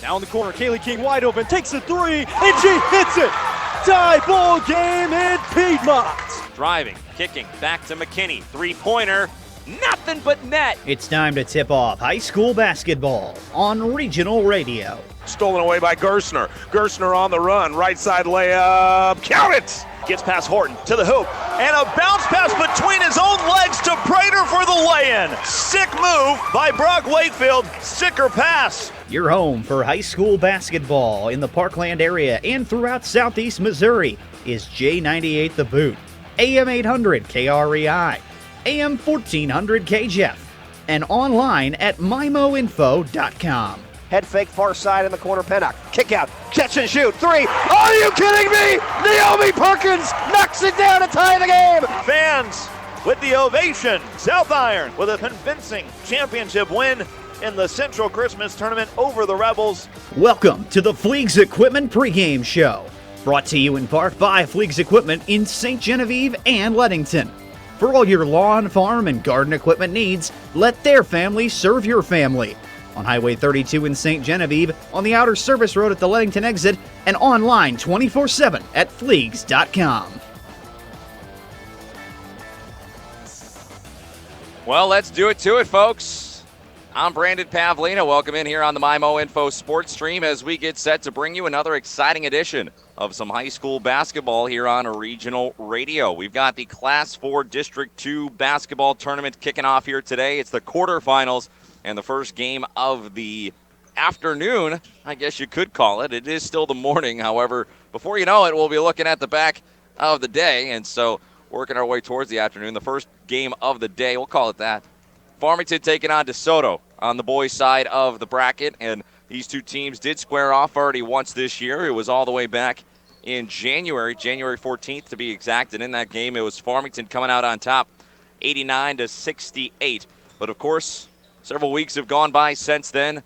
Down the corner, Kaylee King wide open, takes a three, and she hits it! Tie ball game in Piedmont! Driving, kicking, back to McKinney, three-pointer, nothing but net! It's time to tip off high school basketball on Regional Radio. Stolen away by Gerstner. Gerstner on the run, right side layup, count it! Gets past Horton to the hoop, and a bounce pass between his own legs to Prater for the lay-in. Sick move by Brock Wakefield, sicker pass. Your home for high school basketball in the Parkland area and throughout southeast Missouri is J98 The Boot, AM 800 KREI, AM 1400 KJEF, and online at MYMOINFO.com. Head fake far side in the corner, Pennock. Kick out, catch and shoot, three. Are you kidding me? Naomi Perkins knocks it down to tie the game. Fans with the ovation. South Iron with a convincing championship win in the Central Christmas Tournament over the Rebels. Welcome to the Fleegs Equipment pregame show, brought to you in part by Fleegs Equipment in St. Genevieve and Leadington. For all your lawn, farm, and garden equipment needs, let their family serve your family. On Highway 32 in St. Genevieve, on the outer service road at the Leadington exit, and online 24/7 at Fleegs.com. Well, let's do it to it, folks. I'm Brandon Pavlina. Welcome in here on the MyMo Info Sports Stream as we get set to bring you another exciting edition of some high school basketball here on Regional Radio. We've got the Class 4 District 2 basketball tournament kicking off here today. It's the quarterfinals and the first game of the afternoon, I guess you could call it. It is still the morning. However, before you know it, we'll be looking at the back of the day, and so working our way towards the afternoon. The first game of the day, we'll call it that. Farmington taking on DeSoto on the boys' side of the bracket, and these two teams did square off already once this year. It was all the way back in January 14th to be exact, and in that game it was Farmington coming out on top 89-68. But of course, several weeks have gone by since then.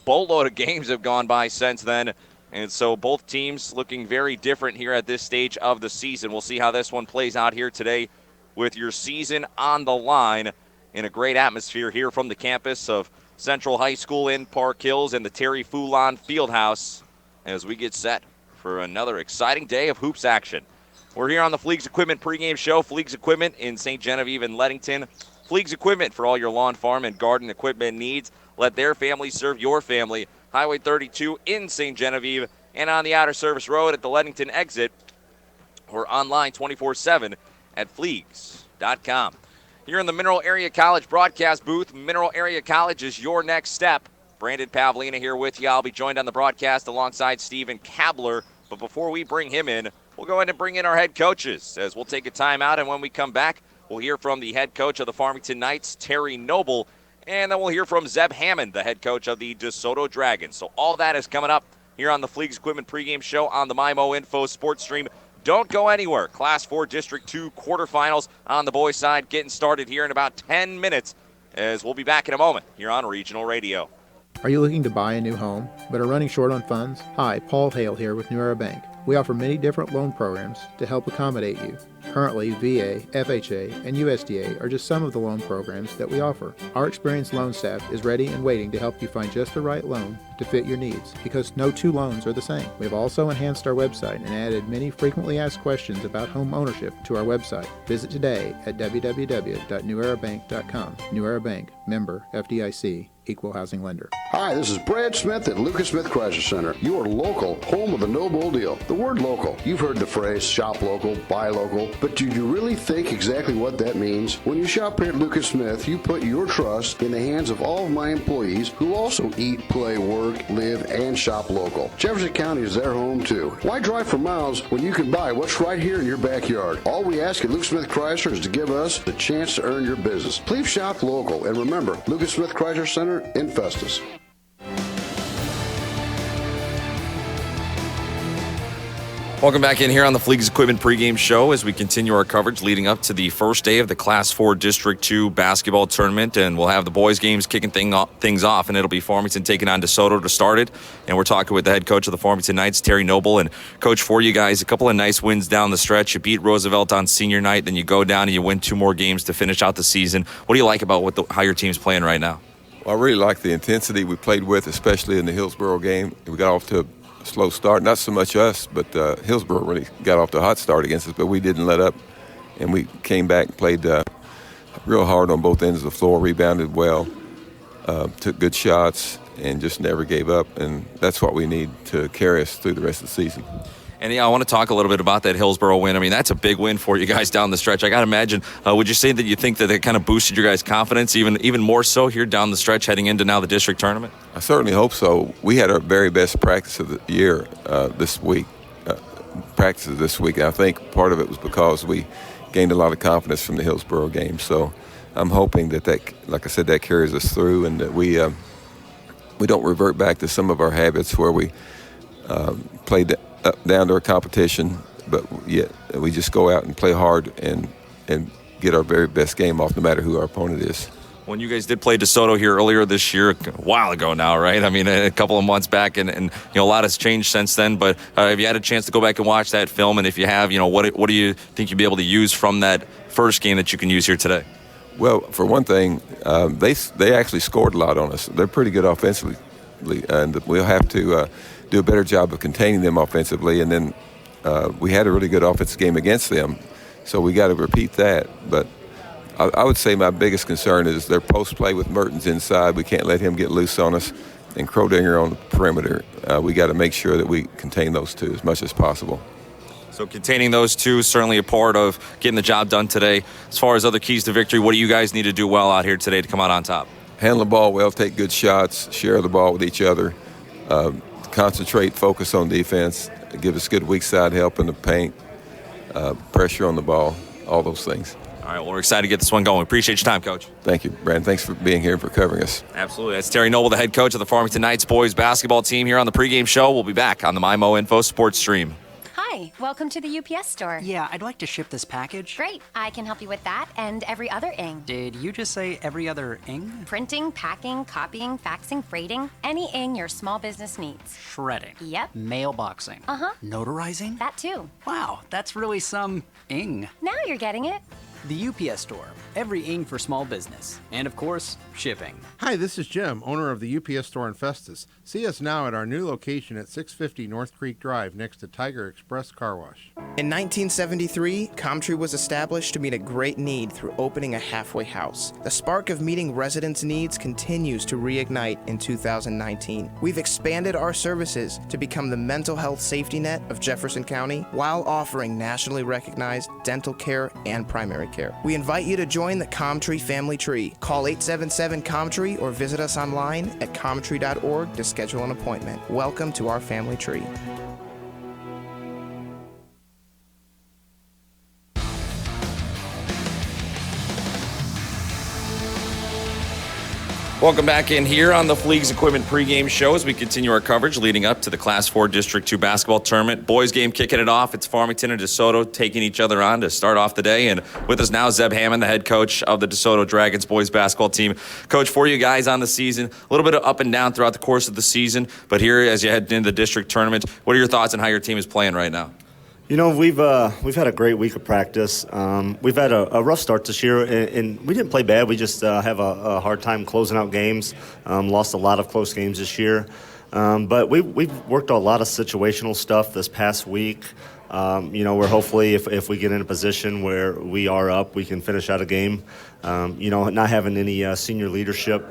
Boatload of games have gone by since then. And so both teams looking very different here at this stage of the season. We'll see how this one plays out here today with your season on the line in a great atmosphere here from the campus of Central High School in Park Hills and the Terry Foulon Fieldhouse as we get set for another exciting day of hoops action. We're here on the Fleegs Equipment pregame show. Fleegs Equipment in St. Genevieve and Leadington. Fleegs Equipment for all your lawn, farm, and garden equipment needs. Let their family serve your family. Highway 32 in St. Genevieve and on the outer service road at the Leadington exit or online 24/7 at Fleegs.com. Here in the Mineral Area College broadcast booth, Mineral Area College is your next step. Brandon Pavlina here with you. I'll be joined on the broadcast alongside Stephen Kabler. But before we bring him in, we'll go ahead and bring in our head coaches as we'll take a timeout, and when we come back, we'll hear from the head coach of the Farmington Knights, Terry Noble, and then we'll hear from Zeb Hammond, the head coach of the DeSoto Dragons. So all that is coming up here on the Fleegs Equipment pregame show on the MyMo Info Sports Stream. Don't go anywhere. Class 4 District 2 quarterfinals on the boys' side getting started here in about 10 minutes as we'll be back in a moment here on Regional Radio. Are you looking to buy a new home but are running short on funds? Hi, Paul Hale here with New Era Bank. We offer many different loan programs to help accommodate you. Currently, VA, FHA, and USDA are just some of the loan programs that we offer. Our experienced loan staff is ready and waiting to help you find just the right loan to fit your needs, because no two loans are the same. We've also enhanced our website and added many frequently asked questions about home ownership to our website. Visit today at www.newerabank.com. New Era Bank, member FDIC. Equal housing lender. Hi, this is Brad Smith at Lucas Smith Chrysler Center. Your local, home of the no bull deal. The word local. You've heard the phrase shop local, buy local, but do you really think exactly what that means? When you shop here at Lucas Smith, you put your trust in the hands of all of my employees who also eat, play, work, live, and shop local. Jefferson County is their home too. Why drive for miles when you can buy what's right here in your backyard? All we ask at Lucas Smith Chrysler is to give us the chance to earn your business. Please shop local, and remember, Lucas Smith Chrysler Center in Festus. Welcome back in here on the Fleegs Equipment pregame show as we continue our coverage leading up to the first day of the Class 4 District 2 basketball tournament, and we'll have the boys games kicking things off, and it'll be Farmington taking on DeSoto to start it, and we're talking with the head coach of the Farmington Knights, Terry Noble. And Coach, for you guys, a couple of nice wins down the stretch. You beat Roosevelt on senior night, then you go down and you win 2 more games to finish out the season. What do you like about how your team's playing right now? Well, I really like the intensity we played with, especially in the Hillsborough game. We got off to a slow start, not so much us, but Hillsborough really got off to a hot start against us, but we didn't let up, and we came back and played real hard on both ends of the floor, rebounded well, took good shots, and just never gave up, and that's what we need to carry us through the rest of the season. And yeah, I want to talk a little bit about that Hillsborough win. I mean, that's a big win for you guys down the stretch. I got to imagine, would you say that you think that it kind of boosted your guys' confidence even more so here down the stretch heading into now the district tournament? I certainly hope so. We had our very best practice of the year this week. Practices this week. I think part of it was because we gained a lot of confidence from the Hillsborough game. So I'm hoping that, like I said, that carries us through, and that we don't revert back to some of our habits where we played down to our competition, but yet we just go out and play hard and get our very best game off, no matter who our opponent is. When you guys did play DeSoto here earlier this year, a while ago now, right? I mean, a couple of months back, and a lot has changed since then. But have you had a chance to go back and watch that film? And if you have, what do you think you'll be able to use from that first game that you can use here today? Well, for one thing, they actually scored a lot on us. They're pretty good offensively, and we'll have to do a better job of containing them offensively. And then we had a really good offensive game against them, so we got to repeat that. But I would say my biggest concern is their post play with Mertens inside. We can't let him get loose on us, and Crowdinger on the perimeter. We got to make sure that we contain those two as much as possible. So containing those two is certainly a part of getting the job done today. As far as other keys to victory, what do you guys need to do well out here today to come out on top? Handle the ball well, take good shots, share the ball with each other, concentrate, focus on defense, give us good weak side help in the paint, pressure on the ball, all those things. All right, well, we're excited to get this one going. We appreciate your time, Coach. Thank you, Brandon. Thanks for being here and for covering us. Absolutely. That's Terry Noble, the head coach of the Farmington Knights boys basketball team here on the pregame show. We'll be back on the MyMO Info Sports Stream. Hi, welcome to the UPS store. Yeah, I'd like to ship this package. Great, I can help you with that and every other ing. Did you just say every other ing? Printing, packing, copying, faxing, freighting, any ing your small business needs. Shredding. Yep. Mailboxing. Uh-huh. Notarizing? That too. Wow, that's really some ing. Now you're getting it. The UPS store. Every ing for small business. And of course, shipping. Hi, this is Jim, owner of the UPS store in Festus. See us now at our new location at 650 North Creek Drive next to Tiger Express Car Wash. In 1973, Comtree was established to meet a great need through opening a halfway house. The spark of meeting residents' needs continues to reignite in 2019. We've expanded our services to become the mental health safety net of Jefferson County while offering nationally recognized dental care and primary care. We invite you to join the Comtree family tree. Call 877-COMTREE or visit us online at comtree.org to schedule an appointment. Welcome to our family tree. Welcome back in here on the Fleegs Equipment pregame show as we continue our coverage leading up to the Class 4 District 2 basketball tournament. Boys game kicking it off. It's Farmington and DeSoto taking each other on to start off the day. And with us now, Zeb Hammond, the head coach of the DeSoto Dragons boys basketball team. Coach, for you guys on the season, a little bit of up and down throughout the course of the season. But here, as you head into the district tournament, what are your thoughts on how your team is playing right now? You know, we've had a great week of practice. We've had a rough start this year, and we didn't play bad. We just have a hard time closing out games. Lost a lot of close games this year. But we've worked on a lot of situational stuff this past week. We're hopefully, if we get in a position where we are up, we can finish out a game. Not having any senior leadership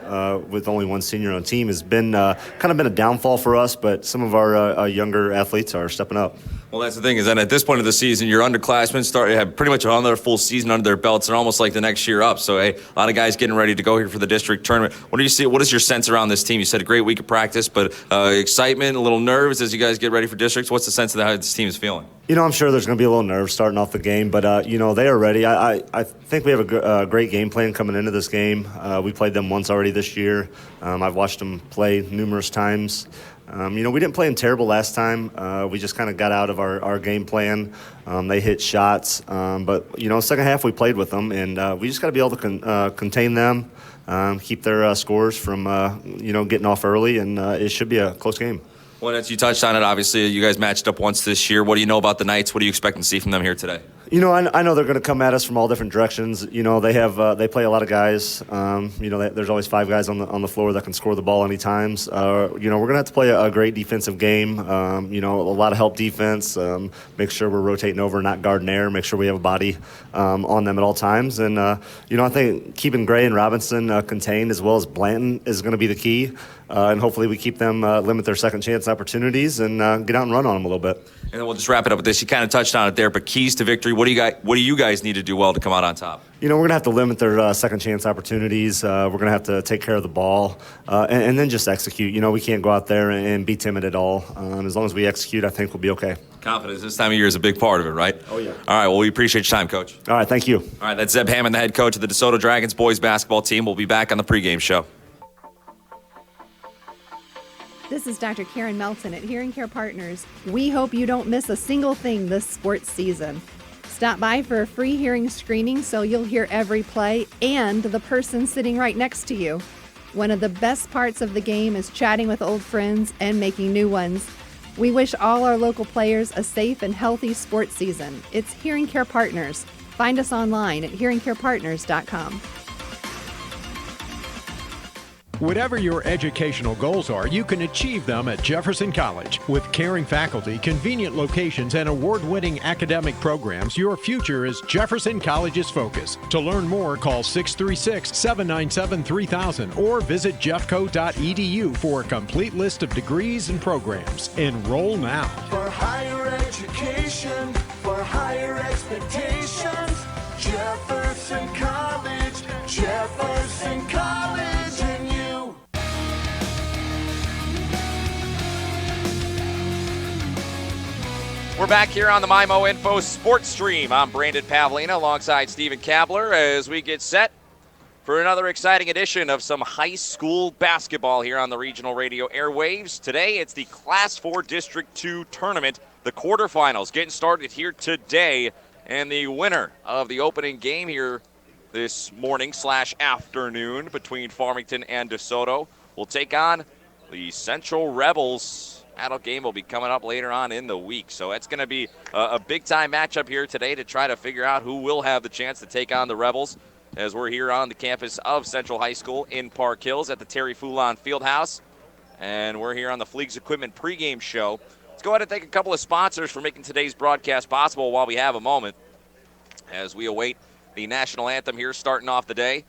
with only one senior on the team has been kind of been a downfall for us, but some of our younger athletes are stepping up. Well, that's the thing is that at this point of the season, your underclassmen have pretty much another full season under their belts and almost like the next year up. So, hey, a lot of guys getting ready to go here for the district tournament. What do you see? What is your sense around this team? You said a great week of practice, but excitement, a little nerves as you guys get ready for districts. What's the sense of how this team is feeling? I'm sure there's going to be a little nerves starting off the game, but, they are ready. I think we have a great game plan coming into this game. We played them once already this year. I've watched them play numerous times. We didn't play them terrible last time. We just kind of got out of our game plan. They hit shots. But, second half we played with them, and we just got to be able to contain them, keep their scores from, getting off early, and it should be a close game. Well, as you touched on it, obviously, you guys matched up once this year. What do you know about the Knights? What are you expecting to see from them here today? You know, I know they're going to come at us from all different directions. You know, they play a lot of guys. You know, there's always 5 guys on the floor that can score the ball any times. You know, we're going to have to play a great defensive game. You know, a lot of help defense. Make sure we're rotating over, not guarding air. Make sure we have a body on them at all times. And you know, I think keeping Gray and Robinson contained as well as Blanton is going to be the key. And hopefully we keep them limit their second chance opportunities and get out and run on them a little bit. And then we'll just wrap it up with this. You kind of touched on it there, but keys to victory. What do you guys need to do well to come out on top? You know, we're going to have to limit their second chance opportunities. We're going to have to take care of the ball and then just execute. You know, we can't go out there and be timid at all. As long as we execute, I think we'll be okay. Confidence this time of year is a big part of it, right? Oh, yeah. All right, well, we appreciate your time, Coach. All right, thank you. All right, that's Zeb Hammond, the head coach of the DeSoto Dragons boys basketball team. We'll be back on the pregame show. This is Dr. Karen Melton at Hearing Care Partners. We hope you don't miss a single thing this sports season. Stop by for a free hearing screening so you'll hear every play and the person sitting right next to you. One of the best parts of the game is chatting with old friends and making new ones. We wish all our local players a safe and healthy sports season. It's Hearing Care Partners. Find us online at hearingcarepartners.com. Whatever your educational goals are, you can achieve them at Jefferson College. With caring faculty, convenient locations, and award-winning academic programs, your future is Jefferson College's focus. To learn more, call 636-797-3000 or visit jeffco.edu for a complete list of degrees and programs. Enroll now. For higher education, for higher expectations, Jefferson College, Jefferson College. We're back here on the MyMo Info Sports Stream. I'm Brandon Pavlina alongside Stephen Kabler as we get set for another exciting edition of some high school basketball here on the regional radio airwaves. Today it's the Class 4 District 2 tournament, the quarterfinals getting started here today, and the winner of the opening game here this morning/afternoon between Farmington and DeSoto will take on the Central Rebels. Adult game will be coming up later on in the week. So it's going to be a big-time matchup here today to try to figure out who will have the chance to take on the Rebels as we're here on the campus of Central High School in Park Hills at the Terry Foulon Fieldhouse. And we're here on the Fleegs Equipment pregame show. Let's go ahead and thank a couple of sponsors for making today's broadcast possible while we have a moment as we await the national anthem here starting off the day.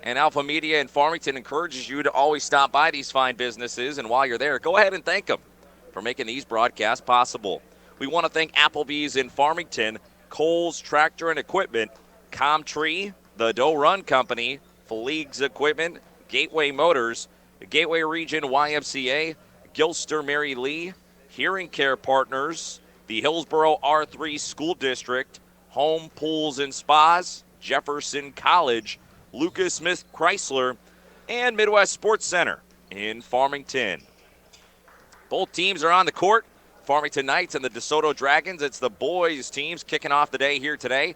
And Alpha Media in Farmington encourages you to always stop by these fine businesses, and while you're there, go ahead and thank them for making these broadcasts possible. We want to thank Applebee's in Farmington, Kohl's Tractor and Equipment, Comtree, the Doe Run Company, Fleegs Equipment, Gateway Motors, the Gateway Region YMCA, Gilster Mary Lee, Hearing Care Partners, the Hillsborough R3 School District, Home Pools and Spas, Jefferson College, Lucas Smith Chrysler, and Midwest Sports Center in Farmington. Both teams are on the court. Farmington Knights and the DeSoto Dragons. It's the boys teams kicking off the day here today.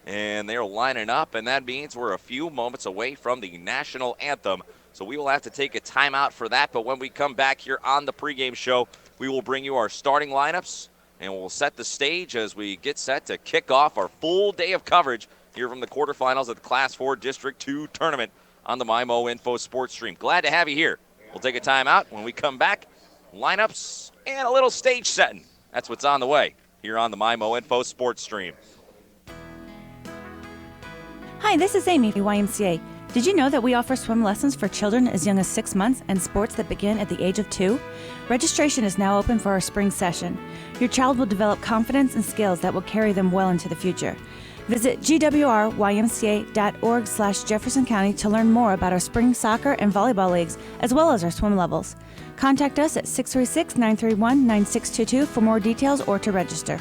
And they're lining up, and that means we're a few moments away from the national anthem. So we will have to take a timeout for that. But when we come back here on the pregame show, we will bring you our starting lineups, and we'll set the stage as we get set to kick off our full day of coverage here from the quarterfinals of the Class 4 District 2 tournament on the MyMo Info Sports Stream. Glad to have you here. We'll take a timeout. When we come back, lineups and a little stage setting. That's what's on the way here on the MyMo Info Sports Stream. Hi, this is Amy, YMCA. Did you know that we offer swim lessons for children as young as 6 months and sports that begin at the age of 2? Registration is now open for our spring session. Your child will develop confidence and skills that will carry them well into the future. Visit gwrymca.org/Jefferson County to learn more about our spring soccer and volleyball leagues, as well as our swim levels. Contact us at 636-931-9622 for more details or to register.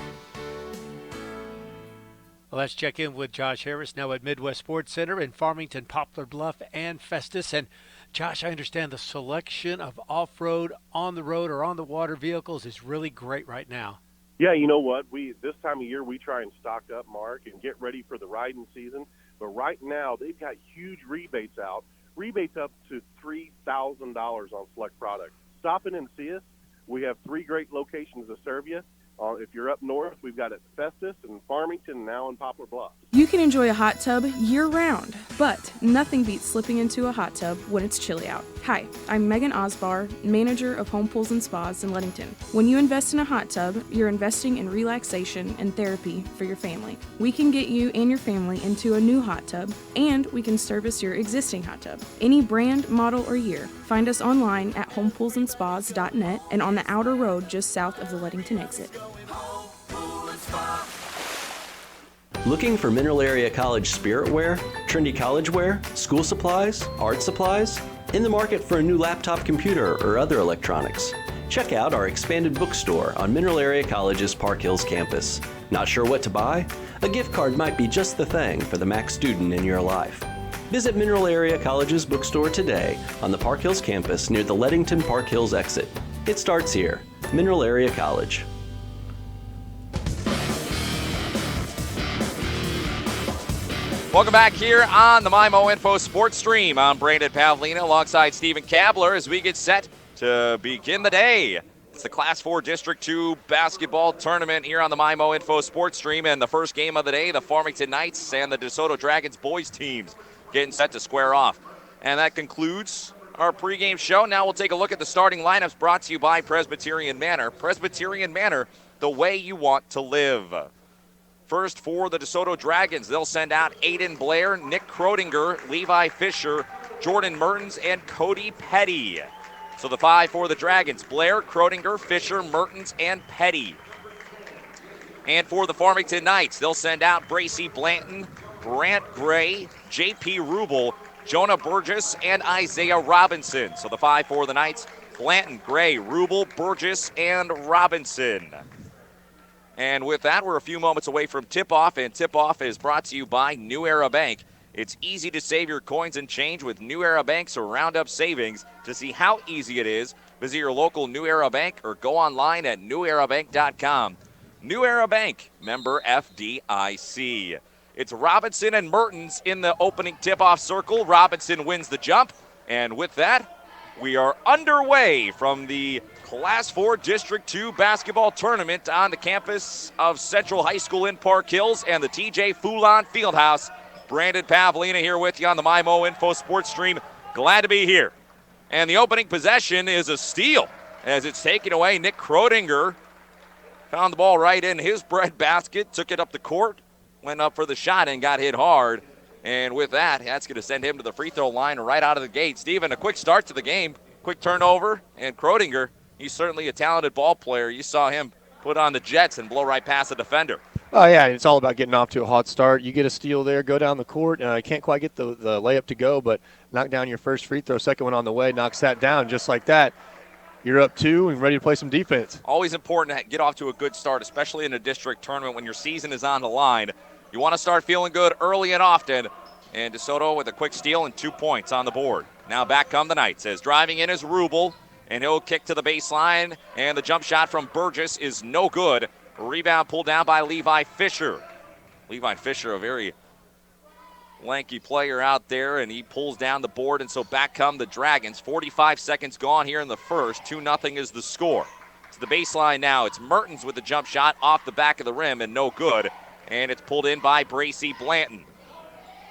Well, let's check in with Josh Harris now at Midwest Sports Center in Farmington, Poplar Bluff, and Festus. And Josh, I understand the selection of off-road, on-the-road, or on-the-water vehicles is really great right now. Yeah, you know what? This time of year we try and stock up, Mark, and get ready for the riding season. But right now they've got huge rebates out, rebates up to $3,000 on select products. Stop in and see us. We have 3 great locations to serve you. If you're up north, we've got it at Festus and Farmington, now in Poplar Bluff. You can enjoy a hot tub year-round, but nothing beats slipping into a hot tub when it's chilly out. Hi, I'm Megan Osbar, manager of Home Pools and Spas in Leadington. When you invest in a hot tub, you're investing in relaxation and therapy for your family. We can get you and your family into a new hot tub, and we can service your existing hot tub. Any brand, model, or year. Find us online at homepoolsandspas.net and on the outer road just south of the Leadington exit. Looking for Mineral Area College spirit wear, trendy college wear, school supplies, art supplies? In the market for a new laptop computer or other electronics? Check out our expanded bookstore on Mineral Area College's Park Hills campus. Not sure what to buy? A gift card might be just the thing for the Mac student in your life. Visit Mineral Area College's bookstore today on the Park Hills campus near the Leadington Park Hills exit. It starts here. Mineral Area College. Welcome back here on the MyMO Info Sports Stream. I'm Brandon Pavlina alongside Stephen Kabler as we get set to begin the day. It's the Class 4 District 2 basketball tournament here on the MyMO Info Sports Stream. And the first game of the day, the Farmington Knights and the DeSoto Dragons boys teams getting set to square off. And that concludes our pregame show. Now we'll take a look at the starting lineups brought to you by Presbyterian Manor. Presbyterian Manor, the way you want to live. First for the DeSoto Dragons, they'll send out Aiden Blair, Nick Krodinger, Levi Fisher, Jordan Mertens, and Cody Petty. So the 5 for the Dragons, Blair, Krodinger, Fisher, Mertens, and Petty. And for the Farmington Knights, they'll send out Bracy Blanton, Brant Gray, J.P. Rubel, Jonah Burgess, and Isaiah Robinson. So the 5 for the Knights, Blanton, Gray, Rubel, Burgess, and Robinson. And with that, we're a few moments away from tip-off, and tip-off is brought to you by New Era Bank. It's easy to save your coins and change with New Era Bank's Roundup Savings. To see how easy it is, visit your local New Era Bank or go online at newerabank.com. New Era Bank, member FDIC. It's Robinson and Mertens in the opening tip-off circle. Robinson wins the jump, and with that, we are underway from the Class 4 District 2 basketball tournament on the campus of Central High School in Park Hills and the TJ Foulon Fieldhouse. Brandon Pavlina here with you on the MyMO Info Sports Stream. Glad to be here. And the opening possession is a steal as it's taken away. Nick Krodinger found the ball right in his breadbasket, took it up the court, went up for the shot and got hit hard. And with that, that's going to send him to the free throw line right out of the gate. Steven, a quick start to the game, quick turnover, and Krodinger, he's certainly a talented ball player. You saw him put on the Jets and blow right past the defender. Oh, yeah, it's all about getting off to a hot start. You get a steal there, go down the court. Can't quite get the layup to go, but knock down your first free throw, second one on the way, knocks that down just like that. You're up 2 and ready to play some defense. Always important to get off to a good start, especially in a district tournament when your season is on the line. You want to start feeling good early and often. And DeSoto with a quick steal and 2 points on the board. Now back come the Knights as driving in is Rubel, and he'll kick to the baseline, and the jump shot from Burgess is no good. Rebound pulled down by Levi Fisher. Levi Fisher, a very lanky player out there, and he pulls down the board, and so back come the Dragons. 45 seconds gone here in the first. 2-0 is the score. To the baseline now. It's Mertens with the jump shot off the back of the rim, and no good. And it's pulled in by Bracy Blanton.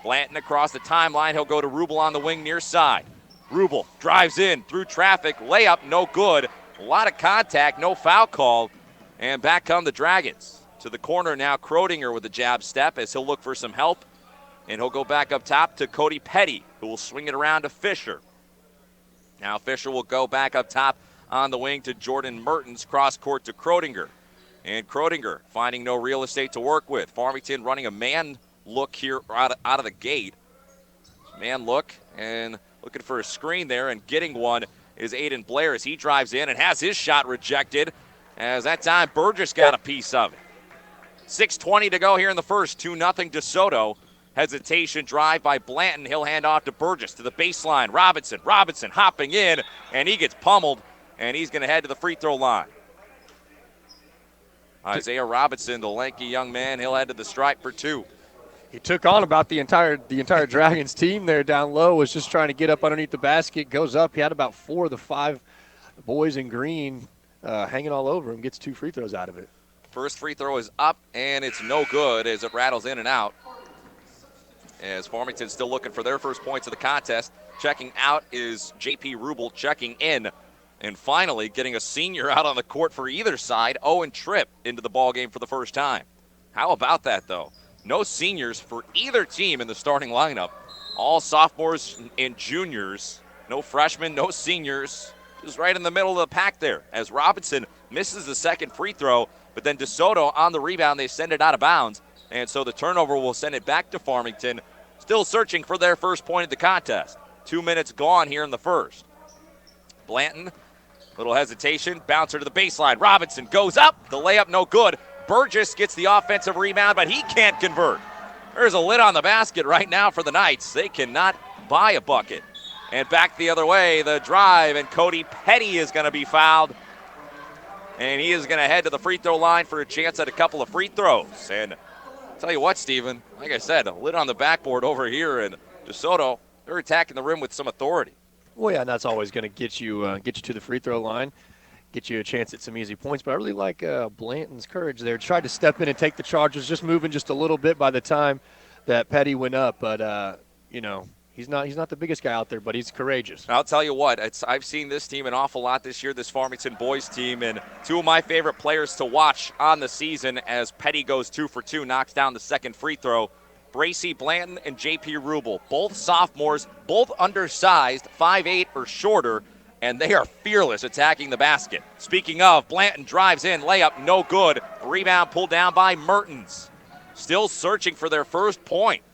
Blanton across the timeline. He'll go to Rubel on the wing near side. Rubel drives in through traffic. Layup, no good. A lot of contact, no foul call. And back come the Dragons. To the corner now, Krodinger with the jab step as he'll look for some help. And he'll go back up top to Cody Petty, who will swing it around to Fisher. Now Fisher will go back up top on the wing to Jordan Mertens, cross court to Krodinger. And Krodinger finding no real estate to work with. Farmington running a man look here out of the gate. Man look and looking for a screen there, and getting one is Aiden Blair as he drives in and has his shot rejected. As that time Burgess got a piece of it. 6:20 to go here in the first. 2-0 DeSoto. Hesitation drive by Blanton. He'll hand off to Burgess to the baseline. Robinson hopping in, and he gets pummeled, and he's going to head to the free throw line. Isaiah Robinson, the lanky young man, he'll head to the stripe for 2. He took on about the entire Dragons team there down low, was just trying to get up underneath the basket, goes up. He had about 4 of the 5 boys in green hanging all over him, gets 2 free throws out of it. First free throw is up, and it's no good as it rattles in and out. As Farmington's still looking for their first points of the contest. Checking out is J.P. Rubel, checking in. And finally, getting a senior out on the court for either side, Owen Tripp into the ballgame for the first time. How about that, though? No seniors for either team in the starting lineup. All sophomores and juniors. No freshmen, no seniors. Just right in the middle of the pack there as Robinson misses the second free throw, but then DeSoto on the rebound, they send it out of bounds. And so the turnover will send it back to Farmington, still searching for their first point of the contest. 2 minutes gone here in the first. Blanton, little hesitation, bouncer to the baseline. Robinson goes up, the layup no good. Burgess gets the offensive rebound, but he can't convert. There's a lid on the basket right now for the Knights. They cannot buy a bucket. And back the other way, the drive, and Cody Petty is going to be fouled. And he is going to head to the free throw line for a chance at a couple of free throws. And tell you what, Steven, like I said, a lid on the backboard over here, and DeSoto, they're attacking the rim with some authority. Well, yeah, and that's always going to get you to the free throw line, get you a chance at some easy points. But I really like Blanton's courage there. Tried to step in and take the charge. Was just moving just a little bit by the time that Petty went up. But, he's not the biggest guy out there, but he's courageous. I'll tell you what, I've seen this team an awful lot this year, this Farmington boys team, and two of my favorite players to watch on the season as Petty goes 2 for 2, knocks down the second free throw. Bracy Blanton and J.P. Rubel, both sophomores, both undersized, 5'8" or shorter, and they are fearless attacking the basket. Speaking of, Blanton drives in, layup no good. Rebound pulled down by Mertens. Still searching for their first point.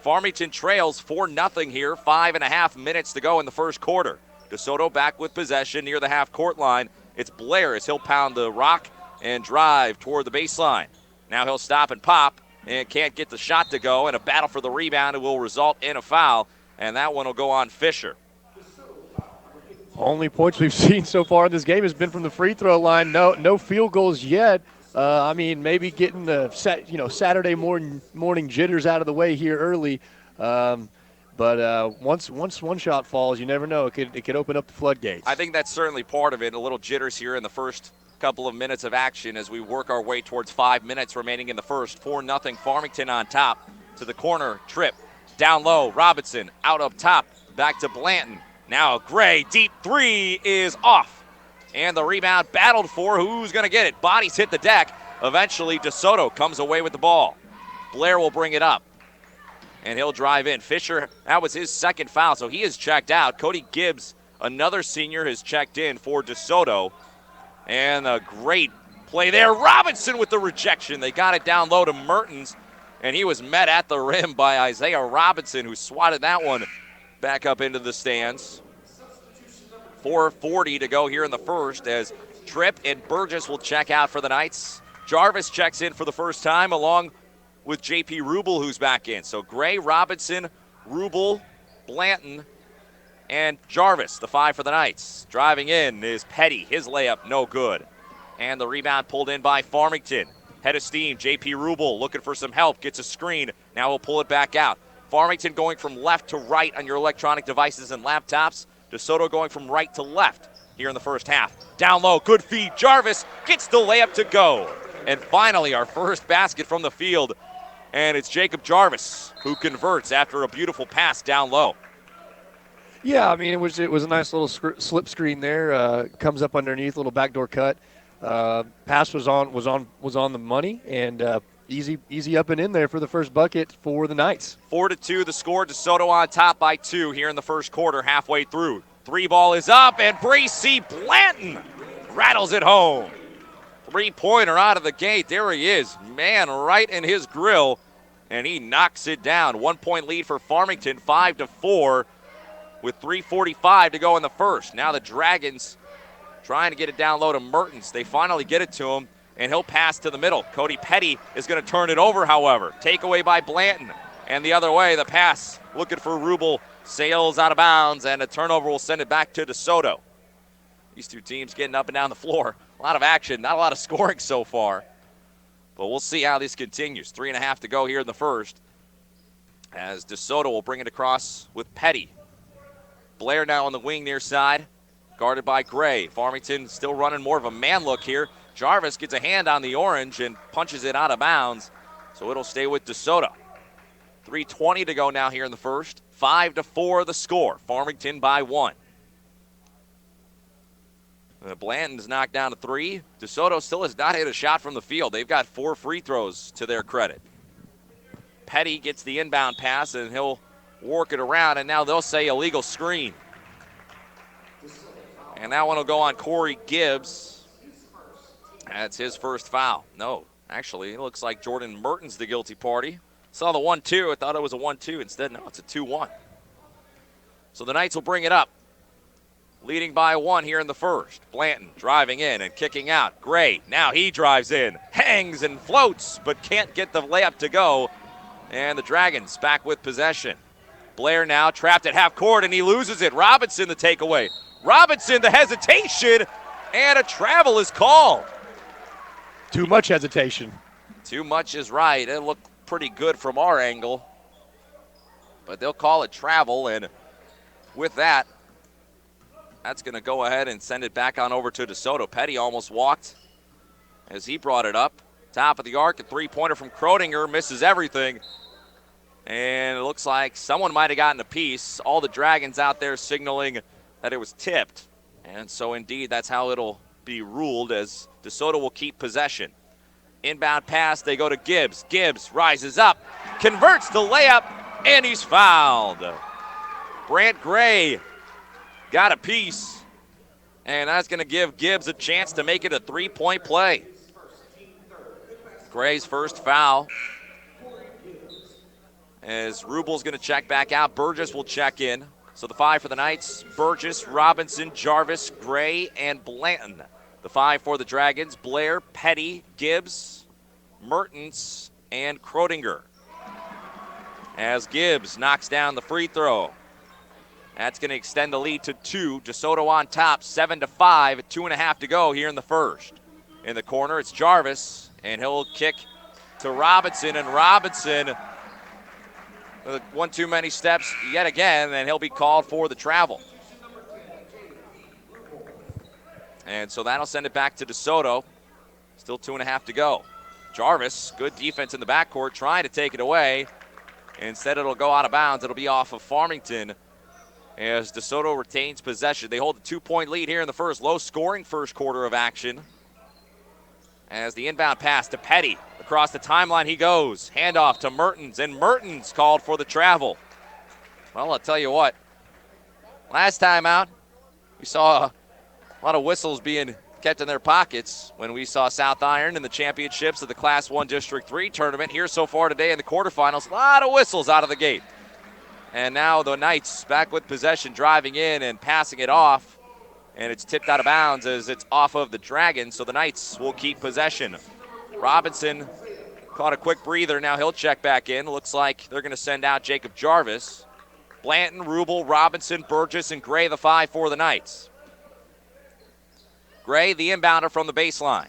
Farmington trails 4-0 here, 5.5 minutes to go in the first quarter. DeSoto back with possession near the half-court line. It's Blair as he'll pound the rock and drive toward the baseline. Now he'll stop and pop and can't get the shot to go, and a battle for the rebound will result in a foul, and that one will go on Fisher. Only points we've seen so far in this game has been from the free throw line. No field goals yet. Maybe getting the Saturday morning jitters out of the way here early. But once one shot falls, you never know. It could open up the floodgates. I think that's certainly part of it. A little jitters here in the first couple of minutes of action as we work our way towards 5 minutes remaining in the first. 4-0 Farmington on top. To the corner, Tripp. Down low, Robinson out up top. Back to Blanton. Now Gray, deep three is off. And the rebound battled for. Who's going to get it? Bodies hit the deck. Eventually, DeSoto comes away with the ball. Blair will bring it up. And he'll drive in. Fisher, that was his second foul, so he is checked out. Cody Gibbs, another senior, has checked in for DeSoto. And a great play there. Robinson with the rejection. They got it down low to Mertens, and he was met at the rim by Isaiah Robinson, who swatted that one back up into the stands. 4:40 to go here in the first as Tripp and Burgess will check out for the Knights. Jarvis checks in for the first time along with J.P. Rubel, who's back in. So Gray, Robinson, Rubel, Blanton, and Jarvis, the five for the Knights. Driving in is Petty. His layup, no good. And the rebound pulled in by Farmington. Head of steam, J.P. Rubel looking for some help, gets a screen. Now he'll pull it back out. Farmington going from left to right on your electronic devices and laptops. DeSoto going from right to left here in the first half. Down low, good feed. Jarvis gets the layup to go. And finally, our first basket from the field. And it's Jacob Jarvis who converts after a beautiful pass down low. Yeah, I mean, it was a nice little slip screen there. Comes up underneath, little backdoor cut. Pass was on the money, and easy up and in there for the first bucket for the Knights. 4-2 the score. DeSoto on top by 2 here in the first quarter, halfway through. 3 ball is up, and Bracy Blanton rattles it home. 3-pointer out of the gate. There he is, man, right in his grill, and he knocks it down. 1 point lead for Farmington, 5-4, with 3:45 to go in the first. Now the Dragons trying to get it down low to Mertens. They finally get it to him, and he'll pass to the middle. Cody Petty is going to turn it over, however. Takeaway by Blanton. And the other way, the pass looking for Rubel, sails out of bounds, and a turnover will send it back to DeSoto. These two teams getting up and down the floor. A lot of action, not a lot of scoring so far. But we'll see how this continues. 3.5 to go here in the first, as DeSoto will bring it across with Petty. Blair now on the wing near side, guarded by Gray. Farmington still running more of a man look here. Jarvis gets a hand on the orange and punches it out of bounds, so it'll stay with DeSoto. 3:20 to go now here in the first. 5-4 the score. Farmington by 1. Blanton's knocked down to 3. DeSoto still has not hit a shot from the field. They've got 4 free throws to their credit. Petty gets the inbound pass, and he'll work it around, and now they'll say illegal screen. And that one will go on Corey Gibbs. That's his first foul. No, actually, it looks like Jordan Merton's the guilty party. Saw the 1-2. I thought it was a 1-2. Instead, no, it's a 2-1. So the Knights will bring it up. Leading by 1 here in the first. Blanton driving in and kicking out. Gray, now he drives in, hangs and floats, but can't get the layup to go. And the Dragons back with possession. Blair now trapped at half court, and he loses it. Robinson the takeaway. Robinson the hesitation, and a travel is called. Too much hesitation. Too much is right. It looked pretty good from our angle, but they'll call it travel, and with that, that's going to go ahead and send it back on over to DeSoto. Petty almost walked as he brought it up. Top of the arc, a three-pointer from Krodinger, misses everything. And it looks like someone might have gotten a piece. All the Dragons out there signaling that it was tipped. And so indeed, that's how it'll be ruled, as DeSoto will keep possession. Inbound pass, they go to Gibbs. Gibbs rises up, converts the layup, and he's fouled. Brant Gray got a piece, and that's going to give Gibbs a chance to make it a three-point play. Gray's first foul. As Rubel's going to check back out, Burgess will check in. So the 5 for the Knights, Burgess, Robinson, Jarvis, Gray, and Blanton. The 5 for the Dragons, Blair, Petty, Gibbs, Mertens, and Krodinger. As Gibbs knocks down the free throw. That's going to extend the lead to 2. DeSoto on top, 7-5, 2.5 to go here in the first. In the corner, it's Jarvis, and he'll kick to Robinson, and Robinson, one too many steps yet again, and he'll be called for the travel. And so that'll send it back to DeSoto. Still 2.5 to go. Jarvis, good defense in the backcourt, trying to take it away. Instead, it'll go out of bounds. It'll be off of Farmington as DeSoto retains possession. They hold a 2-point lead here in the first. Low-scoring first quarter of action. As the inbound pass to Petty. Across the timeline he goes. Handoff to Mertens, and Mertens called for the travel. Well, I'll tell you what. Last time out, we saw a lot of whistles being kept in their pockets when we saw South Iron in the championships of the Class 1 District 3 tournament. Here so far today in the quarterfinals, a lot of whistles out of the gate. And now the Knights back with possession, driving in and passing it off. And it's tipped out of bounds as it's off of the Dragons, so the Knights will keep possession. Robinson caught a quick breather. Now he'll check back in. Looks like they're going to send out Jacob Jarvis. Blanton, Rubel, Robinson, Burgess, and Gray, the 5 for the Knights. Gray, the inbounder from the baseline.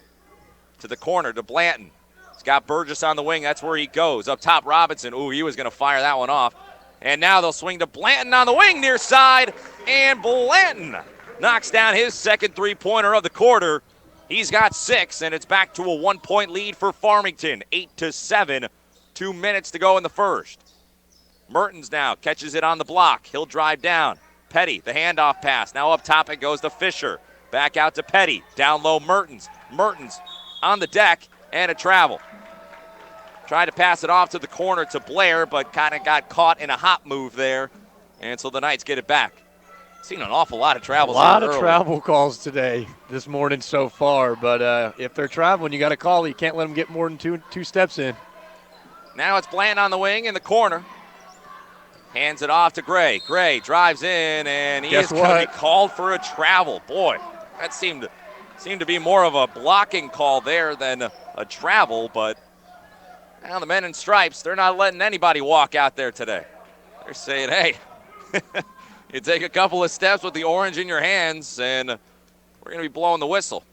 To the corner, to Blanton. He's got Burgess on the wing. That's where he goes. Up top, Robinson. Ooh, he was going to fire that one off. And now they'll swing to Blanton on the wing near side. And Blanton knocks down his second three-pointer of the quarter. He's got 6, and it's back to a 1-point lead for Farmington. 8-7, 2 minutes to go in the first. Mertens now catches it on the block. He'll drive down. Petty, the handoff pass. Now up top it goes to Fisher. Back out to Petty. Down low, Mertens. Mertens on the deck, and a travel. Tried to pass it off to the corner to Blair, but kind of got caught in a hop move there. And so the Knights get it back. Seen an awful lot of travels. A lot of travel calls today, this morning so far. But if they're traveling, you got to call. You can't let them get more than two steps in. Now it's Bland on the wing in the corner. Hands it off to Gray. Gray drives in, and he is going to be called for a travel. Boy, that seemed to be more of a blocking call there than a travel. But now the men in stripes, they're not letting anybody walk out there today. They're saying, hey, you take a couple of steps with the orange in your hands, and we're going to be blowing the whistle.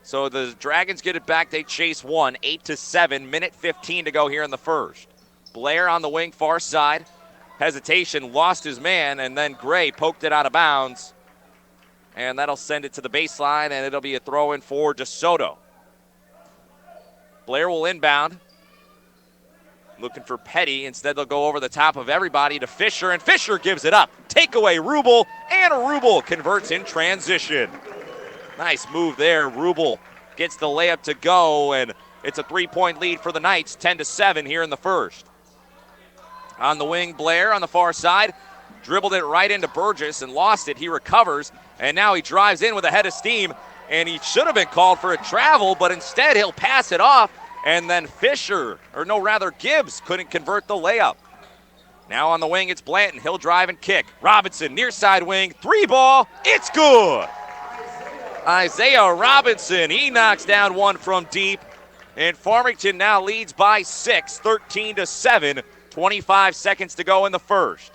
So the Dragons get it back. They chase one, 8-7, minute 15 to go here in the first. Blair on the wing, far side. Hesitation, lost his man, and then Gray poked it out of bounds. And that'll send it to the baseline, and it'll be a throw in for DeSoto. Blair will inbound. Looking for Petty. Instead, they'll go over the top of everybody to Fisher, and Fisher gives it up. Takeaway, Rubel, and Rubel converts in transition. Nice move there. Rubel gets the layup to go, and it's a 3-point lead for the Knights, 10-7 here in the first. On the wing, Blair on the far side. Dribbled it right into Burgess and lost it. He recovers, and now he drives in with a head of steam, and he should have been called for a travel, but instead he'll pass it off, and then Gibbs couldn't convert the layup. Now on the wing, it's Blanton. He'll drive and kick. Robinson, near side wing, 3-ball, it's good! Isaiah Robinson, he knocks down one from deep, and Farmington now leads by 6, 13-7, 25 seconds to go in the first.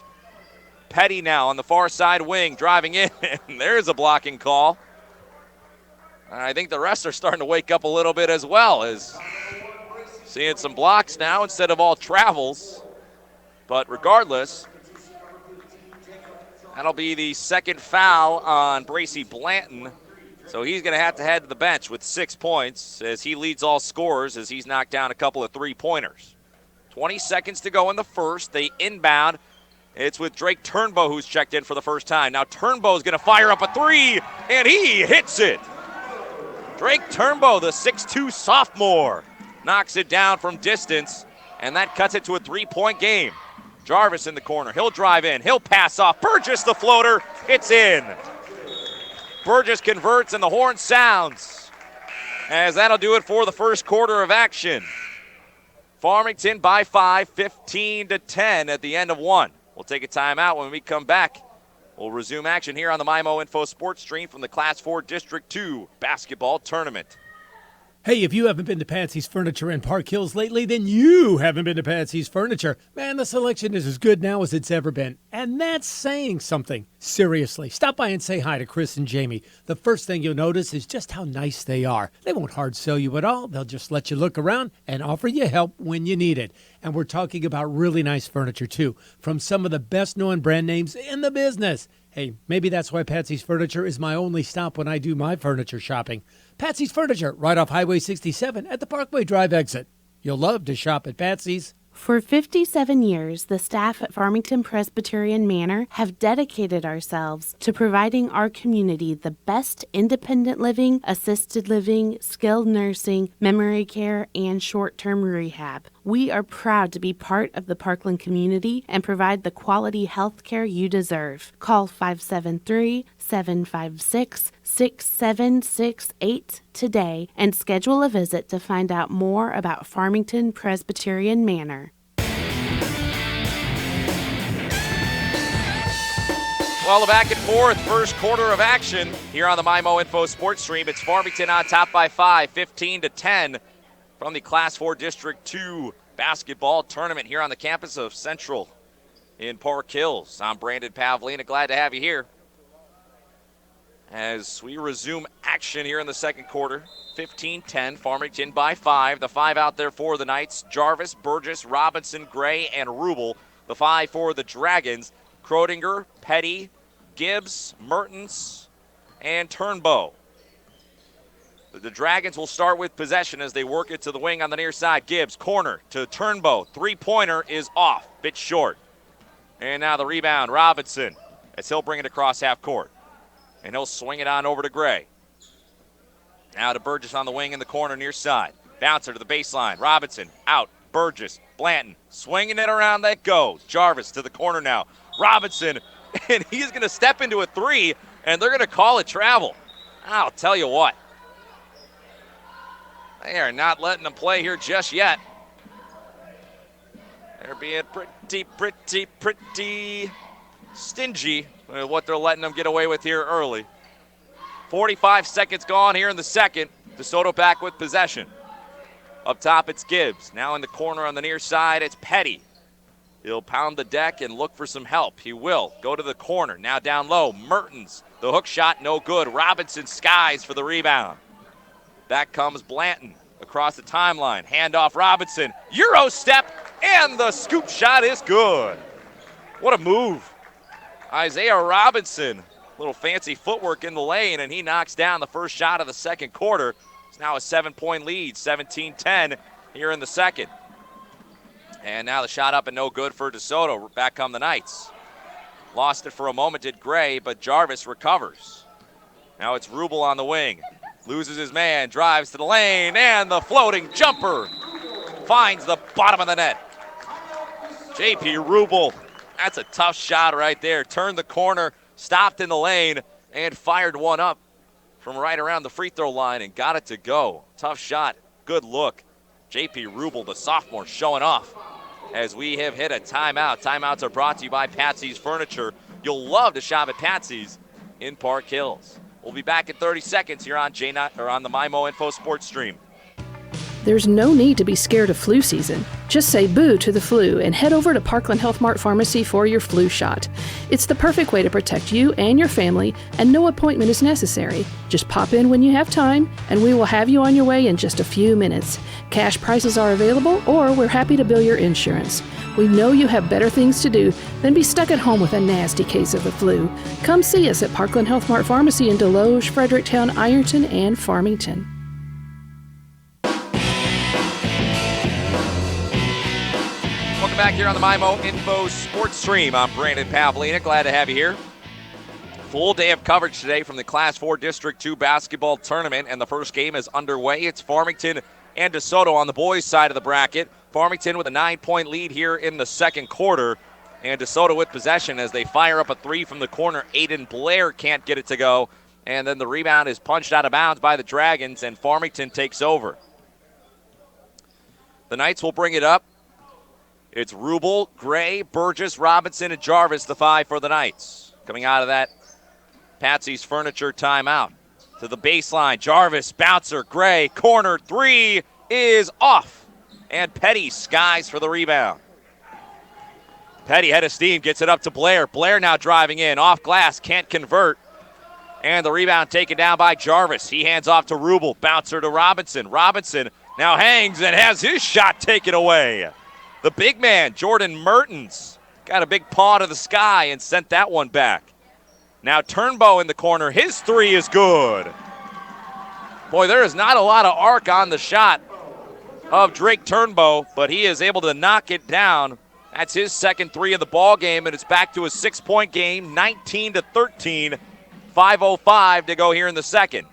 Petty now on the far side wing, driving in, and there's a blocking call. I think the rest are starting to wake up a little bit as well, as seeing some blocks now instead of all travels. But regardless, that'll be the second foul on Bracy Blanton. So he's going to have to head to the bench with 6 points as he leads all scorers as he's knocked down a couple of three-pointers. 20 seconds to go in the first. They inbound. It's with Drake Turnbow who's checked in for the first time. Now Turnbow is going to fire up a three, and he hits it. Drake Turnbow, the 6'2 sophomore, knocks it down from distance, and that cuts it to a 3-point game. Jarvis in the corner. He'll drive in. He'll pass off. Burgess the floater. It's in. Burgess converts, and the horn sounds, as that'll do it for the first quarter of action. Farmington by 5, 15-10 at the end of one. We'll take a timeout. When we come back, we'll resume action here on the MyMO Info Sports Stream from the Class 4 District 2 basketball tournament. Hey, if you haven't been to Patsy's Furniture in Park Hills lately, then you haven't been to Patsy's Furniture. Man, the selection is as good now as it's ever been. And that's saying something. Seriously, stop by and say hi to Chris and Jamie. The first thing you'll notice is just how nice they are. They won't hard sell you at all. They'll just let you look around and offer you help when you need it. And we're talking about really nice furniture, too, from some of the best-known brand names in the business. Hey, maybe that's why Patsy's Furniture is my only stop when I do my furniture shopping. Patsy's Furniture, right off Highway 67 at the Parkway Drive exit. You'll love to shop at Patsy's. For 57 years, the staff at Farmington Presbyterian Manor have dedicated ourselves to providing our community the best independent living, assisted living, skilled nursing, memory care, and short-term rehab. We are proud to be part of the Parkland community and provide the quality health care you deserve. Call 573-756-6768 today and schedule a visit to find out more about Farmington Presbyterian Manor. Well, the back and forth first quarter of action here on the MyMO Info Sports Stream. It's Farmington on top by 5, 15-10 from the Class 4 District 2 basketball tournament here on the campus of Central in Park Hills. I'm Brandon Pavlina. Glad to have you here as we resume action here in the second quarter. 15-10, Farmington by 5. The 5 out there for the Knights: Jarvis, Burgess, Robinson, Gray, and Rubel. The 5 for the Dragons: Krodinger, Petty, Gibbs, Mertens, and Turnbow. The Dragons will start with possession as they work it to the wing on the near side. Gibbs, corner to Turnbow. Three-pointer is off, bit short. And now the rebound, Robinson, as he'll bring it across half court. And he'll swing it on over to Gray. Now to Burgess on the wing in the corner near side. Bouncer to the baseline. Robinson out. Burgess, Blanton, swinging it around, that goes. Jarvis to the corner now. Robinson, and he's going to step into a three, and they're going to call it travel. I'll tell you what. They are not letting him play here just yet. They're being pretty stingy with what they're letting them get away with here early. 45 seconds gone here in the second. DeSoto back with possession. Up top, it's Gibbs. Now in the corner on the near side, it's Petty. He'll pound the deck and look for some help. He will. Go to the corner. Now down low, Mertens. The hook shot, no good. Robinson skies for the rebound. Back comes Blanton across the timeline. Handoff Robinson. Euro step, and the scoop shot is good. What a move. Isaiah Robinson Little fancy footwork in the lane, and he knocks down the first shot of the second quarter. It's now a 7-point lead, 17-10 here in the second. And now the shot up and no good for DeSoto. Back come the Knights. Lost it for a moment, did Gray, but Jarvis recovers. Now it's Rubel on the wing. Loses his man, drives to the lane, and the floating jumper finds the bottom of the net. J.P. Rubel, that's a tough shot right there. Turned the corner, stopped in the lane, and fired one up from right around the free throw line and got it to go. Tough shot, good look. J.P. Rubel, the sophomore, showing off as we have hit a timeout. Timeouts are brought to you by Patsy's Furniture. You'll love to shop at Patsy's in Park Hills. We'll be back in 30 seconds here on on the MyMO Info Sports Stream. There's no need to be scared of flu season. Just say boo to the flu and head over to Parkland Health Mart Pharmacy for your flu shot. It's the perfect way to protect you and your family, and no appointment is necessary. Just pop in when you have time, and we will have you on your way in just a few minutes. Cash prices are available, or we're happy to bill your insurance. We know you have better things to do than be stuck at home with a nasty case of the flu. Come see us at Parkland Health Mart Pharmacy in Deloge, Fredericktown, Ironton, and Farmington. Welcome back here on the MyMO Info Sports Stream. I'm Brandon Pavlina. Glad to have you here. Full day of coverage today from the Class 4 District 2 basketball tournament, and the first game is underway. It's Farmington and DeSoto on the boys' side of the bracket. Farmington with a 9-point lead here in the second quarter, and DeSoto with possession as they fire up a three from the corner. Aiden Blair can't get it to go, and then the rebound is punched out of bounds by the Dragons, and Farmington takes over. The Knights will bring it up. It's Rubel, Gray, Burgess, Robinson, and Jarvis, the five for the Knights. Coming out of that Patsy's Furniture timeout. To the baseline, Jarvis, bouncer, Gray, corner, three is off. And Petty skies for the rebound. Petty, head of steam, gets it up to Blair. Blair now driving in, off glass, can't convert. And the rebound taken down by Jarvis. He hands off to Rubel, bouncer to Robinson. Robinson now hangs and has his shot taken away. The big man, Jordan Mertens, got a big paw to the sky and sent that one back. Now Turnbow in the corner. His three is good. Boy, there is not a lot of arc on the shot of Drake Turnbow, but he is able to knock it down. That's his second three of the ball game, and it's back to a 6-point game, 19-13, 5:05 to go here in the second.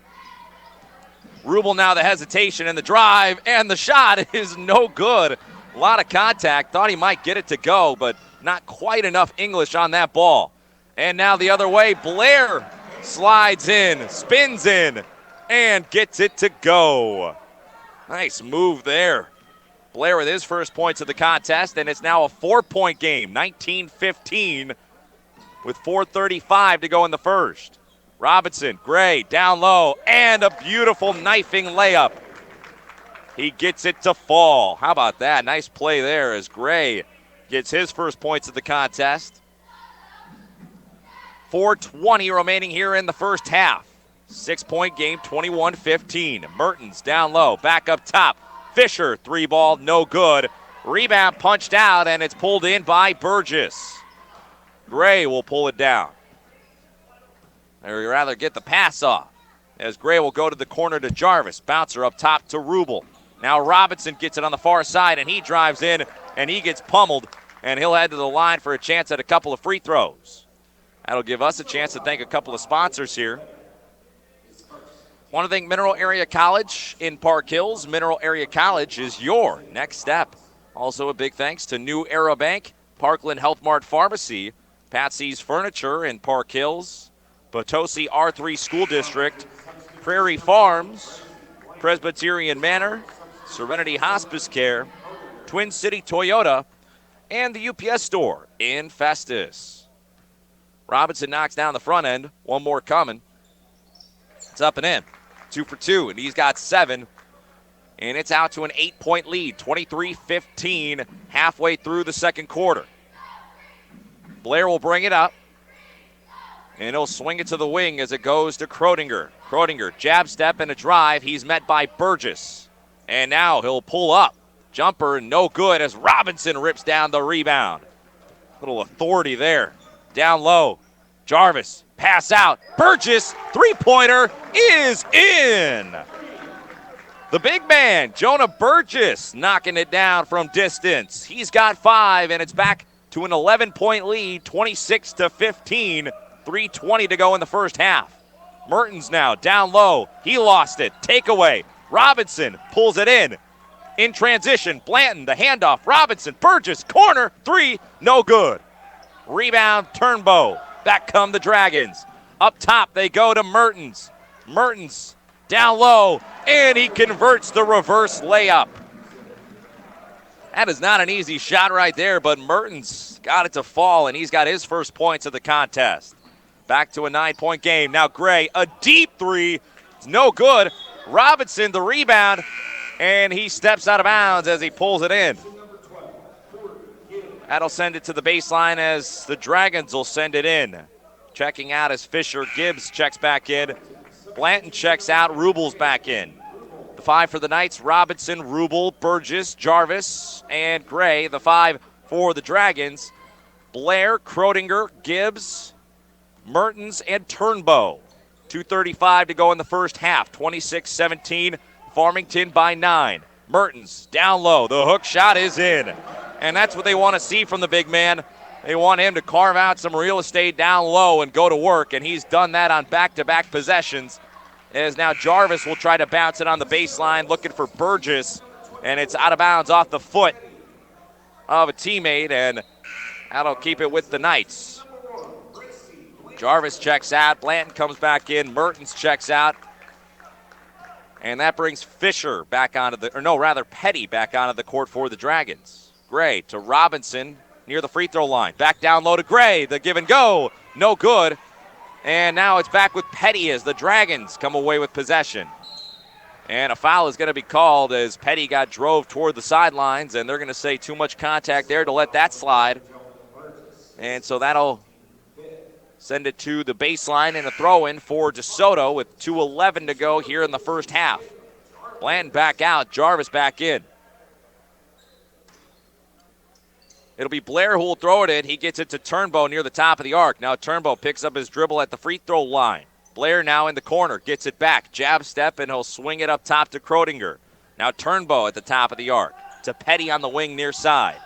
Rubel now the hesitation and the drive, and the shot is no good. A lot of contact. Thought he might get it to go, but not quite enough English on that ball. And now the other way, Blair slides in, spins in, and gets it to go. Nice move there. Blair with his first points of the contest, and it's now a 4-point game, 19-15, with 4:35 to go in the first. Robinson, Gray, down low, and a beautiful knifing layup. He gets it to fall. How about that? Nice play there as Gray gets his first points of the contest. 4:20 remaining here in the first half. 6-point game, 21-15. Mertens down low, back up top. Fisher, three ball, no good. Rebound punched out, and it's pulled in by Burgess. Gray will pull it down. Or rather get the pass off, as Gray will go to the corner to Jarvis. Bouncer up top to Rubel. Now Robinson gets it on the far side, and he drives in, and he gets pummeled, and he'll head to the line for a chance at a couple of free throws. That'll give us a chance to thank a couple of sponsors here. Want to thank Mineral Area College in Park Hills. Mineral Area College is your next step. Also a big thanks to New Era Bank, Parkland Health Mart Pharmacy, Patsy's Furniture in Park Hills, Potosi R3 School District, Prairie Farms, Presbyterian Manor, Serenity Hospice Care, Twin City Toyota, and the UPS store in Festus. Robinson knocks down the front end. One more coming. It's up and in. 2 for 2, and he's got 7. And it's out to an 8-point lead, 23-15, halfway through the second quarter. Blair will bring it up, and he'll swing it to the wing as it goes to Krodinger. Krodinger, jab step and a drive. He's met by Burgess. And now he'll pull up. Jumper, no good as Robinson rips down the rebound. Little authority there. Down low, Jarvis Pass out. Burgess, three-pointer is in. The big man, Jonah Burgess, knocking it down from distance. He's got 5, and it's back to an 11-point lead, 26-15, 3:20 to go in the first half. Mertens now down low. He lost it. Takeaway. Robinson pulls it in. In transition, Blanton, the handoff. Robinson, Burgess, corner, 3, no good. Rebound, Turnbow. Back come the Dragons. Up top, they go to Mertens. Mertens down low, and he converts the reverse layup. That is not an easy shot right there, but Mertens got it to fall, and he's got his first points of the contest. Back to a 9-point game. Now Gray, a deep 3. It's no good. Robinson, the rebound, and he steps out of bounds as he pulls it in. That'll send it to the baseline as the Dragons will send it in. Checking out as Fisher. Gibbs checks back in. Blanton checks out. Rubel's back in. The 5 for the Knights, Robinson, Rubel, Burgess, Jarvis, and Gray. The 5 for the Dragons, Blair, Krodinger, Gibbs, Mertens, and Turnbow. 2:35 to go in the first half. 26-17, Farmington by 9. Mertens down low. The hook shot is in. And that's what they want to see from the big man. They want him to carve out some real estate down low and go to work, and he's done that on back-to-back possessions. As now Jarvis will try to bounce it on the baseline, looking for Burgess, and it's out of bounds off the foot of a teammate, and that'll keep it with the Knights. Jarvis checks out. Blanton comes back in. Mertens checks out. And that brings Fisher back onto Petty back onto the court for the Dragons. Gray to Robinson near the free throw line. Back down low to Gray. The give and go. No good. And now it's back with Petty as the Dragons come away with possession. And a foul is going to be called as Petty got drove toward the sidelines, and they're going to say too much contact there to let that slide. And so that'll send it to the baseline and a throw-in for DeSoto with 2:11 to go here in the first half. Blanton back out. Jarvis back in. It'll be Blair who will throw it in. He gets it to Turnbow near the top of the arc. Now Turnbow picks up his dribble at the free throw line. Blair now in the corner, gets it back. Jab step, and he'll swing it up top to Krodinger. Now Turnbow at the top of the arc. To Petty on the wing near side.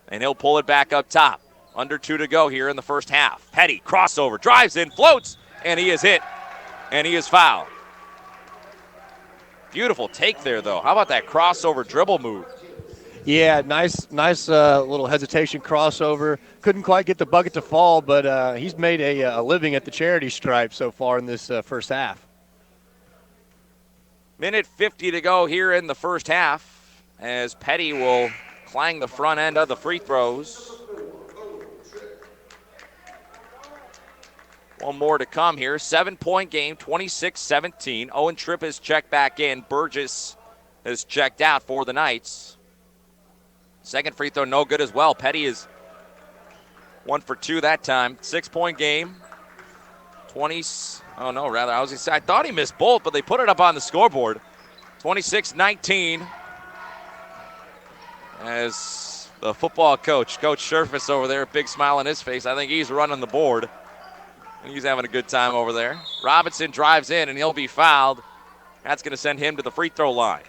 And he'll pull it back up top. Under 2 to go here in the first half. Petty, crossover, drives in, floats, and he is hit, and he is fouled. Beautiful take there, though. How about that crossover dribble move? Yeah, nice little hesitation crossover. Couldn't quite get the bucket to fall, but he's made a living at the charity stripe so far in this first half. Minute 50 to go here in the first half as Petty will clang the front end of the free throws. One more to come here. 7-point game, 26-17. Owen Tripp has checked back in. Burgess has checked out for the Knights. Second free throw, no good as well. Petty is 1 for 2 that time. 6-point game. I thought he missed both, but they put it up on the scoreboard. 26-19. As the football coach, Coach Scherfus over there, big smile on his face. I think he's running the board. And he's having a good time over there. Robinson drives in, and he'll be fouled. That's going to send him to the free throw line.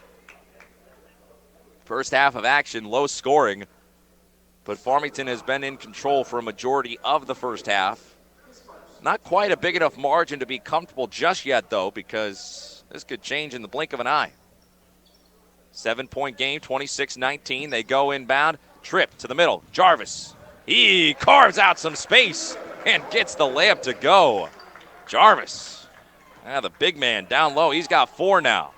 First half of action, low scoring. But Farmington has been in control for a majority of the first half. Not quite a big enough margin to be comfortable just yet, though, because this could change in the blink of an eye. 7-point game, 26-19. They go inbound. Tripp to the middle. Jarvis. He carves out some space and gets the layup to go. Jarvis. The big man down low. He's got 4 now.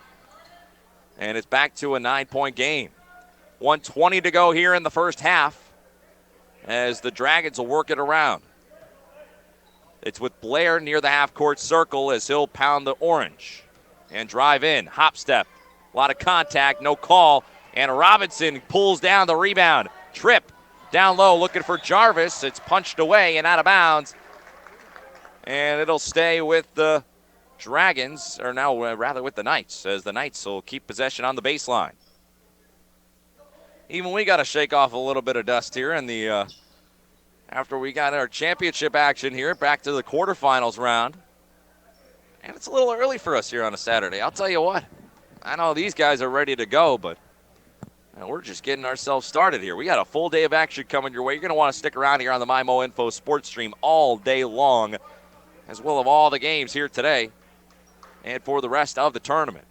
And it's back to a 9-point game. 1:20 to go here in the first half as the Dragons will work it around. It's with Blair near the half-court circle as he'll pound the orange and drive in. Hop step. A lot of contact, no call. And Robinson pulls down the rebound. Tripp down low looking for Jarvis. It's punched away and out of bounds. And it'll stay with the Dragons, or now rather with the Knights, as the Knights will keep possession on the baseline. Even we got to shake off a little bit of dust here in the after we got our championship action here, back to the quarterfinals round. And it's a little early for us here on a Saturday. I'll tell you what. I know these guys are ready to go, but we're just getting ourselves started here. We got a full day of action coming your way. You're going to want to stick around here on the MyMo Info Sports Stream all day long, as well as all the games here today and for the rest of the tournament.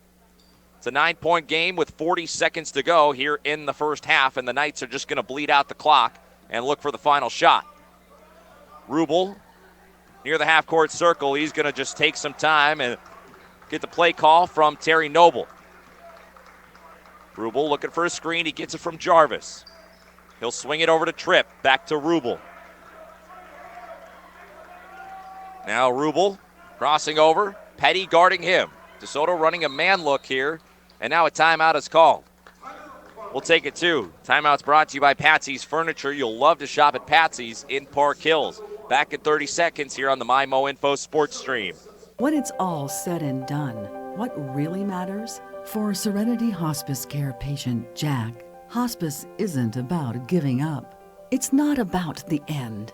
It's a 9-point game with 40 seconds to go here in the first half, and the Knights are just going to bleed out the clock and look for the final shot. Rubel near the half-court circle. He's going to just take some time and get the play call from Terry Noble. Rubel looking for a screen. He gets it from Jarvis. He'll swing it over to Tripp. Back to Rubel. Now Rubel crossing over. Petty guarding him. DeSoto running a man look here. And now a timeout is called. We'll take it too. Timeout's brought to you by Patsy's Furniture. You'll love to shop at Patsy's in Park Hills. Back in 30 seconds here on the MyMo Info Sports Stream. When it's all said and done, what really matters? For Serenity Hospice Care patient Jack, hospice isn't about giving up. It's not about the end.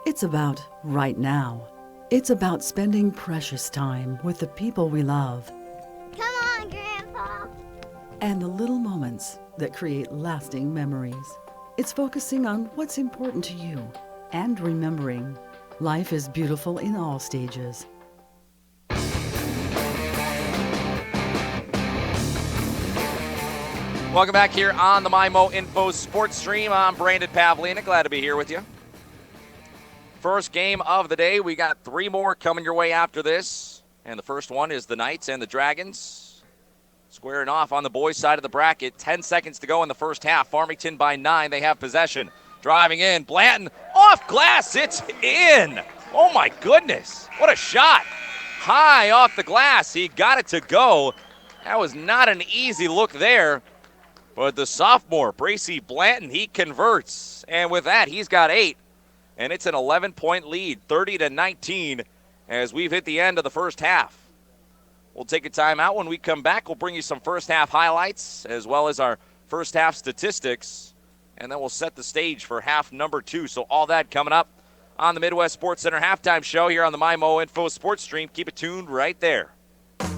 It's about right now. It's about spending precious time with the people we love. Come on, Grandpa. And the little moments that create lasting memories. It's focusing on what's important to you and remembering life is beautiful in all stages. Welcome back here on the MyMo Info Sports Stream. I'm Brandon Pavlina. Glad to be here with you. First game of the day. We got 3 more coming your way after this. And the first one is the Knights and the Dragons squaring off on the boys' side of the bracket. 10 seconds to go in the first half. Farmington by 9. They have possession. Driving in. Blanton off glass. It's in. Oh, my goodness. What a shot. High off the glass. He got it to go. That was not an easy look there. But the sophomore, Bracy Blanton, he converts. And with that, he's got 8. And it's an 11-point lead, 30-19, as we've hit the end of the first half. We'll take a timeout. When we come back, we'll bring you some first half highlights as well as our first half statistics. And then we'll set the stage for half number 2. So all that coming up on the Midwest Sports Center halftime show here on the MyMo Info Sports Stream. Keep it tuned right there.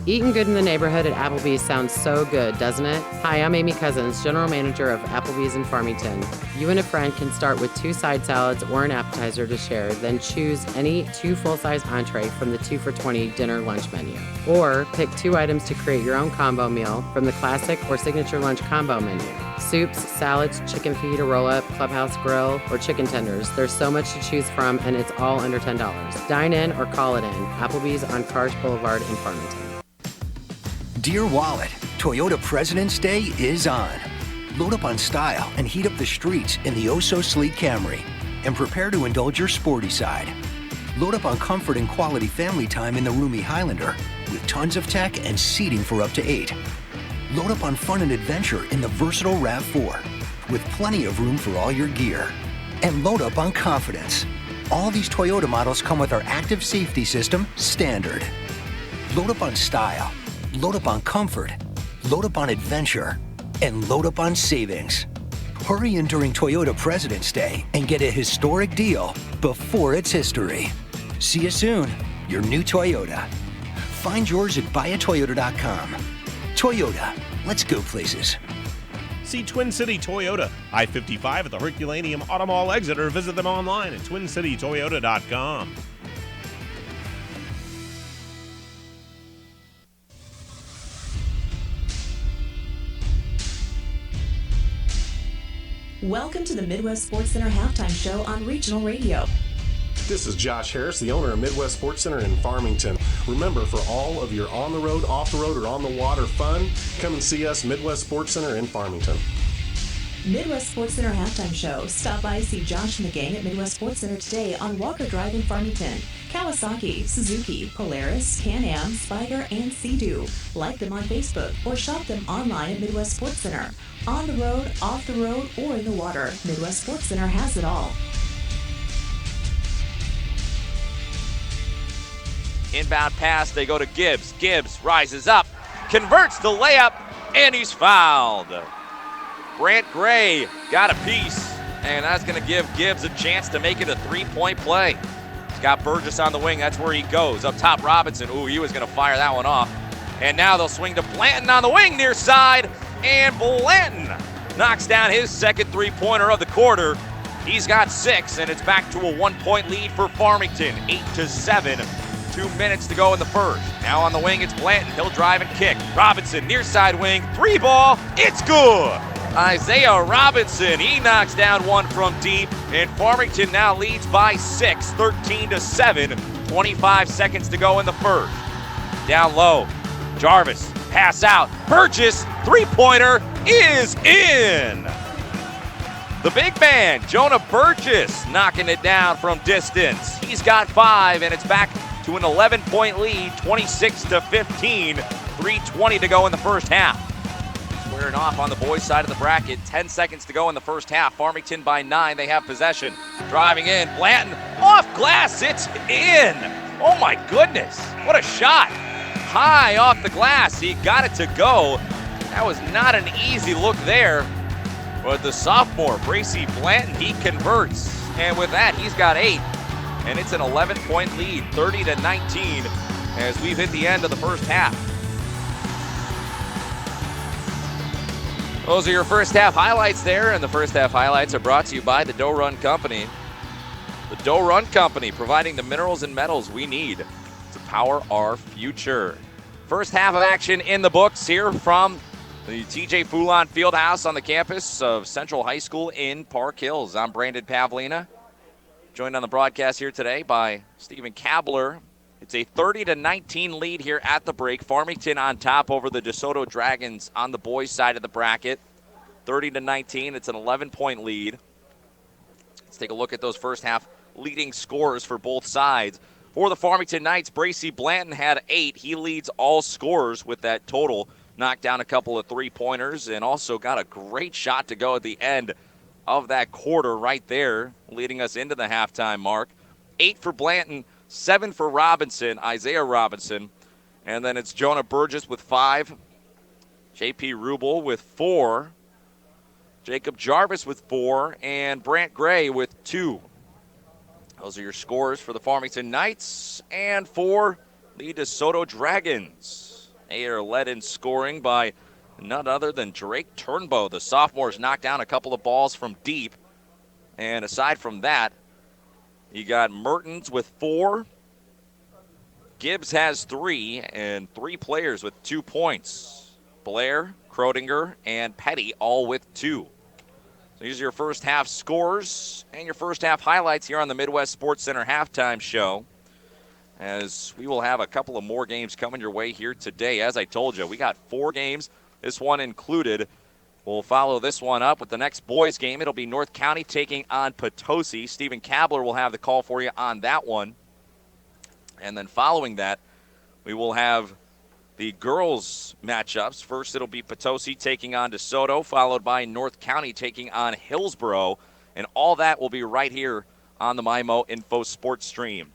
Eating good in the neighborhood at Applebee's sounds so good, doesn't it? Hi, I'm Amy Cousins, General Manager of Applebee's in Farmington. You and a friend can start with 2 side salads or an appetizer to share, then choose any 2 full-size entree from the 2 for $20 dinner lunch menu. Or pick 2 items to create your own combo meal from the classic or signature lunch combo menu. Soups, salads, chicken feet, a roll-up, clubhouse grill, or chicken tenders. There's so much to choose from, and it's all under $10. Dine in or call it in. Applebee's on Cars Boulevard in Farmington. Dear Wallet, Toyota President's Day is on. Load up on style and heat up the streets in the oh-so-sleek Camry and prepare to indulge your sporty side. Load up on comfort and quality family time in the roomy Highlander with tons of tech and seating for up to 8. Load up on fun and adventure in the versatile RAV4 with plenty of room for all your gear. And load up on confidence. All these Toyota models come with our active safety system, Standard. Load up on style. Load up on comfort, load up on adventure, and load up on savings. Hurry in during Toyota President's Day and get a historic deal before it's history. See you soon, your new Toyota. Find yours at buyatoyota.com. Toyota, let's go places. See Twin City Toyota, I-55 at the Herculaneum Auto Mall exit, or visit them online at twincitytoyota.com. Welcome to the Midwest Sports Center halftime show on Regional Radio. This is Josh Harris, the owner of Midwest Sports Center in Farmington. Remember, for all of your on-the-road, off-the-road, or on-the-water fun, come and see us, Midwest Sports Center in Farmington. Midwest Sports Center halftime show. Stop by, see Josh and the gang at Midwest Sports Center today on Walker Drive in Farmington. Kawasaki, Suzuki, Polaris, Can-Am, Spiker, and Sea-Doo. Like them on Facebook or shop them online at Midwest Sports Center. On the road, off the road, or in the water, Midwest Sports Center has it all. Inbound pass, they go to Gibbs. Gibbs rises up, converts the layup, and he's fouled. Brant Gray got a piece, and that's going to give Gibbs a chance to make it a three-point play. He's got Burgess on the wing. That's where he goes. Up top, Robinson. Ooh, he was going to fire that one off. And now they'll swing to Blanton on the wing near side, and Blanton knocks down his second three-pointer of the quarter. He's got 6, and it's back to a 1-point lead for Farmington, 8-7. 2 minutes to go in the first. Now on the wing, it's Blanton. He'll drive and kick. Robinson, near side wing, 3-ball. It's good. Isaiah Robinson, he knocks down one from deep, and Farmington now leads by 6, 13-7. 25 seconds to go in the first. Down low, Jarvis, pass out. Burgess, three-pointer is in. The big man, Jonah Burgess, knocking it down from distance. He's got 5, and it's back to an 11-point lead, 26-15, 3:20 to go in the first half. Squaring off on the boys' side of the bracket, 10 seconds to go in the first half. Farmington by 9, they have possession. Driving in, Blanton, off glass, it's in. Oh my goodness, what a shot. High off the glass, he got it to go. That was not an easy look there. But the sophomore, Bracy Blanton, he converts. And with that, he's got 8. And it's an 11-point lead, 30-19, as we've hit the end of the first half. Those are your first half highlights there, and the first half highlights are brought to you by the Doe Run Company. The Doe Run Company, providing the minerals and metals we need to power our future. First half of action in the books here from the TJ Foulon Fieldhouse on the campus of Central High School in Park Hills. I'm Brandon Pavlina, joined on the broadcast here today by Stephen Kabler. It's a 30-19 lead here at the break. Farmington on top over the DeSoto Dragons on the boys' side of the bracket. 30-19, it's an 11-point lead. Let's take a look at those first half leading scorers for both sides. For the Farmington Knights, Bracy Blanton had 8. He leads all scorers with that total. Knocked down a couple of three-pointers and also got a great shot to go at the end of that quarter right there, leading us into the halftime mark. 8 for Blanton, 7 for Robinson, Isaiah Robinson. And then it's Jonah Burgess with 5, J.P. Rubel with 4, Jacob Jarvis with 4, and Brant Gray with 2. Those are your scores for the Farmington Knights and for the DeSoto Dragons. They are led in scoring by none other than Drake Turnbow. The sophomore's knocked down a couple of balls from deep. And aside from that, you got Mertens with 4. Gibbs has 3, and 3 players with 2 points. Blair, Krodinger, and Petty all with 2. So these are your first half scores and your first half highlights here on the Midwest Sports Center halftime show, as we will have a couple of more games coming your way here today. As I told you, we got 4 games, this one included. We'll follow this one up with the next boys game. It'll be North County taking on Potosi. Stephen Kabler will have the call for you on that one. And then following that, we will have the girls matchups. First, it'll be Potosi taking on DeSoto, followed by North County taking on Hillsboro. And all that will be right here on the MYMOINFOSPORTSTREAM.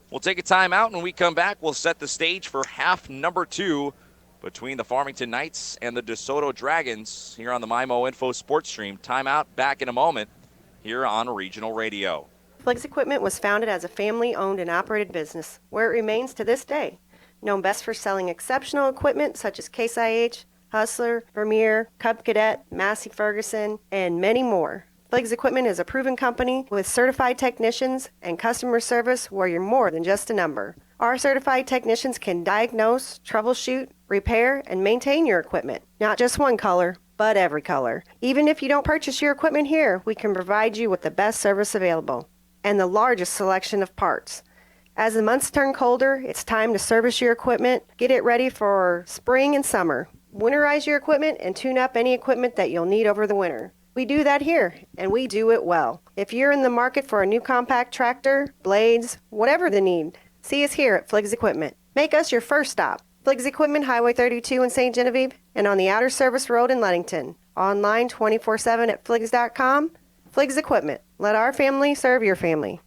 We'll take a timeout, and when we come back, we'll set the stage for half number 2 between the Farmington Knights and the DeSoto Dragons here on the MYMOINFOSPORTSTREAM. Timeout, back in a moment here on Regional Radio. Fliggs Equipment was founded as a family-owned and operated business, where it remains to this day. Known best for selling exceptional equipment such as Case IH, Hustler, Vermeer, Cub Cadet, Massey Ferguson, and many more. Fliggs Equipment is a proven company with certified technicians and customer service where you're more than just a number. Our certified technicians can diagnose, troubleshoot, repair, and maintain your equipment. Not just one color, but every color. Even if you don't purchase your equipment here, we can provide you with the best service available and the largest selection of parts. As the months turn colder, it's time to service your equipment, get it ready for spring and summer. Winterize your equipment and tune up any equipment that you'll need over the winter. We do that here, and we do it well. If you're in the market for a new compact tractor, blades, whatever the need, see us here at Fliggs Equipment. Make us your first stop. Fliggs Equipment, Highway 32 in St. Genevieve, and on the Outer Service Road in Ludington. Online 24/7 at Fliggs.com. Fliggs Equipment. Let our family serve your family.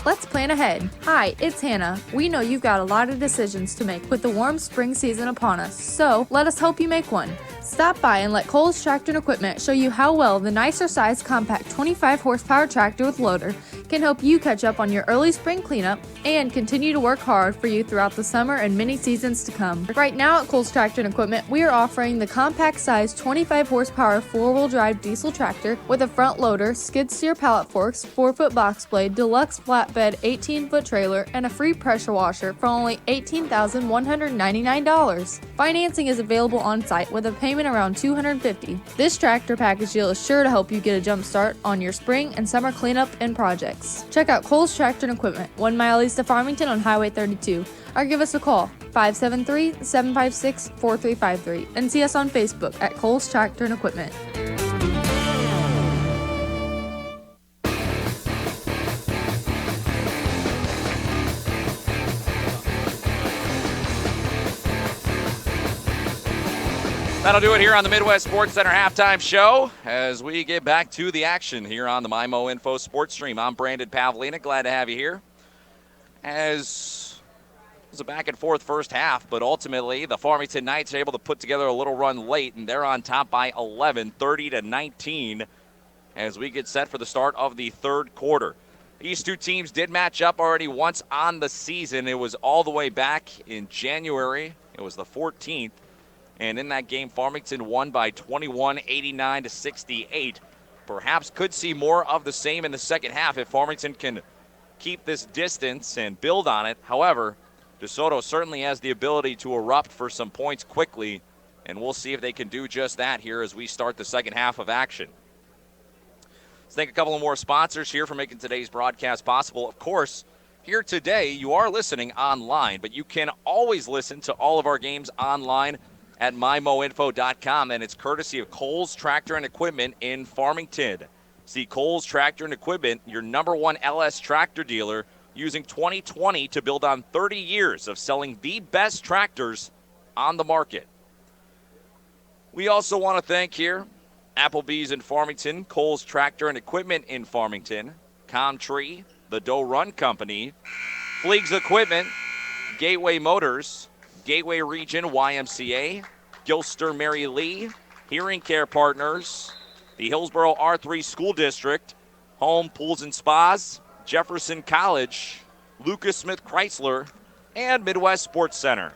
Let's plan ahead. Hi, it's Hannah. We know you've got a lot of decisions to make with the warm spring season upon us, so let us help you make one. Stop by and let Cole's Tractor and Equipment show you how well the nicer size compact 25 horsepower tractor with loader can help you catch up on your early spring cleanup and continue to work hard for you throughout the summer and many seasons to come. Right now at Cole's Tractor and Equipment, we are offering the compact size 25 horsepower 4-wheel drive diesel tractor with a front loader, skid steer pallet forks, 4-foot box blade, deluxe flatbed 18-foot trailer, and a free pressure washer for only $18,199. Financing is available on site with a payment around $250. This tractor package deal is sure to help you get a jump start on your spring and summer cleanup and projects. Check out Cole's Tractor and Equipment, 1 mile east of Farmington on Highway 32, or give us a call, 573-756-4353, and see us on Facebook at Cole's Tractor and Equipment. That'll do it here on the Midwest Sports Center halftime show as we get back to the action here on the MyMo Info Sports Stream. I'm Brandon Pavlina. Glad to have you here. As it was a back and forth first half, but ultimately the Farmington Knights are able to put together a little run late, and they're on top by 11, 30-19, as we get set for the start of the third quarter. These two teams did match up already once on the season. It was all the way back in January. It was the 14th. And in that game, Farmington won by 21, 89-68. Perhaps could see more of the same in the second half if Farmington can keep this distance and build on it. However, DeSoto certainly has the ability to erupt for some points quickly, and we'll see if they can do just that here as we start the second half of action. Let's thank a couple of more sponsors here for making today's broadcast possible. Of course, here today, you are listening online, but you can always listen to all of our games online at MyMoInfo.com, and it's courtesy of Cole's Tractor and Equipment in Farmington. See Cole's Tractor and Equipment, your #1 LS tractor dealer, using 2020 to build on 30 years of selling the best tractors on the market. We also want to thank here Applebee's in Farmington, Cole's Tractor and Equipment in Farmington, Comtree, the Doe Run Company, Fleegs Equipment, Gateway Motors, Gateway Region YMCA, Gilster Mary Lee, Hearing Care Partners, the Hillsborough R3 School District, Home Pools and Spas, Jefferson College, Lucas Smith Chrysler, and Midwest Sports Center.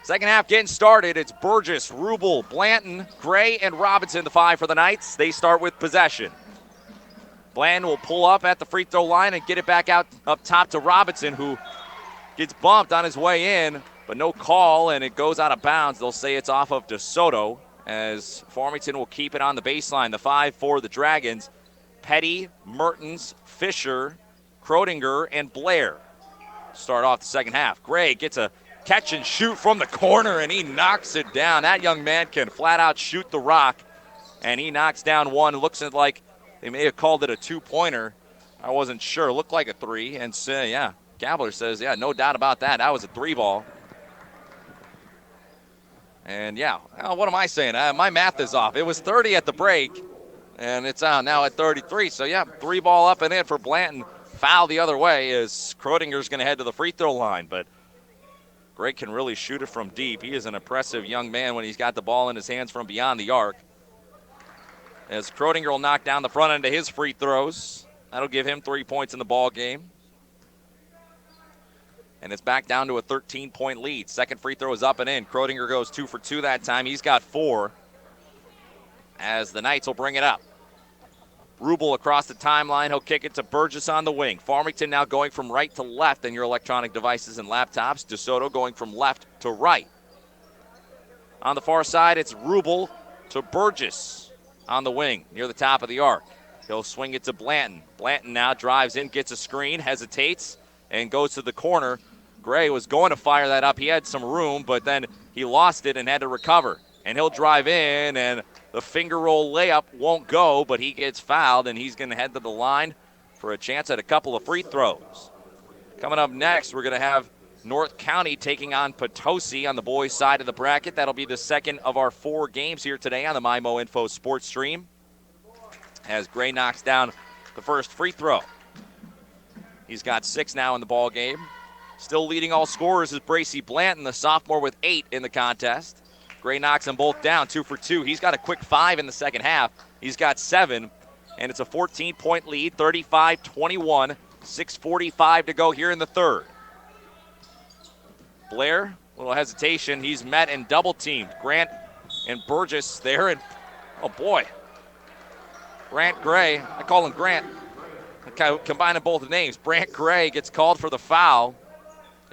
Second half getting started. It's Burgess, Rubel, Blanton, Gray, and Robinson, the five for the Knights. They start with possession. Blanton will pull up at the free throw line and get it back out up top to Robinson, who gets bumped on his way in, but no call, and it goes out of bounds. They'll say it's off of DeSoto, as Farmington will keep it on the baseline. The five for the Dragons: Petty, Mertens, Fisher, Krodinger, and Blair. Start off the second half. Gray gets a catch and shoot from the corner, and he knocks it down. That young man can flat out shoot the rock, and he knocks down one. It looks like they may have called it a two-pointer. I wasn't sure. It looked like a three, and yeah. Gabler says, yeah, no doubt about that. That was a three ball. And, yeah, well, what am I saying? My math is off. It was 30 at the break, and it's now at 33. So, yeah, three ball up and in for Blanton. Foul the other way as Krodinger's going to head to the free throw line. But Gray can really shoot it from deep. He is an impressive young man when he's got the ball in his hands from beyond the arc. As Krodinger will knock down the front end of his free throws. That'll give him 3 points in the ball game. And it's back down to a 13-point lead. Second free throw is up and in. Krodinger goes 2 for 2 that time. He's got 4 as the Knights will bring it up. Rubel across the timeline. He'll kick it to Burgess on the wing. Farmington now going from right to left in your electronic devices and laptops. DeSoto going from left to right. On the far side, it's Rubel to Burgess on the wing near the top of the arc. He'll swing it to Blanton. Blanton now drives in, gets a screen, hesitates, and goes to the corner. Gray was going to fire that up. He had some room, but then he lost it and had to recover. And he'll drive in, and the finger roll layup won't go, but he gets fouled, and he's going to head to the line for a chance at a couple of free throws. Coming up next, we're going to have North County taking on Potosi on the boys' side of the bracket. That'll be the second of our 4 games here today on the MyMo Info Sports Stream, as Gray knocks down the first free throw. He's got 6 now in the ball game. Still leading all scorers is Bracy Blanton, the sophomore, with 8 in the contest. Gray knocks them both down, 2 for 2. He's got a quick 5 in the second half. He's got 7, and it's a 14-point lead, 35-21, 6:45 to go here in the third. Blair, little hesitation. He's met and double-teamed. Grant and Burgess there, and oh boy. Grant Gray, I call him Grant. Combining both names. Brant Gray gets called for the foul,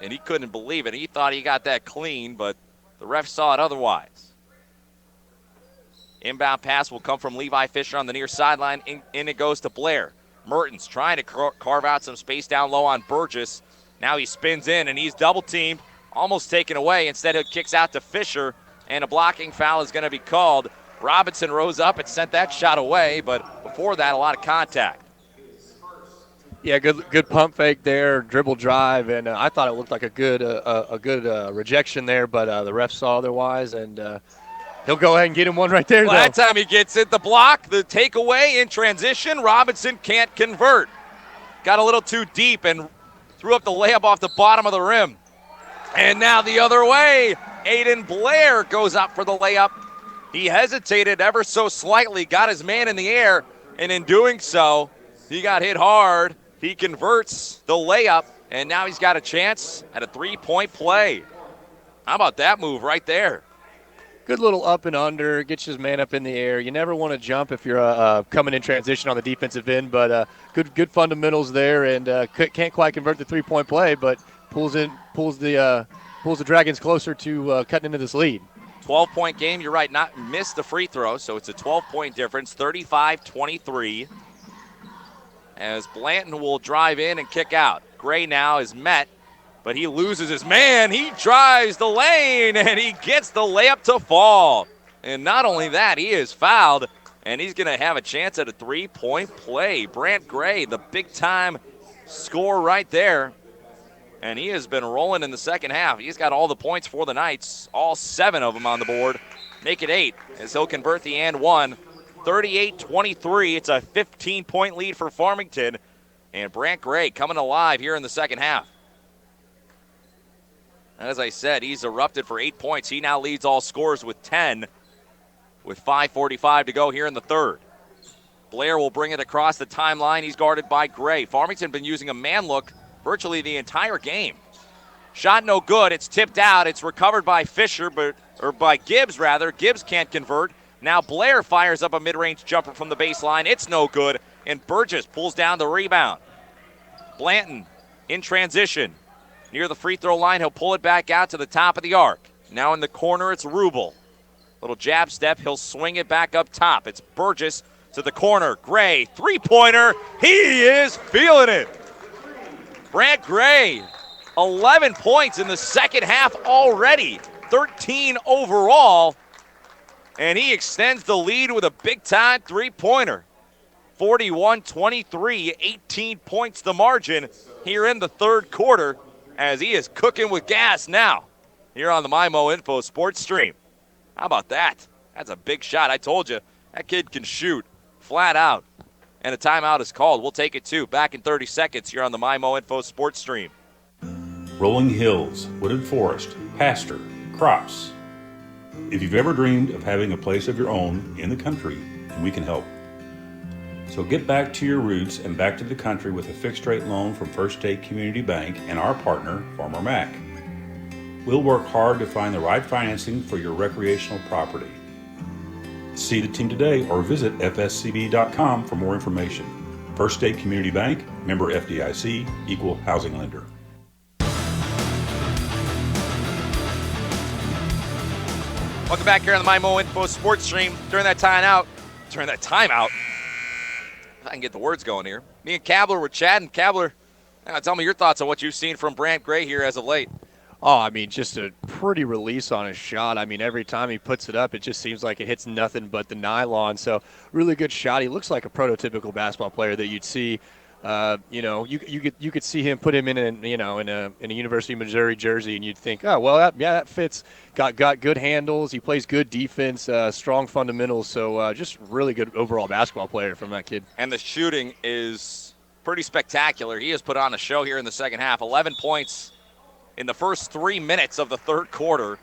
and he couldn't believe it. He thought he got that clean, but the ref saw it otherwise. Inbound pass will come from Levi Fisher on the near sideline. In it goes to Blair. Mertens trying to carve out some space down low on Burgess. Now he spins in, and he's double-teamed, almost taken away. Instead, it kicks out to Fisher, and a blocking foul is going to be called. Robinson rose up and sent that shot away, but before that, a lot of contact. Yeah, good pump fake there, dribble drive, and I thought it looked like a good rejection there, but the ref saw otherwise, and he'll go ahead and get him one right there. Well, that time he gets it. The block, the takeaway in transition. Robinson can't convert. Got a little too deep and threw up the layup off the bottom of the rim. And now the other way. Aiden Blair goes up for the layup. He hesitated ever so slightly, got his man in the air, and in doing so, he got hit hard. He converts the layup, and now he's got a chance at a 3-point play. How about that move right there? Good little up and under, gets his man up in the air. You never want to jump if you're coming in transition on the defensive end, but good fundamentals there, and can't quite convert the 3-point play, but pulls the Dragons closer to cutting into this lead. 12-point game, you're right, not missed the free throw, so it's a 12-point difference, 35-23. As Blanton will drive in and kick out. Gray now is met, but he loses his man. He drives the lane, and he gets the layup to fall. And not only that, he is fouled, and he's going to have a chance at a 3-point play. Brant Gray, the big-time score right there. And he has been rolling in the second half. He's got all the points for the Knights, all 7 of them on the board. Make it 8 as he'll convert the and one. 38-23. It's a 15-point lead for Farmington. And Brant Gray coming alive here in the second half. As I said, he's erupted for 8 points. He now leads all scorers with 10 with 5:45 to go here in the third. Blair will bring it across the timeline. He's guarded by Gray. Farmington been using a man look virtually the entire game. Shot no good. It's tipped out. It's recovered by Fisher, or by Gibbs, rather. Gibbs can't convert. Now Blair fires up a mid-range jumper from the baseline. It's no good, and Burgess pulls down the rebound. Blanton in transition. Near the free throw line, he'll pull it back out to the top of the arc. Now in the corner, it's Rubel. Little jab step. He'll swing it back up top. It's Burgess to the corner. Gray, three-pointer. He is feeling it. Brant Gray, 11 points in the second half already, 13 overall, and he extends the lead with a big-time three-pointer. 41-23, 18 points the margin here in the third quarter as he is cooking with gas now here on the MyMo Info Sports Stream. How about that? That's a big shot. I told you, that kid can shoot flat out. And a timeout is called. We'll take it, too. Back in 30 seconds here on the MyMo Info Sports Stream. Rolling hills, wooded forest, pasture, crops. If you've ever dreamed of having a place of your own in the country, then we can help. So get back to your roots and back to the country with a fixed-rate loan from First State Community Bank and our partner, Farmer Mac. We'll work hard to find the right financing for your recreational property. See the team today or visit fscb.com for more information. First State Community Bank, member FDIC, equal housing lender. Welcome back here on the MyMo Info Sports Stream. During that timeout, if I can get the words going here. Me and Kabler were chatting. Kabler, tell me your thoughts on what you've seen from Brant Gray here as of late. Oh, I mean, just a pretty release on his shot. I mean, every time he puts it up, it just seems like it hits nothing but the nylon. So, really good shot. He looks like a prototypical basketball player that you'd see. You could see him, put him in a University of Missouri jersey, and you'd think, oh, well, that fits. Got good handles. He plays good defense, strong fundamentals. So, just really good overall basketball player from that kid. And the shooting is pretty spectacular. He has put on a show here in the second half. 11 points in the first 3 minutes of the third quarter.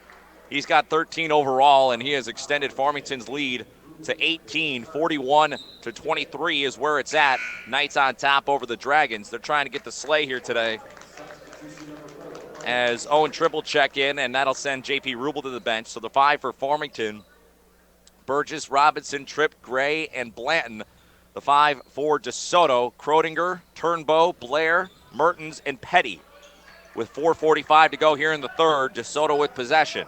He's got 13 overall, and he has extended Farmington's lead to 18. 41-23 is where it's at. Knights on top over the Dragons. They're trying to get the sleigh here today as Owen Triple check in, and that'll send J.P. Rubel to the bench. So the 5 for Farmington: Burgess, Robinson, Tripp, Gray, and Blanton. The 5 for DeSoto: Krodinger, Turnbow, Blair, Mertens, and Petty. With 4:45 to go here in the third, DeSoto with possession.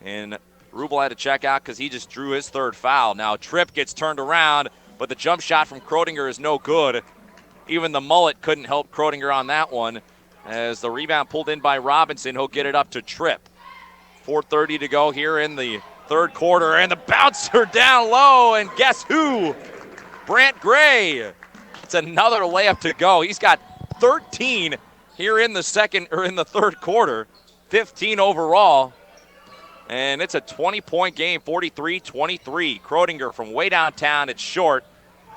And Rubel had to check out because he just drew his third foul. Now Tripp gets turned around, but the jump shot from Krodinger is no good. Even the mullet couldn't help Krodinger on that one. As the rebound pulled in by Robinson, he'll get it up to Tripp. 4:30 to go here in the third quarter, and the bouncer down low, and guess who? Brant Gray. It's another layup to go. He's got 13 here in the third quarter, 15 overall. And it's a 20-point game, 43-23. Krodinger from way downtown. It's short.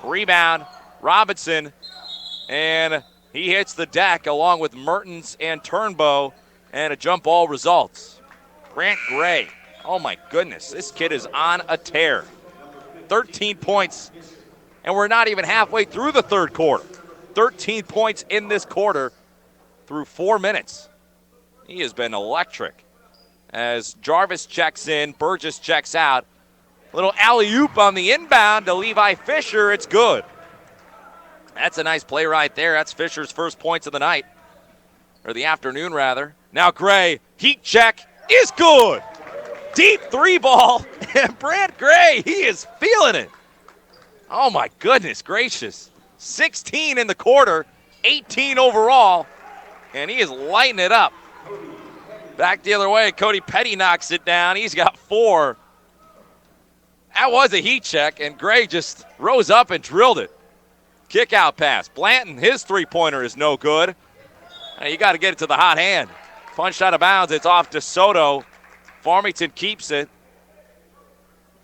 Rebound, Robinson, and he hits the deck along with Mertens and Turnbow, and a jump ball results. Grant Gray, oh my goodness, this kid is on a tear. 13 points, and we're not even halfway through the third quarter. 13 points in this quarter through 4 minutes. He has been electric. As Jarvis checks in, Burgess checks out. Little alley-oop on the inbound to Levi Fisher. It's good. That's a nice play right there. That's Fisher's first points of the night, or the afternoon, rather. Now Gray, heat check is good. Deep three ball, and Brant Gray, he is feeling it. Oh, my goodness gracious. 16 in the quarter, 18 overall, and he is lighting it up. Back the other way, Cody Petty knocks it down. He's got 4. That was a heat check, and Gray just rose up and drilled it. Kick out pass. Blanton, his three-pointer is no good. You got to get it to the hot hand. Punched out of bounds. It's off DeSoto. Farmington keeps it.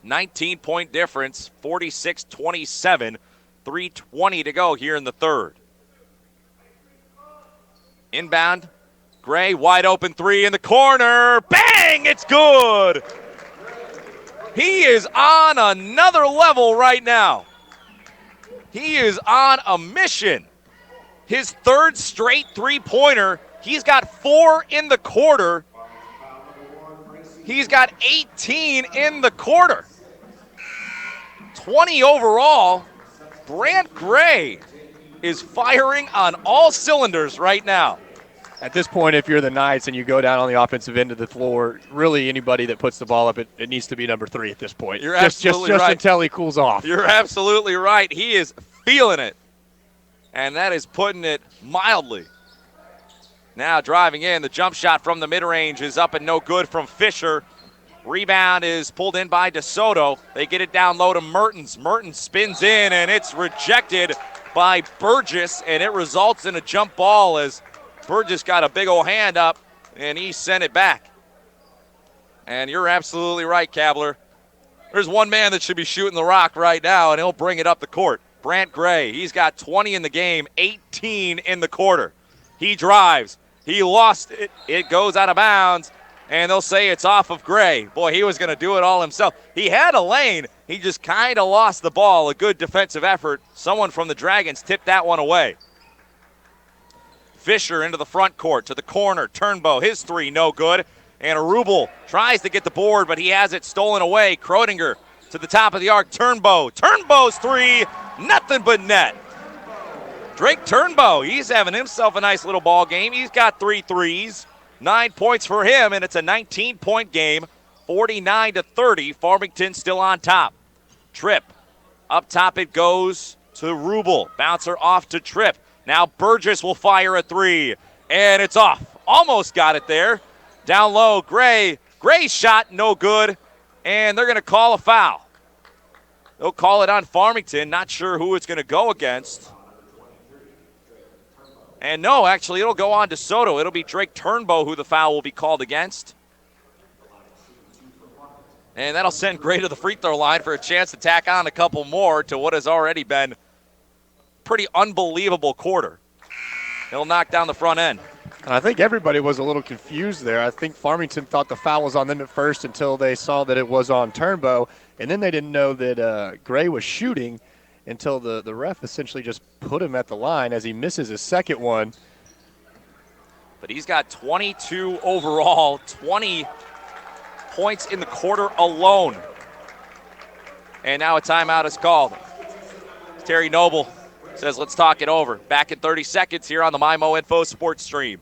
19-point difference, 46-27. 3:20 to go here in the third. Inbound. Gray, wide open three in the corner. Bang! It's good. He is on another level right now. He is on a mission. His third straight three-pointer. He's got 4 in the quarter. He's got 18 in the quarter. 20 overall. Brant Gray is firing on all cylinders right now. At this point, if you're the Knights and you go down on the offensive end of the floor, really anybody that puts the ball up, it needs to be number 3 at this point. You're absolutely right. Just until he cools off. You're absolutely right. He is feeling it, and that is putting it mildly. Now driving in, the jump shot from the mid-range is up and no good from Fisher. Rebound is pulled in by DeSoto. They get it down low to Mertens. Mertens spins in, and it's rejected by Burgess, and it results in a jump ball as Burgess got a big old hand up, and he sent it back. And you're absolutely right, Kabler. There's one man that should be shooting the rock right now, and he'll bring it up the court. Brant Gray, he's got 20 in the game, 18 in the quarter. He drives. He lost it. It goes out of bounds, and they'll say it's off of Gray. Boy, he was going to do it all himself. He had a lane. He just kind of lost the ball. A good defensive effort. Someone from the Dragons tipped that one away. Fisher into the front court to the corner. Turnbow, his three, no good. And Rubel tries to get the board, but he has it stolen away. Krodinger to the top of the arc. Turnbow. Turnbow's three, nothing but net. Drake Turnbow, he's having himself a nice little ball game. He's got 3 threes, 9 points for him, and it's a 19-point game, 49-30. Farmington still on top. Tripp. Up top it goes to Rubel. Bouncer off to Tripp. Now Burgess will fire a 3, and it's off. Almost got it there. Down low, Gray. Gray's shot, no good, and they're going to call a foul. They'll call it on Farmington. Not sure who it's going to go against. And no, actually, it'll go on DeSoto. It'll be Drake Turnbow who the foul will be called against. And that'll send Gray to the free throw line for a chance to tack on a couple more to what has already been pretty unbelievable quarter. He'll knock down the front end. And I think everybody was a little confused there. I think Farmington thought the foul was on them at first until they saw that it was on Turnbow, and then they didn't know that Gray was shooting until the ref essentially just put him at the line as he misses his second one. But he's got 22 overall, 20 points in the quarter alone. And now a timeout is called. Terry Noble says, let's talk it over. Back in 30 seconds here on the MyMO Info Sports Stream.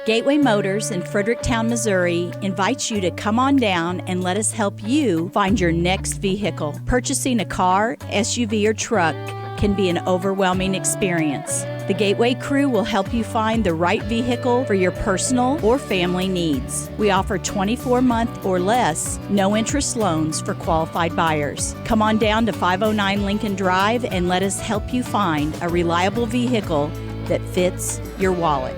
Gateway Motors in Fredericktown, Missouri invites you to come on down and let us help you find your next vehicle. Purchasing a car, SUV, or truck can be an overwhelming experience. The Gateway crew will help you find the right vehicle for your personal or family needs. We offer 24-month or less, no-interest loans for qualified buyers. Come on down to 509 Lincoln Drive and let us help you find a reliable vehicle that fits your wallet.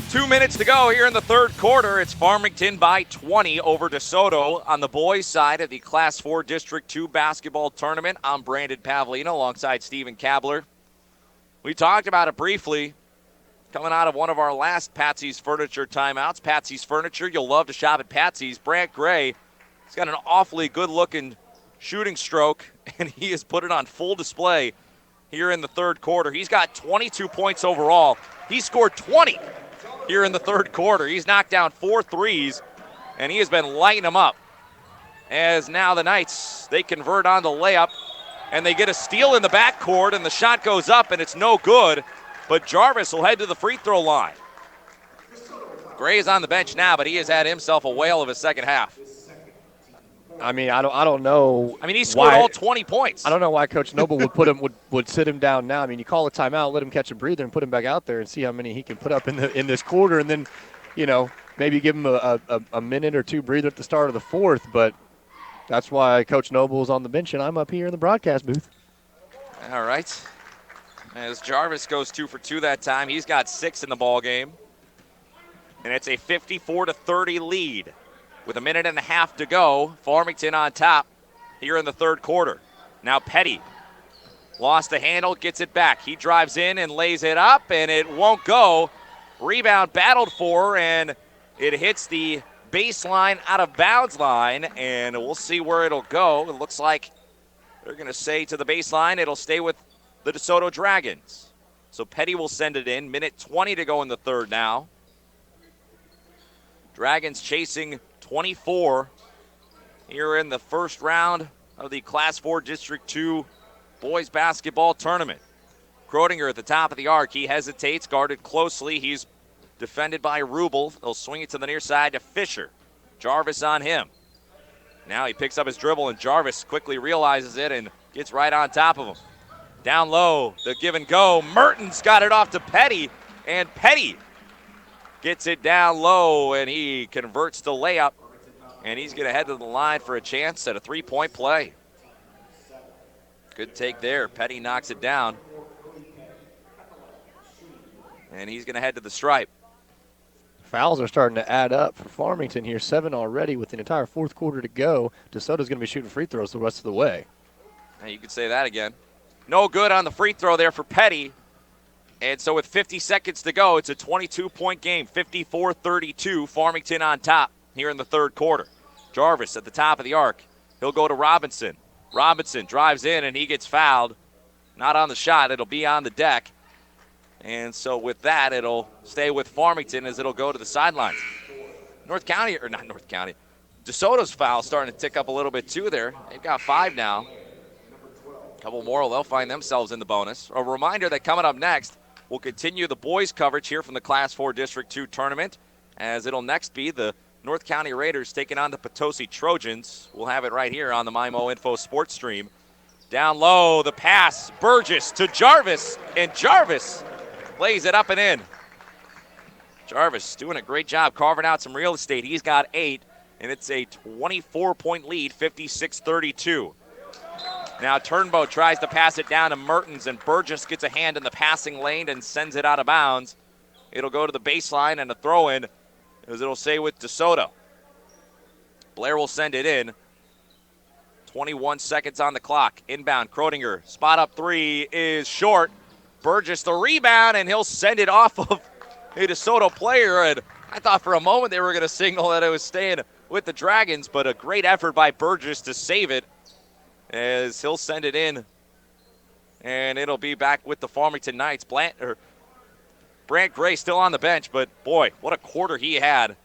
Two minutes to go here in the third quarter. It's Farmington by 20 over DeSoto on the boys' side of the Class 4 District 2 basketball tournament. I'm Brandon Pavlina alongside Stephen Kabler. We talked about it briefly coming out of one of our last Patsy's Furniture timeouts. Patsy's Furniture, you'll love to shop at Patsy's. Brant Gray, he's got an awfully good-looking shooting stroke, and he has put it on full display here in the third quarter. He's got 22 points overall. He scored 20 here in the third quarter. He's knocked down 4 threes, and he has been lighting them up. As now the Knights, they convert on the layup, and they get a steal in the backcourt, and the shot goes up, and it's no good. But Jarvis will head to the free throw line. Gray is on the bench now, but he has had himself a whale of a second half. I mean, I don't know. I mean, he scored all 20 points. I don't know why Coach Noble would put him would sit him down now. I mean, you call a timeout, let him catch a breather, and put him back out there and see how many he can put up in this quarter, and then, maybe give him a minute or two breather at the start of the fourth. But that's why Coach Noble is on the bench, and I'm up here in the broadcast booth. All right. As Jarvis goes 2 for 2 that time, he's got 6 in the ball game, and it's a 54-30 lead. With a minute and a half to go, Farmington on top here in the third quarter. Now Petty lost the handle, gets it back. He drives in and lays it up, and it won't go. Rebound battled for, and it hits the baseline out of bounds line, and we'll see where it'll go. It looks like they're going to say to the baseline it'll stay with the DeSoto Dragons. So Petty will send it in. Minute 20 to go in the third now. Dragons chasing 24 here in the first round of the Class 4 District 2 boys basketball tournament. Kroedinger at the top of the arc. He hesitates, guarded closely. He's defended by Rubel. They'll swing it to the near side to Fisher. Jarvis on him. Now he picks up his dribble, and Jarvis quickly realizes it and gets right on top of him. Down low, the give and go. Mertens got it off to Petty, and Petty gets it down low, and he converts the layup, and he's going to head to the line for a chance at a three-point play. Good take there. Petty knocks it down, and he's going to head to the stripe. Fouls are starting to add up for Farmington here. 7 already with the entire fourth quarter to go. DeSoto's going to be shooting free throws the rest of the way. Now you could say that again. No good on the free throw there for Petty. And so with 50 seconds to go, it's a 22-point game, 54-32, Farmington on top here in the third quarter. Jarvis at the top of the arc. He'll go to Robinson. Robinson drives in, and he gets fouled. Not on the shot. It'll be on the deck. And so with that, it'll stay with Farmington as it'll go to the sidelines. DeSoto's foul starting to tick up a little bit too there. They've got 5 now. A couple more, they'll find themselves in the bonus. A reminder that coming up next, we'll continue the boys' coverage here from the Class 4 District 2 tournament, as it'll next be the North County Raiders taking on the Potosi Trojans. We'll have it right here on the MyMO Info Sports Stream. Down low, the pass, Burgess to Jarvis, and Jarvis lays it up and in. Jarvis doing a great job carving out some real estate. He's got 8, and it's a 24-point lead, 56-32. Now Turnbow tries to pass it down to Mertens, and Burgess gets a hand in the passing lane and sends it out of bounds. It'll go to the baseline and a throw-in, as it'll stay with DeSoto. Blair will send it in. 21 seconds on the clock. Inbound, Krodinger. Spot up three is short. Burgess the rebound, and he'll send it off of a DeSoto player. And I thought for a moment they were going to signal that it was staying with the Dragons, but a great effort by Burgess to save it as he'll send it in. And it'll be back with the Farmington Knights. Brant Gray still on the bench, but boy, what a quarter he had.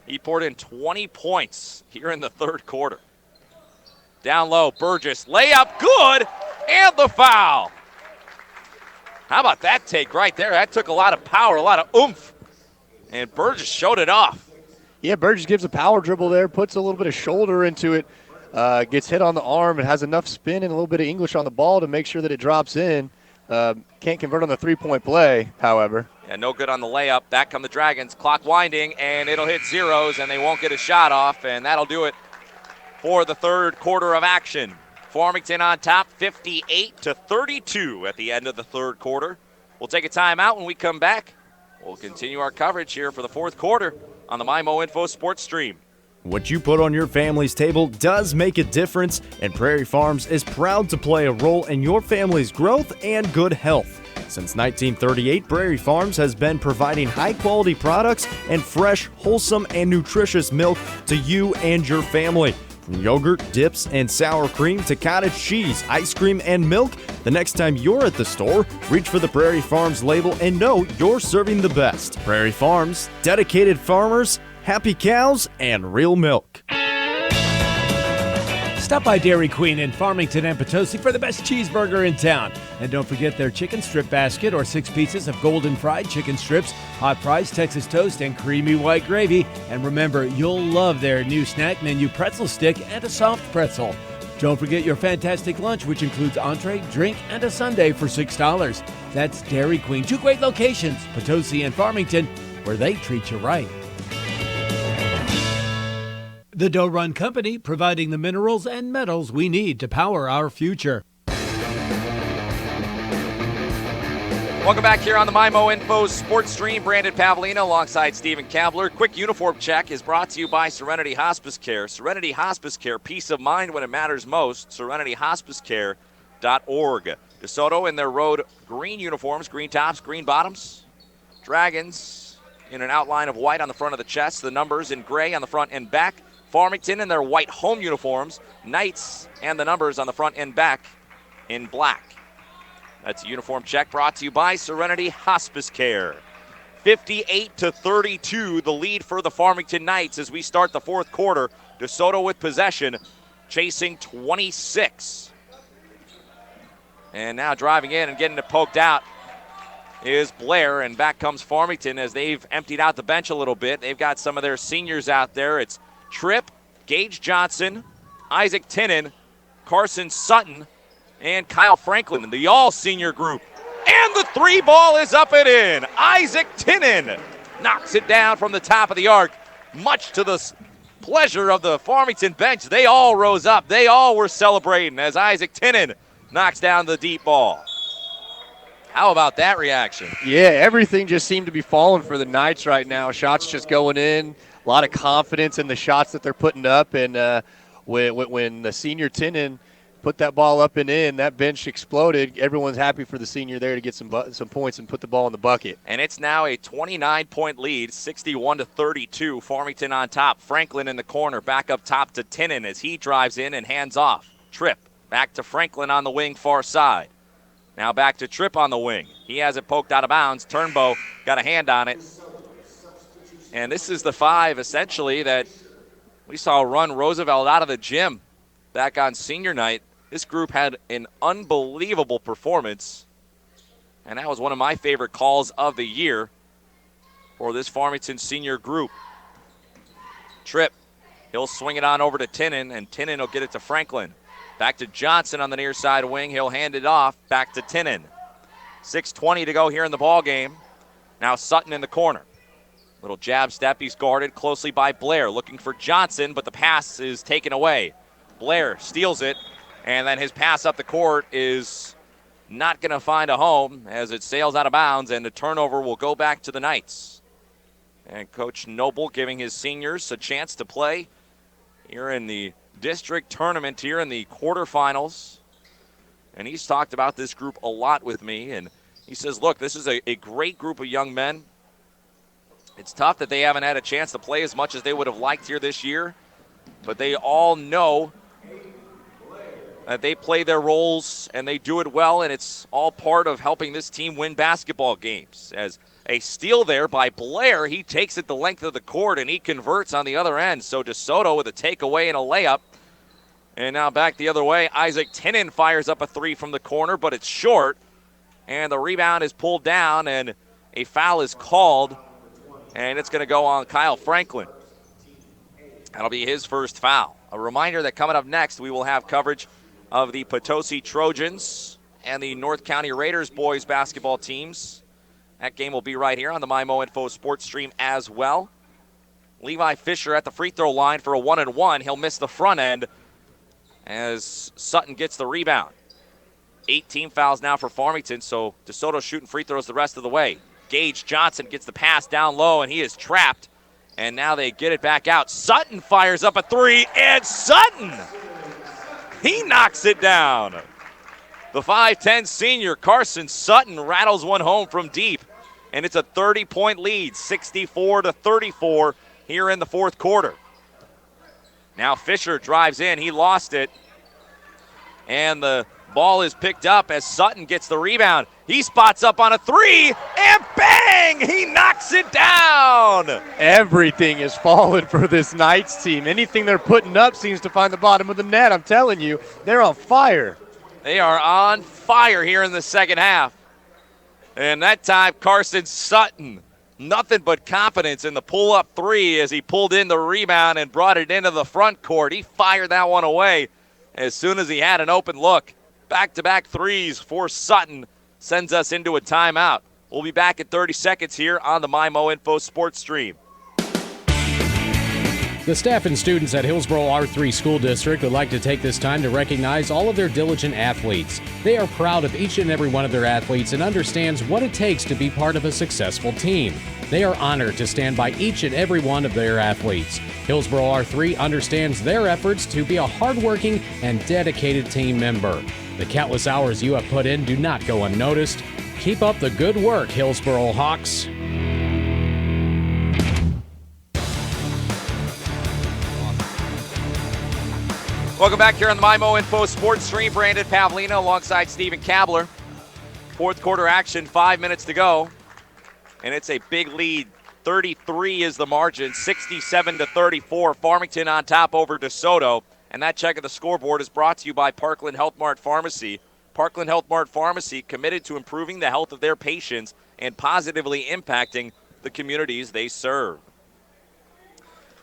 He poured in 20 points here in the third quarter. Down low, Burgess, layup, good, and the foul. How about that take right there? That took a lot of power, a lot of oomph, and Burgess showed it off. Yeah, Burgess gives a power dribble there, puts a little bit of shoulder into it, gets hit on the arm, and has enough spin and a little bit of English on the ball to make sure that it drops in. Can't convert on the three-point play, however. Yeah, no good on the layup. Back come the Dragons. Clock winding, and it'll hit zeros, and they won't get a shot off, and that'll do it for the third quarter of action. Farmington on top, 58-32 at the end of the third quarter. We'll take a timeout. When we come back, we'll continue our coverage here for the fourth quarter on the MyMO Info Sports Stream. What you put on your family's table does make a difference, and Prairie Farms is proud to play a role in your family's growth and good health. Since 1938, Prairie Farms has been providing high-quality products and fresh, wholesome, and nutritious milk to you and your family. From yogurt, dips, and sour cream to cottage cheese, ice cream, and milk, the next time you're at the store, reach for the Prairie Farms label and know you're serving the best. Prairie Farms, dedicated farmers, happy cows, and real milk. Stop by Dairy Queen in Farmington and Potosi for the best cheeseburger in town. And don't forget their chicken strip basket or 6 pieces of golden fried chicken strips, hot fries, Texas toast, and creamy white gravy. And remember, you'll love their new snack menu pretzel stick and a soft pretzel. Don't forget your fantastic lunch, which includes entree, drink, and a sundae for $6. That's Dairy Queen. 2 great locations, Potosi and Farmington, where they treat you right. The Doe Run Company, providing the minerals and metals we need to power our future. Welcome back here on the MyMO Info Sports Stream. Brandon Pavlina alongside Stephen Kabler. Quick uniform check is brought to you by Serenity Hospice Care. Serenity Hospice Care, peace of mind when it matters most. SerenityHospiceCare.org. DeSoto in their road green uniforms, green tops, green bottoms. Dragons in an outline of white on the front of the chest. The numbers in gray on the front and back. Farmington in their white home uniforms. Knights and the numbers on the front and back in black. That's a uniform check brought to you by Serenity Hospice Care. 58-32, the lead for the Farmington Knights as we start the fourth quarter. DeSoto with possession, chasing 26. And now driving in and getting it poked out is Blair, and back comes Farmington as they've emptied out the bench a little bit. They've got some of their seniors out there. It's Tripp, Gage Johnson, Isaac Tinnen, Carson Sutton, and Kyle Franklin, the all-senior group. And the three ball is up and in. Isaac Tinnen knocks it down from the top of the arc, much to the pleasure of the Farmington bench. They all rose up. They all were celebrating as Isaac Tinnen knocks down the deep ball. How about that reaction? Yeah, everything just seemed to be falling for the Knights right now. Shots just going in. A lot of confidence in the shots that they're putting up. And when the senior Tinnen put that ball up and in, that bench exploded. Everyone's happy for the senior there to get some points and put the ball in the bucket. And it's now a 29-point lead, 61-32. Farmington on top. Franklin in the corner, back up top to Tinnen as he drives in and hands off. Tripp back to Franklin on the wing, far side. Now back to Tripp on the wing. He has it poked out of bounds. Turnbow got a hand on it. And this is the 5, essentially, that we saw run Roosevelt out of the gym back on senior night. This group had an unbelievable performance, and that was one of my favorite calls of the year for this Farmington senior group. Tripp, he'll swing it on over to Tinnen, and Tinnen will get it to Franklin. Back to Johnson on the near side wing. He'll hand it off back to Tinnen. 6:20 to go here in the ball game. Now Sutton in the corner. Little jab step. He's guarded closely by Blair, looking for Johnson, but the pass is taken away. Blair steals it, and then his pass up the court is not going to find a home as it sails out of bounds, and the turnover will go back to the Knights. And Coach Noble giving his seniors a chance to play here in the district tournament here in the quarterfinals. And he's talked about this group a lot with me. And he says, look, this is a great group of young men. It's tough that they haven't had a chance to play as much as they would have liked here this year. But they all know that they play their roles and they do it well. And it's all part of helping this team win basketball games. As a steal there by Blair, he takes it the length of the court and he converts on the other end. So DeSoto with a takeaway and a layup. And now back the other way, Isaac Tinnen fires up a three from the corner, but it's short. And the rebound is pulled down, and a foul is called. And it's going to go on Kyle Franklin. That'll be his first foul. A reminder that coming up next, we will have coverage of the Potosi Trojans and the North County Raiders boys basketball teams. That game will be right here on the MyMo Info Sports Stream as well. Levi Fisher at the free throw line for a 1-and-1. He'll miss the front end as Sutton gets the rebound. 18 fouls now for Farmington, so DeSoto shooting free throws the rest of the way. Gage Johnson gets the pass down low, and he is trapped. And now they get it back out. Sutton fires up a three, and Sutton! He knocks it down. The 5'10 senior Carson Sutton rattles one home from deep, and it's a 30-point lead, 64-34 here in the fourth quarter. Now Fisher drives in. He lost it. And the ball is picked up as Sutton gets the rebound. He spots up on a three, and bang! He knocks it down! Everything is falling for this Knights team. Anything they're putting up seems to find the bottom of the net. I'm telling you, they're on fire. They are on fire here in the second half. And that time, Carson Sutton, nothing but confidence in the pull-up three as he pulled in the rebound and brought it into the front court. He fired that one away as soon as he had an open look. Back-to-back threes for Sutton sends us into a timeout. We'll be back in 30 seconds here on the MyMo Info Sports Stream. The staff and students at Hillsboro R3 School District would like to take this time to recognize all of their diligent athletes. They are proud of each and every one of their athletes and understands what it takes to be part of a successful team. They are honored to stand by each and every one of their athletes. Hillsboro R3 understands their efforts to be a hardworking and dedicated team member. The countless hours you have put in do not go unnoticed. Keep up the good work, Hillsboro Hawks. Welcome back here on the MyMo Info Sports Stream. Brandon Pavlina alongside Stephen Kabler. Fourth quarter action, 5 minutes to go. And it's a big lead. 33 is the margin, 67-34. Farmington on top over DeSoto. And that check of the scoreboard is brought to you by Parkland Health Mart Pharmacy. Parkland Health Mart Pharmacy committed to improving the health of their patients and positively impacting the communities they serve.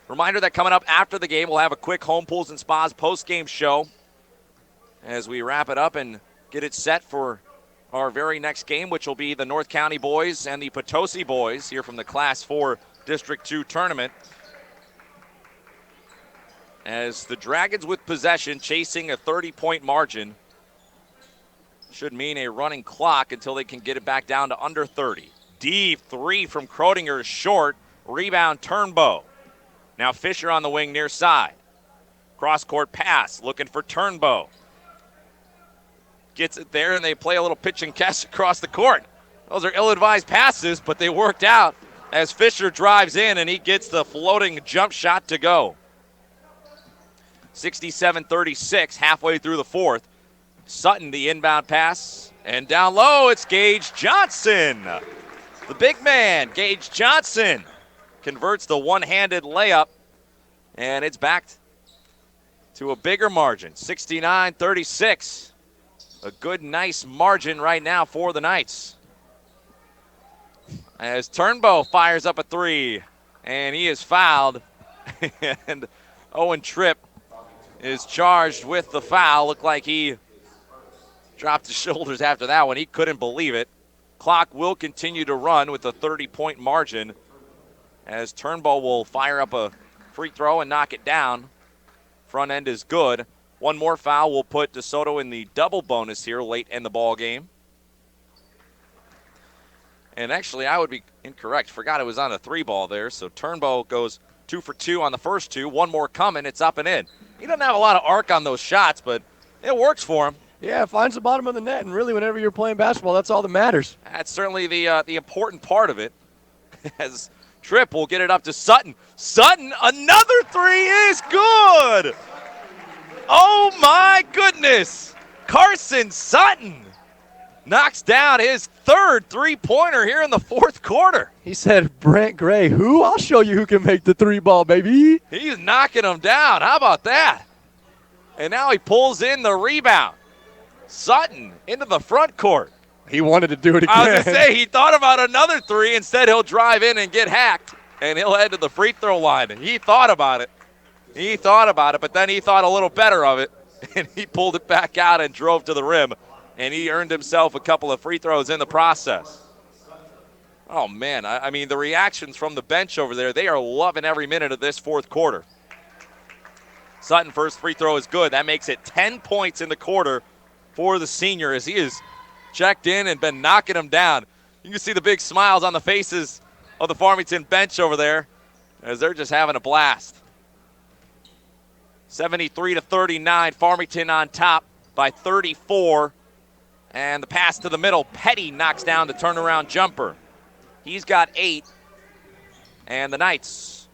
Reminder that coming up after the game, we'll have a quick Home Pools and Spas post-game show as we wrap it up and get it set for our very next game, which will be the North County boys and the Potosi boys here from the Class 4 District 2 tournament. As the Dragons with possession, chasing a 30-point margin, should mean a running clock until they can get it back down to under 30. Deep three from Kroedinger is short. Rebound Turnbow. Now Fisher on the wing near side. Cross-court pass, looking for Turnbow. Gets it there, and they play a little pitch and catch across the court. Those are ill-advised passes, but they worked out as Fisher drives in, and he gets the floating jump shot to go. 67-36, halfway through the fourth. Sutton, the inbound pass, and down low, it's Gage Johnson. The big man, Gage Johnson, converts the one-handed layup, and it's back to a bigger margin, 69-36. A good, nice margin right now for the Knights. As Turnbow fires up a three, and he is fouled, and Owen Tripp is charged with the foul. Looked like he dropped his shoulders after that one. He couldn't believe it. Clock will continue to run with a 30-point margin as Turnbow will fire up a free throw and knock it down. Front end is good. One more foul will put DeSoto in the double bonus here late in the ball game. And actually, I would be incorrect. Forgot it was on a three ball there. So Turnbow goes 2 for 2 on the first two. One more coming. It's up and in. He doesn't have a lot of arc on those shots, but it works for him. Yeah, finds the bottom of the net, and really whenever you're playing basketball, that's all that matters. That's certainly the important part of it. As Tripp will get it up to Sutton. Sutton, another three is good. Oh, my goodness. Carson Sutton knocks down his third three-pointer here in the fourth quarter. He said, Brant Gray, who? I'll show you who can make the three ball, baby. He's knocking him down. How about that? And now he pulls in the rebound. Sutton into the front court. He wanted to do it again. I was going to say, he thought about another three. Instead, he'll drive in and get hacked, and he'll head to the free throw line. And he thought about it. But then he thought a little better of it, and he pulled it back out and drove to the rim, and he earned himself a couple of free throws in the process. Oh, man, I mean, the reactions from the bench over there, they are loving every minute of this fourth quarter. Sutton first free throw is good. That makes it 10 points in the quarter for the senior as he is checked in and been knocking them down. You can see the big smiles on the faces of the Farmington bench over there as they're just having a blast. 73-39, Farmington on top by 34. And the pass to the middle, Petty knocks down the turnaround jumper. He's got 8. And the Knights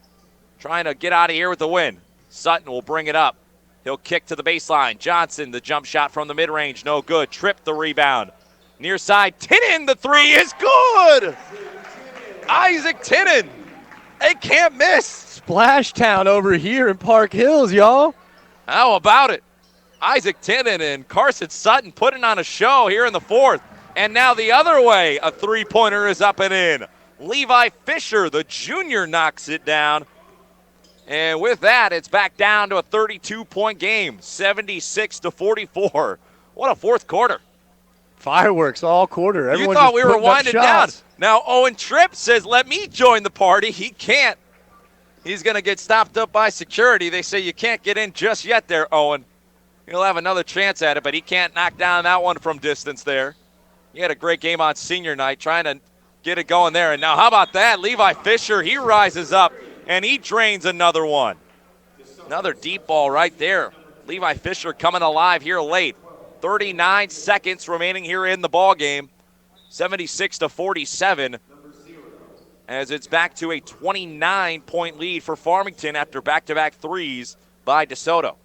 trying to get out of here with the win. Sutton will bring it up. He'll kick to the baseline. Johnson, the jump shot from the mid-range, no good. Tripp the rebound. Near side, Tinnin, the three is good! Isaac Tinnin, they can't miss. Splash Town over here in Park Hills, y'all. How about it? Isaac Tinnin and Carson Sutton putting on a show here in the fourth. And now the other way, a three-pointer is up and in. Levi Fisher, the junior, knocks it down. And with that, it's back down to a 32-point game, 76-44. What a fourth quarter. Fireworks all quarter. Everyone you thought we were winding winding down. Now Owen Tripp says, let me join the party. He can't. He's going to get stopped up by security. They say you can't get in just yet there, Owen. He'll have another chance at it, but he can't knock down that one from distance there. He had a great game on senior night trying to get it going there. And now how about that? Levi Fisher, he rises up, and he drains another one. Another deep ball right there. Levi Fisher coming alive here late. 39 seconds remaining here in the ball game. 76-47 as it's back to a 29-point lead for Farmington after back-to-back threes by DeSoto.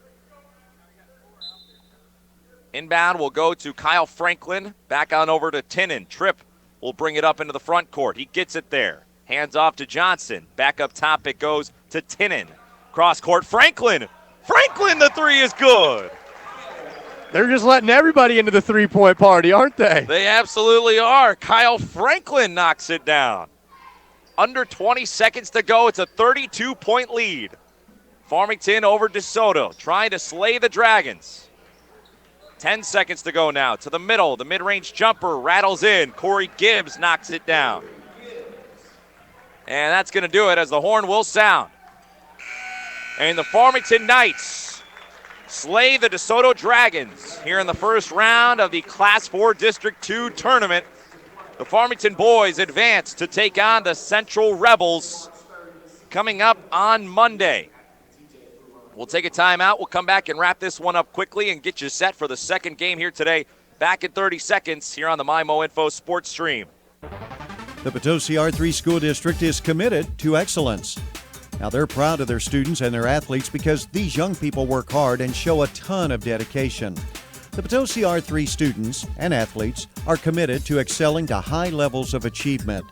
Inbound will go to Kyle Franklin. Back on over to Tinnin. Tripp will bring it up into the front court. He gets it there. Hands off to Johnson. Back up top it goes to Tinnin. Cross court, Franklin. Franklin, the three is good. They're just letting everybody into the three-point party, aren't they? They absolutely are. Kyle Franklin knocks it down. Under 20 seconds to go. It's a 32-point lead. Farmington over DeSoto, trying to slay the Dragons. 10 seconds to go now. To the middle. The mid-range jumper rattles in. Corey Gibbs knocks it down. And that's going to do it as the horn will sound. And the Farmington Knights slay the DeSoto Dragons here in the first round of the Class 4 District 2 tournament. The Farmington boys advance to take on the Central Rebels coming up on Monday. We'll take a timeout. We'll come back and wrap this one up quickly and get you set for the second game here today. Back in 30 seconds here on the MyMO Info Sports Stream. The Potosi R3 School District is committed to excellence. Now, they're proud of their students and their athletes because these young people work hard and show a ton of dedication. The Potosi R3 students and athletes are committed to excelling to high levels of achievement.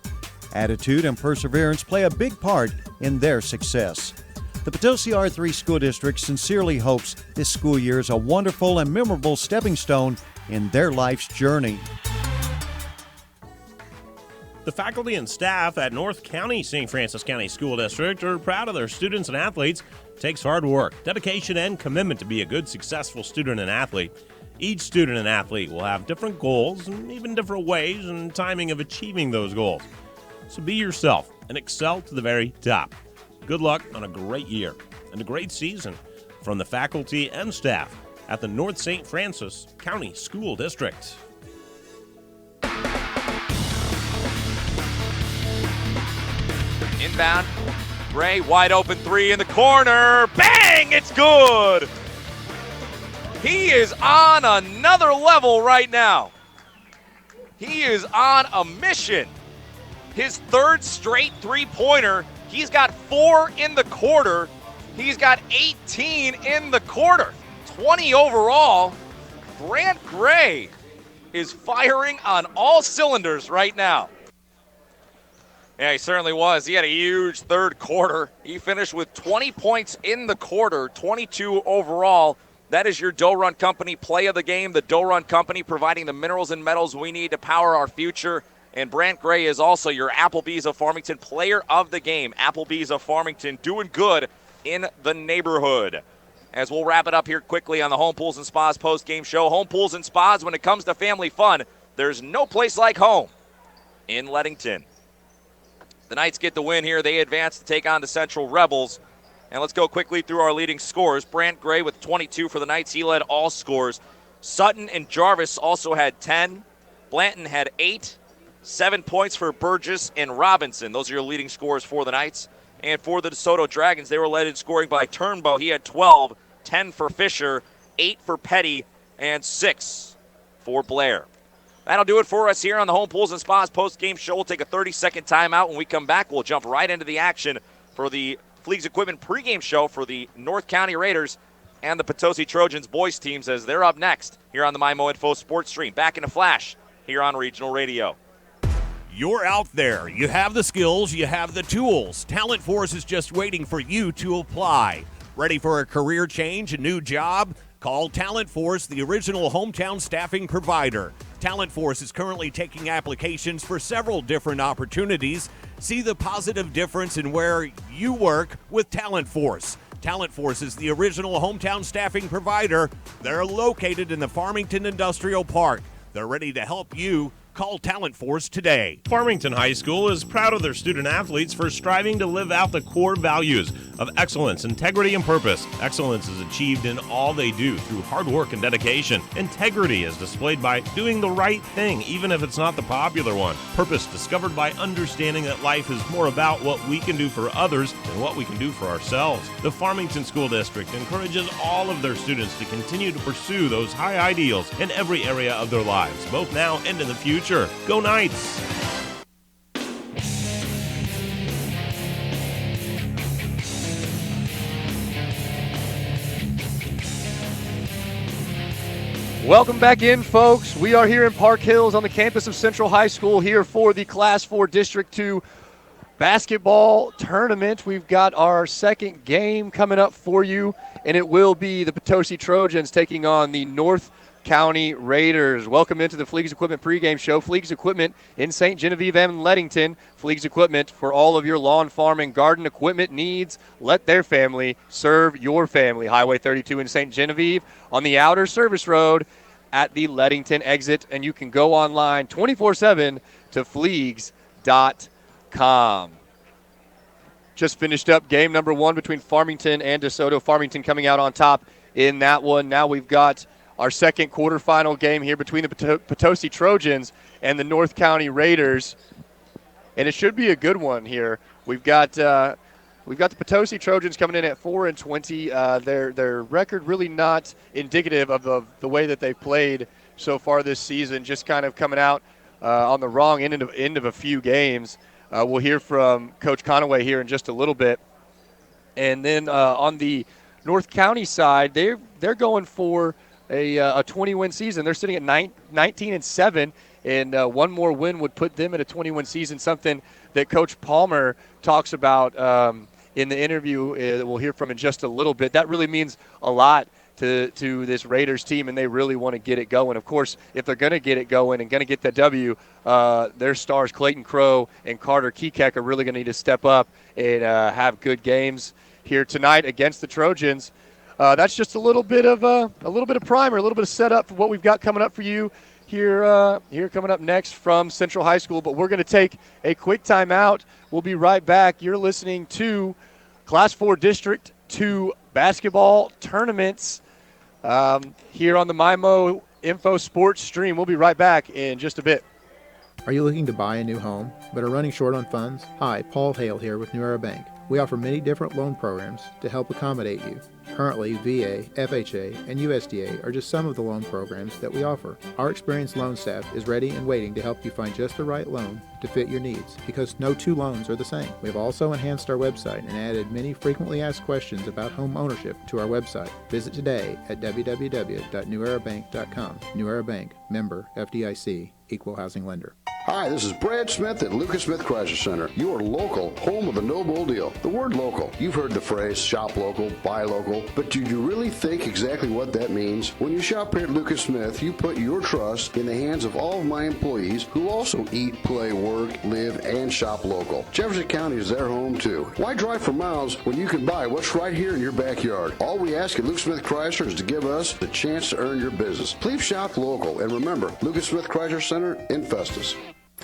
Attitude and perseverance play a big part in their success. The Potosi R3 School District sincerely hopes this school year is a wonderful and memorable stepping stone in their life's journey. The faculty and staff at North County St. Francis County School District are proud of their students and athletes. It takes hard work, dedication, and commitment to be a good, successful student and athlete. Each student and athlete will have different goals and even different ways and timing of achieving those goals. So be yourself and excel to the very top. Good luck on a great year and a great season from the faculty and staff at the North St. Francis County School District. Inbound, Gray, wide open three in the corner. Bang! It's good! He is on another level right now. He is on a mission. His third straight three-pointer. He's got 4 in the quarter. He's got 18 in the quarter. 20 overall. Brant Gray is firing on all cylinders right now. Yeah, he certainly was. He had a huge third quarter. He finished with 20 points in the quarter, 22 overall. That is your Doe Run Company play of the game. The Doe Run Company providing the minerals and metals we need to power our future. And Brant Gray is also your Applebee's of Farmington player of the game. Applebee's of Farmington doing good in the neighborhood. As we'll wrap it up here quickly on the Home Pools and Spas post-game show. Home Pools and Spas, when it comes to family fun, there's no place like home in Leadington. The Knights get the win here. They advance to take on the Central Rebels. And let's go quickly through our leading scores. Brant Gray with 22 for the Knights. He led all scores. Sutton and Jarvis also had 10. Blanton had 8. 7 points for Burgess and Robinson. Those are your leading scores for the Knights. And for the DeSoto Dragons, they were led in scoring by Turnbow. He had 12, 10 for Fisher, 8 for Petty, and 6 for Blair. That'll do it for us here on the Home Pools and Spas post-game show. We'll take a 30-second timeout. When we come back, we'll jump right into the action for the Fleegs Equipment pregame show for the North County Raiders and the Potosi Trojans boys teams as they're up next here on the MyMO Info Sports Stream. Back in a flash here on Regional Radio. You're out there. You have the skills. You have the tools. Talent Force is just waiting for you to apply. Ready for a career change, a new job? Call Talent Force, the original hometown staffing provider. Talent Force is currently taking applications for several different opportunities. See the positive difference in where you work with Talent Force. Talent Force is the original hometown staffing provider. They're located in the Farmington Industrial Park. They're ready to help you. Call Talent Force today. Farmington High School is proud of their student athletes for striving to live out the core values of excellence, integrity, and purpose. Excellence is achieved in all they do through hard work and dedication. Integrity is displayed by doing the right thing, even if it's not the popular one. Purpose discovered by understanding that life is more about what we can do for others than what we can do for ourselves. The Farmington School District encourages all of their students to continue to pursue those high ideals in every area of their lives, both now and in the future. Go Knights! Welcome back in, folks. We are here in Park Hills on the campus of Central High School here for the Class 4 District 2 basketball tournament. We've got our second game coming up for you, and it will be the Potosi Trojans taking on the North County Raiders. Welcome into the Fleegs Equipment pregame show. Fleegs Equipment in St. Genevieve and Leadington. Fleegs Equipment for all of your lawn, farm, and garden equipment needs. Let their family serve your family. Highway 32 in St. Genevieve on the outer service road at the Leadington exit. And you can go online 24/7 to fleegs.com. Just finished up game number 1 between Farmington and DeSoto. Farmington coming out on top in that one. Now we've got our second quarterfinal game here between the Potosi Trojans and the North County Raiders, and it should be a good one here. We've got the Potosi Trojans coming in at 4-20. Their record really not indicative of the way that they've played so far this season. Just kind of coming out on the wrong end of a few games. We'll hear from Coach Conaway here in just a little bit, and then on the North County side, they're going for a 20-win season. They're sitting at 19-7, and one more win would put them at a 20-win season, something that Coach Palmer talks about in the interview that we'll hear from in just a little bit. That really means a lot to this Raiders team, and they really want to get it going. Of course, if they're going to get it going and going to get that W, their stars Clayton Crow and Carter Kekek are really going to need to step up and have good games here tonight against the Trojans. That's just a little bit of primer, a little bit of setup for what we've got coming up for you here coming up next from Central High School. But we're going to take a quick timeout. We'll be right back. You're listening to Class 4 District 2 basketball tournaments here on the MyMO Info Sports Stream. We'll be right back in just a bit. Are you looking to buy a new home but are running short on funds? Hi, Paul Hale here with New Era Bank. We offer many different loan programs to help accommodate you. Currently, VA, FHA, and USDA are just some of the loan programs that we offer. Our experienced loan staff is ready and waiting to help you find just the right loan to fit your needs, because no two loans are the same. We have also enhanced our website and added many frequently asked questions about home ownership to our website. Visit today at www.newerabank.com. New Era Bank, member FDIC, equal housing lender. Hi, this is Brad Smith at Lucas Smith Chrysler Center, your local home of the no bull deal. The word local, you've heard the phrase shop local, buy local, but do you really think exactly what that means? When you shop here at Lucas Smith, you put your trust in the hands of all of my employees who also eat, play, work, live, and shop local. Jefferson County is their home too. Why drive for miles when you can buy what's right here in your backyard? All we ask at Lucas Smith Chrysler is to give us the chance to earn your business. Please shop local, and remember, Lucas Smith Chrysler Center in Festus.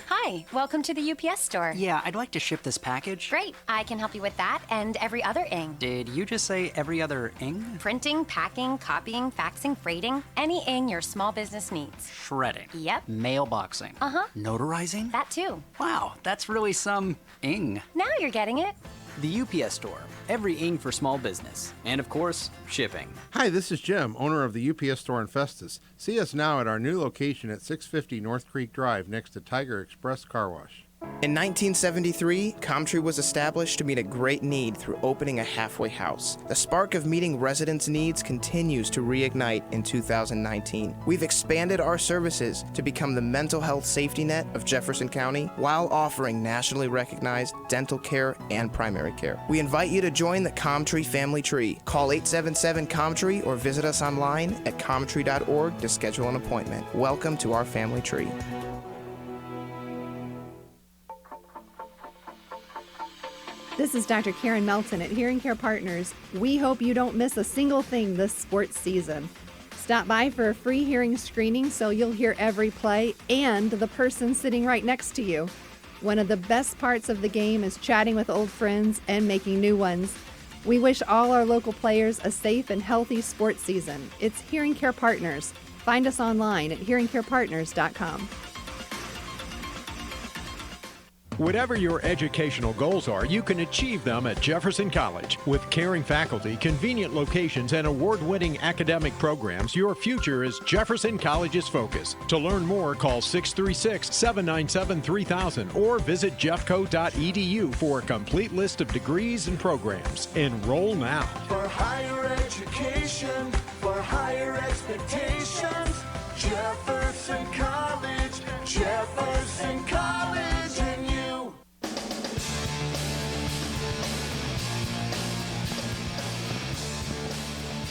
Hi, welcome to the UPS store. Yeah, I'd like to ship this package. Great, I can help you with that and every other ing. Did you just say every other ing? Printing, packing, copying, faxing, freighting, any ing your small business needs. Shredding. Yep. Mailboxing. Uh-huh. Notarizing? That too. Wow, that's really some ing. Now you're getting it. The UPS store. Every ing for small business. And of course, shipping. Hi, this is Jim, owner of the UPS store in Festus. See us now at our new location at 650 North Creek Drive next to Tiger Express Car Wash. In 1973, Comtree was established to meet a great need through opening a halfway house. The spark of meeting residents' needs continues to reignite in 2019. We've expanded our services to become the mental health safety net of Jefferson County while offering nationally recognized dental care and primary care. We invite you to join the Comtree family tree. Call 877-COMTREE or visit us online at comtree.org to schedule an appointment. Welcome to our family tree. This is Dr. Karen Melton at Hearing Care Partners. We hope you don't miss a single thing this sports season. Stop by for a free hearing screening so you'll hear every play and the person sitting right next to you. One of the best parts of the game is chatting with old friends and making new ones. We wish all our local players a safe and healthy sports season. It's Hearing Care Partners. Find us online at hearingcarepartners.com. Whatever your educational goals are, you can achieve them at Jefferson College. With caring faculty, convenient locations, and award-winning academic programs, your future is Jefferson College's focus. To learn more, call 636-797-3000 or visit jeffco.edu for a complete list of degrees and programs. Enroll now. For higher education, for higher expectations, Jefferson College, Jefferson College, and you.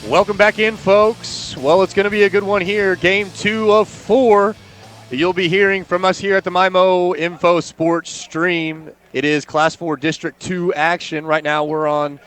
Welcome back in, folks. Well, it's going to be a good one here. Game 2 of 4. You'll be hearing from us here at the MyMo Info Sports Stream. It is Class 4 District 2 action. Right now we're on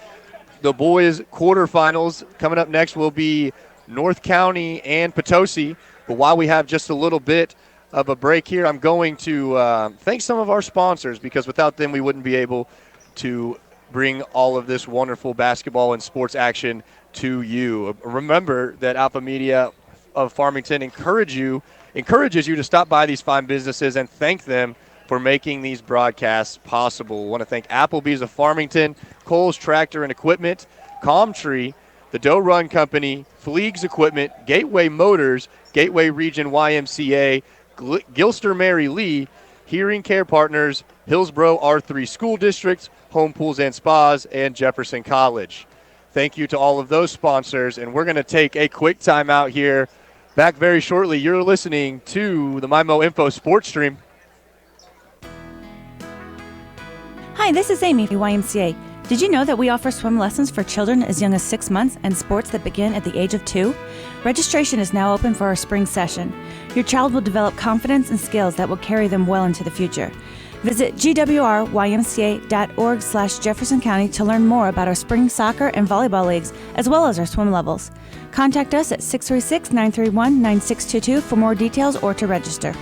the boys' quarterfinals. Coming up next will be North County and Potosi. But while we have just a little bit of a break here, I'm going to thank some of our sponsors, because without them we wouldn't be able to bring all of this wonderful basketball and sports action to you. Remember that Alpha Media of Farmington encourages you to stop by these fine businesses and thank them for making these broadcasts possible. I want to thank Applebee's of Farmington, Cole's Tractor and Equipment, Comtree, the Doe Run Company, Fleegs Equipment, Gateway Motors, Gateway Region YMCA, Gilster Mary Lee, Hearing Care Partners, Hillsborough R3 School District, Home Pools and Spas, and Jefferson College. Thank you to all of those sponsors, and we're going to take a quick time out here. Back very shortly. You're listening to the MyMo Info Sports Stream. Hi, this is Amy, YMCA. Did you know that we offer swim lessons for children as young as 6 months and sports that begin at the age of 2? Registration is now open for our spring session. Your child will develop confidence and skills that will carry them well into the future. Visit gwrymca.org/Jefferson County to learn more about our spring soccer and volleyball leagues, as well as our swim levels. Contact us at 636-931-9622 for more details or to register.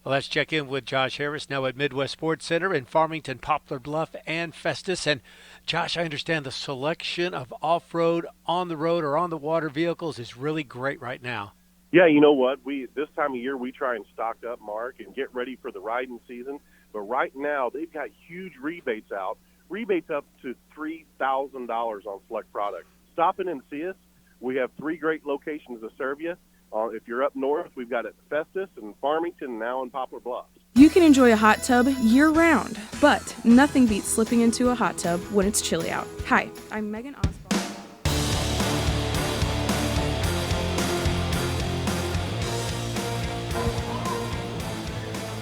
Well, let's check in with Josh Harris now at Midwest Sports Center in Farmington, Poplar Bluff, and Festus. And Josh, I understand the selection of off-road, on-the-road, or on-the-water vehicles is really great right now. Yeah, you know what? This time of year we try and stock up, Mark, and get ready for the riding season. But right now, they've got huge rebates out, rebates up to $3,000 on select products. Stop in and see us. We have 3 great locations to serve you. If you're up north, we've got it in Festus and Farmington, and now in Poplar Bluffs. You can enjoy a hot tub year-round, but nothing beats slipping into a hot tub when it's chilly out. Hi, I'm Megan Osborne.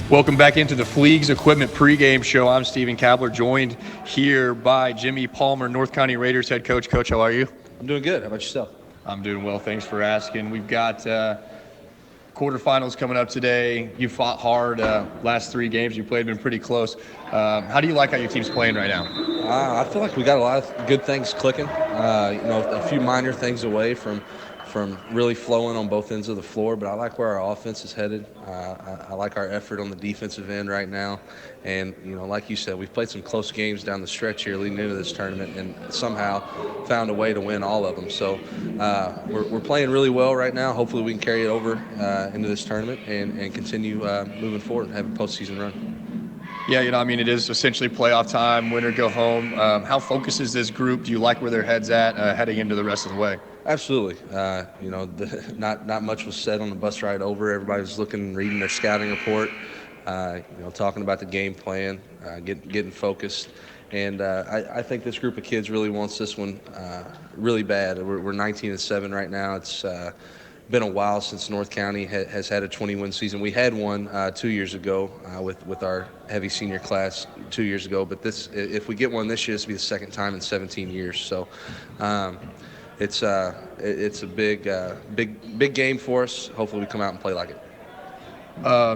Welcome back into the Fleegs Equipment pregame show. I'm Stephen Kabler, joined here by Jimmy Palmer, North County Raiders head coach. Coach, how are you? I'm doing good. How about yourself? I'm doing well. Thanks for asking. We've got quarterfinals coming up today. You fought hard. Last 3 games you played have been pretty close. How do you like how your team's playing right now? I feel like we got a lot of good things clicking. A few minor things away from really flowing on both ends of the floor, but I like where our offense is headed. I like our effort on the defensive end right now. And, like you said, we've played some close games down the stretch here leading into this tournament and somehow found a way to win all of them. So we're playing really well right now. Hopefully we can carry it over into this tournament and continue moving forward and have a postseason run. Yeah, it is essentially playoff time, win or go home. How focused is this group? Do you like where their head's at heading into the rest of the way? Absolutely. Not much was said on the bus ride over. Everybody was looking and reading their scouting report, talking about the game plan, getting focused. And I think this group of kids really wants this one really bad. We're 19-7 right now. It's been a while since North County has had a 20-win season. We had one 2 years ago with our heavy senior class 2 years ago. But if we get one this year, this will be the second time in 17 years. So it's a big game for us. Hopefully we come out and play like it.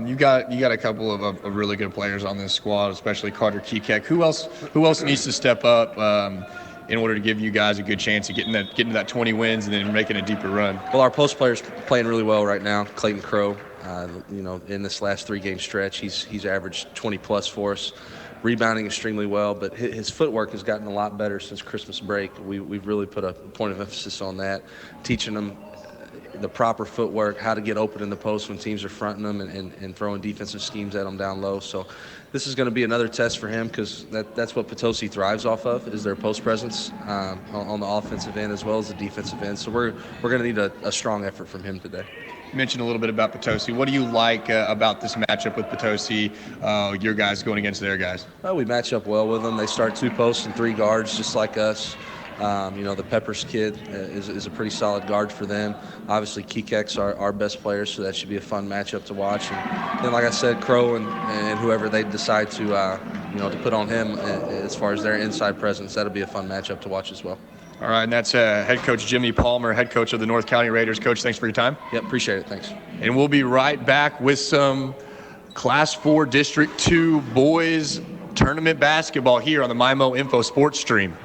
You got a couple of really good players on this squad, especially Carter Kekek. Who else needs to step up in order to give you guys a good chance of getting to that 20 wins and then making a deeper run? Well, our post player's playing really well right now. Clayton Crow, in this last 3-game stretch, he's averaged 20 plus for us. Rebounding extremely well, but his footwork has gotten a lot better since Christmas break. We've really put a point of emphasis on that, teaching them the proper footwork, how to get open in the post when teams are fronting them and throwing defensive schemes at them down low. So this is going to be another test for him because that's what Potosi thrives off of, is their post presence on the offensive end as well as the defensive end. So we're going to need a strong effort from him today. You mentioned a little bit about Potosi. What do you like about this matchup with Potosi, your guys going against their guys? Well, we match up well with them. They start 2 posts and 3 guards just like us. The Peppers kid is a pretty solid guard for them. Obviously, Kekek's our best player, so that should be a fun matchup to watch. And then, like I said, Crow and whoever they decide to put on him as far as their inside presence, that'll be a fun matchup to watch as well. All right, and that's head coach Jimmy Palmer, head coach of the North County Raiders. Coach, thanks for your time. Yep, appreciate it. Thanks. And we'll be right back with some Class 4 District 2 boys tournament basketball here on the MyMO Info Sports Stream.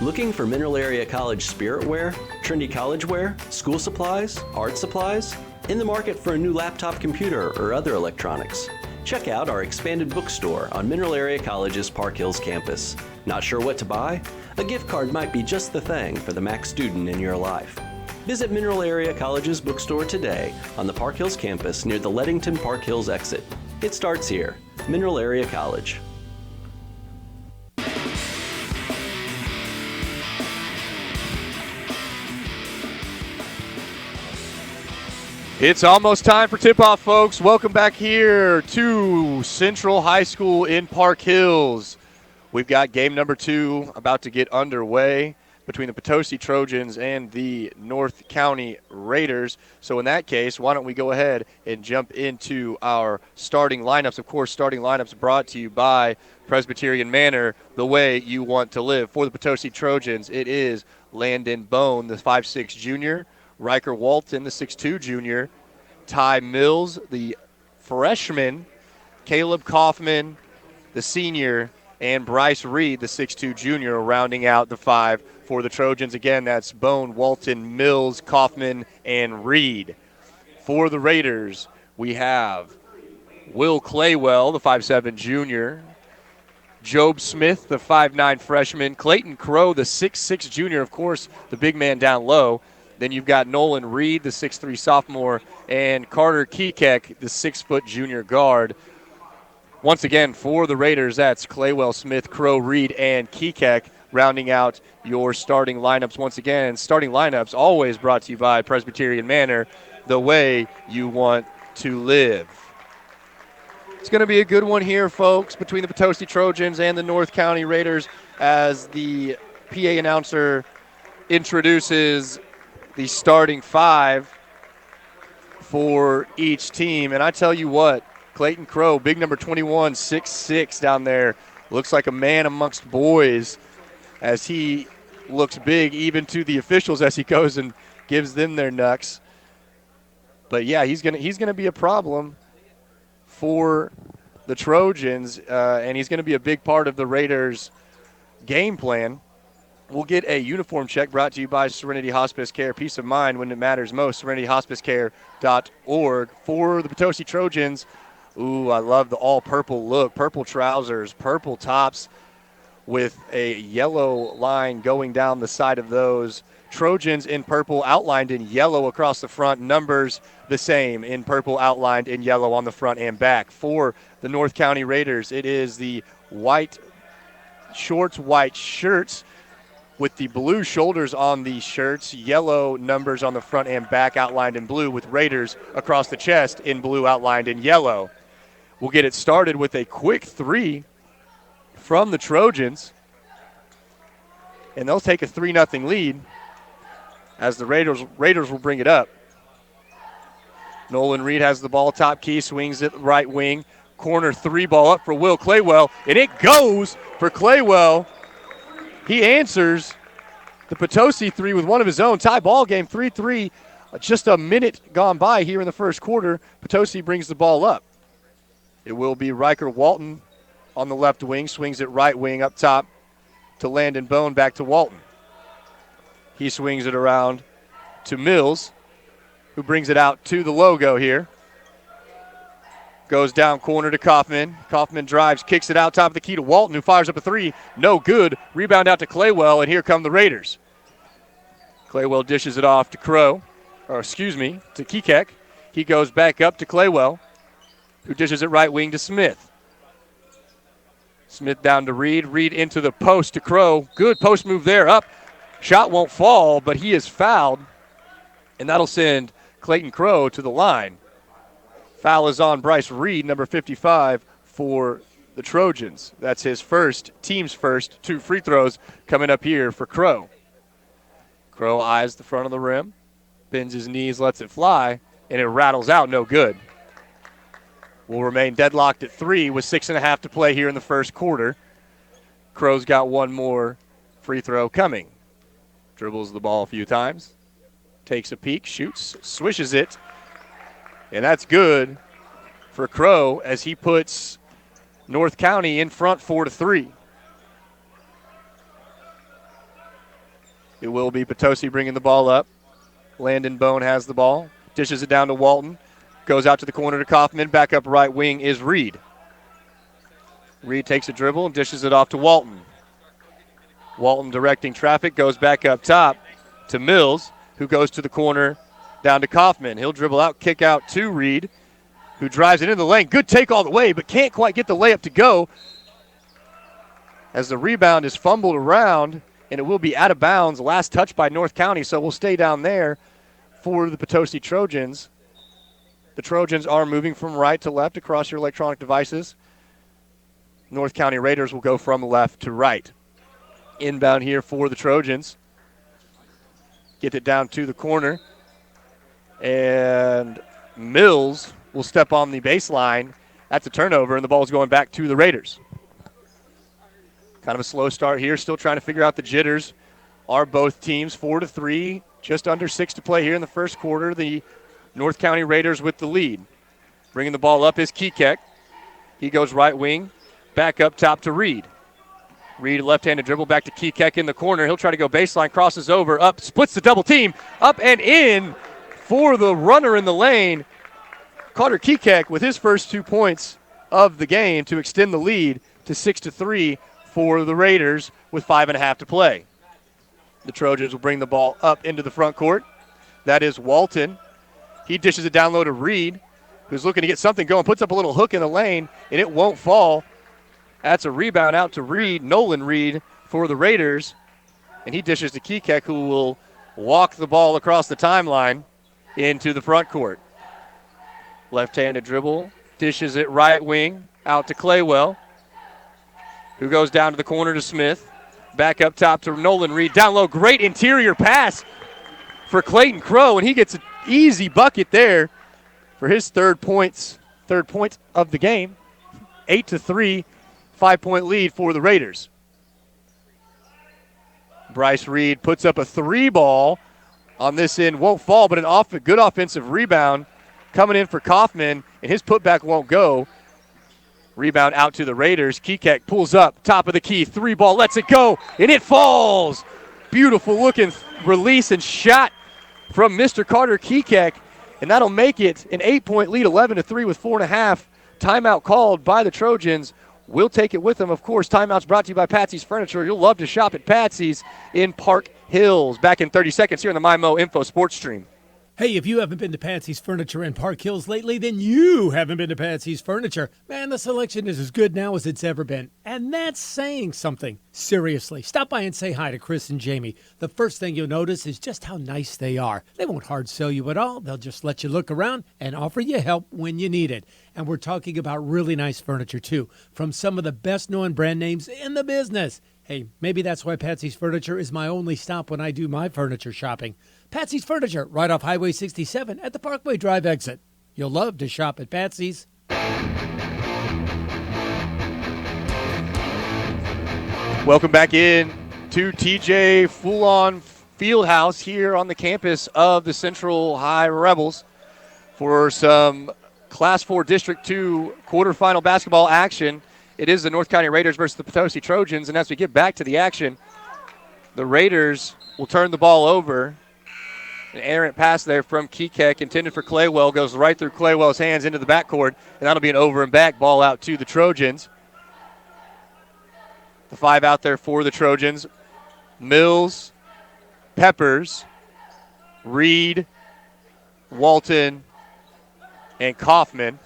Looking for Mineral Area College spirit wear, trendy college wear, school supplies, art supplies? In the market for a new laptop computer or other electronics? Check out our expanded bookstore on Mineral Area College's Park Hills campus. Not sure what to buy? A gift card might be just the thing for the Mac student in your life. Visit Mineral Area College's bookstore today on the Park Hills campus near the Leadington Park Hills exit. It starts here. Mineral Area College. It's almost time for tip-off, folks. Welcome back here to Central High School in Park Hills. We've got game number 2 about to get underway between the Potosi Trojans and the North County Raiders. So in that case, why don't we go ahead and jump into our starting lineups. Of course, starting lineups brought to you by Presbyterian Manor, the way you want to live. For the Potosi Trojans, it is Landon Bone, the 5'6 junior, Riker Walton, the 6'2 junior, Ty Mills, the freshman, Caleb Kaufman, the senior, and Bryce Reed, the 6'2 junior, rounding out the 5 for the Trojans. Again, that's Bone, Walton, Mills, Kaufman, and Reed. For the Raiders, we have Will Claywell, the 5'7 junior, Job Smith, the 5'9 freshman, Clayton Crow, the 6'6 junior, of course, the big man down low. Then you've got Nolan Reed, the 6'3 sophomore, and Carter Kekek, the 6' junior guard. Once again, for the Raiders, that's Claywell, Smith, Crow, Reed, and Kekek rounding out your starting lineups once again. Starting lineups always brought to you by Presbyterian Manor, the way you want to live. It's going to be a good one here, folks, between the Potosi Trojans and the North County Raiders as the PA announcer introduces the starting five for each team. And I tell you what, Clayton Crow, big number 21, 6'6" down there, looks like a man amongst boys as he looks big even to the officials as he goes and gives them their knucks. But yeah, he's gonna be a problem for the Trojans, and he's going to be a big part of the Raiders' game plan. We'll get a uniform check brought to you by Serenity Hospice Care. Peace of mind when it matters most. SerenityHospiceCare.org. For the Potosi Trojans, ooh, I love the all-purple look. Purple trousers, purple tops with a yellow line going down the side of those. Trojans in purple, outlined in yellow across the front. Numbers the same in purple, outlined in yellow on the front and back. For the North County Raiders, it is the white shorts, white shirts with the blue shoulders on the shirts, yellow numbers on the front and back outlined in blue with Raiders across the chest in blue outlined in yellow. We'll get it started with a quick three from the Trojans, and they'll take a 3-0 lead as the Raiders will bring it up. Nolan Reed has the ball, top key, swings it right wing, corner three ball up for Will Claywell, and it goes for Claywell. He answers the Potosi three with one of his own. Tie ball game, 3-3. Just a minute gone by here in the first quarter. Potosi brings the ball up. It will be Riker Walton on the left wing, swings it right wing up top to Landon Bone, back to Walton. He swings it around to Mills, who brings it out to the logo here. Goes down corner to Kaufman. Kaufman drives, kicks it out top of the key to Walton, who fires up a three. No good. Rebound out to Claywell, and here come the Raiders. Claywell dishes it off to to Kekek. He goes back up to Claywell, who dishes it right wing to Smith. Smith down to Reed. Reed into the post to Crow. Good post move there. Up. Shot won't fall, but he is fouled, and that'll send Clayton Crow to the line. Foul is on Bryce Reed, number 55, for the Trojans. That's his team's first 2 free throws coming up here for Crow. Crow eyes the front of the rim, bends his knees, lets it fly, and it rattles out, no good. Will remain deadlocked at 3 with 6.5 to play here in the first quarter. Crow's got one more free throw coming. Dribbles the ball a few times, takes a peek, shoots, swishes it, and that's good for Crow as he puts North County in front 4-3. It will be Potosi bringing the ball up. Landon Bone has the ball, dishes it down to Walton, goes out to the corner to Kaufman, back up right wing is Reed. Reed takes a dribble and dishes it off to Walton. Walton directing traffic, goes back up top to Mills, who goes to the corner down to Kaufman. He'll dribble out, kick out to Reed, who drives it into the lane. Good take all the way, but can't quite get the layup to go as the rebound is fumbled around, and it will be out of bounds. Last touch by North County, so we'll stay down there for the Potosi Trojans. The Trojans are moving from right to left across your electronic devices. North County Raiders will go from left to right. Inbound here for the Trojans. Get it down to the corner. And Mills will step on the baseline. That's a turnover, and the ball's going back to the Raiders. Kind of a slow start here, still trying to figure out the jitters. Are both teams 4-3, just under 6 to play here in the first quarter. The North County Raiders with the lead. Bringing the ball up is Kekek. He goes right wing, back up top to Reed. Reed, left-handed dribble back to Kekek in the corner. He'll try to go baseline, crosses over, up, splits the double team, up and in for the runner in the lane. Carter Kekek with his first 2 points of the game to extend the lead to 6-3 for the Raiders with 5.5 to play. The Trojans will bring the ball up into the front court. That is Walton. He dishes it down low to Reed. who's looking to get something going, puts up a little hook in the lane, and it won't fall. That's a rebound out to Reed, Nolan Reed for the Raiders. And he dishes to Kekek, who will walk the ball across the timeline into the front court. Left-handed dribble, dishes it right wing, out to Claywell, who goes down to the corner to Smith. Back up top to Nolan Reed. Down low, great interior pass for Clayton Crow, and he gets an easy bucket there for his third point of the game. 8-3, 5-point lead for the Raiders. Bryce Reed puts up a 3-ball on this end. Won't fall, but a good offensive rebound coming in for Kaufman, and his putback won't go. Rebound out to the Raiders. Kekek pulls up, top of the key, 3-ball, lets it go, and it falls. Beautiful looking release and shot from Mr. Carter Kekek, and that'll make it an 8-point lead, 11-3 with 4.5. Timeout called by the Trojans. We'll take it with them. Of course, timeout's brought to you by Patsy's Furniture. You'll love to shop at Patsy's in Park Hills. Back in 30 seconds here on the MyMo Info Sports Stream. Hey, if you haven't been to Patsy's Furniture in Park Hills lately, then you haven't been to Patsy's Furniture. Man, the selection is as good now as it's ever been. And that's saying something. Seriously, stop by and say hi to Chris and Jamie. The first thing you'll notice is just how nice they are. They won't hard sell you at all. They'll just let you look around and offer you help when you need it. And we're talking about really nice furniture, too, from some of the best-known brand names in the business. Hey, maybe that's why Patsy's Furniture is my only stop when I do my furniture shopping. Patsy's Furniture, right off Highway 67 at the Parkway Drive exit. You'll love to shop at Patsy's. Welcome back in to TJ Full-On Fieldhouse here on the campus of the Central High Rebels for some Class 4 District 2 quarterfinal basketball action. It is the North County Raiders versus the Potosi Trojans, and as we get back to the action, the Raiders will turn the ball over. An errant pass there from Kekek, intended for Claywell, goes right through Claywell's hands into the backcourt, and that'll be an over and back ball out to the Trojans. The 5 out there for the Trojans. Mills, Peppers, Reed, Walton, and Kaufman.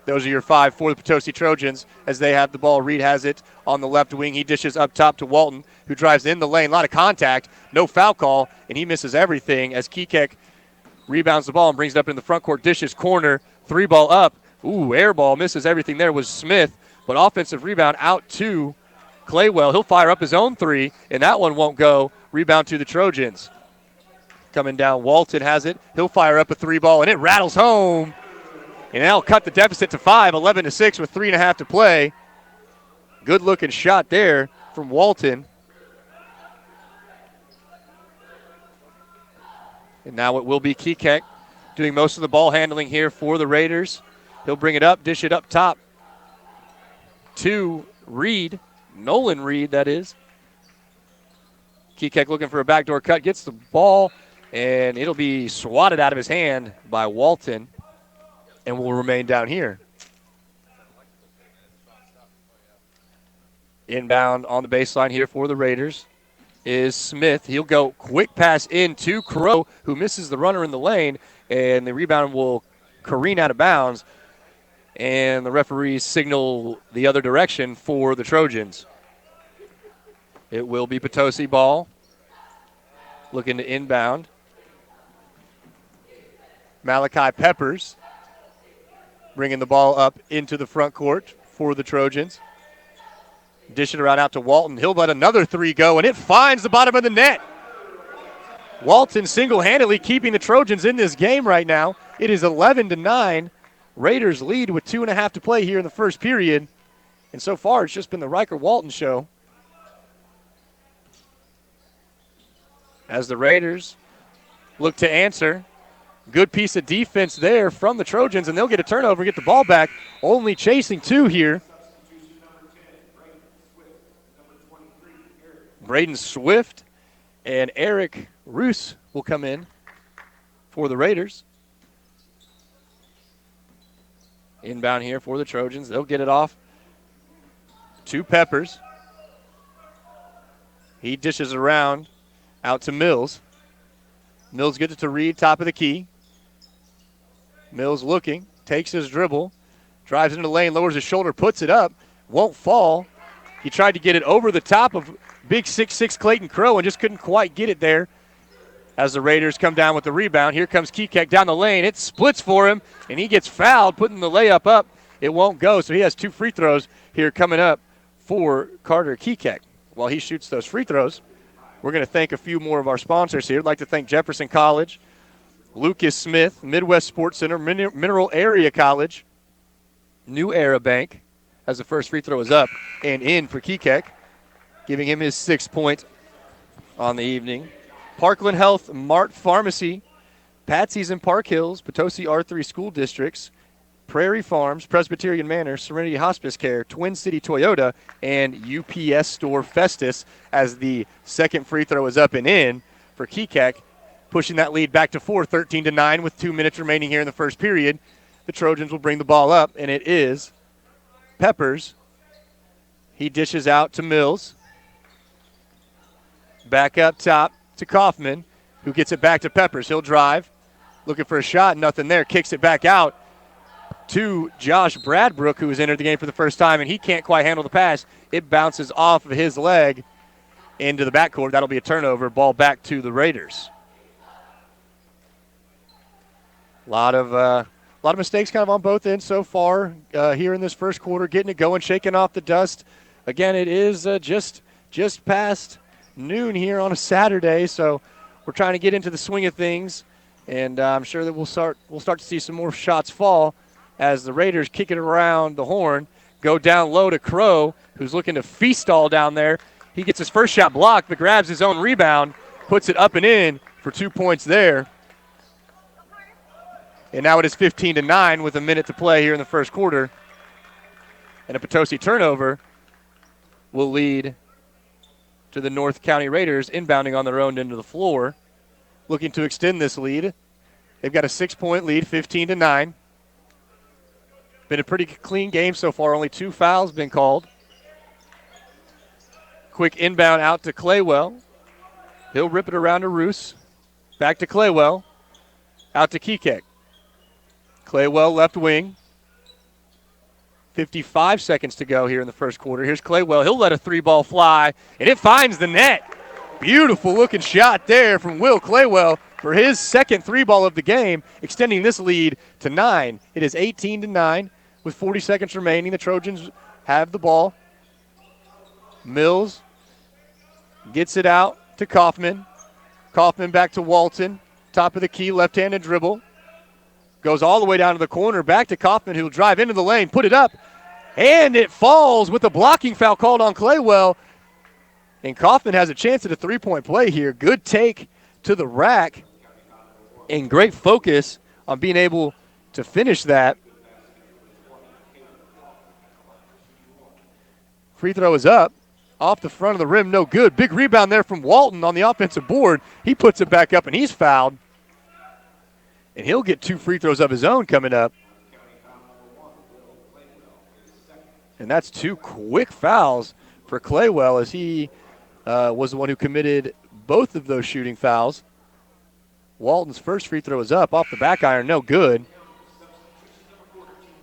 Those are your 5 for the Potosi Trojans as they have the ball. Reed has it on the left wing. He dishes up top to Walton, who drives in the lane. A lot of contact, no foul call, and he misses everything as Kekek rebounds the ball and brings it up in the front court. Dishes corner, 3-ball up. Ooh, air ball, misses everything there was Smith, but offensive rebound out to Claywell. He'll fire up his own 3, and that one won't go. Rebound to the Trojans. Coming down, Walton has it. He'll fire up a 3-ball, and it rattles home. And that'll cut the deficit to 5, 11-6 with 3.5 to play. Good looking shot there from Walton. And now it will be Kekek doing most of the ball handling here for the Raiders. He'll bring it up, dish it up top to Reed. Nolan Reed, that is. Kekek looking for a backdoor cut, gets the ball, and it'll be swatted out of his hand by Walton. And will remain down here. Inbound on the baseline here for the Raiders is Smith. He'll go quick pass into Crow, who misses the runner in the lane, and the rebound will careen out of bounds, and the referees signal the other direction for the Trojans. It will be Potosi ball, looking to inbound. Malachi Peppers bringing the ball up into the front court for the Trojans. Dish it around out to Walton. He'll let another 3 go, and it finds the bottom of the net. Walton single-handedly keeping the Trojans in this game right now. It is 11-9. Raiders lead with 2.5 to play here in the first period. And so far, it's just been the Riker-Walton show. As the Raiders look to answer. Good piece of defense there from the Trojans, and they'll get a turnover and get the ball back. Only chasing 2 here. Braden Swift and Eric Roos will come in for the Raiders. Inbound here for the Trojans. They'll get it off to Peppers. He dishes around out to Mills. Mills gets it to Reed, top of the key. Mills looking, takes his dribble, drives into the lane, lowers his shoulder, puts it up, won't fall. He tried to get it over the top of big 6'6" Clayton Crow and just couldn't quite get it there. As the Raiders come down with the rebound, here comes Kekek down the lane. It splits for him, and he gets fouled, putting the layup up. It won't go, so he has 2 free throws here coming up for Carter Kekek. While he shoots those free throws, we're going to thank a few more of our sponsors here. I'd like to thank Jefferson College, Lucas Smith, Midwest Sports Center, Mineral Area College, New Era Bank, as the first free throw is up and in for Kekek, giving him his 6th point on the evening. Parkland Health, Mart Pharmacy, Patsy's in Park Hills, Potosi R3 School Districts, Prairie Farms, Presbyterian Manor, Serenity Hospice Care, Twin City Toyota, and UPS Store Festus as the second free throw is up and in for Kekek, pushing that lead back to 4, 13-9 with 2 minutes remaining here in the first period. The Trojans will bring the ball up, and it is Peppers. He dishes out to Mills. Back up top to Kaufman, who gets it back to Peppers. He'll drive, looking for a shot, nothing there, kicks it back out to Josh Bradbrook, who has entered the game for the first time, and he can't quite handle the pass. It bounces off of his leg into the backcourt. That'll be a turnover, ball back to the Raiders. A lot of mistakes kind of on both ends so far here in this first quarter, getting it going, shaking off the dust. Again, it is just past noon here on a Saturday, so we're trying to get into the swing of things, and I'm sure that we'll start to see some more shots fall as the Raiders kick it around the horn, go down low to Crow, who's looking to feast all down there. He gets his first shot blocked, but grabs his own rebound, puts it up and in for 2 points there. And now it is 15-9 with a minute to play here in the first quarter. And a Potosi turnover will lead to the North County Raiders inbounding on their own end of the floor, looking to extend this lead. They've got a 6-point lead, 15-9. Been a pretty clean game so far. Only 2 fouls been called. Quick inbound out to Claywell. He'll rip it around to Roos. Back to Claywell. Out to Kekek. Claywell left wing. 55 seconds to go here in the first quarter. Here's Claywell. He'll let a 3-ball fly, and it finds the net. Beautiful looking shot there from Will Claywell for his second 3-ball of the game, extending this lead to 9. It is 18-9 with 40 seconds remaining. The Trojans have the ball. Mills gets it out to Kaufman. Kaufman back to Walton. Top of the key, left-handed dribble. Goes all the way down to the corner, back to Kaufman, who'll drive into the lane, put it up, and it falls with a blocking foul called on Claywell. And Kaufman has a chance at a 3-point play here. Good take to the rack and great focus on being able to finish that. Free throw is up. Off the front of the rim, no good. Big rebound there from Walton on the offensive board. He puts it back up, and he's fouled. And he'll get 2 free throws of his own coming up. And that's 2 quick fouls for Claywell, as he was the one who committed both of those shooting fouls. Walton's first free throw is up off the back iron, no good.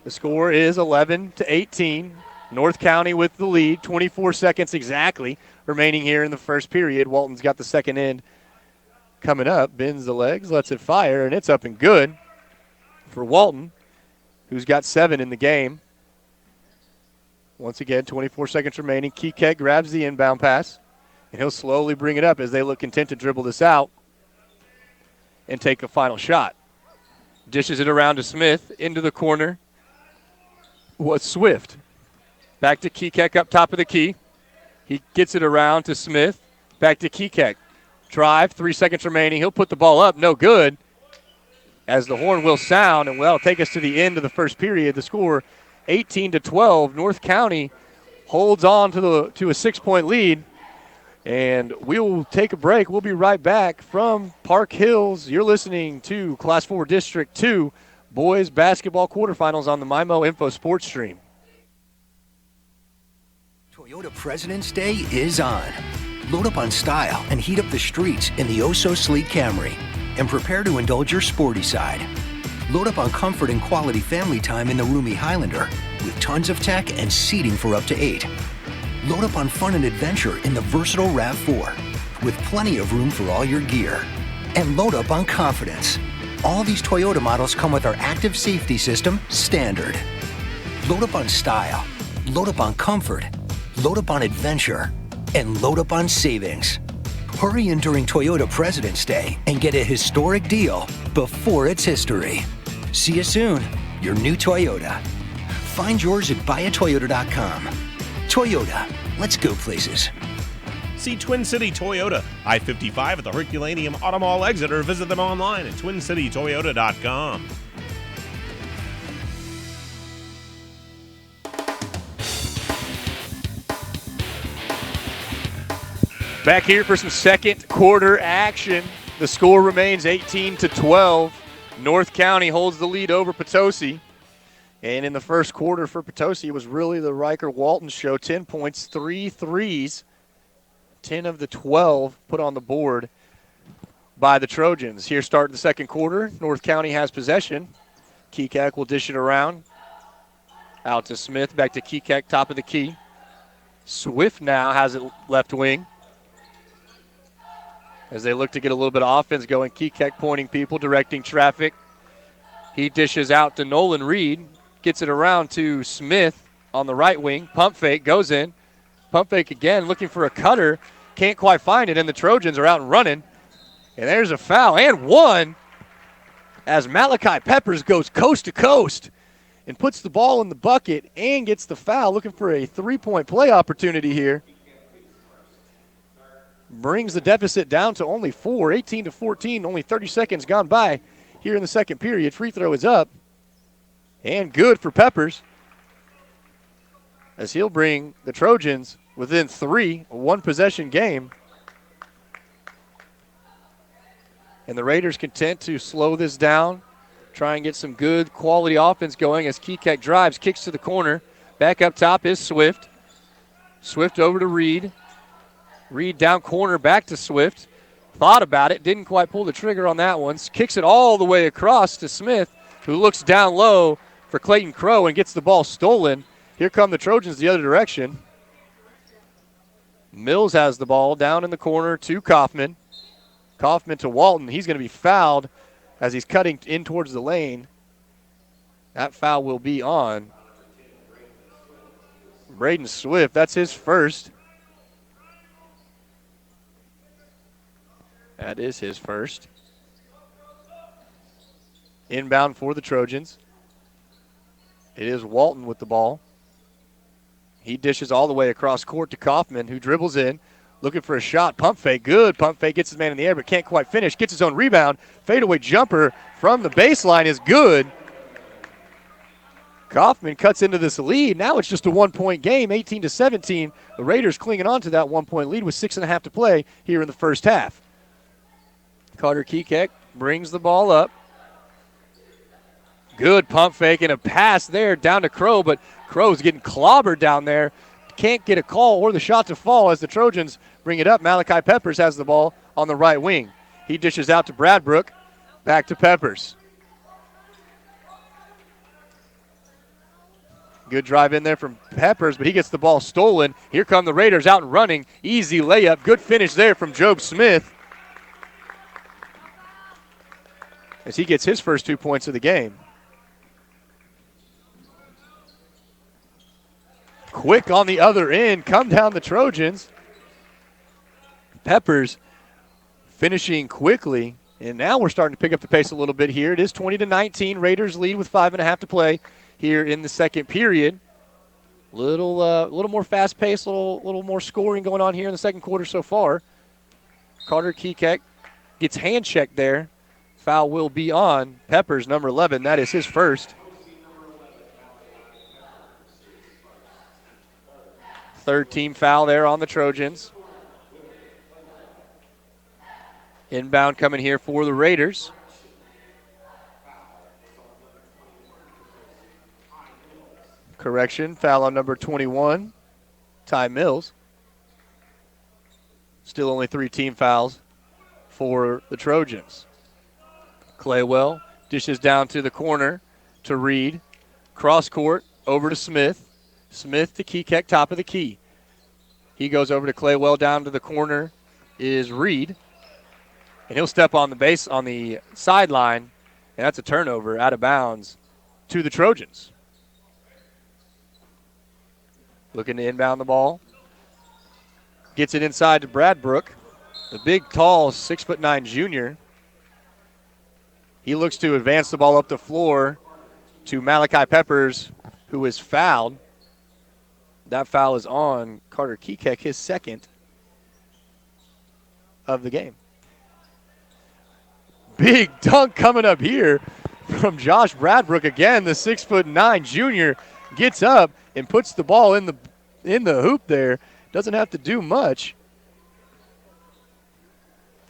The score is 11-18. North County with the lead, 24 seconds exactly remaining here in the first period. Walton's got the second end coming up, bends the legs, lets it fire, and it's up and good for Walton, who's got 7 in the game. Once again, 24 seconds remaining. Kekek grabs the inbound pass, and he'll slowly bring it up as they look content to dribble this out and take a final shot. Dishes it around to Smith, into the corner was Swift. Back to Kekek up top of the key. He gets it around to Smith, back to Kekek. Drive, 3 seconds remaining. He'll put the ball up, no good, as the horn will sound, and that'll take us to the end of the first period. The score, 18-12. North County holds on to a 6-point lead, and we'll take a break. We'll be right back from Park Hills. You're listening to Class 4 District 2 boys basketball quarterfinals on the MyMO Info Sports Stream. Toyota President's Day is on. Load up on style and heat up the streets in the oh-so-sleek Camry and prepare to indulge your sporty side. Load up on comfort and quality family time in the roomy Highlander with tons of tech and seating for up to 8. Load up on fun and adventure in the versatile RAV4 with plenty of room for all your gear. And load up on confidence. All these Toyota models come with our active safety system, Standard. Load up on style, load up on comfort, load up on adventure, and load up on savings. Hurry in during Toyota President's Day and get a historic deal before it's history. See you soon, your new Toyota. Find yours at buyatoyota.com. Toyota, let's go places. See Twin City Toyota, I-55 at the Herculaneum Auto Mall exit, or visit them online at twincitytoyota.com. Back here for some second quarter action. The score remains 18-12. North County holds the lead over Potosi. And in the first quarter for Potosi, it was really the Riker-Walton show. 10 points, 3 threes. 10 of the 12 put on the board by the Trojans. Here starting the second quarter. North County has possession. Keekak will dish it around. Out to Smith, back to Keekak, top of the key. Swift now has it left wing. As they look to get a little bit of offense going, Keekak pointing people, directing traffic. He dishes out to Nolan Reed, gets it around to Smith on the right wing. Pump fake, goes in. Pump fake again, looking for a cutter. Can't quite find it, and the Trojans are out and running. And there's a foul, and one, as Malachi Peppers goes coast to coast and puts the ball in the bucket and gets the foul, looking for a three-point play opportunity here. Brings the deficit down to only 4, 18-14, only 30 seconds gone by here in the second period. Free throw is up and good for Peppers, as he'll bring the Trojans within 3, a one-possession game. And the Raiders content to slow this down, try and get some good quality offense going as Keekak drives, kicks to the corner. Back up top is Swift. Swift over to Reed. Reed down corner, back to Swift. Thought about it, didn't quite pull the trigger on that one. Kicks it all the way across to Smith, who looks down low for Clayton Crow and gets the ball stolen. Here come the Trojans the other direction. Mills has the ball down in the corner to Kaufman. Kaufman to Walton. He's going to be fouled as he's cutting in towards the lane. That foul will be on Braden Swift. That's his first. That is his first. Inbound for the Trojans. It is Walton with the ball. He dishes all the way across court to Kaufman, who dribbles in, looking for a shot. Pump fake, good. Pump fake, gets his man in the air, but can't quite finish. Gets his own rebound. Fadeaway jumper from the baseline is good. Kaufman cuts into this lead. Now it's just a one-point game, 18-17. The Raiders clinging on to that one-point lead with 6.5 to play here in the first half. Carter Keekak brings the ball up. Good pump fake and a pass there down to Crow, but Crow's getting clobbered down there. Can't get a call or the shot to fall as the Trojans bring it up. Malachi Peppers has the ball on the right wing. He dishes out to Bradbrook. Back to Peppers. Good drive in there from Peppers, but he gets the ball stolen. Here come the Raiders out and running. Easy layup. Good finish there from Job Smith, as he gets his first 2 points of the game. Quick on the other end, come down the Trojans. Peppers finishing quickly, and now we're starting to pick up the pace a little bit here. It is 20-19, Raiders lead with 5.5 to play here in the second period. Little more fast-paced, little more scoring going on here in the second quarter so far. Carter Keekak gets hand checked there. Foul will be on Peppers, number 11. That is his first. Third team foul there on the Trojans. Inbound coming here for the Raiders. Correction, foul on number 21, Ty Mills. Still only 3 team fouls for the Trojans. Claywell Dishes down to the corner to Reed. Cross court over to Smith. Smith to Kekek, top of the key. He goes over to Claywell. Down to the corner is Reed. And he'll step on the base on the sideline. And that's a turnover out of bounds to the Trojans. Looking to inbound the ball. Gets it inside to Bradbrook. The big, tall, 6'9" junior. He looks to advance the ball up the floor to Malachi Peppers, who is fouled. That foul is on Carter Kekek, his second of the game. Big dunk coming up here from Josh Bradbrook again. The 6'9" junior gets up and puts the ball in the hoop there. Doesn't have to do much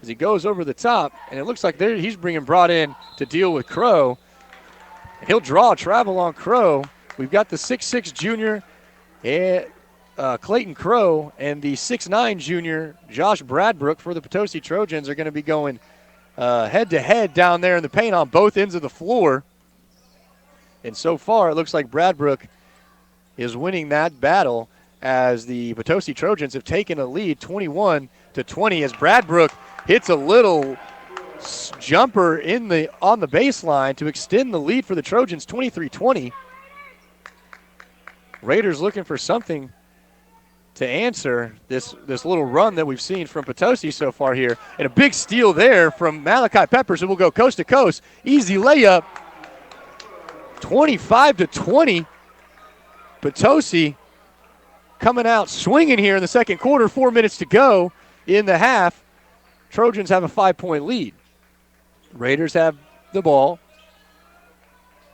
as he goes over the top, and it looks like he's brought in to deal with Crow. He'll draw travel on Crow. We've got the 6'6" junior, Clayton Crow, and the 6'9" junior, Josh Bradbrook, for the Potosi Trojans are going to be going head-to-head down there in the paint on both ends of the floor. And so far, it looks like Bradbrook is winning that battle as the Potosi Trojans have taken a lead 21-20 as Bradbrook hits a little jumper on the baseline to extend the lead for the Trojans, 23-20. Raiders looking for something to answer this little run that we've seen from Potosi so far here. And a big steal there from Malachi Peppers, who will go coast to coast. Easy layup, 25-20. Potosi coming out swinging here in the second quarter. 4 minutes to go in the half. Trojans have a 5-point lead. Raiders have the ball.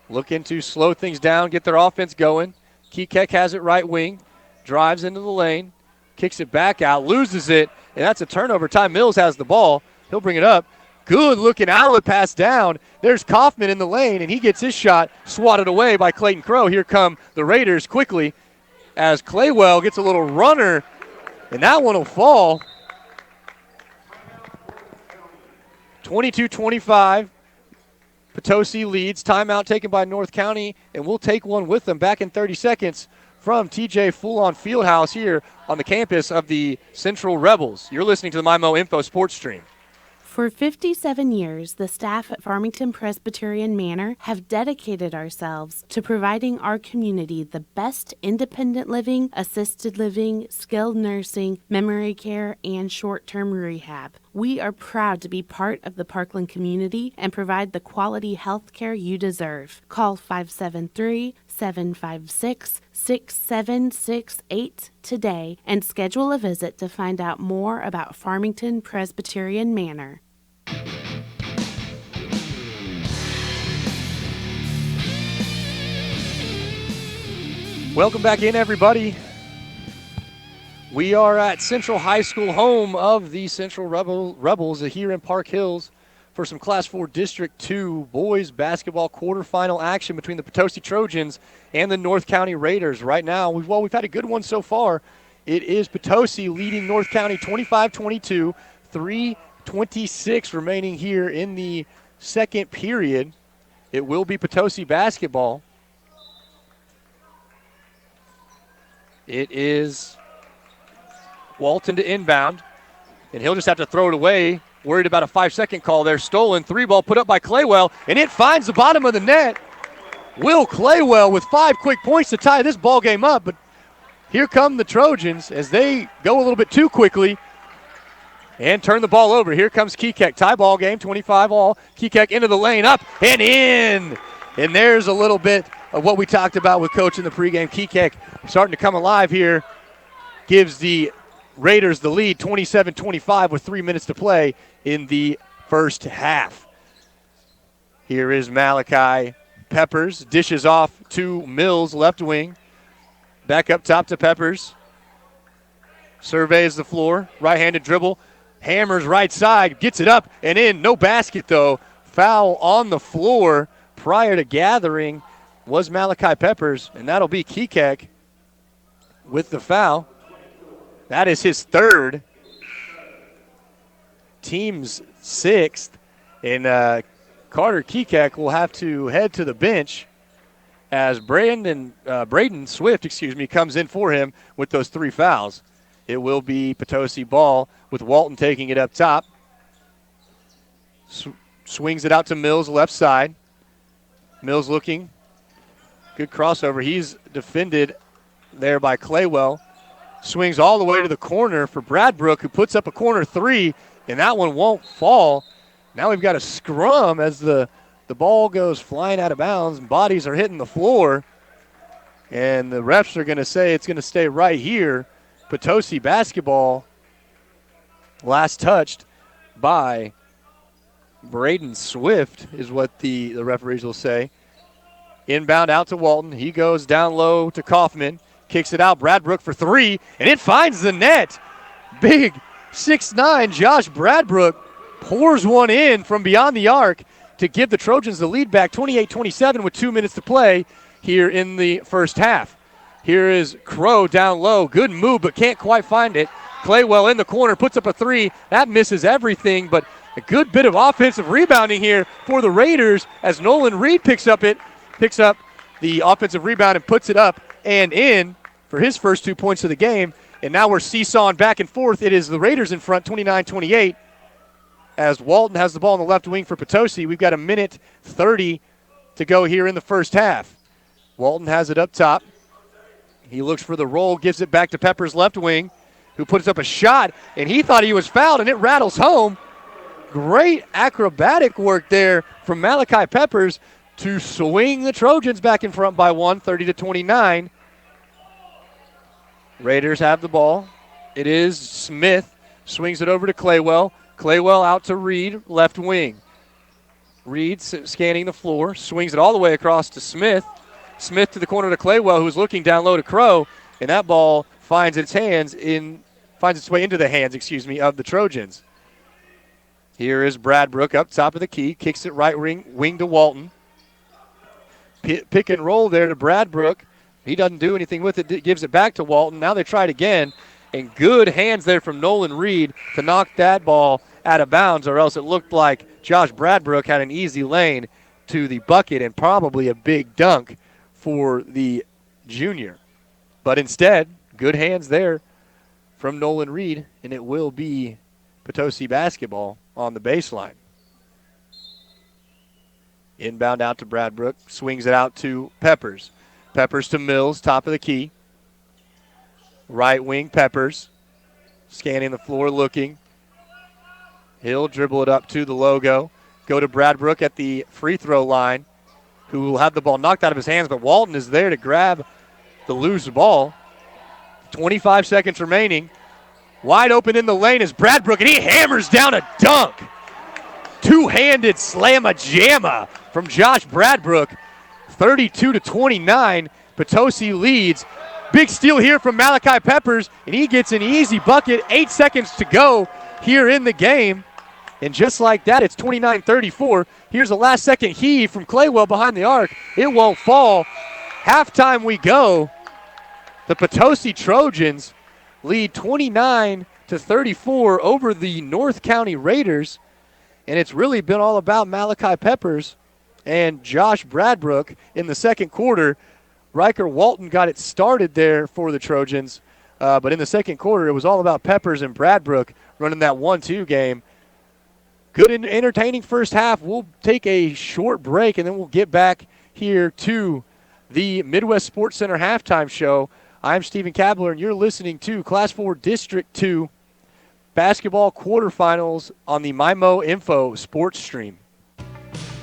Looking to slow things down, get their offense going. Kekek has it right wing. Drives into the lane. Kicks it back out. Loses it. And that's a turnover. Ty Mills has the ball. He'll bring it up. Good looking outlet pass down. There's Kaufman in the lane, and he gets his shot swatted away by Clayton Crow. Here come the Raiders quickly as Claywell gets a little runner, and that one will fall. 22-25. Potosi leads. Timeout taken by North County, and we'll take one with them back in 30 seconds from TJ Full-On Fieldhouse here on the campus of the Central Rebels. You're listening to the MyMo Info Sports Stream. For 57 years, the staff at Farmington Presbyterian Manor have dedicated ourselves to providing our community the best independent living, assisted living, skilled nursing, memory care, and short-term rehab. We are proud to be part of the Parkland community and provide the quality health care you deserve. Call 573-756-6768 today and schedule a visit to find out more about Farmington Presbyterian Manor. Welcome back in, everybody. We are at Central High School, home of the Central Rebels here in Park Hills for some Class 4 District 2 boys basketball quarterfinal action between the Potosi Trojans and the North County Raiders. Right now, we've had a good one so far. It is Potosi leading North County 25-22, 3:26 remaining here in the second period. It will be Potosi basketball. It is Walton to inbound, and he'll just have to throw it away. Worried about a 5-second call there. Stolen three ball put up by Claywell, and it finds the bottom of the net. Will Claywell with 5 quick points to tie this ball game up, but here come the Trojans as they go a little bit too quickly and turn the ball over. Here comes Kekek. Tie ball game, 25-all. Kekek into the lane, up and in. And there's a little bit of what we talked about with Coach in the pregame. Kekek starting to come alive here. Gives the Raiders the lead, 27-25 with 3 minutes to play in the first half. Here is Malachi Peppers. Dishes off to Mills, left wing. Back up top to Peppers. Surveys the floor. Right-handed dribble. Hammers right side. Gets it up and in. No basket, though. Foul on the floor prior to gathering was Malachi Peppers, and that'll be Kekek with the foul. That is his third. Team's sixth. And Carter Kekek will have to head to the bench as Braden Swift, comes in for him with those 3 fouls. It will be Potosi ball with Walton taking it up top. Swings it out to Mills, left side. Mills looking. Good crossover. He's defended there by Claywell. Swings all the way to the corner for Bradbrook, who puts up a corner 3, and that one won't fall. Now we've got a scrum as the ball goes flying out of bounds, and bodies are hitting the floor. And the refs are going to say it's going to stay right here. Potosi basketball, last touched by Braden Swift is what the referees will say. Inbound out to Walton. He goes down low to Kaufman. Kicks it out. Bradbrook for 3, and it finds the net. Big 6'9" Josh Bradbrook pours one in from beyond the arc to give the Trojans the lead back 28-27 with 2 minutes to play here in the first half. Here is Crow down low. Good move, but can't quite find it. Claywell in the corner, puts up a 3. That misses everything, but a good bit of offensive rebounding here for the Raiders as Nolan Reed picks up the offensive rebound and puts it up and in for his first 2 points of the game. And now we're seesawing back and forth. It is the Raiders in front, 29-28, as Walton has the ball on the left wing for Potosi. We've got 1:30 to go here in the first half. Walton has it up top. He looks for the roll, gives it back to Peppers' left wing, who puts up a shot, and he thought he was fouled, and it rattles home. Great acrobatic work there from Malachi Peppers to swing the Trojans back in front by 1, 30-29. Raiders have the ball. It is Smith. Swings it over to Claywell. Claywell out to Reed, left wing. Reed scanning the floor. Swings it all the way across to Smith. Smith to the corner to Claywell, who's looking down low to Crow. And that ball finds its way into the hands, of the Trojans. Here is Bradbrook up top of the key. Kicks it right wing to Walton. Pick and roll there to Bradbrook. He doesn't do anything with it. Gives it back to Walton. Now they try it again. And good hands there from Nolan Reed to knock that ball out of bounds, or else it looked like Josh Bradbrook had an easy lane to the bucket and probably a big dunk for the junior. But instead, good hands there from Nolan Reed, and it will be Potosi basketball on the baseline. Inbound out to Bradbrook, swings it out to Peppers. Peppers to Mills, top of the key. Right wing Peppers, scanning the floor, looking. He'll dribble it up to the logo. Go to Bradbrook at the free throw line, who will have the ball knocked out of his hands, but Walton is there to grab the loose ball. 25 seconds remaining. Wide open in the lane is Bradbrook, and he hammers down a dunk. Two-handed slamma-jamma from Josh Bradbrook. 32-29, Potosi leads. Big steal here from Malachi Peppers, and he gets an easy bucket. 8 seconds to go here in the game. And just like that, it's 29-34. Here's a last-second heave from Claywell behind the arc. It won't fall. Halftime we go. The Potosi Trojans lead 29-34 over the North County Raiders. And it's really been all about Malachi Peppers and Josh Bradbrook in the second quarter. Riker Walton got it started there for the Trojans. But in the second quarter, it was all about Peppers and Bradbrook running that 1-2 game. Good and entertaining first half. We'll take a short break, and then we'll get back here to the Midwest Sports Center halftime show. I'm Stephen Kabler, and you're listening to Class 4 District 2 basketball quarterfinals on the MyMo Info Sports Stream.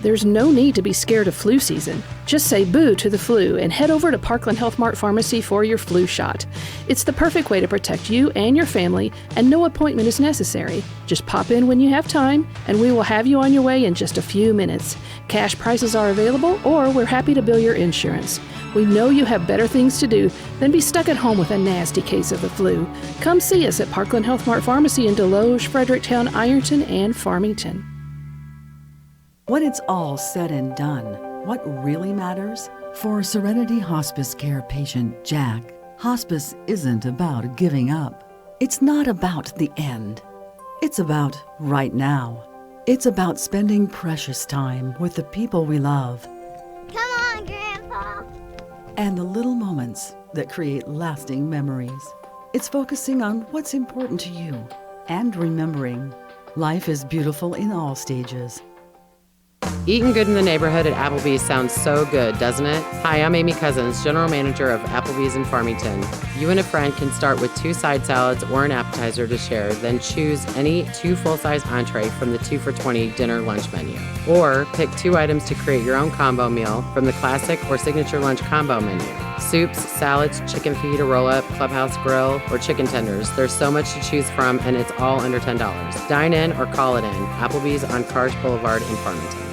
There's no need to be scared of flu season. Just say boo to the flu and head over to Parkland Health Mart Pharmacy for your flu shot. It's the perfect way to protect you and your family, and no appointment is necessary. Just pop in when you have time, and we will have you on your way in just a few minutes. Cash prices are available, or we're happy to bill your insurance. We know you have better things to do than be stuck at home with a nasty case of the flu. Come see us at Parkland Health Mart Pharmacy in Deloge, Fredericktown, Ironton, and Farmington. When it's all said and done, what really matters? For Serenity Hospice Care patient Jack, hospice isn't about giving up. It's not about the end. It's about right now. It's about spending precious time with the people we love Come on, Grandpa. and the little moments that create lasting memories. It's focusing on what's important to you and remembering life is beautiful in all stages. Eating good in the neighborhood at Applebee's sounds so good, doesn't it? Hi, I'm Amy Cousins, General Manager of Applebee's in Farmington. You and a friend can start with 2 side salads or an appetizer to share, then choose any 2 full-size entree from the 2 for $20 dinner lunch menu. Or pick 2 items to create your own combo meal from the classic or signature lunch combo menu. Soups, salads, chicken feet, a roll-up, clubhouse grill, or chicken tenders. There's so much to choose from, and it's all under $10. Dine in or call it in. Applebee's on Cars Boulevard in Farmington.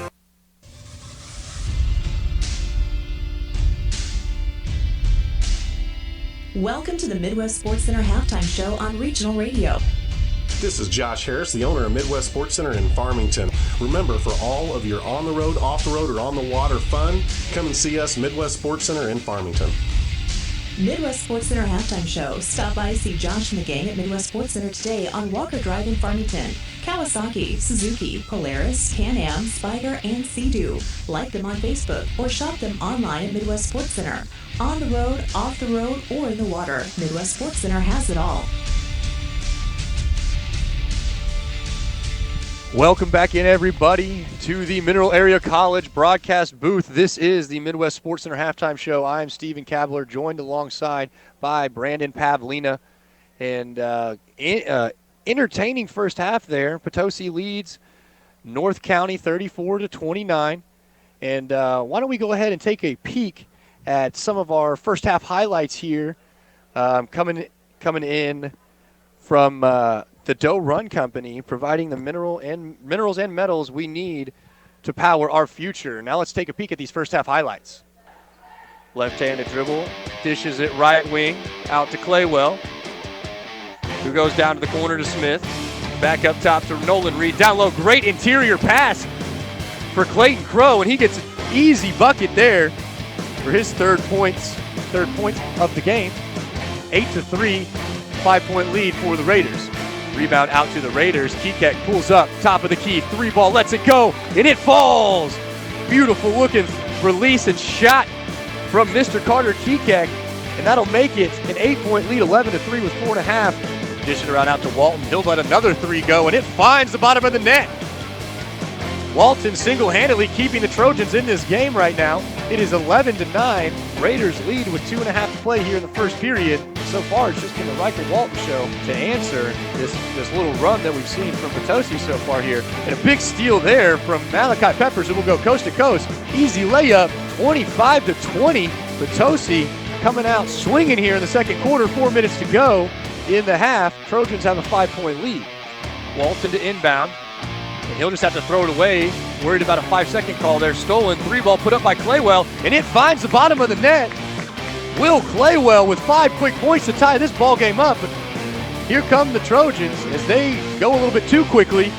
Welcome to the Midwest Sports Center Halftime Show on Regional Radio. This is Josh Harris, the owner of Midwest Sports Center in Farmington. Remember, for all of your on-the-road, off-the-road, or on-the-water fun, come and see us, Midwest Sports Center in Farmington. Midwest Sports Center Halftime Show. Stop by, see Josh and the gang at Midwest Sports Center today on Walker Drive in Farmington. Kawasaki, Suzuki, Polaris, Can-Am, Spiker, and Sea-Doo. Like them on Facebook or shop them online at Midwest Sports Center. On the road, off the road, or in the water, Midwest Sports Center has it all. Welcome back in, everybody, to the Mineral Area College broadcast booth. This is the Midwest Sports Center Halftime Show. I am Stephen Kabler, joined alongside by Brandon Pavlina. And entertaining first half there. Potosi leads North County 34-29. And why don't we go ahead and take a peek at some of our first half highlights here, coming in from the Doe Run Company, providing the minerals and metals we need to power our future. Now let's take a peek at these first half highlights. Left-handed dribble, dishes it right wing, out to Claywell, who goes down to the corner to Smith. Back up top to Nolan Reed, down low, great interior pass for Clayton Crow, and he gets an easy bucket there for his third point of the game. 8-3, 5-point lead for the Raiders. Rebound out to the Raiders. Kekek pulls up, top of the key, 3-ball, lets it go, and it falls. Beautiful looking release and shot from Mr. Carter Kekek, and that'll make it an 8-point lead, 11-3 with 4.5. Dishing around out to Walton. He'll let another 3 go, and it finds the bottom of the net. Walton single-handedly keeping the Trojans in this game right now. It is 11-9. Raiders lead with 2.5 to play here in the first period. So far, it's just been the Riker Walton show to answer this little run that we've seen from Potosi so far here. And a big steal there from Malachi Peppers, who will go coast to coast. Easy layup, 25-20. Potosi coming out swinging here in the second quarter. 4 minutes to go in the half. Trojans have a 5-point lead. Walton to inbound. And he'll just have to throw it away. Worried about a 5-second call there. Stolen 3-ball put up by Claywell, and it finds the bottom of the net. Will Claywell with 5 quick points to tie this ball game up. But here come the Trojans as they go a little bit too quickly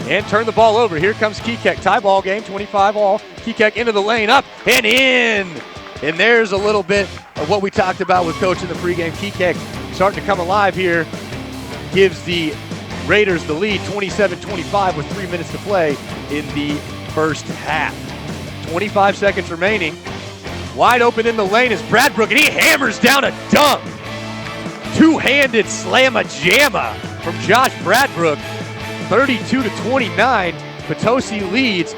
and turn the ball over. Here comes Kekek. Tie ball game, 25 all. Kekek into the lane, up and in. And there's a little bit of what we talked about with Coach in the pregame. Kekek starting to come alive here. Gives the Raiders the lead, 27-25 with 3 minutes to play in the first half. 25 seconds remaining. Wide open in the lane is Bradbrook, and he hammers down a dunk. Two-handed slamma-jamma from Josh Bradbrook. 32-29, Potosi leads.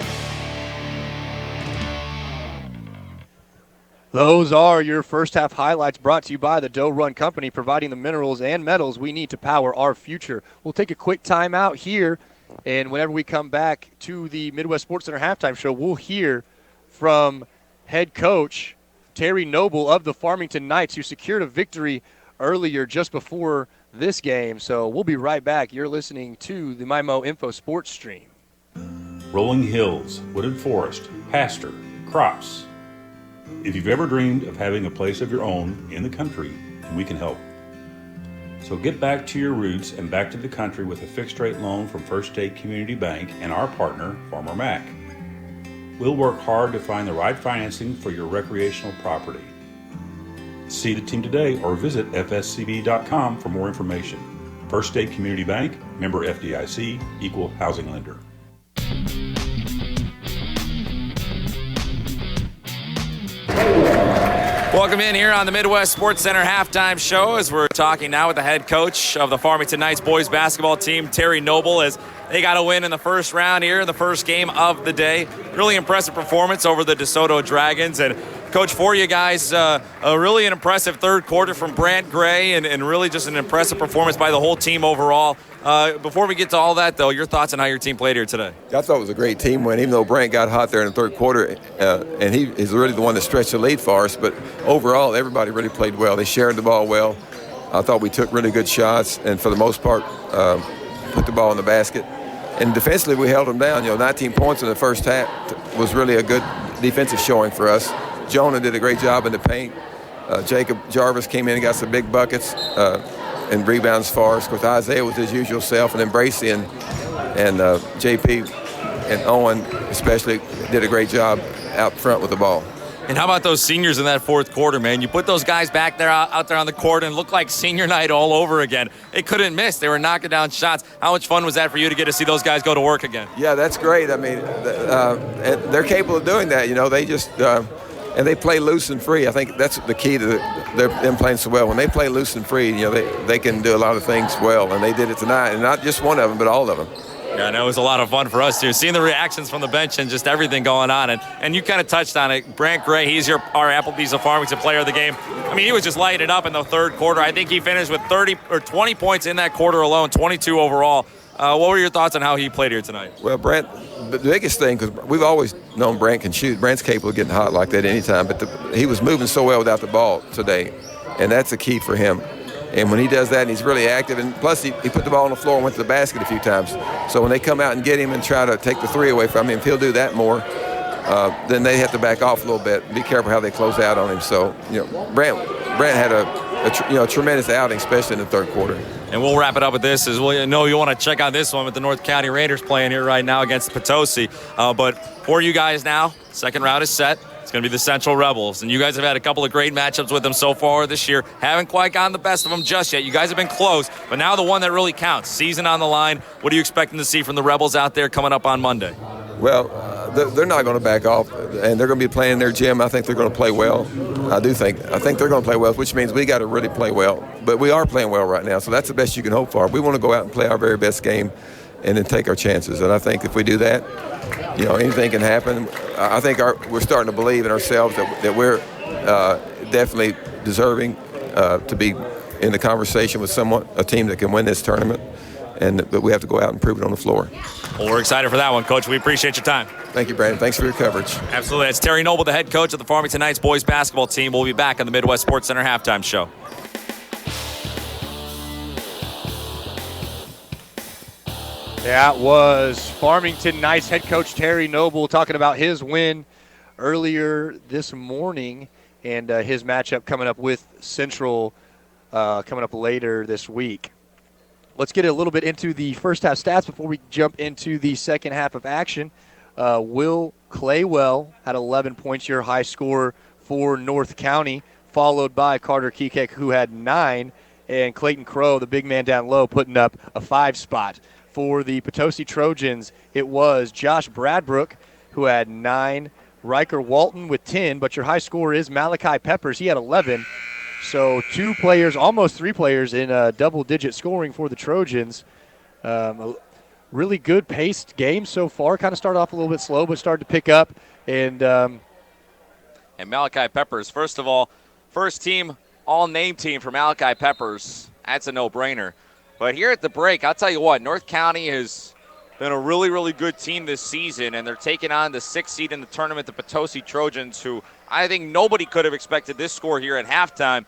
Those are your first half highlights brought to you by the Doe Run Company, providing the minerals and metals we need to power our future. We'll take a quick time out here, and whenever we come back to the Midwest Sports Center halftime show, we'll hear from head coach Terry Noble of the Farmington Knights, who secured a victory earlier just before this game. So we'll be right back. You're listening to the MyMO Info Sports Stream. Rolling hills, wooded forest, pasture, crops. If you've ever dreamed of having a place of your own in the country, we can help. So get back to your roots and back to the country with a fixed-rate loan from First State Community Bank and our partner, Farmer Mac. We'll work hard to find the right financing for your recreational property. See the team today or visit fscb.com for more information. First State Community Bank, member FDIC, equal housing lender. Welcome in here on the Midwest Sports Center halftime show as we're talking now with the head coach of the Farmington Knights boys basketball team, Terry Noble, as they got a win in the first round here, the first game of the day. Really impressive performance over the DeSoto Dragons. And Coach, for you guys, really an impressive third quarter from Brant Gray and really just an impressive performance by the whole team overall. Before we get to all that, though, your thoughts on how your team played here today? I thought it was a great team win, even though Brant got hot there in the third quarter, and he is really the one that stretched the lead for us. But overall, everybody really played well. They shared the ball well. I thought we took really good shots, and for the most part, put the ball in the basket. And defensively, we held them down. 19 points in the first half was really a good defensive showing for us. Jonah did a great job in the paint. Jacob Jarvis came in and got some big buckets and rebounds for us. Of course, Isaiah was his usual self, and then Bracey and JP and Owen especially did a great job out front with the ball. And how about those seniors in that fourth quarter, man? You put those guys back there out there on the court and it looked like senior night all over again. They couldn't miss. They were knocking down shots. How much fun was that for you to get to see those guys go to work again? Yeah, that's great. I mean, and they're capable of doing that. They just and they play loose and free. I think that's the key to them playing so well. When they play loose and free, they can do a lot of things well, and they did it tonight. And not just one of them, but all of them. Yeah, and it was a lot of fun for us, too, seeing the reactions from the bench and just everything going on. And you kind of touched on it. Brant Gray, he's our Applebee's of Farmington player of the game. I mean, he was just lighting it up in the third quarter. I think he finished with 30 or 20 points in that quarter alone, 22 overall. What were your thoughts on how he played here tonight? Well, Brant, the biggest thing, because we've always known Brant can shoot. Brant's capable of getting hot like that anytime, but he was moving so well without the ball today, and that's the key for him. And when he does that, and he's really active, and plus he put the ball on the floor and went to the basket a few times. So when they come out and get him and try to take the three away from him, if he'll do that more, then they have to back off a little bit. Be careful how they close out on him. So, Brant had a tremendous outing, especially in the third quarter. And we'll wrap it up with this. As well, you want to check out this one with the North County Raiders playing here right now against Potosi. But for you guys now, second round is set. It's going to be the Central Rebels. And you guys have had a couple of great matchups with them so far this year. Haven't quite gotten the best of them just yet. You guys have been close, but now the one that really counts. Season on the line. What are you expecting to see from the Rebels out there coming up on Monday? Well, they're not going to back off, and they're going to be playing in their gym. I think they're going to play well. I think they're going to play well, which means we got to really play well. But we are playing well right now, so that's the best you can hope for. We want to go out and play our very best game and then take our chances. And I think if we do that, anything can happen. I think we're starting to believe in ourselves that we're definitely deserving to be in the conversation with a team that can win this tournament. But we have to go out and prove it on the floor. Well, we're excited for that one, Coach. We appreciate your time. Thank you, Brandon. Thanks for your coverage. Absolutely. That's Terry Noble, the head coach of the Farmington Knights boys basketball team. We'll be back on the Midwest Sports Center halftime show. That was Farmington Knights head coach Terry Noble talking about his win earlier this morning and his matchup coming up with Central coming up later this week. Let's get a little bit into the first half stats before we jump into the second half of action. Will Claywell had 11 points, your high score for North County, followed by Carter Kekek, who had 9, and Clayton Crow, the big man down low, putting up a 5 spot. For the Potosi Trojans, it was Josh Bradbrook, who had 9, Riker Walton with 10, but your high score is Malachi Peppers. He had 11. So 2 players, almost 3 players in double-digit scoring for the Trojans. A really good paced game so far. Kind of started off a little bit slow, but started to pick up. And Malachi Peppers, first of all, first team, all-name team for Malachi Peppers. That's a no-brainer. But here at the break, I'll tell you what, North County has been a really, really good team this season, and they're taking on the 6th seed in the tournament, the Potosi Trojans, who I think nobody could have expected this score here at halftime.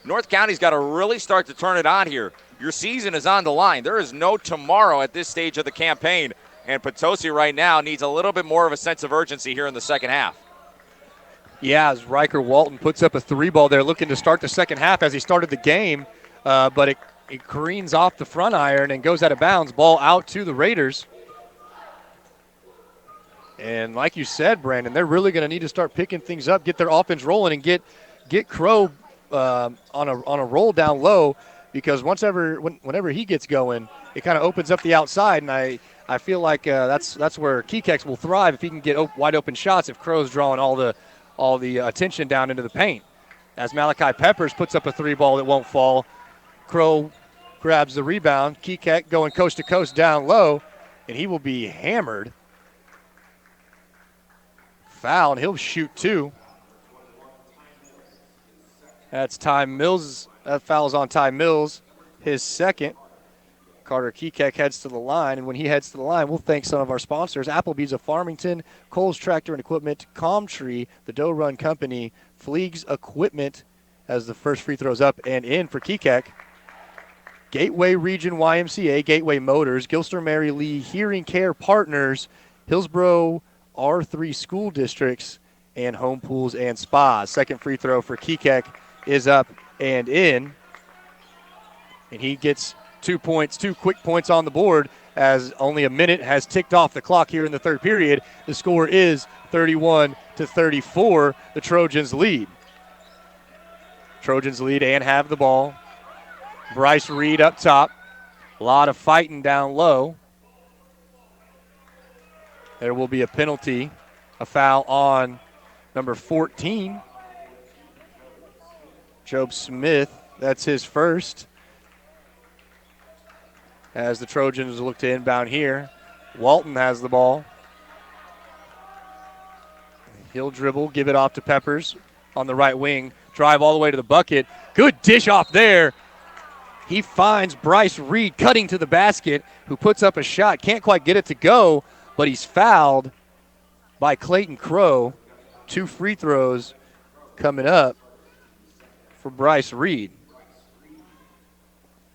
North County's got to really start to turn it on here. Your season is on the line. There is no tomorrow at this stage of the campaign, and Potosi right now needs a little bit more of a sense of urgency here in the second half. Yeah, as Riker Walton puts up a 3-ball there, looking to start the second half as he started the game, but it careens off the front iron and goes out of bounds. Ball out to the Raiders. And like you said, Brandon, they're really going to need to start picking things up, get their offense rolling, and get Crow on a roll down low. because whenever he gets going, it kind of opens up the outside, and I feel like that's where Kikex will thrive if he can get wide open shots if Crow's drawing all the attention down into the paint. As Malachi Peppers puts up a three ball that won't fall, Crow grabs the rebound. Kikex going coast to coast down low, and he will be hammered. Foul, and he'll shoot two. That's Ty Mills. That foul's on Ty Mills, his second. Carter Kikex heads to the line, and when he heads to the line, we'll thank some of our sponsors: Applebee's of Farmington, Coles Tractor and Equipment, Comtree, the Doe Run Company, Fleegs Equipment, as the first free throw's up and in for Kikex. Gateway Region YMCA, Gateway Motors, Gilster Mary Lee Hearing Care Partners, Hillsboro R3 School Districts, and Home Pools and Spas. Second free throw for Kikex is up and in, and he gets 2 points, 2 quick points on the board as only a minute has ticked off the clock here in the third period. The score is 31-34. The Trojans lead. Trojans lead and have the ball. Bryce Reed up top. A lot of fighting down low. There will be a penalty, a foul on number 14. Job Smith, that's his first. As the Trojans look to inbound here, Walton has the ball. He'll dribble, give it off to Peppers on the right wing, drive all the way to the bucket. Good dish off there. He finds Bryce Reed cutting to the basket, who puts up a shot. Can't quite get it to go, but he's fouled by Clayton Crow. 2 free throws coming up for Bryce Reed.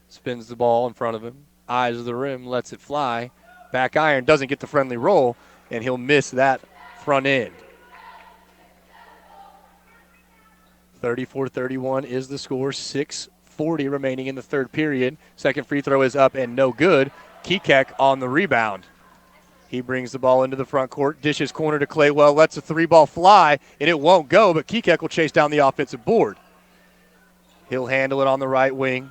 Spins the ball in front of him. Eyes of the rim, lets it fly. Back iron, doesn't get the friendly roll, and he'll miss that front end. 34-31 is the score. 6:40 remaining in the third period. Second free throw is up and no good. Kikex on the rebound. He brings the ball into the front court, dishes corner to Claywell, lets a three ball fly, and it won't go, but Kikex will chase down the offensive board. He'll handle it on the right wing.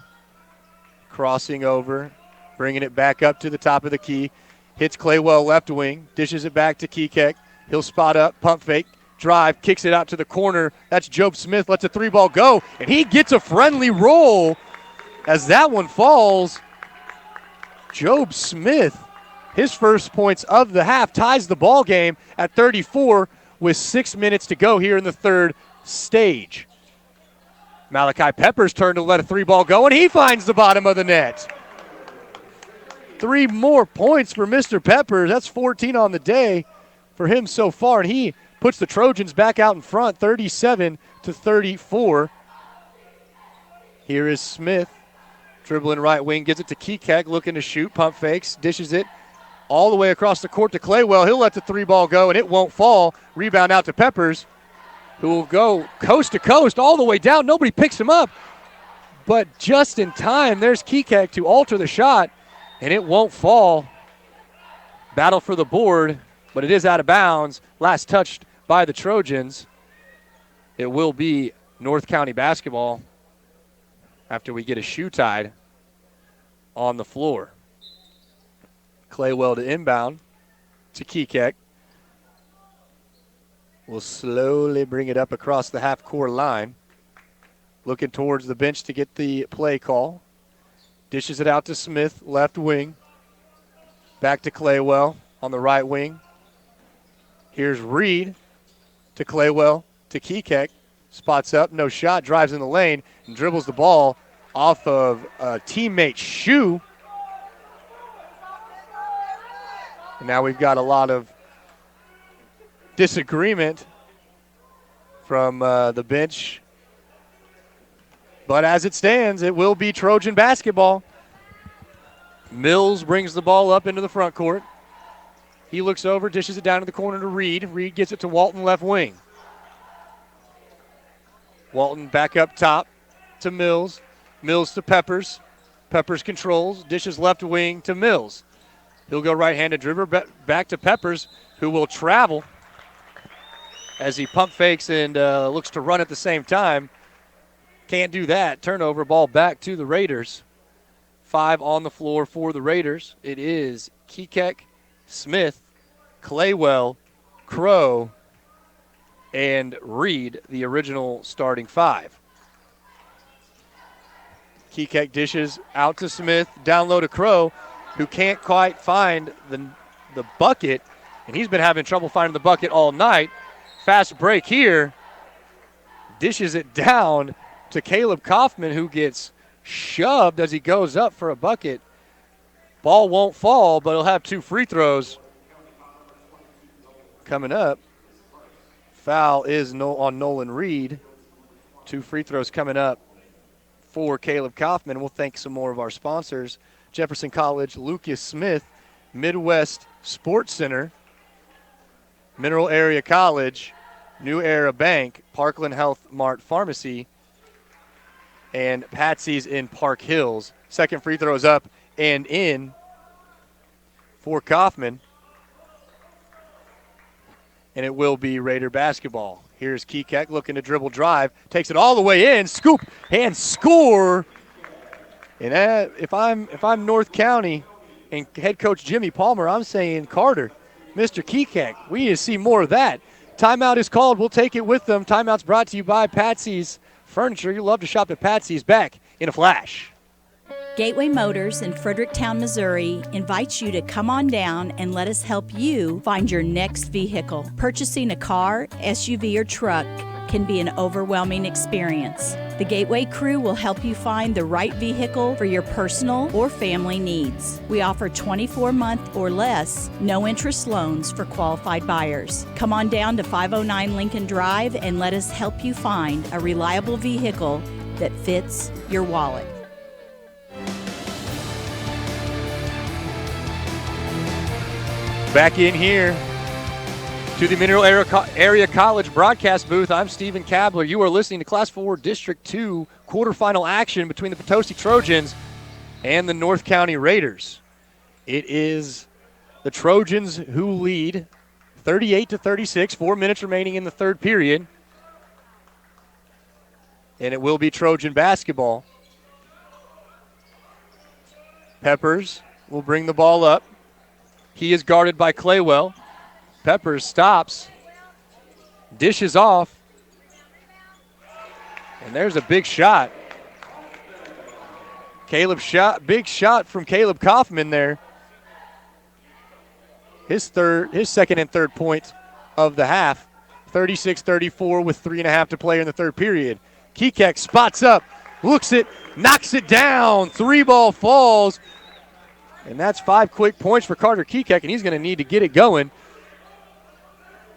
Crossing over, bringing it back up to the top of the key. Hits Claywell left wing, dishes it back to Kikex. He'll spot up, pump fake, drive, kicks it out to the corner. That's Job Smith, lets a three ball go, and he gets a friendly roll as that one falls. Job Smith, his first points of the half, ties the ball game at 34 with 6 minutes to go here in the third stage. Malachi Peppers turn to let a three ball go, and he finds the bottom of the net. 3 more points for Mr. Peppers. That's 14 on the day for him so far, and he puts the Trojans back out in front, 37-34. Here is Smith, dribbling right wing, gives it to Kikex, looking to shoot, pump fakes, dishes it all the way across the court to Claywell. He'll let the three ball go, and it won't fall. Rebound out to Peppers, who will go coast to coast all the way down. Nobody picks him up, but just in time, there's Kikex to alter the shot, and it won't fall. Battle for the board, but it is out of bounds. Last touched by the Trojans. It will be North County basketball after we get a shoe tied on the floor. Claywell to inbound to Kikex. Will slowly bring it up across the half-court line. Looking towards the bench to get the play call. Dishes it out to Smith, left wing. Back to Claywell on the right wing. Here's Reed to Claywell to Kikex. Spots up, no shot, drives in the lane, and dribbles the ball off of a teammate's shoe. And now we've got a lot of disagreement from the bench. But as it stands, it will be Trojan basketball. Mills brings the ball up into the front court. He looks over, dishes it down to the corner to Reed. Reed gets it to Walton, left wing. Walton back up top to Mills. Mills to Peppers. Peppers controls, dishes left wing to Mills. He'll go right-handed dribbler back to Peppers, who will travel as he pump fakes and looks to run at the same time. Can't do that. Turnover, ball back to the Raiders. 5 on the floor for the Raiders. It is Kekek, Smith, Claywell, Crow, and Reed, the original starting 5. Kekek dishes out to Smith, down low to Crow, who can't quite find the bucket, and he's been having trouble finding the bucket all night. Fast break here. Dishes it down to Caleb Kaufman, who gets shoved as he goes up for a bucket. Ball won't fall, but he'll have 2 free throws coming up. Foul is on Nolan Reed. 2 free throws coming up for Caleb Kaufman. We'll thank some more of our sponsors. Jefferson College, Lucas Smith, Midwest Sports Center, Mineral Area College, New Era Bank, Parkland Health Mart Pharmacy, and Patsy's in Park Hills. Second free throw is up and in for Kaufman. And it will be Raider basketball. Here's Kekek looking to dribble drive. Takes it all the way in. Scoop and score. And if I'm North County and head coach Jimmy Palmer, I'm saying, Carter, Mr. Kekek, we need to see more of that. Timeout is called. We'll take it with them. Timeout's brought to you by Patsy's Furniture. You love to shop at Patsy's. Back in a flash. Gateway Motors in Fredericktown, Missouri invites you to come on down and let us help you find your next vehicle. Purchasing a car, SUV, or truck can be an overwhelming experience. The Gateway crew will help you find the right vehicle for your personal or family needs. We offer 24-month or less, no-interest loans for qualified buyers. Come on down to 509 Lincoln Drive and let us help you find a reliable vehicle that fits your wallet. Back in here to the Mineral Area College broadcast booth. I'm Stephen Kabler. You are listening to Class 4 District 2 quarterfinal action between the Potosi Trojans and the North County Raiders. It is the Trojans who lead 38-36, 4 minutes remaining in the third period. And it will be Trojan basketball. Peppers will bring the ball up. He is guarded by Claywell. Peppers stops, dishes off, and there's a big shot. Big shot from Caleb Kaufman there. His second and third point of the half. 36-34 with 3.5 to play in the third period. Kekek spots up, looks it, knocks it down. 3-ball falls. And that's 5 quick points for Carter Kekek, and he's going to need to get it going.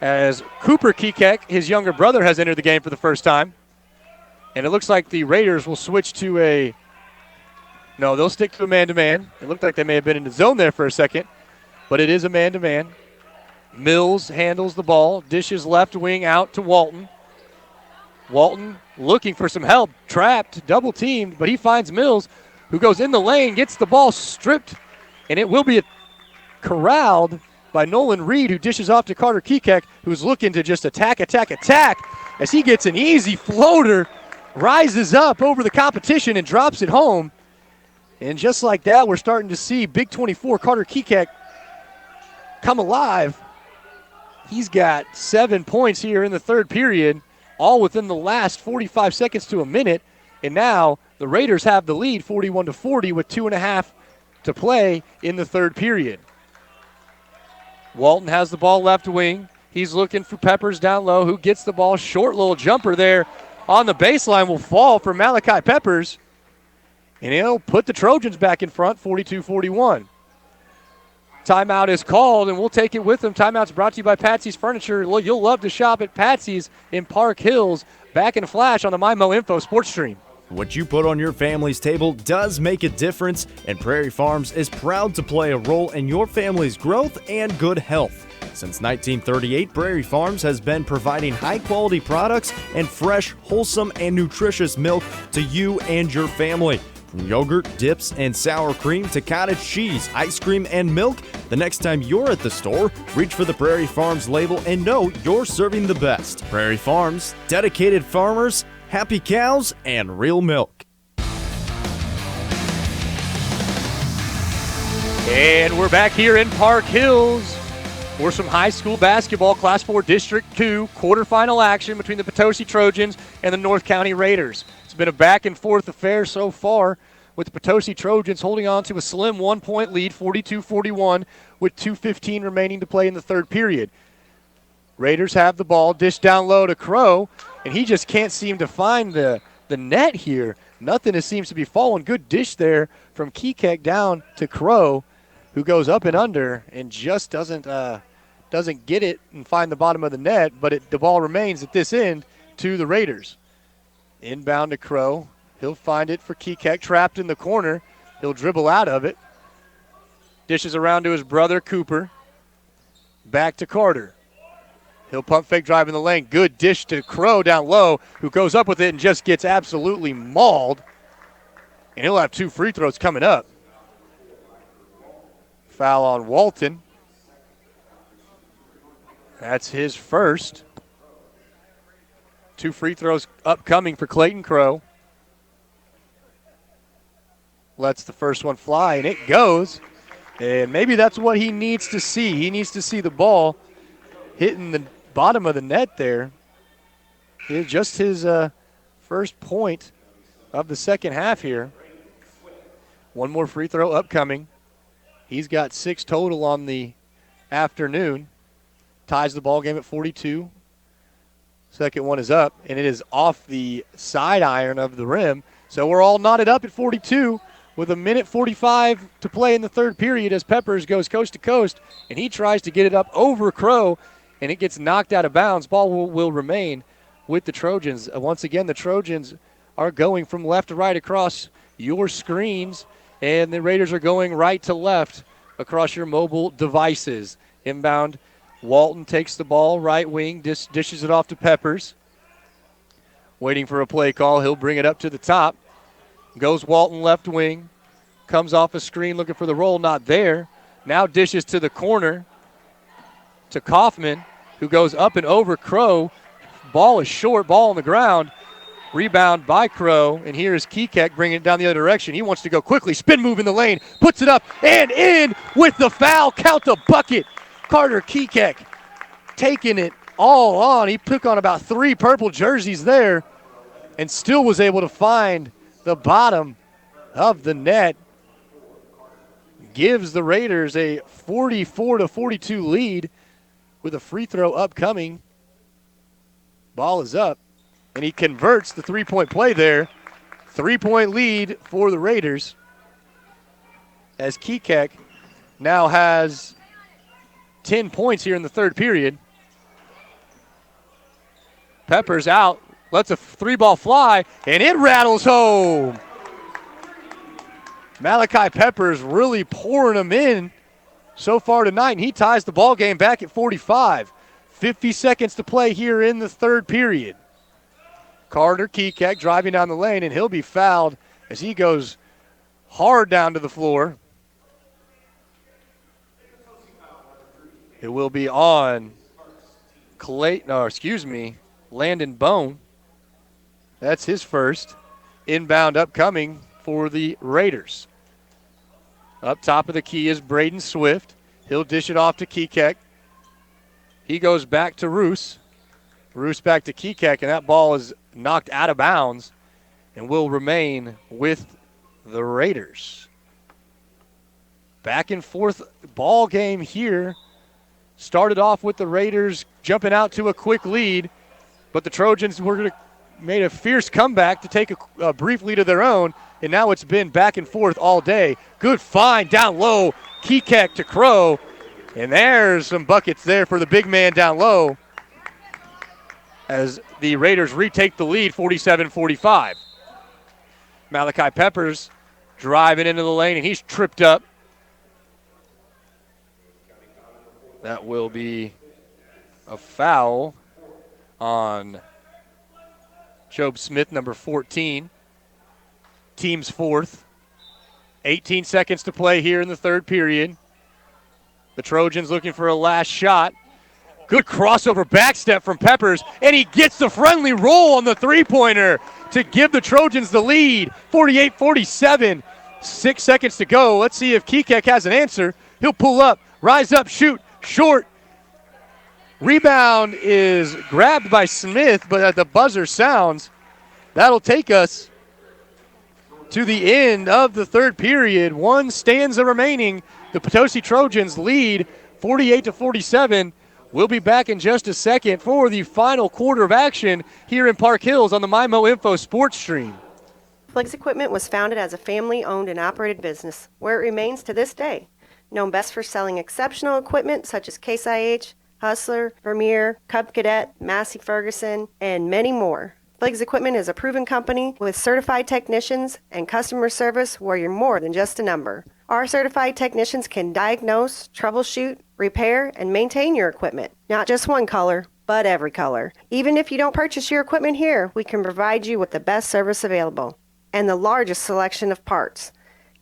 As Cooper Kekek, his younger brother, has entered the game for the first time. And it looks like the Raiders will switch to they'll stick to a man-to-man. It looked like they may have been in the zone there for a second, but it is a man-to-man. Mills handles the ball, dishes left wing out to Walton. Walton looking for some help, trapped, double-teamed, but he finds Mills, who goes in the lane, gets the ball stripped, and it will be corralled by Nolan Reed, who dishes off to Carter Kekek, who's looking to just attack, as he gets an easy floater, rises up over the competition and drops it home. And just like that, we're starting to see Big 24 Carter Kekek come alive. He's got 7 points here in the third period, all within the last 45 seconds to a minute. And now the Raiders have the lead 41-40 with 2.5 to play in the third period. Walton has the ball left wing. He's looking for Peppers down low, who gets the ball. Short little jumper there on the baseline will fall for Malachi Peppers. And he'll put the Trojans back in front, 42-41. Timeout is called, and we'll take it with them. Timeout's brought to you by Patsy's Furniture. You'll love to shop at Patsy's in Park Hills. Back in a flash on the MyMO Sports Stream. What you put on your family's table does make a difference, and Prairie Farms is proud to play a role in your family's growth and good health. Since 1938, Prairie Farms has been providing high-quality products and fresh, wholesome, and nutritious milk to you and your family. From yogurt, dips, and sour cream to cottage cheese, ice cream, and milk, the next time you're at the store, reach for the Prairie Farms label and know you're serving the best. Prairie Farms, dedicated farmers, happy cows, and real milk. And we're back here in Park Hills for some high school basketball, Class 4 District 2 quarterfinal action between the Potosi Trojans and the North County Raiders. It's been a back-and-forth affair so far, with the Potosi Trojans holding on to a slim 1-point lead, 42-41, with 2:15 remaining to play in the third period. Raiders have the ball, dish down low to Crow, and he just can't seem to find the net here. Nothing seems to be falling. Good dish there from Kekek down to Crow, who goes up and under and just doesn't get it and find the bottom of the net, but the ball remains at this end to the Raiders. Inbound to Crow. He'll find it for Kekek, trapped in the corner. He'll dribble out of it. Dishes around to his brother, Cooper. Back to Carter. He'll pump fake drive in the lane. Good dish to Crow down low, who goes up with it and just gets absolutely mauled. And he'll have 2 free throws coming up. Foul on Walton. That's his first. 2 free throws upcoming for Clayton Crow. Lets the first one fly, and it goes. And maybe that's what he needs to see. He needs to see the ball hitting the bottom of the net there. It's just his first point of the second half here. 1 more free throw upcoming. He's got 6 total on the afternoon. Ties the ball game at 42. Second one is up, and it is off the side iron of the rim. So we're all knotted up at 42 with 1:45 to play in the third period as Peppers goes coast to coast, and he tries to get it up over Crow, and it gets knocked out of bounds. Ball will remain with the Trojans. Once again, the Trojans are going from left to right across your screens, and the Raiders are going right to left across your mobile devices. Inbound, Walton takes the ball, right wing, dishes it off to Peppers. Waiting for a play call. He'll bring it up to the top. Goes Walton left wing. Comes off a screen looking for the roll, not there. Now dishes to the corner to Kaufman, who goes up and over Crow. Ball is short, ball on the ground. Rebound by Crow, and here's Kekek bringing it down the other direction. He wants to go quickly. Spin move in the lane. Puts it up and in with the foul. Count the bucket. Carter Kekek taking it all on. He took on about 3 purple jerseys there and still was able to find the bottom of the net. Gives the Raiders a 44-42 lead with a free throw upcoming. Ball is up, and he converts the 3-point play there. 3-point lead for the Raiders as Kekek now has 10 points here in the third period. Peppers out, lets a 3-ball fly, and it rattles home. Malachi Peppers really pouring them in so far tonight, and he ties the ball game back at 45. 50 seconds to play here in the third period. Carter Kekek driving down the lane, and he'll be fouled as he goes hard down to the floor. It will be on Landon Bone. That's his first. Inbound upcoming for the Raiders. Up top of the key is Braden Swift. He'll dish it off to Kekek. He goes back to Roos. Roos back to Kekek, and that ball is knocked out of bounds and will remain with the Raiders. Back and forth ball game here. Started off with the Raiders jumping out to a quick lead, but the Trojans made a fierce comeback to take a brief lead of their own, and now it's been back and forth all day. Good find down low. Kekek to Crow, and there's some buckets there for the big man down low as the Raiders retake the lead 47-45. Malachi Peppers driving into the lane, and he's tripped up. That will be a foul on Job Smith, number 14. Team's fourth. 18 seconds to play here in the third period. The Trojans looking for a last shot. Good crossover backstep from Peppers, and he gets the friendly roll on the three-pointer to give the Trojans the lead, 48-47. 6 seconds to go. Let's see if Kekek has an answer. He'll pull up, rise up, shoot, short. Rebound is grabbed by Smith, but at the buzzer sounds. That'll take us to the end of the third period. One stanza remaining. The Potosi Trojans lead 48-47. We'll be back in just a second for the final quarter of action here in Park Hills on the MyMo Info Sports Stream. Fliggs Equipment was founded as a family-owned and operated business, where it remains to this day. Known best for selling exceptional equipment such as Case IH, Hustler, Vermeer, Cub Cadet, Massey Ferguson, and many more. Fliggs Equipment is a proven company with certified technicians and customer service where you're more than just a number. Our certified technicians can diagnose, troubleshoot, repair, and maintain your equipment. Not just one color, but every color. Even if you don't purchase your equipment here, we can provide you with the best service available and the largest selection of parts.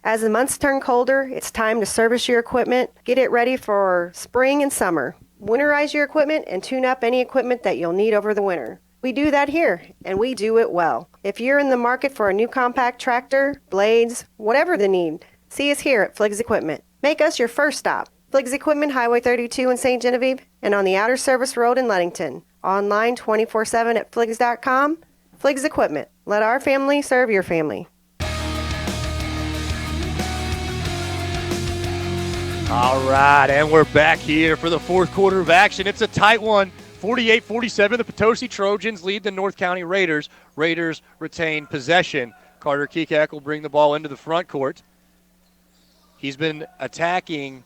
As the months turn colder, it's time to service your equipment, get it ready for spring and summer. Winterize your equipment and tune up any equipment that you'll need over the winter. We do that here, and we do it well. If you're in the market for a new compact tractor, blades, whatever the need, see us here at Fliggs Equipment. Make us your first stop. Fliggs Equipment, Highway 32 in St. Genevieve, and on the Outer Service Road in Ludington. Online 24/7 at fliggs.com. Fliggs Equipment. Let our family serve your family. All right, and we're back here for the fourth quarter of action. It's a tight one, 48-47. The Potosi Trojans lead the North County Raiders. Raiders retain possession. Carter Kekak will bring the ball into the front court. He's been attacking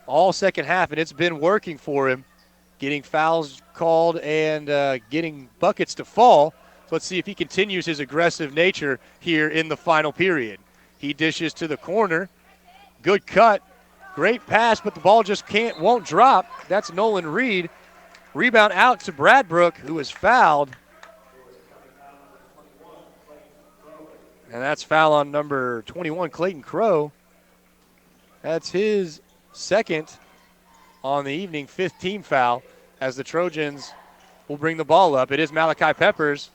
all second half, and it's been working for him, getting fouls called and getting buckets to fall. So let's see if he continues his aggressive nature here in the final period. He dishes to the corner. Good cut. Great pass, but the ball just won't drop. That's Nolan Reed. Rebound out to Bradbrook, who is fouled. And that's foul on number 21, Clayton Crow. That's his second on the evening, fifth team foul, as the Trojans will bring the ball up. It is Malachi Peppers.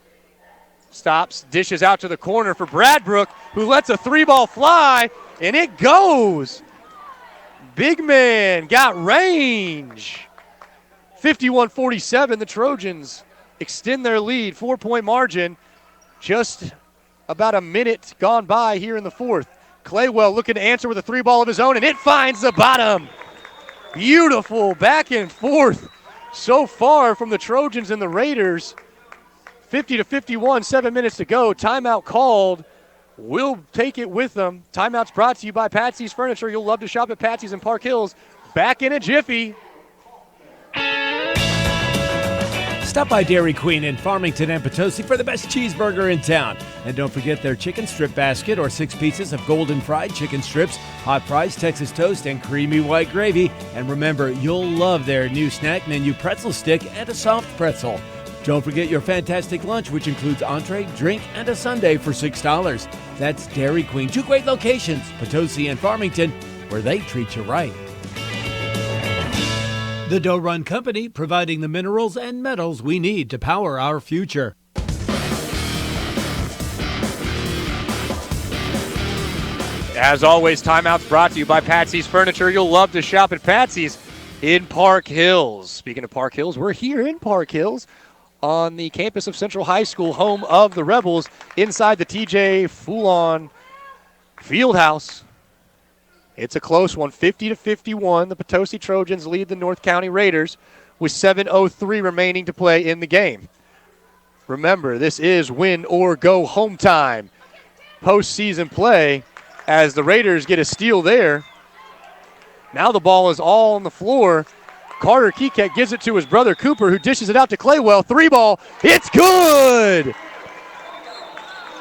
Stops, dishes out to the corner for Bradbrook, who lets a three ball fly, and it goes. Big man got range. 51-47, the Trojans extend their lead, 4-point margin. Just about a minute gone by here in the fourth. Claywell looking to answer with a three ball of his own, and it finds the bottom. Beautiful back and forth so far from the Trojans and the Raiders. 50-51, 7 minutes to go. Timeout called. We'll take it with them. Timeout's brought to you by Patsy's Furniture. You'll love to shop at Patsy's in Park Hills. Back in a jiffy. Stop by Dairy Queen in Farmington and Potosi for the best cheeseburger in town. And don't forget their chicken strip basket or 6 pieces of golden fried chicken strips, hot fries, Texas toast, and creamy white gravy. And remember, you'll love their new snack menu pretzel stick and a soft pretzel. Don't forget your fantastic lunch, which includes entree, drink, and a sundae for $6. That's Dairy Queen. 2 great locations, Potosi and Farmington, where they treat you right. The Doe Run Company, providing the minerals and metals we need to power our future. As always, timeout's brought to you by Patsy's Furniture. You'll love to shop at Patsy's in Park Hills. Speaking of Park Hills, we're here in Park Hills on the campus of Central High School, home of the Rebels, inside the TJ Foulon Fieldhouse. It's a close one, 50-51. The Potosi Trojans lead the North County Raiders with 7:03 remaining to play in the game. Remember, this is win or go home time. Postseason play as the Raiders get a steal there. Now the ball is all on the floor. Carter Kekek gives it to his brother Cooper, who dishes it out to Claywell. 3-ball, it's good!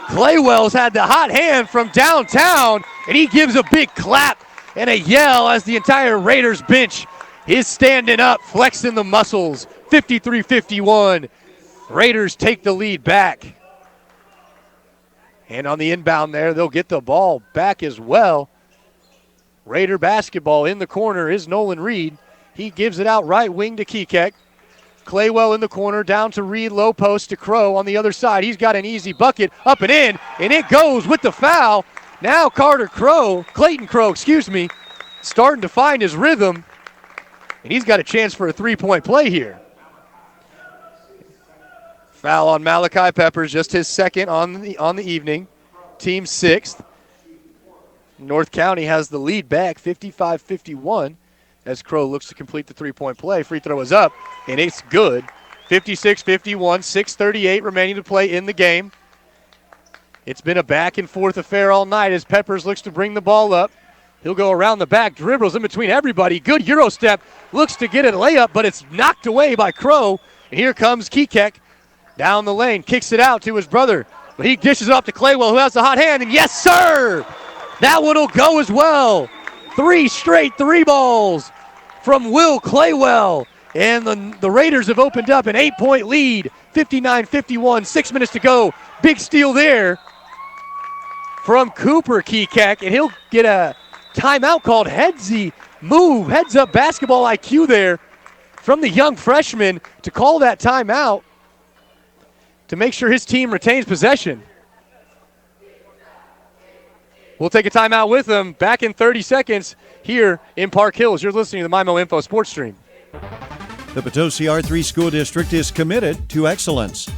Claywell's had the hot hand from downtown, and he gives a big clap and a yell as the entire Raiders bench is standing up, flexing the muscles. 53-51. Raiders take the lead back. And on the inbound there, they'll get the ball back as well. Raider basketball in the corner is Nolan Reed. He gives it out right wing to Kekek. Claywell in the corner, down to Reed, low post to Crow on the other side. He's got an easy bucket, up and in, and it goes with the foul. Now Clayton Crow, starting to find his rhythm, and he's got a chance for a three-point play here. Foul on Malachi Peppers, just his second on the evening. Team sixth. North County has the lead back, 55-51, as Crow looks to complete the three-point play. Free throw is up, and it's good. 56-51, 6:38 remaining to play in the game. It's been a back-and-forth affair all night as Peppers looks to bring the ball up. He'll go around the back, dribbles in between everybody. Good Euro step, looks to get a layup, but it's knocked away by Crow. And here comes Kekek down the lane, kicks it out to his brother. But he dishes off to Claywell, who has the hot hand, and yes, sir! That one will go as well. 3 straight three balls from Will Claywell. And the Raiders have opened up an 8-point lead, 59-51, 6 minutes to go. Big steal there from Cooper Kekek, and he'll get a timeout called. Heads up basketball IQ there from the young freshman to call that timeout to make sure his team retains possession. We'll take a timeout with them. Back in 30 seconds here in Park Hills. You're listening to the MyMo Info Sports Stream. The Potosi R3 School District is committed to excellence.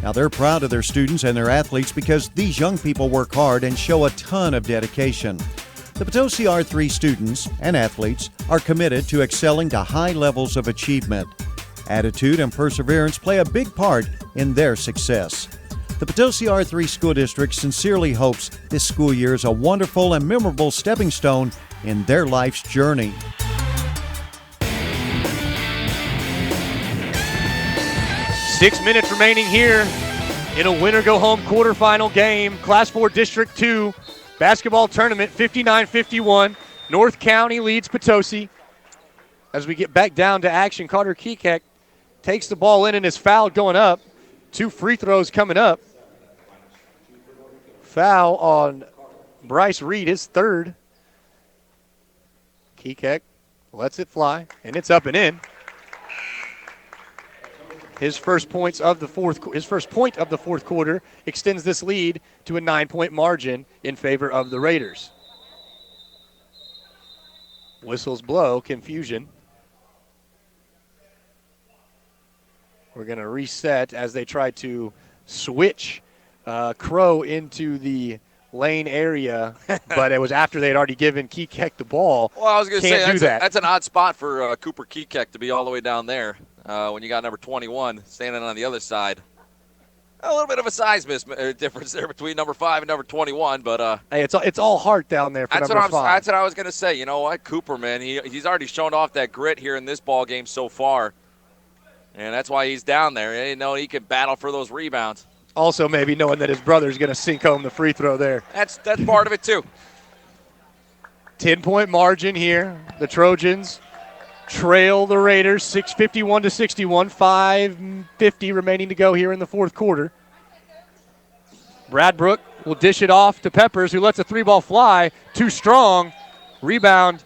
Now, they're proud of their students and their athletes because these young people work hard and show a ton of dedication. The Potosi R3 students and athletes are committed to excelling to high levels of achievement. Attitude and perseverance play a big part in their success. The Potosi R3 School District sincerely hopes this school year is a wonderful and memorable stepping stone in their life's journey. Six minutes remaining here in a winner-go-home quarterfinal game. Class 4 District 2 basketball tournament, 59-51. North County leads Potosi. As we get back down to action, Carter Kekek takes the ball in and is fouled going up. 2 free throws coming up. Foul on Bryce Reed, his third. Kekek lets it fly, and it's up and in. His first point of the fourth quarter extends this lead to a 9-point margin in favor of the Raiders. Whistles blow, confusion. We're going to reset as they try to switch Crow into the lane area, but it was after they had already given Kekek the ball. Well, I was going to say, that. That's an odd spot for Cooper Kekek to be all the way down there when you got number 21 standing on the other side. A little bit of a size difference there between number 5 and number 21, but hey, it's all heart down there for number 5. That's what I was going to say. You know what, Cooper, man, he's already shown off that grit here in this ball game so far, and that's why he's down there. He didn't know he could battle for those rebounds. Also, maybe knowing that his brother's going to sink home the free throw there. That's part of it too. 10-point margin here. The Trojans trail the Raiders 6:51-61. 5:50 remaining to go here in the fourth quarter. Bradbrook will dish it off to Peppers, who lets a 3-ball fly. Too strong. Rebound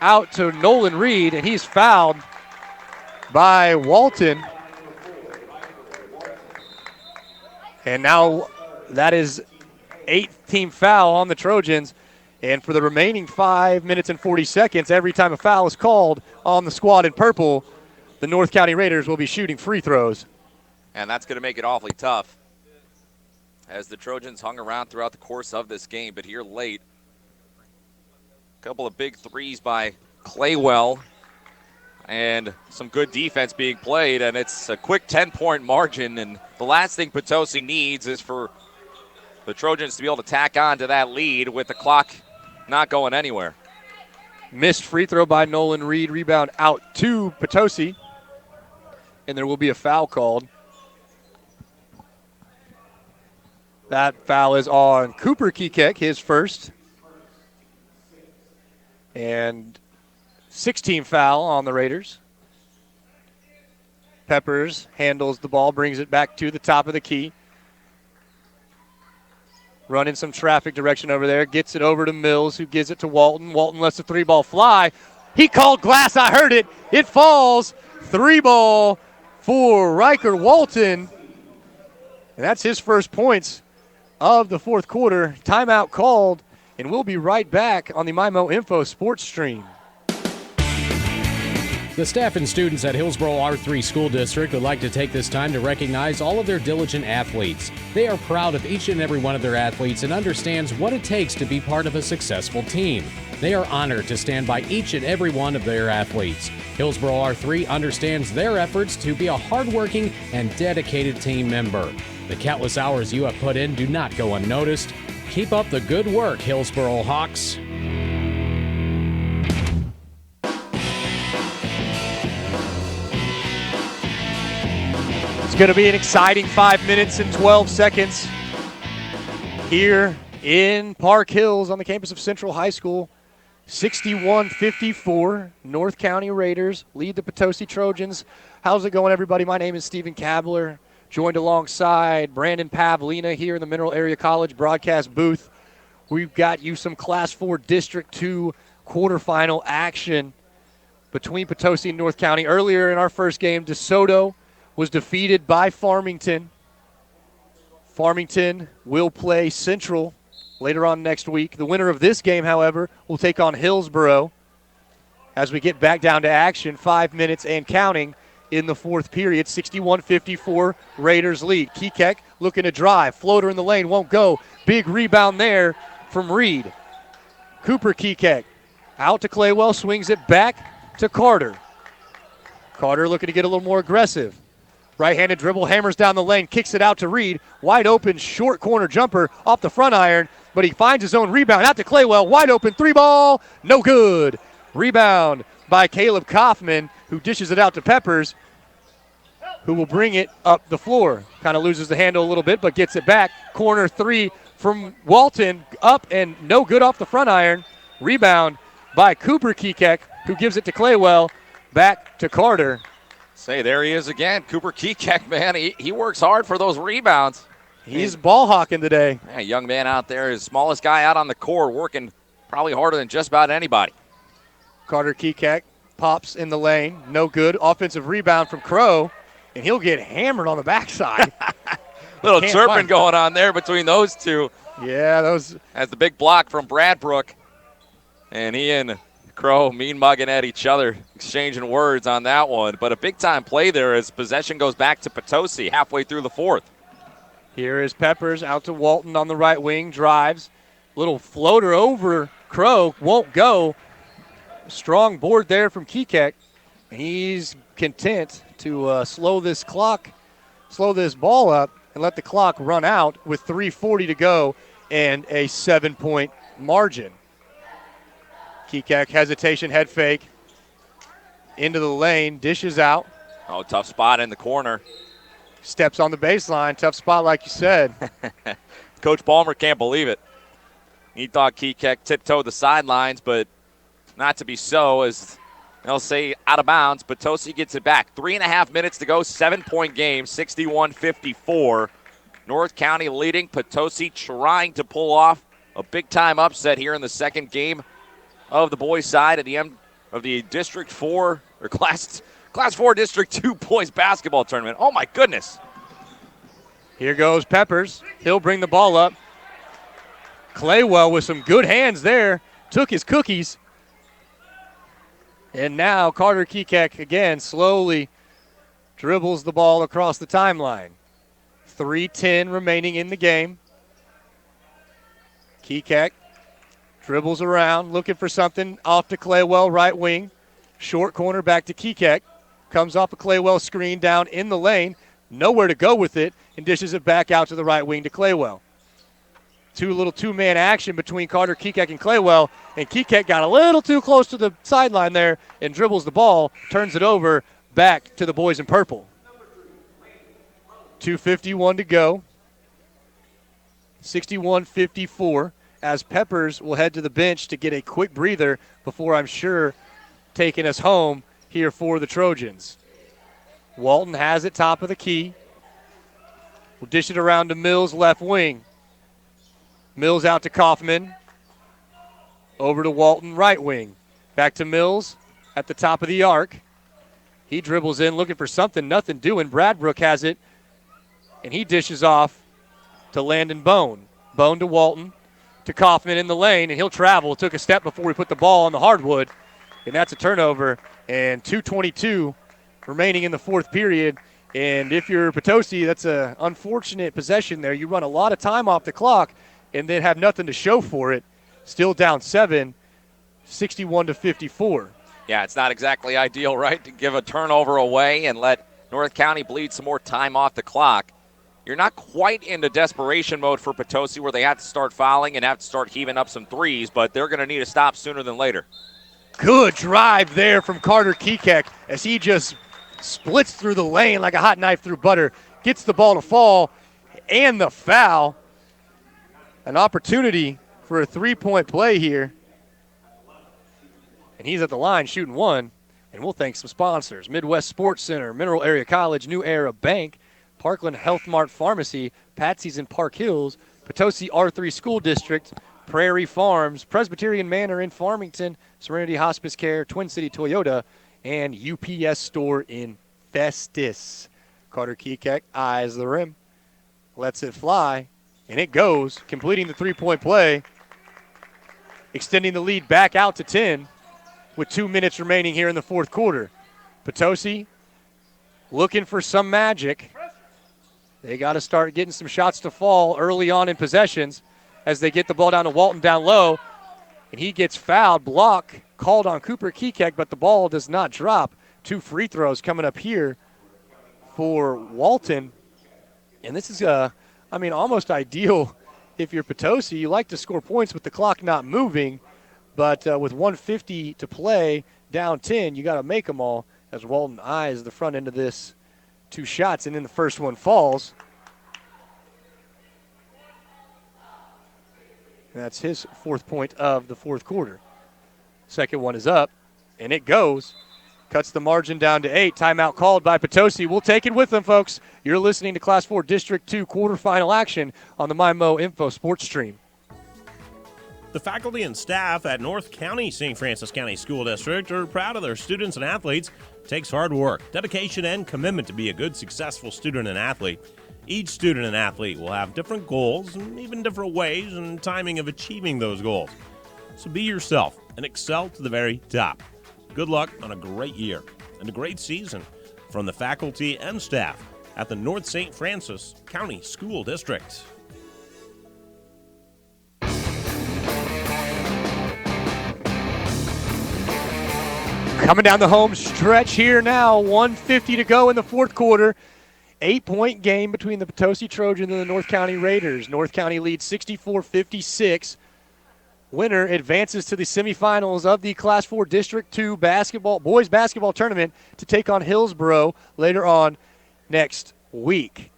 out to Nolan Reed, and he's fouled by Walton. And now that is 8th team foul on the Trojans. And for the remaining 5 minutes and 40 seconds, every time a foul is called on the squad in purple, the North County Raiders will be shooting free throws. And that's going to make it awfully tough as the Trojans hung around throughout the course of this game. But here late, a couple of big threes by Claywell and some good defense being played. And it's a quick 10-point margin. And the last thing Potosi needs is for the Trojans to be able to tack on to that lead with the clock not going anywhere. Missed free throw by Nolan Reed. Rebound out to Potosi. And there will be a foul called. That foul is on Cooper Kekek, his first. And 16 foul on the Raiders. Peppers handles the ball, brings it back to the top of the key. Running some traffic direction over there. Gets it over to Mills, who gives it to Walton. Walton lets the 3-ball fly. He called glass. I heard it. It falls. 3 ball for Riker Walton. And that's his first points of the fourth quarter. Timeout called, and we'll be right back on the MyMo Info Sports Stream. The staff and students at Hillsboro R3 School District would like to take this time to recognize all of their diligent athletes. They are proud of each and every one of their athletes and understands what it takes to be part of a successful team. They are honored to stand by each and every one of their athletes. Hillsboro R3 understands their efforts to be a hardworking and dedicated team member. The countless hours you have put in do not go unnoticed. Keep up the good work, Hillsboro Hawks. It's going to be an exciting 5 minutes and 12 seconds here in Park Hills on the campus of Central High School. 61-54, North County Raiders lead the Potosi Trojans. How's it going, everybody? My name is Stephen Kabler, joined alongside Brandon Pavlina here in the Mineral Area College broadcast booth. We've got you some Class 4 District 2 quarterfinal action between Potosi and North County. Earlier in our first game, DeSoto was defeated by Farmington. Farmington will play Central later on next week. The winner of this game, however, will take on Hillsboro as we get back down to action, 5 minutes and counting in the fourth period. 61-54, Raiders lead. Kekek looking to drive. Floater in the lane, won't go. Big rebound there from Reed. Cooper Kekek out to Claywell, swings it back to Carter. Carter looking to get a little more aggressive. Right-handed dribble, hammers down the lane, kicks it out to Reed. Wide open, short corner jumper off the front iron, but he finds his own rebound. Out to Claywell, wide open, 3 ball, no good. Rebound by Caleb Kaufman, who dishes it out to Peppers, who will bring it up the floor. Kind of loses the handle a little bit, but gets it back. Corner 3 from Walton, up and no good off the front iron. Rebound by Cooper Kekek, who gives it to Claywell, back to Carter. Say, there he is again. Cooper Kekek, man, he works hard for those rebounds. He's ball hawking today. Yeah, young man out there, his smallest guy out on the court, working probably harder than just about anybody. Carter Kekek pops in the lane, no good. Offensive rebound from Crow, and he'll get hammered on the backside. Little chirping going on there between those two. Yeah, those. As the big block from Bradbrook, and he and Crow mean mugging at each other, exchanging words on that one. But a big-time play there as possession goes back to Potosi halfway through the fourth. Here is Peppers out to Walton on the right wing, drives. Little floater over Crow, won't go. Strong board there from Kekek. He's content to slow this ball up and let the clock run out with 3:40 to go and a 7-point margin. Kekek, hesitation, head fake. Into the lane, dishes out. Oh, tough spot in the corner. Steps on the baseline, tough spot like you said. Coach Palmer can't believe it. He thought Kekek tiptoed the sidelines, but not to be so, as they'll say out of bounds. Potosi gets it back. 3.5 minutes to go, 7-point game, 61-54. North County leading, Potosi trying to pull off a big-time upset here in the second game of the boys' side at the end of the District 4 or Class 4 District 2 boys basketball tournament. Oh my goodness. Here goes Peppers. He'll bring the ball up. Claywell with some good hands there. Took his cookies. And now Carter Kekek again slowly dribbles the ball across the timeline. 3:10 remaining in the game. Kekek dribbles around, looking for something off to Claywell, right wing. Short corner back to Kekek. Comes off a Claywell screen down in the lane. Nowhere to go with it, and dishes it back out to the right wing to Claywell. Two-man action between Carter Kekek and Claywell, and Kekek got a little too close to the sideline there and dribbles the ball, turns it over back to the boys in purple. 2:51 to go. 61-54. As Peppers will head to the bench to get a quick breather before, I'm sure, taking us home here for the Trojans. Walton has it top of the key. We'll dish it around to Mills, left wing. Mills out to Kaufman. Over to Walton, right wing. Back to Mills. at the top of the arc. He dribbles in looking for something, nothing doing. Bradbrook has it, and he dishes off to Landon Bone. Bone to Walton, to Kaufman in the lane, and he'll travel. Took a step before he put the ball on the hardwood, and that's a turnover. And 2:22 remaining in the fourth period. And if you're Potosi, that's an unfortunate possession there. You run a lot of time off the clock and then have nothing to show for it. Still down 7, 61-54. Yeah, it's not exactly ideal, right, to give a turnover away and let North County bleed some more time off the clock. You're not quite into desperation mode for Potosi where they have to start fouling and have to start heaving up some threes, but they're going to need a stop sooner than later. Good drive there from Carter Kekek as he just splits through the lane like a hot knife through butter, gets the ball to fall, and the foul. An opportunity for a three-point play here. And he's at the line shooting one. And we'll thank some sponsors: Midwest Sports Center, Mineral Area College, New Era Bank, Parkland Health Mart Pharmacy, Patsy's in Park Hills, Potosi R3 School District, Prairie Farms, Presbyterian Manor in Farmington, Serenity Hospice Care, Twin City Toyota, and UPS Store in Festus. Carter Kekek eyes the rim, lets it fly, and it goes, completing the three-point play, extending the lead back out to 10 with 2 minutes remaining here in the fourth quarter. Potosi looking for some magic. They got to start getting some shots to fall early on in possessions as they get the ball down to Walton down low, and he gets fouled. Block called on Cooper Kekek, but the ball does not drop. 2 free throws coming up here for Walton. And this is, almost ideal if you're Potosi. You like to score points with the clock not moving, but with 1:50 to play, down 10, you got to make them all as Walton eyes the front end of this. 2 shots, and then the first one falls. And that's his 4th point of the fourth quarter. Second one is up, and it goes. Cuts the margin down to 8. Timeout called by Potosi. We'll take it with them, folks. You're listening to Class 4 District 2 quarterfinal action on the MyMo Info Sports Stream. The faculty and staff at North County St. Francis County School District are proud of their students and athletes. It takes hard work, dedication, and commitment to be a good, successful student and athlete. Each student and athlete will have different goals and even different ways and timing of achieving those goals. So be yourself and excel to the very top. Good luck on a great year and a great season from the faculty and staff at the North St. Francis County School District. Coming down the home stretch here now, 1:50 to go in the fourth quarter. 8-point game between the Potosi Trojans and the North County Raiders. North County leads 64-56. Winner advances to the semifinals of the Class 4 District 2 boys basketball tournament to take on Hillsboro later on next week.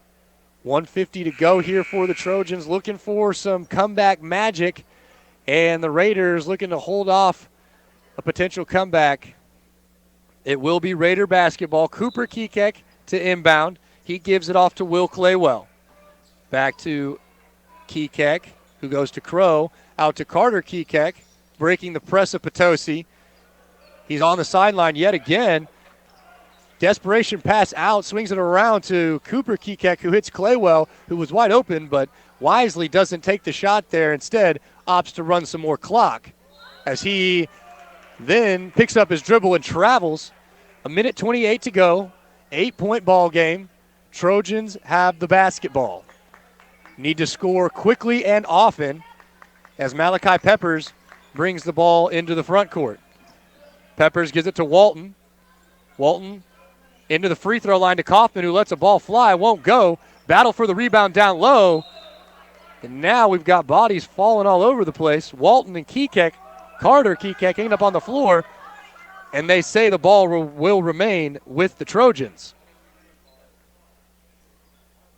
1:50 to go here for the Trojans, looking for some comeback magic, and the Raiders looking to hold off a potential comeback. It will be Raider basketball. Cooper Kekek to inbound. He gives it off to Will Claywell. Back to Kekek, who goes to Crow. Out to Carter Kekek, breaking the press of Potosi. He's on the sideline yet again. Desperation pass out, swings it around to Cooper Kekek, who hits Claywell, who was wide open, but wisely doesn't take the shot there. Instead, opts to run some more clock as he then picks up his dribble and travels. 1:28 to go. 8-point ball game. Trojans have the basketball. Need to score quickly and often as Malachi Peppers brings the ball into the front court. Peppers gives it to Walton. Walton into the free throw line to Kaufman, who lets a ball fly, won't go. Battle for the rebound down low. And now we've got bodies falling all over the place. Walton and Kekek, Carter Kekek end up on the floor, and they say the ball will remain with the Trojans.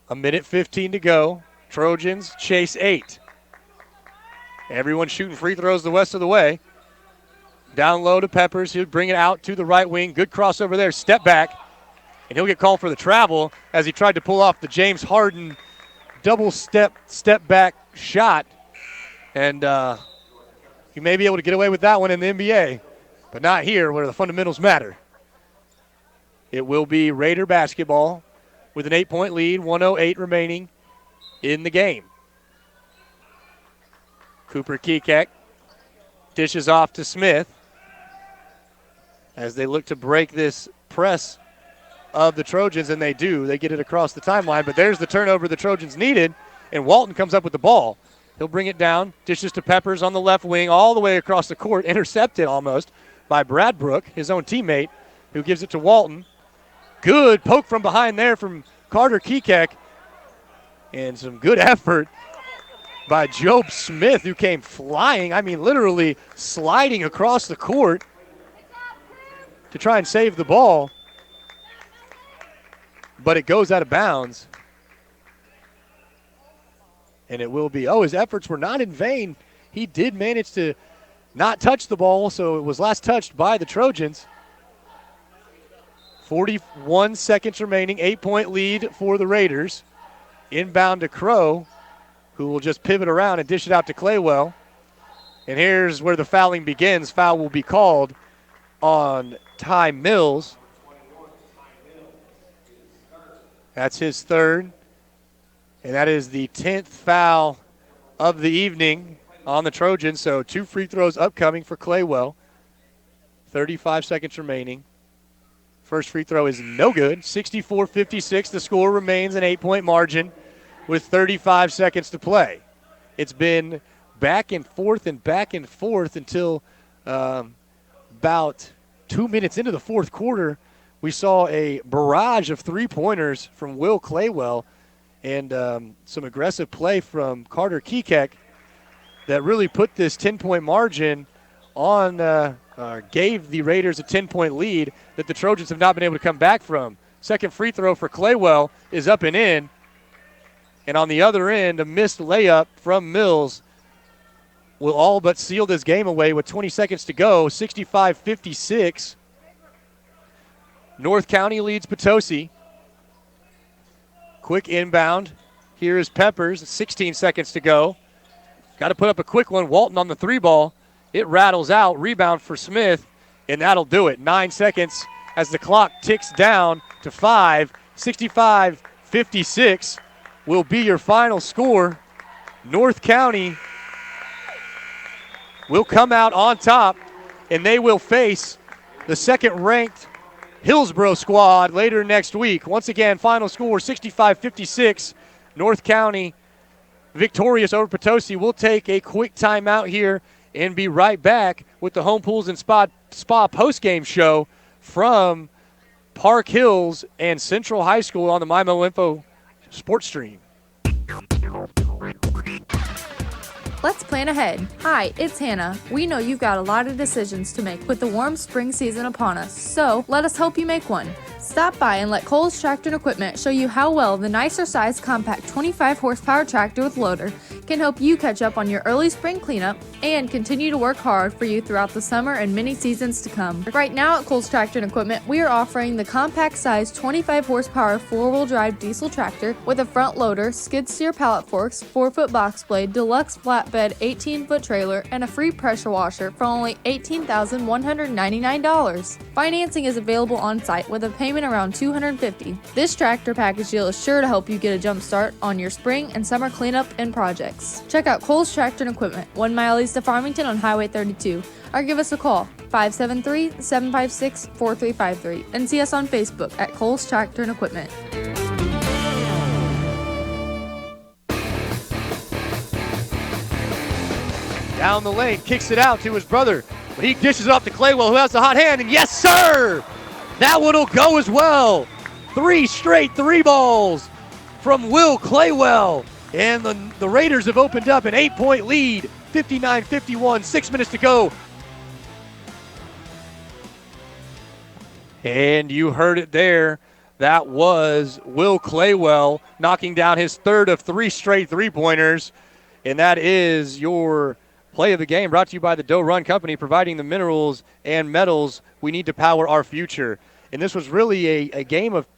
1:15 to go. Trojans chase 8. Everyone shooting free throws the rest of the way. Down low to Peppers. He'll bring it out to the right wing. Good crossover there. Step back. And he'll get called for the travel as he tried to pull off the James Harden double step back shot. And you may be able to get away with that one in the NBA. But not here where the fundamentals matter. It will be Raider basketball with an 8-point lead, 1:08 remaining in the game. Cooper Kekek dishes off to Smith as they look to break this press of the Trojans, and they do. They get it across the timeline, but there's the turnover the Trojans needed, and Walton comes up with the ball. He'll bring it down, dishes to Peppers on the left wing, all the way across the court, intercepted almost by Bradbrook, his own teammate, who gives it to Walton. Good poke from behind there from Carter Kekek, and some good effort by Job Smith, who came flying, literally sliding across the court to try and save the ball. But it goes out of bounds. And it will be, his efforts were not in vain. He did manage to not touch the ball, so it was last touched by the Trojans. 41 seconds remaining, 8-point lead for the Raiders. Inbound to Crow, who will just pivot around and dish it out to Claywell. And here's where the fouling begins. Foul will be called on Ty Mills. That's his third. And that is the 10th foul of the evening on the Trojans. So 2 free throws upcoming for Claywell. 35 seconds remaining. First free throw is no good. 64-56. The score remains an 8-point margin with 35 seconds to play. It's been back and forth until about 2 minutes into the fourth quarter. We saw a barrage of three-pointers from Will Claywell and some aggressive play from Carter Kekek that really put this 10-point margin on, gave the Raiders a 10-point lead that the Trojans have not been able to come back from. Second free throw for Claywell is up and in. And on the other end, a missed layup from Mills will all but seal this game away with 20 seconds to go, 65-56. North County leads Potosi. Quick inbound. Here is Peppers, 16 seconds to go. Got to put up a quick one. Walton on the 3-ball. It rattles out. Rebound for Smith, and that'll do it. 9 seconds as the clock ticks down to 5. 65-56 will be your final score. North County will come out on top, and they will face the second-ranked Hillsborough squad later next week. Once again, final score 65-56. North County victorious over Potosi. We'll take a quick timeout here and be right back with the Home Pools and Spa postgame show from Park Hills and Central High School on the MyMO Info Sports Stream. Let's plan ahead. Hi, it's Hannah. We know you've got a lot of decisions to make with the warm spring season upon us, so let us help you make one. Stop by and let Cole's Tractor and Equipment show you how well the nicer sized compact 25 horsepower tractor with loader can help you catch up on your early spring cleanup and continue to work hard for you throughout the summer and many seasons to come. Right now at Cole's Tractor and Equipment, we are offering the compact sized 25 horsepower 4-wheel drive diesel tractor with a front loader, skid steer pallet forks, 4-foot box blade, deluxe flatbed 18-foot trailer, and a free pressure washer for only $18,199. Financing is available on site with a payment around $250. This tractor package deal is sure to help you get a jump start on your spring and summer cleanup and projects. Check out Cole's Tractor and Equipment, 1 mile east of Farmington on Highway 32, or give us a call, 573-756-4353, and see us on Facebook at Cole's Tractor and Equipment. Down the lane, kicks it out to his brother, but he dishes it off to Claywell, who has the hot hand, and yes, sir! That one will go as well. 3 straight 3-balls from Will Claywell. And the Raiders have opened up an 8-point lead, 59-51, 6 minutes to go. And you heard it there. That was Will Claywell knocking down his third of 3 straight 3-pointers. And that is your play of the game, brought to you by the Doe Run Company, providing the minerals and metals we need to power our future. And this was really a game of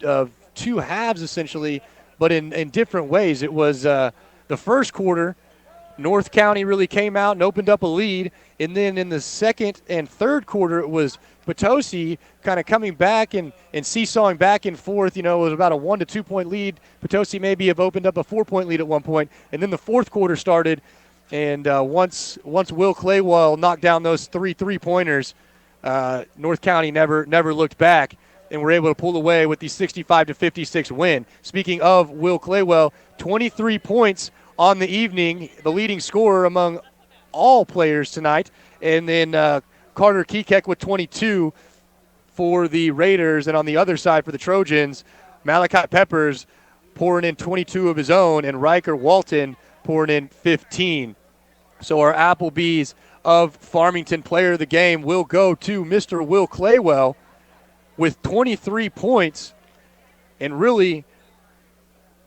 2 halves, essentially, but in different ways. It was the first quarter, North County really came out and opened up a lead. And then in the second and third quarter, it was Potosi kind of coming back and seesawing back and forth. It was about a 1 to 2 point lead. Potosi maybe have opened up a 4-point lead at one point. And then the fourth quarter started. And once Will Claywell knocked down those 3 3-pointers, North County never looked back and were able to pull away with the 65-56 win. Speaking of Will Claywell, 23 points on the evening, the leading scorer among all players tonight. And then Carter Kekek with 22 for the Raiders. And on the other side for the Trojans, Malachi Peppers pouring in 22 of his own, and Riker Walton pouring in 15. So our Applebee's of Farmington player of the game will go to Mr. Will Claywell with 23 points, and really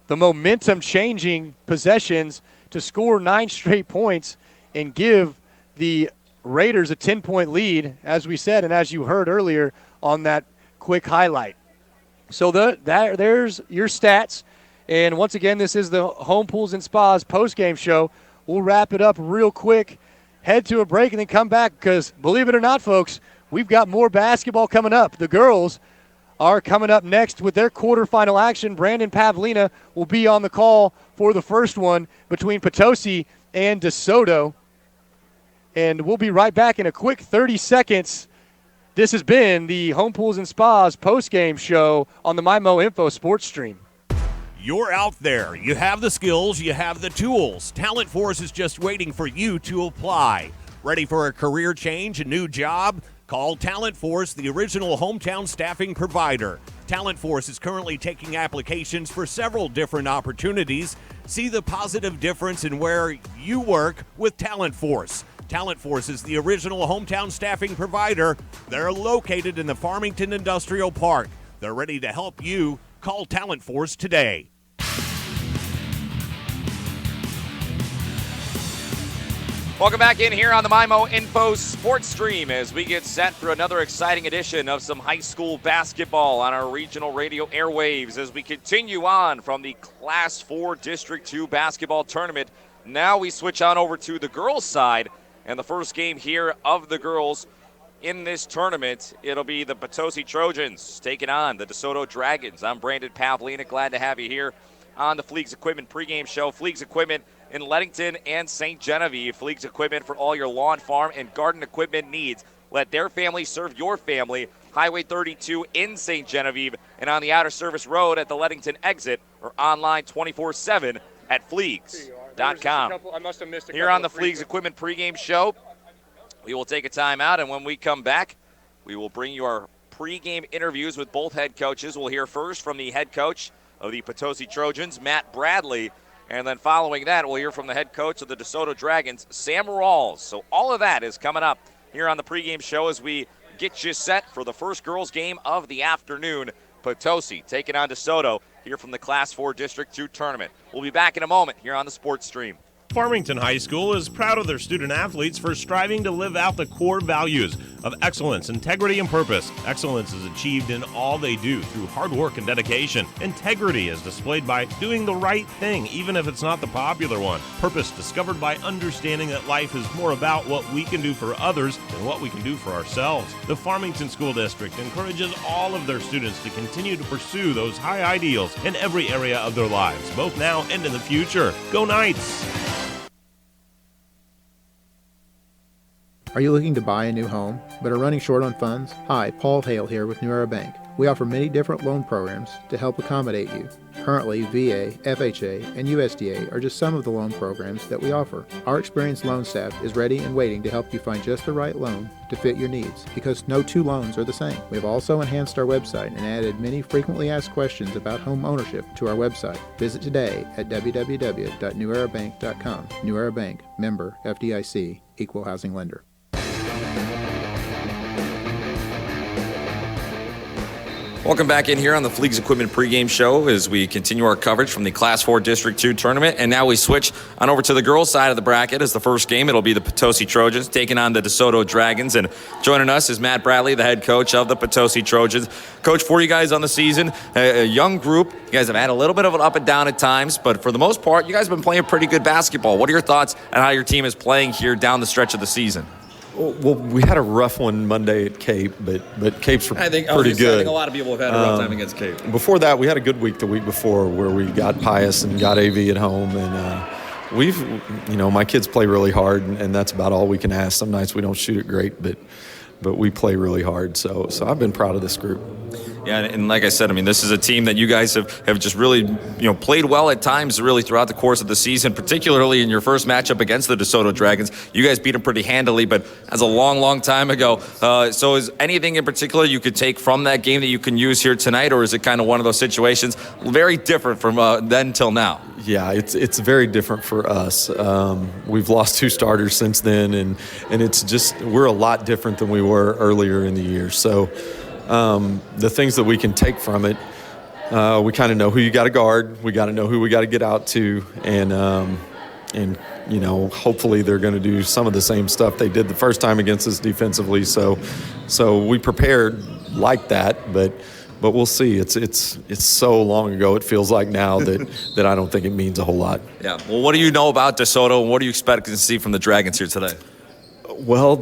the momentum-changing possessions to score 9 straight points and give the Raiders a 10-point lead, as we said and as you heard earlier on that quick highlight. So there's your stats. And once again, this is the Home Pools and Spas post-game show. We'll wrap it up real quick, head to a break, and then come back because, believe it or not, folks, we've got more basketball coming up. The girls are coming up next with their quarterfinal action. Brandon Pavlina will be on the call for the first one between Potosi and DeSoto. And we'll be right back in a quick 30 seconds. This has been the Home Pools and Spas post-game show on the MyMo Info Sports Stream. You're out there. You have the skills. You have the tools. Talent Force is just waiting for you to apply. Ready for a career change, a new job? Call Talent Force, the original hometown staffing provider. Talent Force is currently taking applications for several different opportunities. See the positive difference in where you work with Talent Force. Talent Force is the original hometown staffing provider. They're located in the Farmington Industrial Park. They're ready to help you. Call Talent Force today. Welcome back in here on the MyMo Info Sports Stream as we get set for another exciting edition of some high school basketball on our regional radio airwaves as we continue on from the Class 4 District 2 basketball tournament. Now we switch on over to the girls' side, and the first game here of the girls in this tournament, it'll be the Potosi Trojans taking on the DeSoto Dragons. I'm Brandon Pavlina. Glad to have you here on the Fleegs Equipment pregame show. Fleegs Equipment in Leadington and St. Genevieve. Fleegs Equipment for all your lawn, farm, and garden equipment needs. Let their family serve your family. Highway 32 in St. Genevieve and on the Outer Service Road at the Leadington exit or online 24/7 at Fleegs.com. Here on the Fleegs Equipment pregame show, we will take a timeout, and when we come back, we will bring you our pregame interviews with both head coaches. We'll hear first from the head coach of the Potosi Trojans, Matt Bradley, and then following that, we'll hear from the head coach of the DeSoto Dragons, Sam Rawls. So all of that is coming up here on the pregame show as we get you set for the first girls game of the afternoon. Potosi taking on DeSoto here from the Class 4 District 2 tournament. We'll be back in a moment here on the Sports Stream. Farmington High School is proud of their student athletes for striving to live out the core values of excellence, integrity, and purpose. Excellence is achieved in all they do through hard work and dedication. Integrity is displayed by doing the right thing, even if it's not the popular one. Purpose discovered by understanding that life is more about what we can do for others than what we can do for ourselves. The Farmington School District encourages all of their students to continue to pursue those high ideals in every area of their lives, both now and in the future. Go Knights! Are you looking to buy a new home, but are running short on funds? Hi, Paul Hale here with New Era Bank. We offer many different loan programs to help accommodate you. Currently, VA, FHA, and USDA are just some of the loan programs that we offer. Our experienced loan staff is ready and waiting to help you find just the right loan to fit your needs, because no two loans are the same. We have also enhanced our website and added many frequently asked questions about home ownership to our website. Visit today at www.newerabank.com. New Era Bank, member FDIC, equal housing lender. Welcome back in here on the Fleegs Equipment pregame show as we continue our coverage from the Class 4 District 2 tournament. And now we switch on over to the girls' side of the bracket. As the first game, it'll be the Potosi Trojans taking on the DeSoto Dragons. And joining us is Matt Bradley, the head coach of the Potosi Trojans. Coach, for you guys on the season, a young group. You guys have had a little bit of an up and down at times, but for the most part, you guys have been playing pretty good basketball. What are your thoughts on how your team is playing here down the stretch of the season? Well, we had a rough one Monday at Cape, but Capes were pretty good. I think a lot of people have had a rough time against Cape. Before that, we had a good week the week before where we got Pius and got AV at home, and my kids play really hard, and that's about all we can ask. Some nights we don't shoot it great, but we play really hard. So I've been proud of this group. Yeah, and like I said, I mean, this is a team that you guys have just really, played well at times really throughout the course of the season, particularly in your first matchup against the DeSoto Dragons. You guys beat them pretty handily, but that's a long, long time ago. So is anything in particular you could take from that game that you can use here tonight, or is it kind of one of those situations very different from then till now? Yeah, it's very different for us. We've lost 2 starters since then, and it's just we're a lot different than we were earlier in the year. So the things that we can take from it, we kind of know who you got to guard. We got to know who we got to get out to, and hopefully they're going to do some of the same stuff they did the first time against us defensively. So we prepared like that, but we'll see. It's so long ago. It feels like now that I don't think it means a whole lot. Yeah. Well, what do you know about DeSoto, and what do you expect to see from the Dragons here today? Well,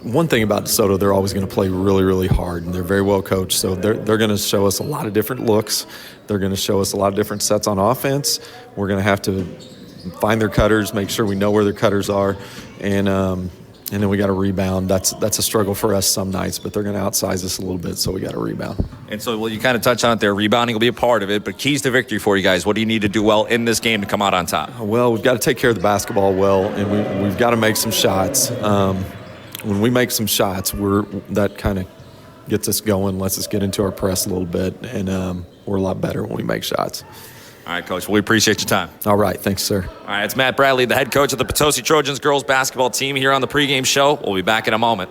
one thing about DeSoto, they're always going to play really, really hard, and they're very well coached. So they're going to show us a lot of different looks. They're going to show us a lot of different sets on offense. We're going to have to find their cutters, make sure we know where their cutters are, and then we got to rebound. That's a struggle for us some nights, but they're going to outsize us a little bit, so we got to rebound. And so, well, you kind of touched on it there. Rebounding will be a part of it, but keys to victory for you guys. What do you need to do well in this game to come out on top? Well, we've got to take care of the basketball well, and we've got to make some shots. When we make some shots, that kind of gets us going, lets us get into our press a little bit, and we're a lot better when we make shots. All right, Coach. Well, we appreciate your time. All right. Thanks, sir. All right, it's Matt Bradley, the head coach of the Potosi Trojans girls basketball team here on the pregame show. We'll be back in a moment.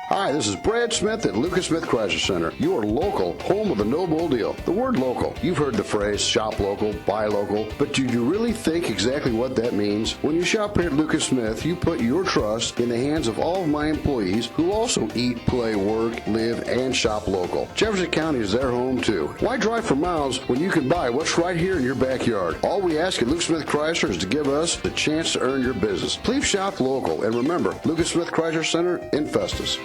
Hi, this is Brad Smith at Lucas Smith Chrysler Center, your local, home of the no bull deal. The word local, you've heard the phrase shop local, buy local, but do you really think exactly what that means? When you shop here at Lucas Smith, you put your trust in the hands of all of my employees who also eat, play, work, live, and shop local. Jefferson County is their home too. Why drive for miles when you can buy what's right here in your backyard? All we ask at Lucas Smith Chrysler is to give us the chance to earn your business. Please shop local, and remember, Lucas Smith Chrysler Center in Festus.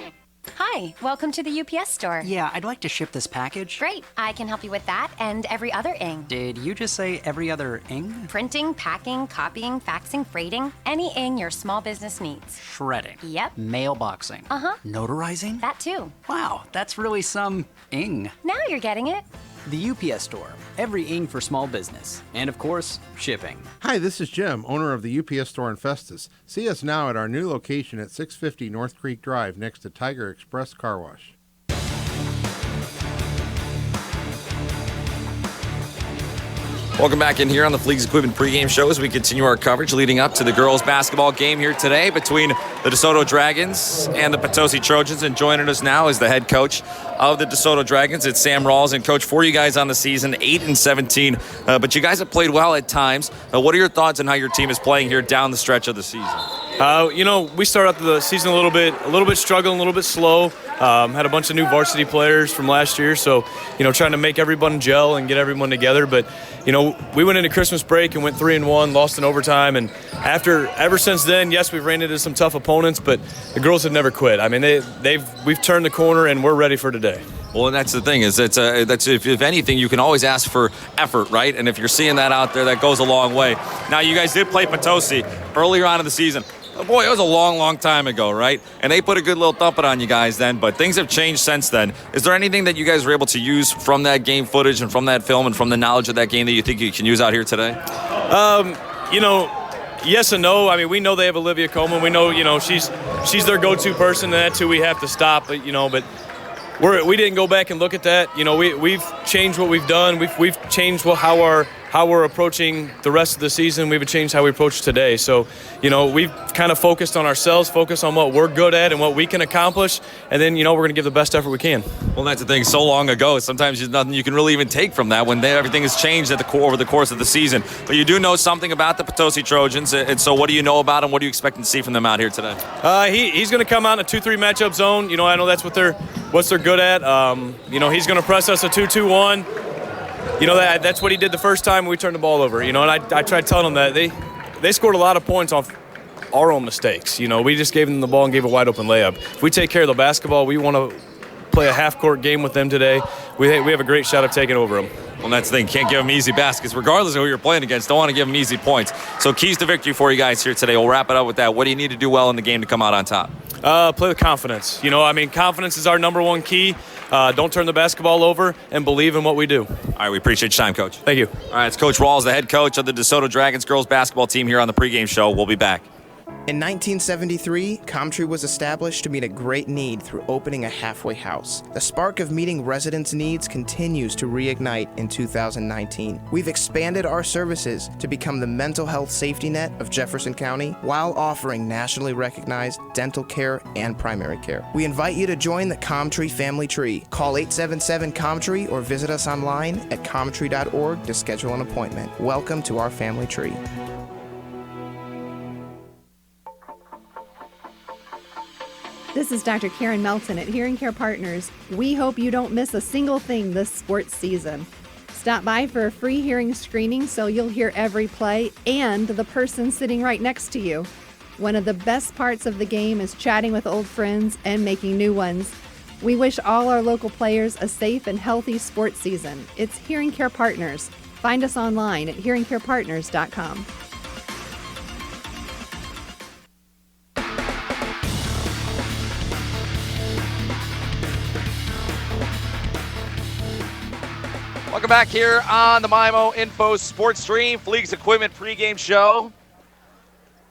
Hi, welcome to the UPS store. Yeah, I'd like to ship this package. Great, I can help you with that and every other ing. Did you just say every other ing? Printing, packing, copying, faxing, freighting, any ing your small business needs. Shredding. Yep. Mailboxing. Uh-huh. Notarizing? That too. Wow, that's really some ing. Now you're getting it. The UPS store. Every ing for small business. And of course, shipping. Hi, this is Jim, owner of the UPS store in Festus. See us now at our new location at 650 North Creek Drive next to Tiger Express Car Wash. Welcome back in here on the Fleegs Equipment pregame show as we continue our coverage leading up to the girls basketball game here today between the DeSoto Dragons and the Potosi Trojans. And joining us now is the head coach of the DeSoto Dragons. It's Sam Rawls. And coach, for you guys on the season, 8-17, but you guys have played well at times. What are your thoughts on how your team is playing here down the stretch of the season? We started out the season a little bit struggling, a little bit slow. Had a bunch of new varsity players from last year, so trying to make everyone gel and get everyone together. But we went into Christmas break and went 3-1, lost in overtime, and ever since then, yes, we've ran into some tough opponents, but the girls have never quit. I mean, we've turned the corner and we're ready for today. Well, and that's the thing is that's if anything, you can always ask for effort, right? And if you're seeing that out there, that goes a long way. Now, you guys did play Potosi earlier on in the season. Boy, it was a long, long time ago, right? And they put a good little thumping on you guys then, but things have changed since then. Is there anything that you guys were able to use from that game footage and from that film and from the knowledge of that game that you think you can use out here today? Yes and no. I mean, we know they have Olivia Coleman. We know, she's their go-to person, and that's who we have to stop. But we didn't go back and look at that. We've changed what we've done. We've changed how how we're approaching the rest of the season. We've changed how we approach today. So, we've kind of focused on ourselves, focused on what we're good at and what we can accomplish, and then, we're going to give the best effort we can. Well, that's the thing. So long ago, sometimes there's nothing you can really even take from that when everything has changed over the course of the season. But you do know something about the Potosi Trojans, and so what do you know about them? What do you expect to see from them out here today? He's going to come out in a 2-3 matchup zone. I know that's what they're good at. He's going to press us a 2-2-1. That's what he did the first time we turned the ball over. And I tried telling them that they scored a lot of points off our own mistakes. We just gave them the ball and gave a wide open layup. If we take care of the basketball, we want to play a half-court game with them today. We have a great shot of taking over them. Well, that's the thing. Can't give them easy baskets. Regardless of who you're playing against, don't want to give them easy points. So keys to victory for you guys here today. We'll wrap it up with that. What do you need to do well in the game to come out on top? Play with confidence. Confidence is our number one key. Don't turn the basketball over and believe in what we do. All right, we appreciate your time, Coach. Thank you. All right, it's Coach Rawls, the head coach of the DeSoto Dragons girls basketball team here on the pregame show. We'll be back. In 1973, Comtree was established to meet a great need through opening a halfway house. The spark of meeting residents' needs continues to reignite in 2019. We've expanded our services to become the mental health safety net of Jefferson County while offering nationally recognized dental care and primary care. We invite you to join the Comtree family tree. Call 877-COMTREE or visit us online at comtree.org to schedule an appointment. Welcome to our family tree. This is Dr. Karen Melton at Hearing Care Partners. We hope you don't miss a single thing this sports season. Stop by for a free hearing screening so you'll hear every play and the person sitting right next to you. One of the best parts of the game is chatting with old friends and making new ones. We wish all our local players a safe and healthy sports season. It's Hearing Care Partners. Find us online at hearingcarepartners.com. Welcome back here on the MyMO Info Sports Stream, Fleegs Equipment pregame show.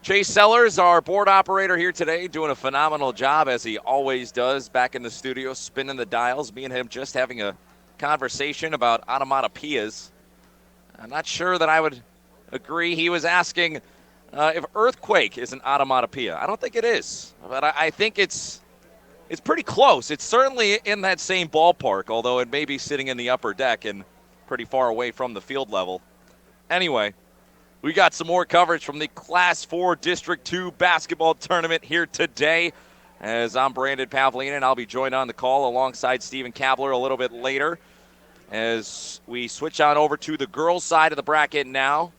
Chase Sellers, our board operator here today, doing a phenomenal job as he always does back in the studio, spinning the dials. Me and him just having a conversation about onomatopoeias. I'm not sure that I would agree. He was asking if earthquake is an onomatopoeia. I don't think it is, but I think it's pretty close. It's certainly in that same ballpark, although it may be sitting in the upper deck and pretty far away from the field level. Anyway, we got some more coverage from the Class 4 District 2 basketball tournament here today. As I'm Brandon Pavlina, and I'll be joined on the call alongside Stephen Kabler a little bit later as we switch on over to the girls' side of the bracket now.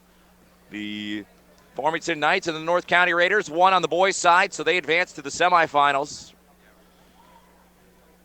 The Farmington Knights and the North County Raiders won on the boys' side, so they advance to the semifinals.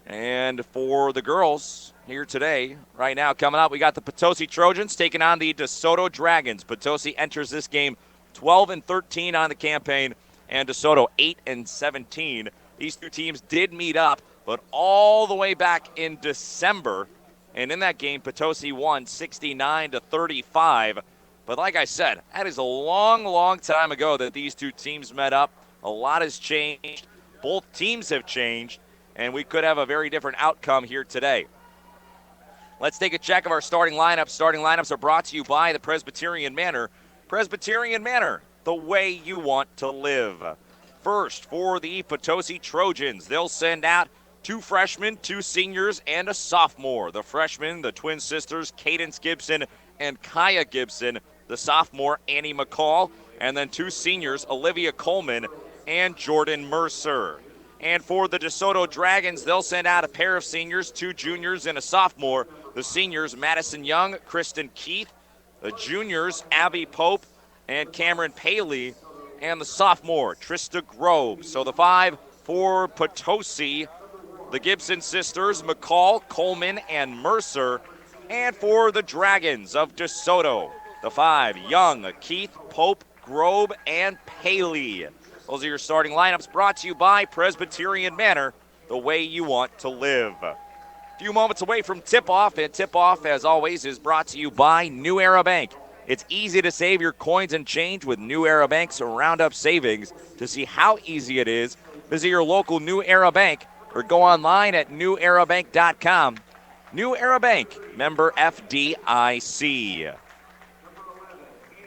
And for the girls here today, right now coming up, we got the Potosi Trojans taking on the DeSoto Dragons. Potosi enters this game 12-13 on the campaign, and DeSoto 8-17. These two teams did meet up, but all the way back in December. And in that game, Potosi won 69-35. But like I said, that is a long, long time ago that these two teams met up. A lot has changed. Both teams have changed. And we could have a very different outcome here today. Let's take a check of our starting lineups. Starting lineups are brought to you by the Presbyterian Manor. Presbyterian Manor, the way you want to live. First, for the Potosi Trojans, they'll send out 2 freshmen, 2 seniors, and a sophomore. The freshmen, the twin sisters, Cadence Gibson and Kaya Gibson. The sophomore, Annie McCall. And then 2 seniors, Olivia Coleman and Jordan Mercer. And for the DeSoto Dragons, they'll send out a pair of seniors, 2 juniors and a sophomore. The seniors, Madison Young, Kristen Keith. The juniors, Abby Pope and Cameron Paley. And the sophomore, Trista Grove. So the 5 for Potosi, the Gibson sisters, McCall, Coleman, and Mercer. And for the Dragons of DeSoto, the 5, Young, Keith, Pope, Grove, and Paley. Those are your starting lineups, brought to you by Presbyterian Manor, the way you want to live. A few moments away from tip-off, and tip-off, as always, is brought to you by New Era Bank. It's easy to save your coins and change with New Era Bank's Roundup Savings. To see how easy it is, visit your local New Era Bank or go online at newerabank.com. New Era Bank, member FDIC.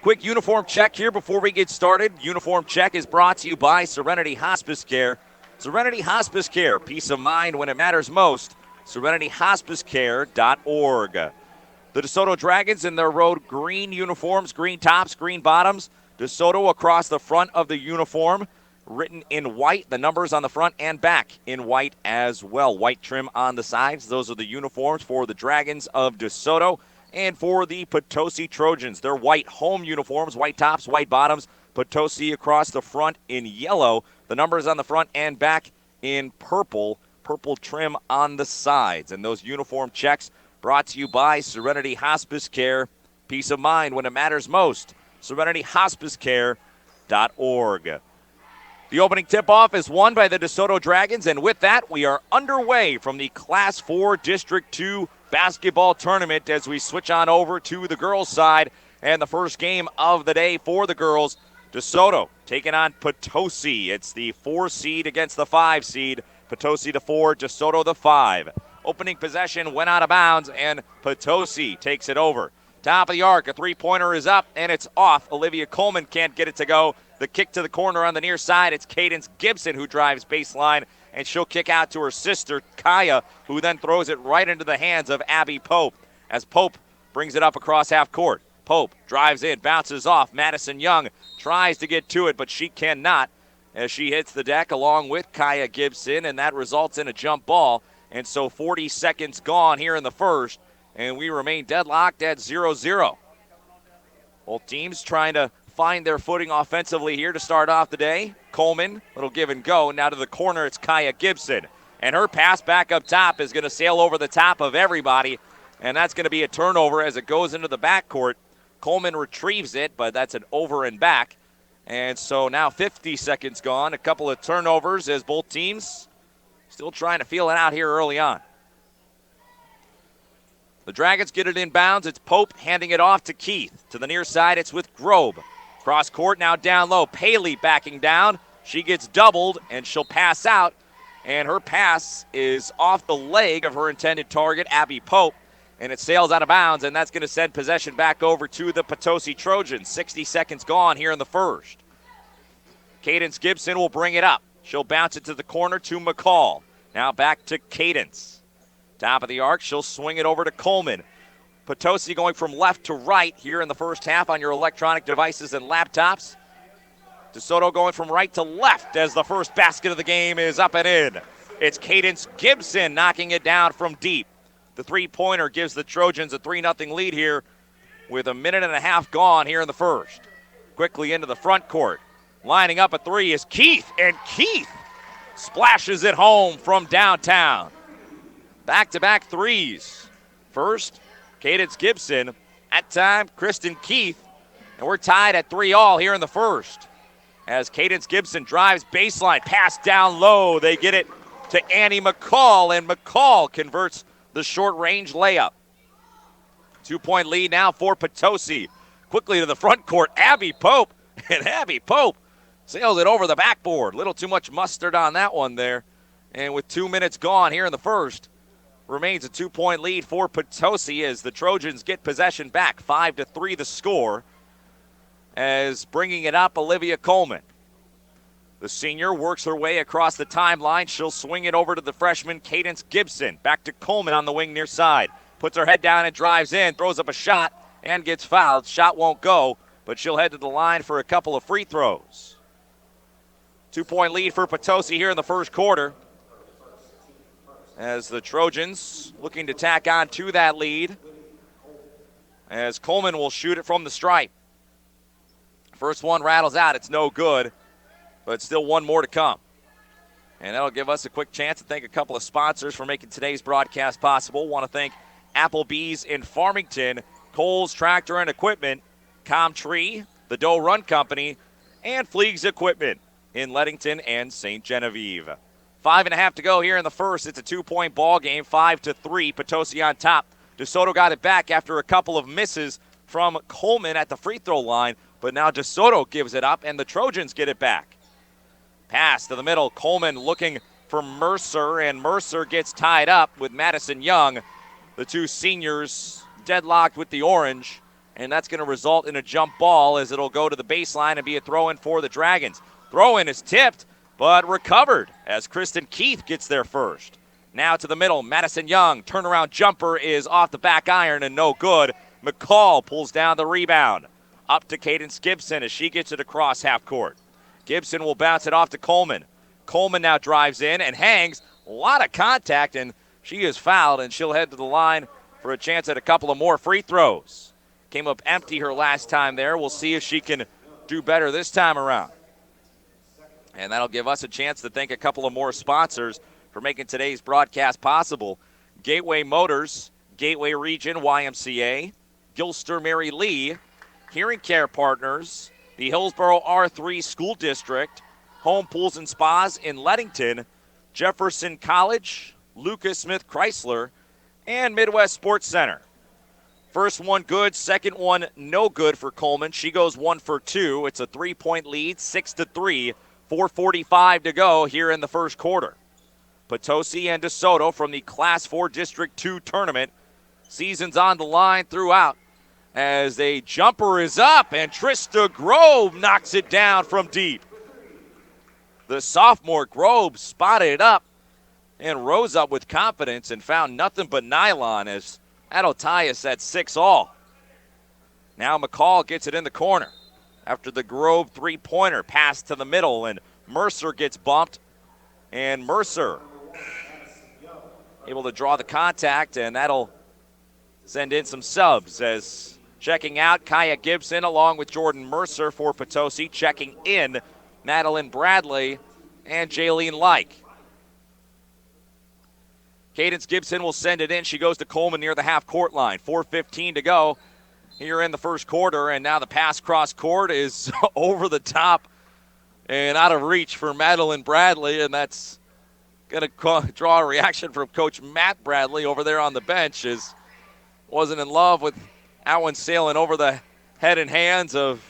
Quick uniform check here before we get started. Uniform check is brought to you by Serenity Hospice Care. Serenity Hospice Care, peace of mind when it matters most. SerenityHospiceCare.org. The DeSoto Dragons in their road green uniforms, green tops, green bottoms. DeSoto across the front of the uniform, written in white. The numbers on the front and back in white as well. White trim on the sides. Those are the uniforms for the Dragons of DeSoto. And for the Potosi Trojans, they're white home uniforms, white tops, white bottoms. Potosi across the front in yellow. The numbers on the front and back in purple. Purple trim on the sides. And those uniform checks brought to you by Serenity Hospice Care. Peace of mind when it matters most. SerenityHospiceCare.org. The opening tip-off is won by the DeSoto Dragons, and with that, we are underway from the Class 4 District 2 basketball tournament as we switch on over to the girls' side. And the first game of the day for the girls, DeSoto taking on Potosi. It's the 4 seed against the 5 seed. Potosi the 4, DeSoto the 5. Opening possession went out of bounds, and Potosi takes it over. Top of the arc, a three-pointer is up, and it's off. Olivia Coleman can't get it to go. The kick to the corner on the near side, it's Cadence Gibson who drives baseline, and she'll kick out to her sister, Kaya, who then throws it right into the hands of Abby Pope, as Pope brings it up across half court. Pope drives in, bounces off. Madison Young tries to get to it, but she cannot as she hits the deck along with Kaya Gibson, and that results in a jump ball. And so 40 seconds gone here in the first, and we remain deadlocked at 0-0. Both teams trying to find their footing offensively here to start off the day. Coleman, little give and go. Now to the corner, it's Kaya Gibson. And her pass back up top is going to sail over the top of everybody, and that's going to be a turnover as it goes into the backcourt. Coleman retrieves it, but that's an over and back. And so now 50 seconds gone. A couple of turnovers as both teams still trying to feel it out here early on. The Dragons get it inbounds. It's Pope handing it off to Keith. To the near side, it's with Grobe. Cross court now down low. Paley backing down. She gets doubled, and she'll pass out. And her pass is off the leg of her intended target, Abby Pope. And it sails out of bounds, and that's going to send possession back over to the Potosi Trojans. 60 seconds gone here in the first. Cadence Gibson will bring it up. She'll bounce it to the corner to McCall. Now back to Cadence. Top of the arc, she'll swing it over to Coleman. Potosi going from left to right here in the first half on your electronic devices and laptops. DeSoto going from right to left as the first basket of the game is up and in. It's Cadence Gibson knocking it down from deep. The three-pointer gives the Trojans a 3-0 lead here with a minute and a half gone here in the first. Quickly into the front court. Lining up a three is Keith, and Keith splashes it home from downtown. Back-to-back threes. First, Cadence Gibson. At time, Kristen Keith. And we're tied at 3-all here in the first. As Cadence Gibson drives baseline, pass down low. They get it to Annie McCall, and McCall converts the short-range layup. 2-point lead now for Potosi. Quickly to the front court, Abby Pope. And Abby Pope sails it over the backboard. Little too much mustard on that one there. And with 2 minutes gone here in the first, remains a 2-point lead for Potosi as the Trojans get possession back. 5-3 the score. As bringing it up, Olivia Coleman. The senior works her way across the timeline. She'll swing it over to the freshman, Cadence Gibson. Back to Coleman on the wing near side. Puts her head down and drives in, throws up a shot, and gets fouled. Shot won't go, but she'll head to the line for a couple of free throws. 2-point lead for Potosi here in the first quarter. As the Trojans looking to tack on to that lead. As Coleman will shoot it from the stripe. First one rattles out. It's no good, but still one more to come. And that'll give us a quick chance to thank a couple of sponsors for making today's broadcast possible. Want to thank Applebee's in Farmington, Coles Tractor and Equipment, Comtree, the Doe Run Company, and Fleegs Equipment in Leadington and St. Genevieve. 5.5 to go here in the first. It's a 2-point ball game, 5-3. Potosi on top. DeSoto got it back after a couple of misses from Coleman at the free throw line, but now DeSoto gives it up, and the Trojans get it back. Pass to the middle. Coleman looking for Mercer, and Mercer gets tied up with Madison Young. The two seniors deadlocked with the orange, and that's going to result in a jump ball as it'll go to the baseline and be a throw-in for the Dragons. Throw-in is tipped, but recovered as Kristen Keith gets there first. Now to the middle, Madison Young, turnaround jumper is off the back iron and no good. McCall pulls down the rebound. Up to Cadence Gibson as she gets it across half court. Gibson will bounce it off to Coleman. Coleman now drives in and hangs. A lot of contact, and she is fouled, and she'll head to the line for a chance at a couple of more free throws. Came up empty her last time there. We'll see if she can do better this time around. And that'll give us a chance to thank a couple of more sponsors for making today's broadcast possible. Gateway Motors, Gateway Region YMCA, Gilster Mary Lee, Hearing Care Partners, the Hillsborough R3 School District, Home Pools and Spas in Leadington, Jefferson College, Lucas Smith Chrysler, and Midwest Sports Center. First one good, second one no good for Coleman. She goes 1 for 2. It's a 3-point lead, 6-3, 4:45 to go here in the first quarter. Potosi and DeSoto from the Class 4 District 2 tournament. Season's on the line throughout as a jumper is up, and Trista Grove knocks it down from deep. The sophomore Grove spotted it up and rose up with confidence and found nothing but nylon as that'll tie us at 6-all. Now McCall gets it in the corner after the Grove three-pointer pass to the middle, and Mercer gets bumped, and Mercer able to draw the contact, and that'll send in some subs as checking out Kaya Gibson along with Jordan Mercer for Potosi. Checking in Madeline Bradley and Jaylene Like. Cadence Gibson will send it in. She goes to Coleman near the half-court line. 4:15 to go here in the first quarter, and now the pass cross court is over the top and out of reach for Madeline Bradley, and that's going to draw a reaction from Coach Matt Bradley over there on the bench, as wasn't in love with that one sailing over the head and hands of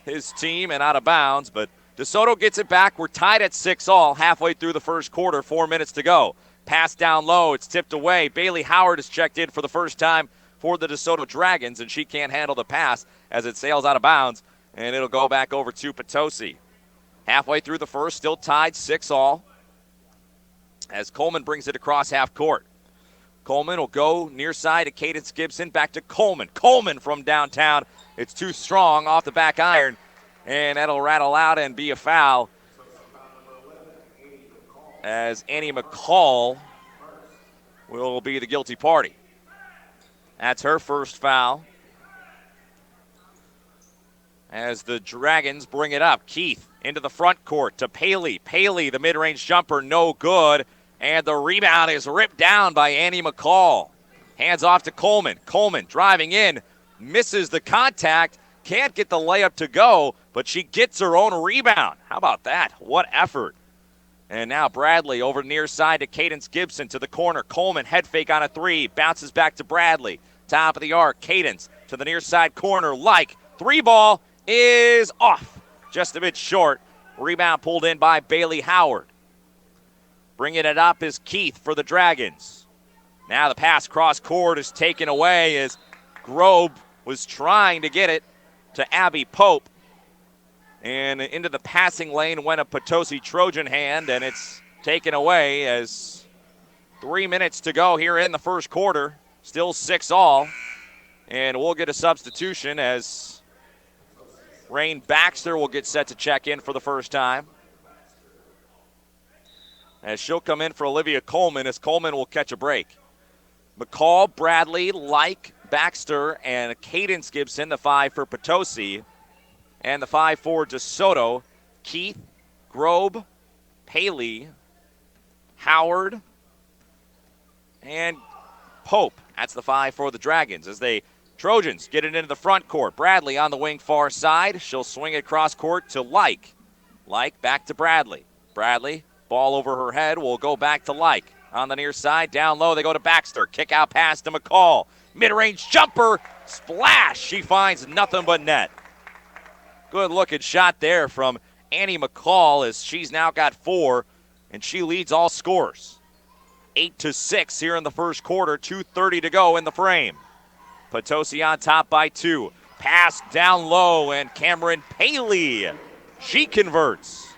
his team and out of bounds. But DeSoto gets it back. We're tied at 6-all halfway through the first quarter, 4 minutes to go. Pass down low. It's tipped away. Bailey Howard is checked in for the first time for the DeSoto Dragons, and she can't handle the pass as it sails out of bounds, and it'll go back over to Potosi. Halfway through the first, still tied 6-all as Coleman brings it across half court. Coleman will go near side to Cadence Gibson, back to Coleman. Coleman from downtown. It's too strong off the back iron, and that'll rattle out and be a foul as Annie McCall will be the guilty party. That's her first foul as the Dragons bring it up. Keith into the front court to Paley. Paley, the mid-range jumper, no good. And the rebound is ripped down by Annie McCall. Hands off to Coleman. Coleman driving in, misses the contact, can't get the layup to go, but she gets her own rebound. How about that? What effort. And now Bradley over near side to Cadence Gibson to the corner. Coleman head fake on a three, bounces back to Bradley. Top of the arc, Cadence to the near side corner. Like, three ball is off. Just a bit short. Rebound pulled in by Bailey Howard. Bringing it up is Keith for the Dragons. Now the pass cross court is taken away as Grove was trying to get it to Abby Pope. And into the passing lane went a Potosi Trojan hand, and it's taken away as 3 minutes to go here in the first quarter. Still 6-all. And we'll get a substitution as Rain Baxter will get set to check in for the first time, as she'll come in for Olivia Coleman, as Coleman will catch a break. McCall, Bradley, Like, Baxter, and Cadence Gibson, the 5 for Potosi. And the 5 for DeSoto, Keith, Grobe, Paley, Howard, and Pope. That's the 5 for the Dragons as they Trojans get it into the front court. Bradley on the wing far side. She'll swing it cross court to Like. Like back to Bradley. Bradley, ball over her head, will go back to Like. On the near side, down low, they go to Baxter. Kick out pass to McCall. Mid-range jumper, splash. She finds nothing but net. Good looking shot there from Annie McCall as she's now got 4, and she leads all scorers. 8-6 here in the first quarter, 2:30 to go in the frame. Potosi on top by 2. Pass down low, and Cameron Paley, she converts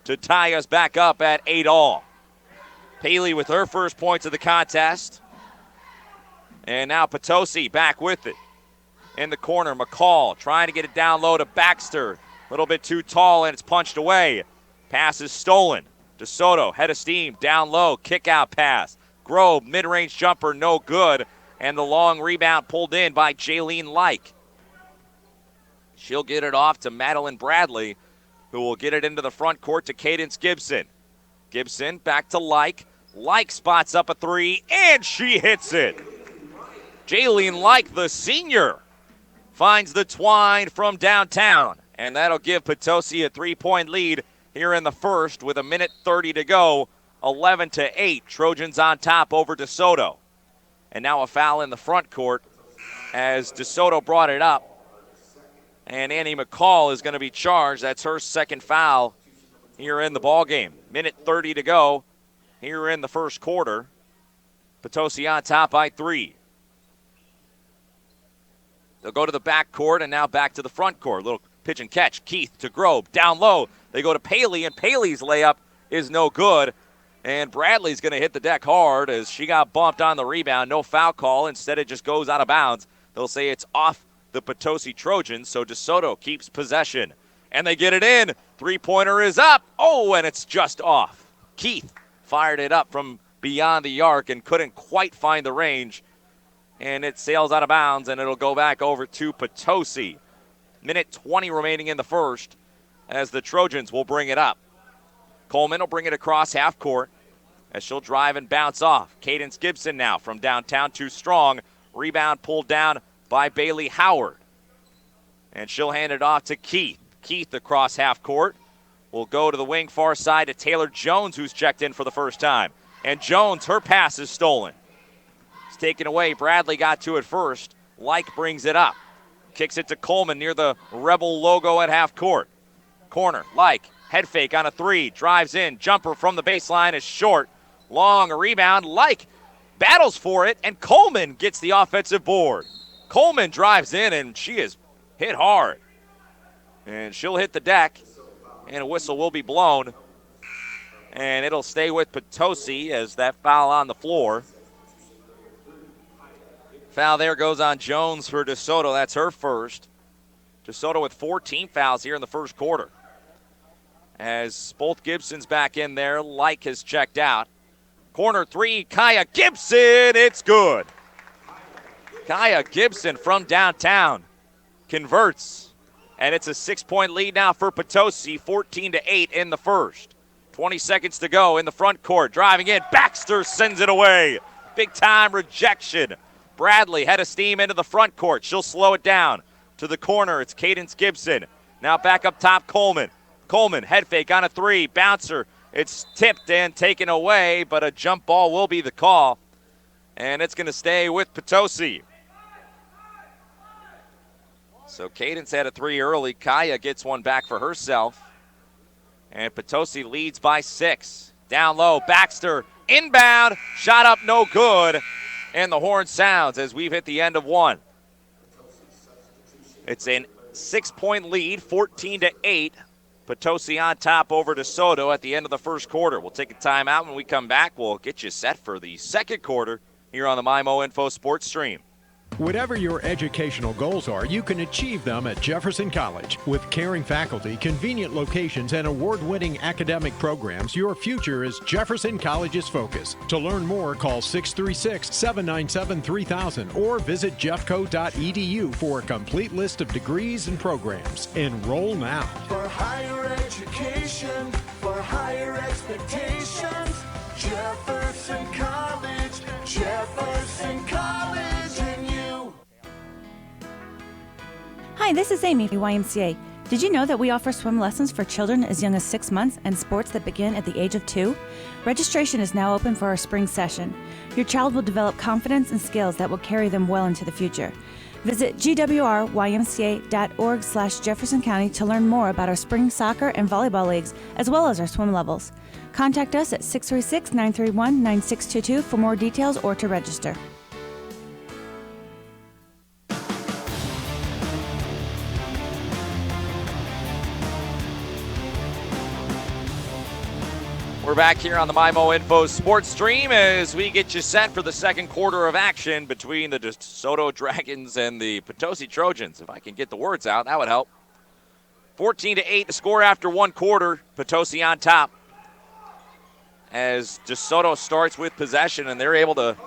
to tie us back up at 8-all. Paley with her first points of the contest. And now Potosi back with it. In the corner, McCall trying to get it down low to Baxter. A little bit too tall, and it's punched away. Pass is stolen. DeSoto, head of steam, down low, kick out pass. Grove, mid-range jumper, no good. And the long rebound pulled in by Jaylene Like. She'll get it off to Madeline Bradley, who will get it into the front court to Cadence Gibson. Gibson back to Like. Like spots up a 3, and she hits it. Jaylene Like, the senior, finds the twine from downtown, and that'll give Potosi a 3-point lead here in the first with 1:30 to go. 11-8, Trojans on top over DeSoto. And now a foul in the front court as DeSoto brought it up. And Annie McCall is going to be charged. That's her second foul here in the ballgame. 1:30 to go here in the first quarter. Potosi on top by 3. They'll go to the back court and now back to the front court. Little pitch and catch. Keith to Grove. Down low. They go to Paley, and Paley's layup is no good. And Bradley's going to hit the deck hard as she got bumped on the rebound. No foul call. Instead, it just goes out of bounds. They'll say it's off the Potosi Trojans, so DeSoto keeps possession. And they get it in. Three-pointer is up. Oh, and it's just off. Keith fired it up from beyond the arc and couldn't quite find the range. And it sails out of bounds, and it'll go back over to Potosi. 1:20 remaining in the first as the Trojans will bring it up. Coleman will bring it across half court as she'll drive and bounce off. Cadence Gibson now from downtown, too strong. Rebound pulled down by Bailey Howard. And she'll hand it off to Keith. Keith across half court will go to the wing far side to Taylor Jones, who's checked in for the first time. And Jones, her pass is stolen. It's taken away. Bradley got to it first. Like brings it up. Kicks it to Coleman near the Rebel logo at half court. Corner, Like, head fake on a 3. Drives in. Jumper from the baseline is short. Long rebound. Like battles for it, and Coleman gets the offensive board. Coleman drives in, and she is hit hard. And she'll hit the deck, and a whistle will be blown. And it'll stay with Potosi as that foul on the floor. Foul there goes on Jones for DeSoto. That's her first. DeSoto with 14 fouls here in the first quarter. As both Gibsons back in there, Like has checked out. Corner 3, Kaya Gibson, it's good. Kaya Gibson from downtown converts. And it's a 6-point lead now for Potosi, 14-8 in the first. 20 seconds to go in the front court. Driving in, Baxter sends it away. Big time rejection. Bradley head of steam into the front court. She'll slow it down. To the corner, it's Cadence Gibson. Now back up top, Coleman. Coleman, head fake on a 3. Bouncer, it's tipped and taken away, but a jump ball will be the call. And it's going to stay with Potosi. So Cadence had a 3 early. Kaya gets one back for herself. And Potosi leads by 6. Down low, Baxter, inbound, shot up no good. And the horn sounds as we've hit the end of 1. It's a 6-point lead, 14-8. Potosi on top over DeSoto at the end of the first quarter. We'll take a timeout. When we come back, we'll get you set for the second quarter here on the MyMO Info Sports Stream. Whatever your educational goals are, you can achieve them at Jefferson College. With caring faculty, convenient locations, and award-winning academic programs, your future is Jefferson College's focus. To learn more, call 636-797-3000 or visit jeffco.edu for a complete list of degrees and programs. Enroll now. For higher education, for higher expectations, Jefferson College, Jefferson College. Hi, this is Amy from YMCA. Did you know that we offer swim lessons for children as young as 6 months and sports that begin at the age of 2? Registration is now open for our spring session. Your child will develop confidence and skills that will carry them well into the future. Visit gwrymca.org/Jefferson County to learn more about our spring soccer and volleyball leagues, as well as our swim levels. Contact us at 636-931-9622 for more details or to register. We're back here on the MyMo Info Sports Stream as we get you set for the second quarter of action between the DeSoto Dragons and the Potosi Trojans. If I can get the words out, that would help. 14-8 the score after one quarter. Potosi on top as DeSoto starts with possession, and they're able to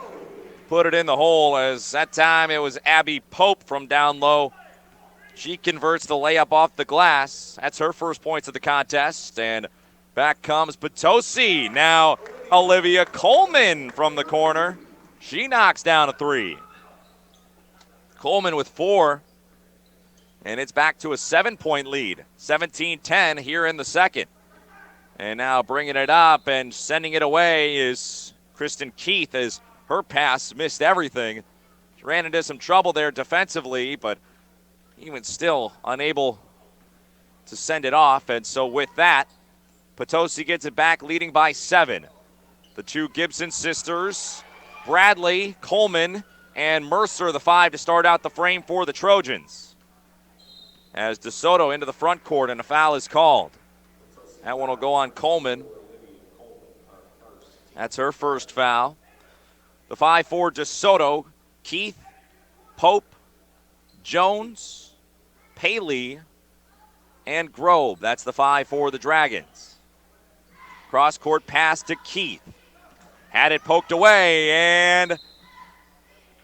put it in the hole, as that time it was Abby Pope from down low. She converts the layup off the glass. That's her first points of the contest, and back comes Potosi. Now Olivia Coleman from the corner. She knocks down a three. Coleman with 4, and it's back to a 7-point lead. 17-10 here in the second. And now bringing it up and sending it away is Kristen Keith, as her pass missed everything. She ran into some trouble there defensively, but even still unable to send it off. And so with that, Potosi gets it back, leading by 7. The two Gibson sisters, Bradley, Coleman, and Mercer, the 5 to start out the frame for the Trojans. As DeSoto into the front court, and a foul is called. That one will go on Coleman. That's her first foul. The 5 for DeSoto, Keith, Pope, Jones, Paley, and Grove. That's the 5 for the Dragons. Cross-court pass to Keith. Had it poked away, and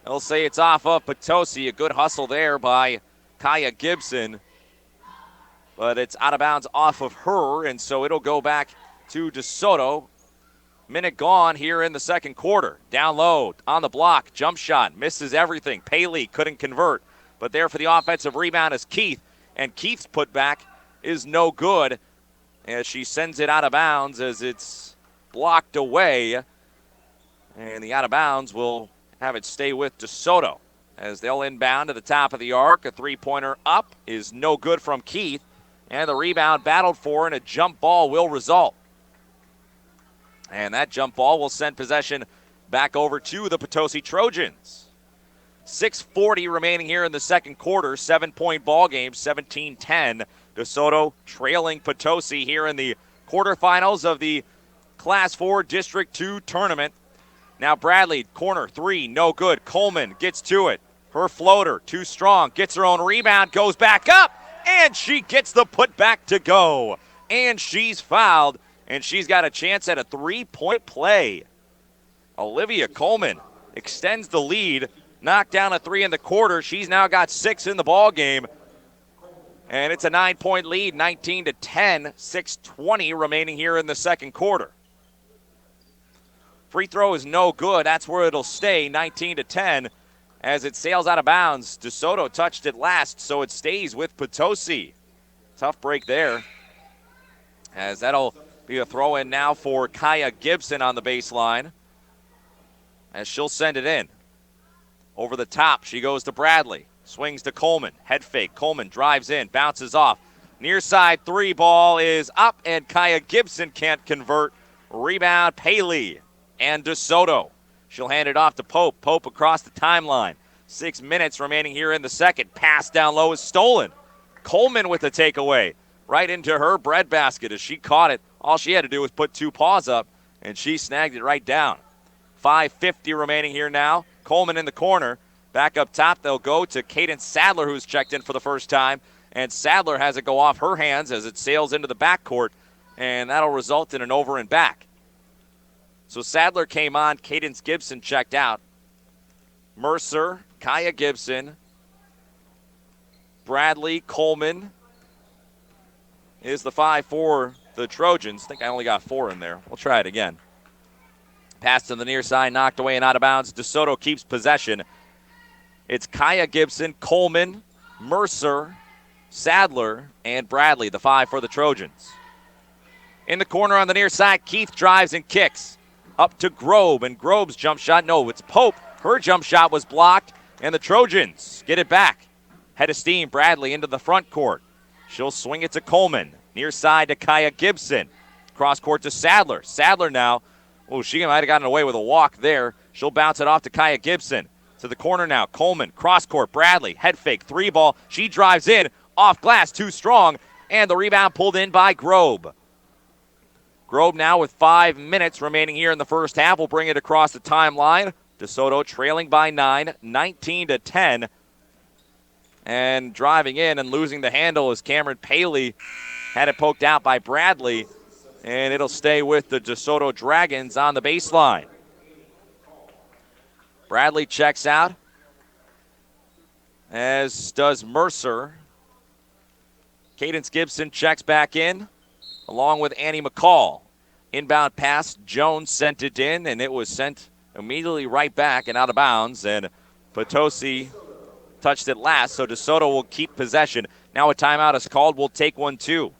they'll say it's off of Potosi. A good hustle there by Kaya Gibson. But it's out of bounds off of her, and so it'll go back to DeSoto. Minute gone here in the second quarter. Down low, on the block, jump shot, misses everything. Paley couldn't convert, but there for the offensive rebound is Keith, and Keith's putback is no good as she sends it out of bounds as it's blocked away. And the out of bounds will have it stay with DeSoto as they'll inbound to the top of the arc. A three-pointer up is no good from Keith. And the rebound battled for, and a jump ball will result. And that jump ball will send possession back over to the Potosi Trojans. 6:40 remaining here in the second quarter. 7-point ball game, 17-10. DeSoto trailing Potosi here in the quarterfinals of the Class 4 District 2 tournament. Now Bradley, corner 3, no good. Coleman gets to it. Her floater, too strong. Gets her own rebound, goes back up. And she gets the putback to go. And she's fouled, and she's got a chance at a 3-point play. Olivia Coleman extends the lead, knocked down a 3 in the quarter. She's now got 6 in the ball game. And it's a 9-point lead, 19-10, 6:20 remaining here in the second quarter. Free throw is no good. That's where it'll stay, 19-10. As it sails out of bounds. DeSoto touched it last, so it stays with Potosi. Tough break there. As that'll be a throw-in now for Kaya Gibson on the baseline. As she'll send it in. Over the top, she goes to Bradley. Swings to Coleman. Head fake. Coleman drives in, bounces off. Near side 3 ball is up, and Kaya Gibson can't convert. Rebound, Paley and DeSoto. She'll hand it off to Pope. Pope across the timeline. 6 minutes remaining here in the second. Pass down low is stolen. Coleman with the takeaway. Right into her breadbasket as she caught it. All she had to do was put 2 paws up, and she snagged it right down. 5:50 remaining here now. Coleman in the corner. Back up top, they'll go to Cadence Sadler, who's checked in for the first time. And Sadler has it go off her hands as it sails into the backcourt, and that'll result in an over and back. So Sadler came on, Cadence Gibson checked out. Mercer, Kaya Gibson, Bradley, Coleman is the 5 for the Trojans. I think I only got 4 in there. We'll try it again. Pass to the near side, knocked away and out of bounds. DeSoto keeps possession. It's Kaya Gibson, Coleman, Mercer, Sadler, and Bradley, the 5 for the Trojans. In the corner on the near side, Keith drives and kicks. Up to Grove, and Grove's jump shot, no, it's Pope. Her jump shot was blocked, and the Trojans get it back. Head of steam, Bradley into the front court. She'll swing it to Coleman. Near side to Kaya Gibson. Cross court to Sadler. Sadler now, she might have gotten away with a walk there. She'll bounce it off to Kaya Gibson. To the corner now, Coleman, cross court, Bradley, head fake, 3 ball. She drives in, off glass, too strong, and the rebound pulled in by Grove. Grove now with 5 minutes remaining here in the first half. We'll bring it across the timeline. DeSoto trailing by 9, 19-10. And driving in and losing the handle is Cameron Paley. Had it poked out by Bradley. And it'll stay with the DeSoto Dragons on the baseline. Bradley checks out, as does Mercer. Cadence Gibson checks back in, along with Annie McCall. Inbound pass, Jones sent it in, and it was sent immediately right back and out of bounds. And Potosi touched it last, so DeSoto will keep possession. Now a timeout is called. We'll take one, too.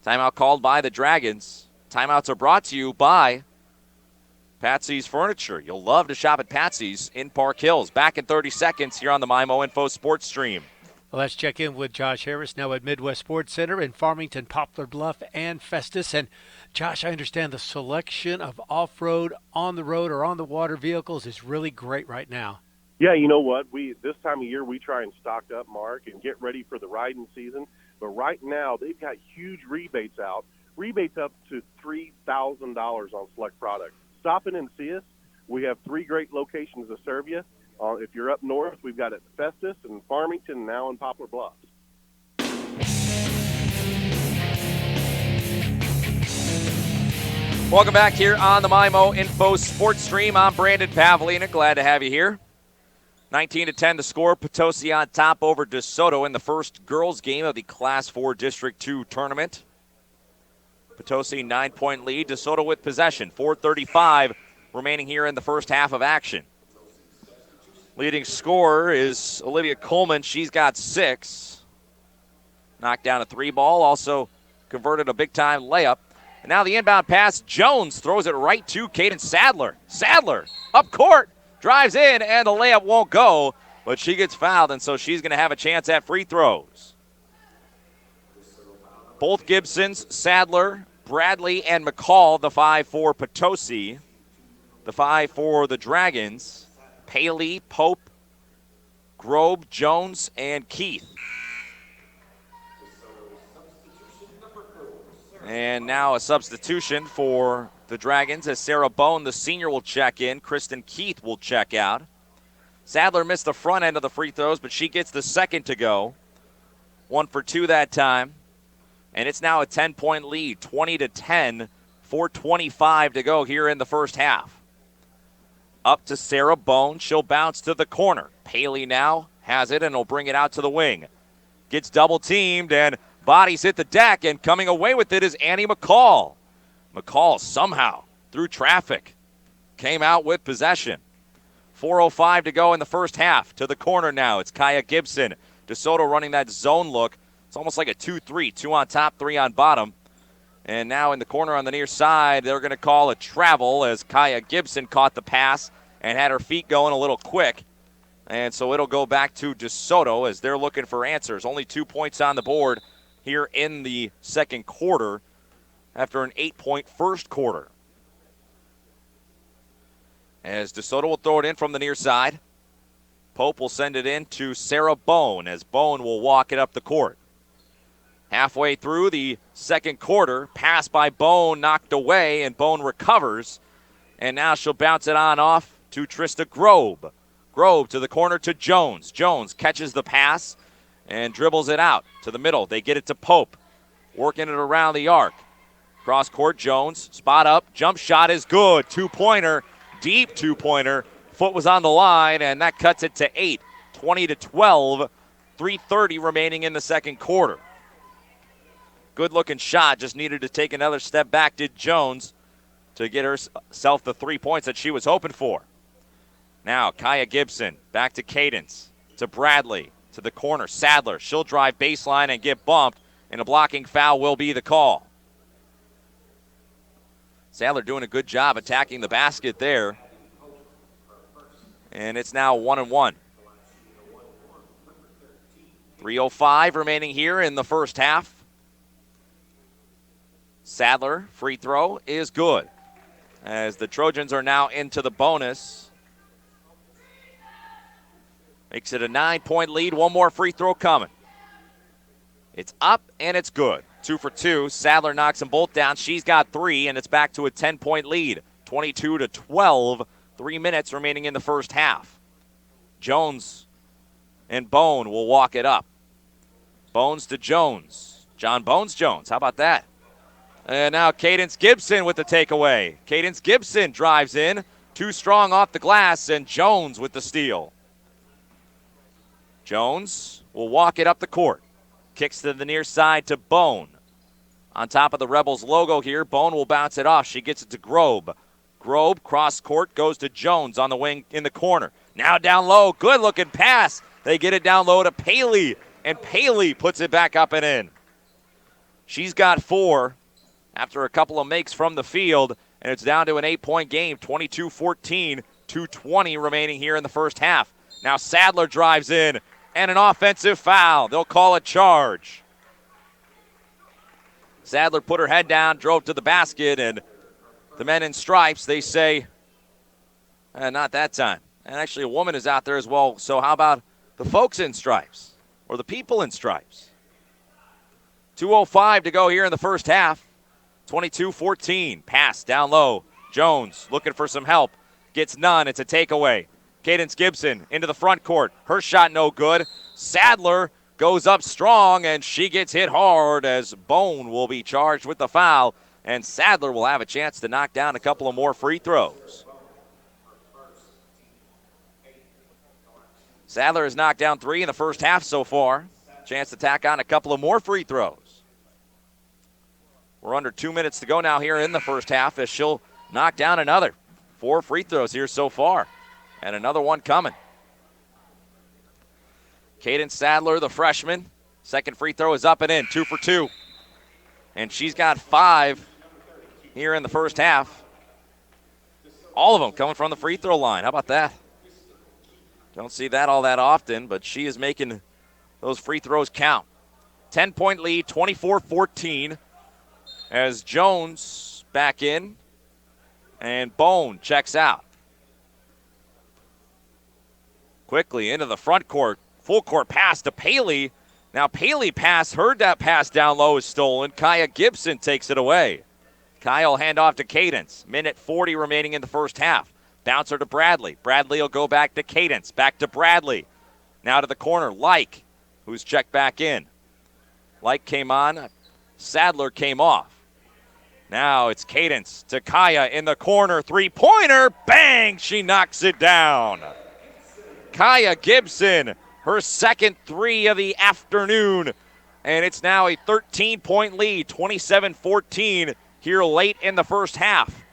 Timeout called by the Dragons. Timeouts are brought to you by Patsy's Furniture. You'll love to shop at Patsy's in Park Hills. Back in 30 seconds here on the MyMo Info Sports Stream. Well, let's check in with Josh Harris now at Midwest Sports Center in Farmington, Poplar Bluff, and Festus. And Josh, I understand the selection of off-road, on-the-road, or on-the-water vehicles is really great right now. Yeah, you know what? This time of year we try and stock up, Mark, and get ready for the riding season. But right now they've got huge rebates out. Rebates up to $3,000 on select products. Stop in and see us. We have 3 great locations to serve you. If you're up north, we've got it at Festus and Farmington, and now in Poplar Bluffs. Welcome back here on the MyMo Info Sports Stream. I'm Brandon Pavlina. Glad to have you here. 19-10 the score. Potosi on top over DeSoto in the first girls game of the Class 4 District 2 tournament. Potosi 9-point lead. DeSoto with possession. 4:35 remaining here in the first half of action. Leading scorer is Olivia Coleman. She's got 6. Knocked down a 3 ball. Also converted a big-time layup. And now the inbound pass. Jones throws it right to Kaden Sadler. Sadler up court. Drives in, and the layup won't go. But she gets fouled, and so she's going to have a chance at free throws. Both Gibsons, Sadler, Bradley, and McCall, the 5 for Potosi. The 5 for the Dragons. Paley, Pope, Grobe, Jones, and Keith. And now a substitution for the Dragons as Sarah Bone, the senior, will check in. Kristen Keith will check out. Sadler missed the front end of the free throws, but she gets the second to go. 1 for 2 that time. And it's now a 10-point lead, 20-10, 4:25 to go here in the first half. Up to Sarah Bone. She'll bounce to the corner. Paley now has it and will bring it out to the wing. Gets double-teamed and bodies hit the deck, and coming away with it is Annie McCall. McCall somehow, through traffic, came out with possession. 4:05 to go in the first half. To the corner now. It's Kaya Gibson. DeSoto running that zone look. It's almost like a 2-3. 2 on top, 3 on bottom. And now in the corner on the near side, they're going to call a travel as Kaya Gibson caught the pass and had her feet going a little quick. And so it'll go back to DeSoto as they're looking for answers. Only 2 points on the board here in the second quarter after an 8-point first quarter. As DeSoto will throw it in from the near side. Pope will send it in to Sarah Bone as Bone will walk it up the court. Halfway through the second quarter, pass by Bone knocked away, and Bone recovers. And now she'll bounce it on off to Trista Grobe. Grobe to the corner to Jones. Jones catches the pass and dribbles it out to the middle. They get it to Pope, working it around the arc. Cross court, Jones, spot up, jump shot is good. 2-pointer, deep 2-pointer. Foot was on the line, and that cuts it to 8. 20-12, 3:30 remaining in the second quarter. Good-looking shot, just needed to take another step back, did Jones, to get herself the 3 points that she was hoping for. Now, Kaya Gibson, back to Cadence, to Bradley, to the corner. Sadler, she'll drive baseline and get bumped, and a blocking foul will be the call. Sadler doing a good job attacking the basket there. And it's now 1-1. 3:05 remaining here in the first half. Sadler, free throw is good. As the Trojans are now into the bonus. Makes it a 9-point lead. One more free throw coming. It's up and it's good. 2 for 2. Sadler knocks them both down. She's got 3, and it's back to a 10-point lead. 22-12. 3 minutes remaining in the first half. Jones and Bone will walk it up. Bones to Jones. John Bones Jones. How about that? And now Cadence Gibson with the takeaway. Cadence Gibson drives in. Too strong off the glass, and Jones with the steal. Jones will walk it up the court. Kicks to the near side to Bone. On top of the Rebels logo here, Bone will bounce it off. She gets it to Grobe. Grobe, cross court, goes to Jones on the wing in the corner. Now down low, good looking pass. They get it down low to Paley, and Paley puts it back up and in. She's got 4 after a couple of makes from the field, and it's down to an 8-point game, 22-14, 2:20 remaining here in the first half. Now Sadler drives in, and an offensive foul. They'll call a charge. Sadler put her head down, drove to the basket, and the men in stripes, they say, not that time. And actually a woman is out there as well, so how about the folks in stripes, or the people in stripes? 2:05 to go here in the first half. 22-14. Pass down low. Jones looking for some help. Gets none. It's a takeaway. Cadence Gibson into the front court. Her shot no good. Sadler goes up strong, and she gets hit hard as Bone will be charged with the foul, and Sadler will have a chance to knock down a couple of more free throws. Sadler has knocked down 3 in the first half so far. Chance to tack on a couple of more free throws. We're under 2 minutes to go now here in the first half as she'll knock down another. 4 free throws here so far, and another one coming. Cadence Sadler, the freshman. Second free throw is up and in, 2 for 2. And she's got 5 here in the first half. All of them coming from the free throw line. How about that? Don't see that all that often, but she is making those free throws count. 10-point lead, 24-14. As Jones back in, and Bone checks out. Quickly into the front court, full court pass to Paley. Now Paley heard that pass down low is stolen. Kaya Gibson takes it away. Kyle hand off to Cadence. Minute 40 remaining in the first half. Bouncer to Bradley. Bradley will go back to Cadence. Back to Bradley. Now to the corner, Like, who's checked back in. Like came on. Sadler came off. Now it's Cadence to Kaya in the corner. Three-pointer. Bang! She knocks it down. Kaya Gibson, her second 3 of the afternoon. And it's now a 13-point lead, 27-14 here late in the first half.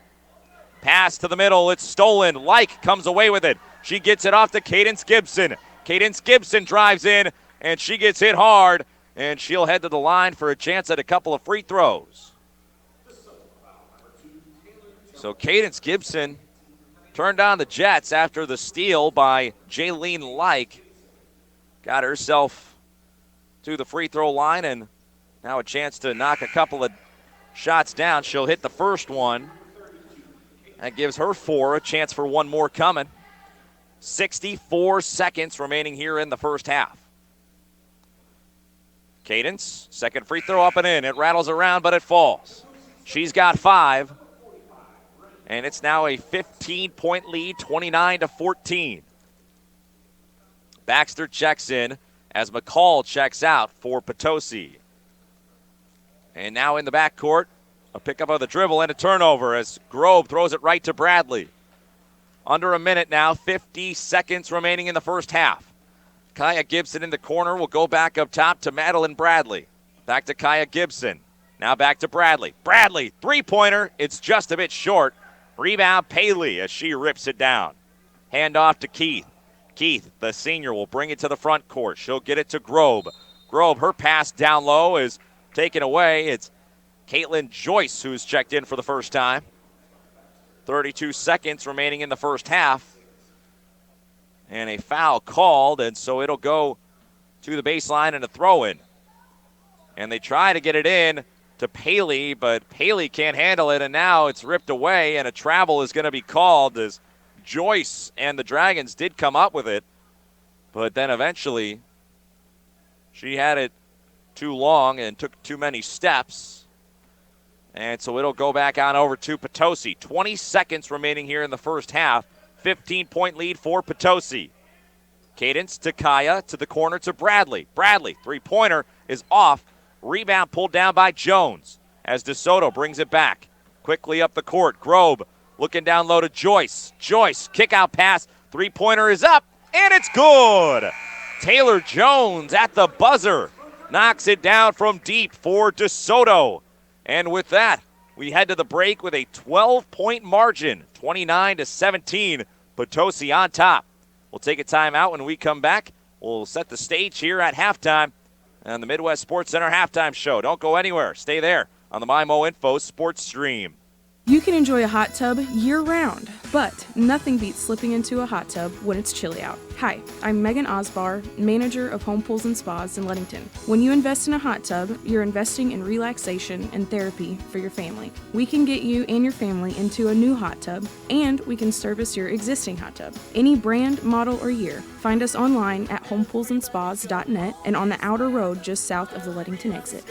Pass to the middle. It's stolen. Like comes away with it. She gets it off to Cadence Gibson. Cadence Gibson drives in, and she gets hit hard. And she'll head to the line for a chance at a couple of free throws. So Cadence Gibson turned on the Jets after the steal by Jaylene Like. Got herself to the free throw line, and now a chance to knock a couple of shots down. She'll hit the first one. That gives her 4, a chance for one more coming. 64 seconds remaining here in the first half. Cadence, second free throw up and in. It rattles around, but it falls. She's got 5. And it's now a 15-point lead, 29-14. Baxter checks in as McCall checks out for Potosi. And now in the backcourt, a pickup of the dribble and a turnover as Grove throws it right to Bradley. Under a minute now, 50 seconds remaining in the first half. Kaya Gibson in the corner will go back up top to Madeline Bradley. Back to Kaya Gibson. Now back to Bradley. Bradley, three-pointer. It's just a bit short. Rebound Paley as she rips it down. Hand off to Keith. Keith, the senior, will bring it to the front court. She'll get it to Grove. Grove, her pass down low is taken away. It's Caitlin Joyce who's checked in for the first time. 32 seconds remaining in the first half. And a foul called, and so it'll go to the baseline and a throw-in. And they try to get it in to Paley, but Paley can't handle it, and now it's ripped away, and a travel is going to be called as Joyce and the Dragons did come up with it, but then eventually she had it too long and took too many steps. And so it'll go back on over to Potosi. 20 seconds remaining here in the first half. 15-point lead for Potosi. Cadence to Kaya, to the corner to Bradley. Bradley, three-pointer is off. Rebound pulled down by Jones as DeSoto brings it back. Quickly up the court. Grobe looking down low to Joyce. Joyce, kick-out pass. Three-pointer is up, and it's good. Taylor Jones at the buzzer knocks it down from deep for DeSoto. And with that, we head to the break with a 12-point margin, 29-17. Potosi on top. We'll take a timeout. When we come back, we'll set the stage here at halftime on the Midwest Sports Center halftime show. Don't go anywhere. Stay there on the MyMO Info Sports Stream. You can enjoy a hot tub year-round, but nothing beats slipping into a hot tub when it's chilly out. Hi, I'm Megan Osbar, manager of Home Pools and Spas in Leadington. When you invest in a hot tub, you're investing in relaxation and therapy for your family. We can get you and your family into a new hot tub, and we can service your existing hot tub. Any brand, model, or year. Find us online at homepoolsandspas.net and on the outer road just south of the Leadington exit.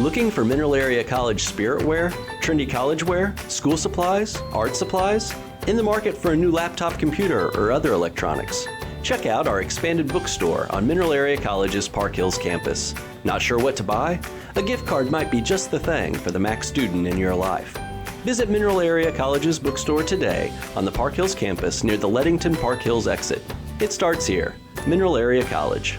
Looking for Mineral Area College spirit wear, trendy college wear, school supplies, art supplies? In the market for a new laptop computer or other electronics? Check out our expanded bookstore on Mineral Area College's Park Hills campus. Not sure what to buy? A gift card might be just the thing for the Mac student in your life. Visit Mineral Area College's bookstore today on the Park Hills campus near the Leadington Park Hills exit. It starts here. Mineral Area College.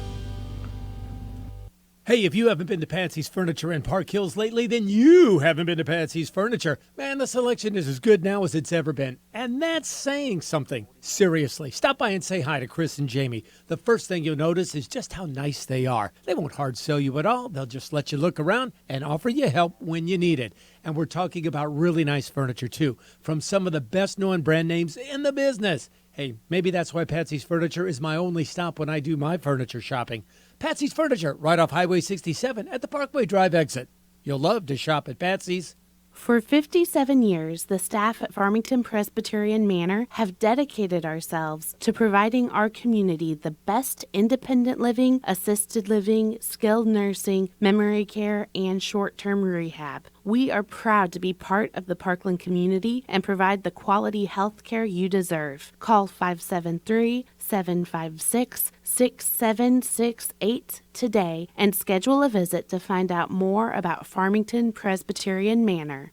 Hey, if you haven't been to Patsy's Furniture in Park Hills lately, then you haven't been to Patsy's Furniture. Man, the selection is as good now as it's ever been. And that's saying something. Seriously, stop by and say hi to Chris and Jamie. The first thing you'll notice is just how nice they are. They won't hard sell you at all. They'll just let you look around and offer you help when you need it. And we're talking about really nice furniture, too, from some of the best-known brand names in the business. Hey, maybe that's why Patsy's Furniture is my only stop when I do my furniture shopping. Patsy's Furniture, right off Highway 67 at the Parkway Drive exit. You'll love to shop at Patsy's. For 57 years, the staff at Farmington Presbyterian Manor have dedicated ourselves to providing our community the best independent living, assisted living, skilled nursing, memory care, and short-term rehab. We are proud to be part of the Parkland community and provide the quality health care you deserve. Call 573-756-6768 today and schedule a visit to find out more about Farmington Presbyterian Manor.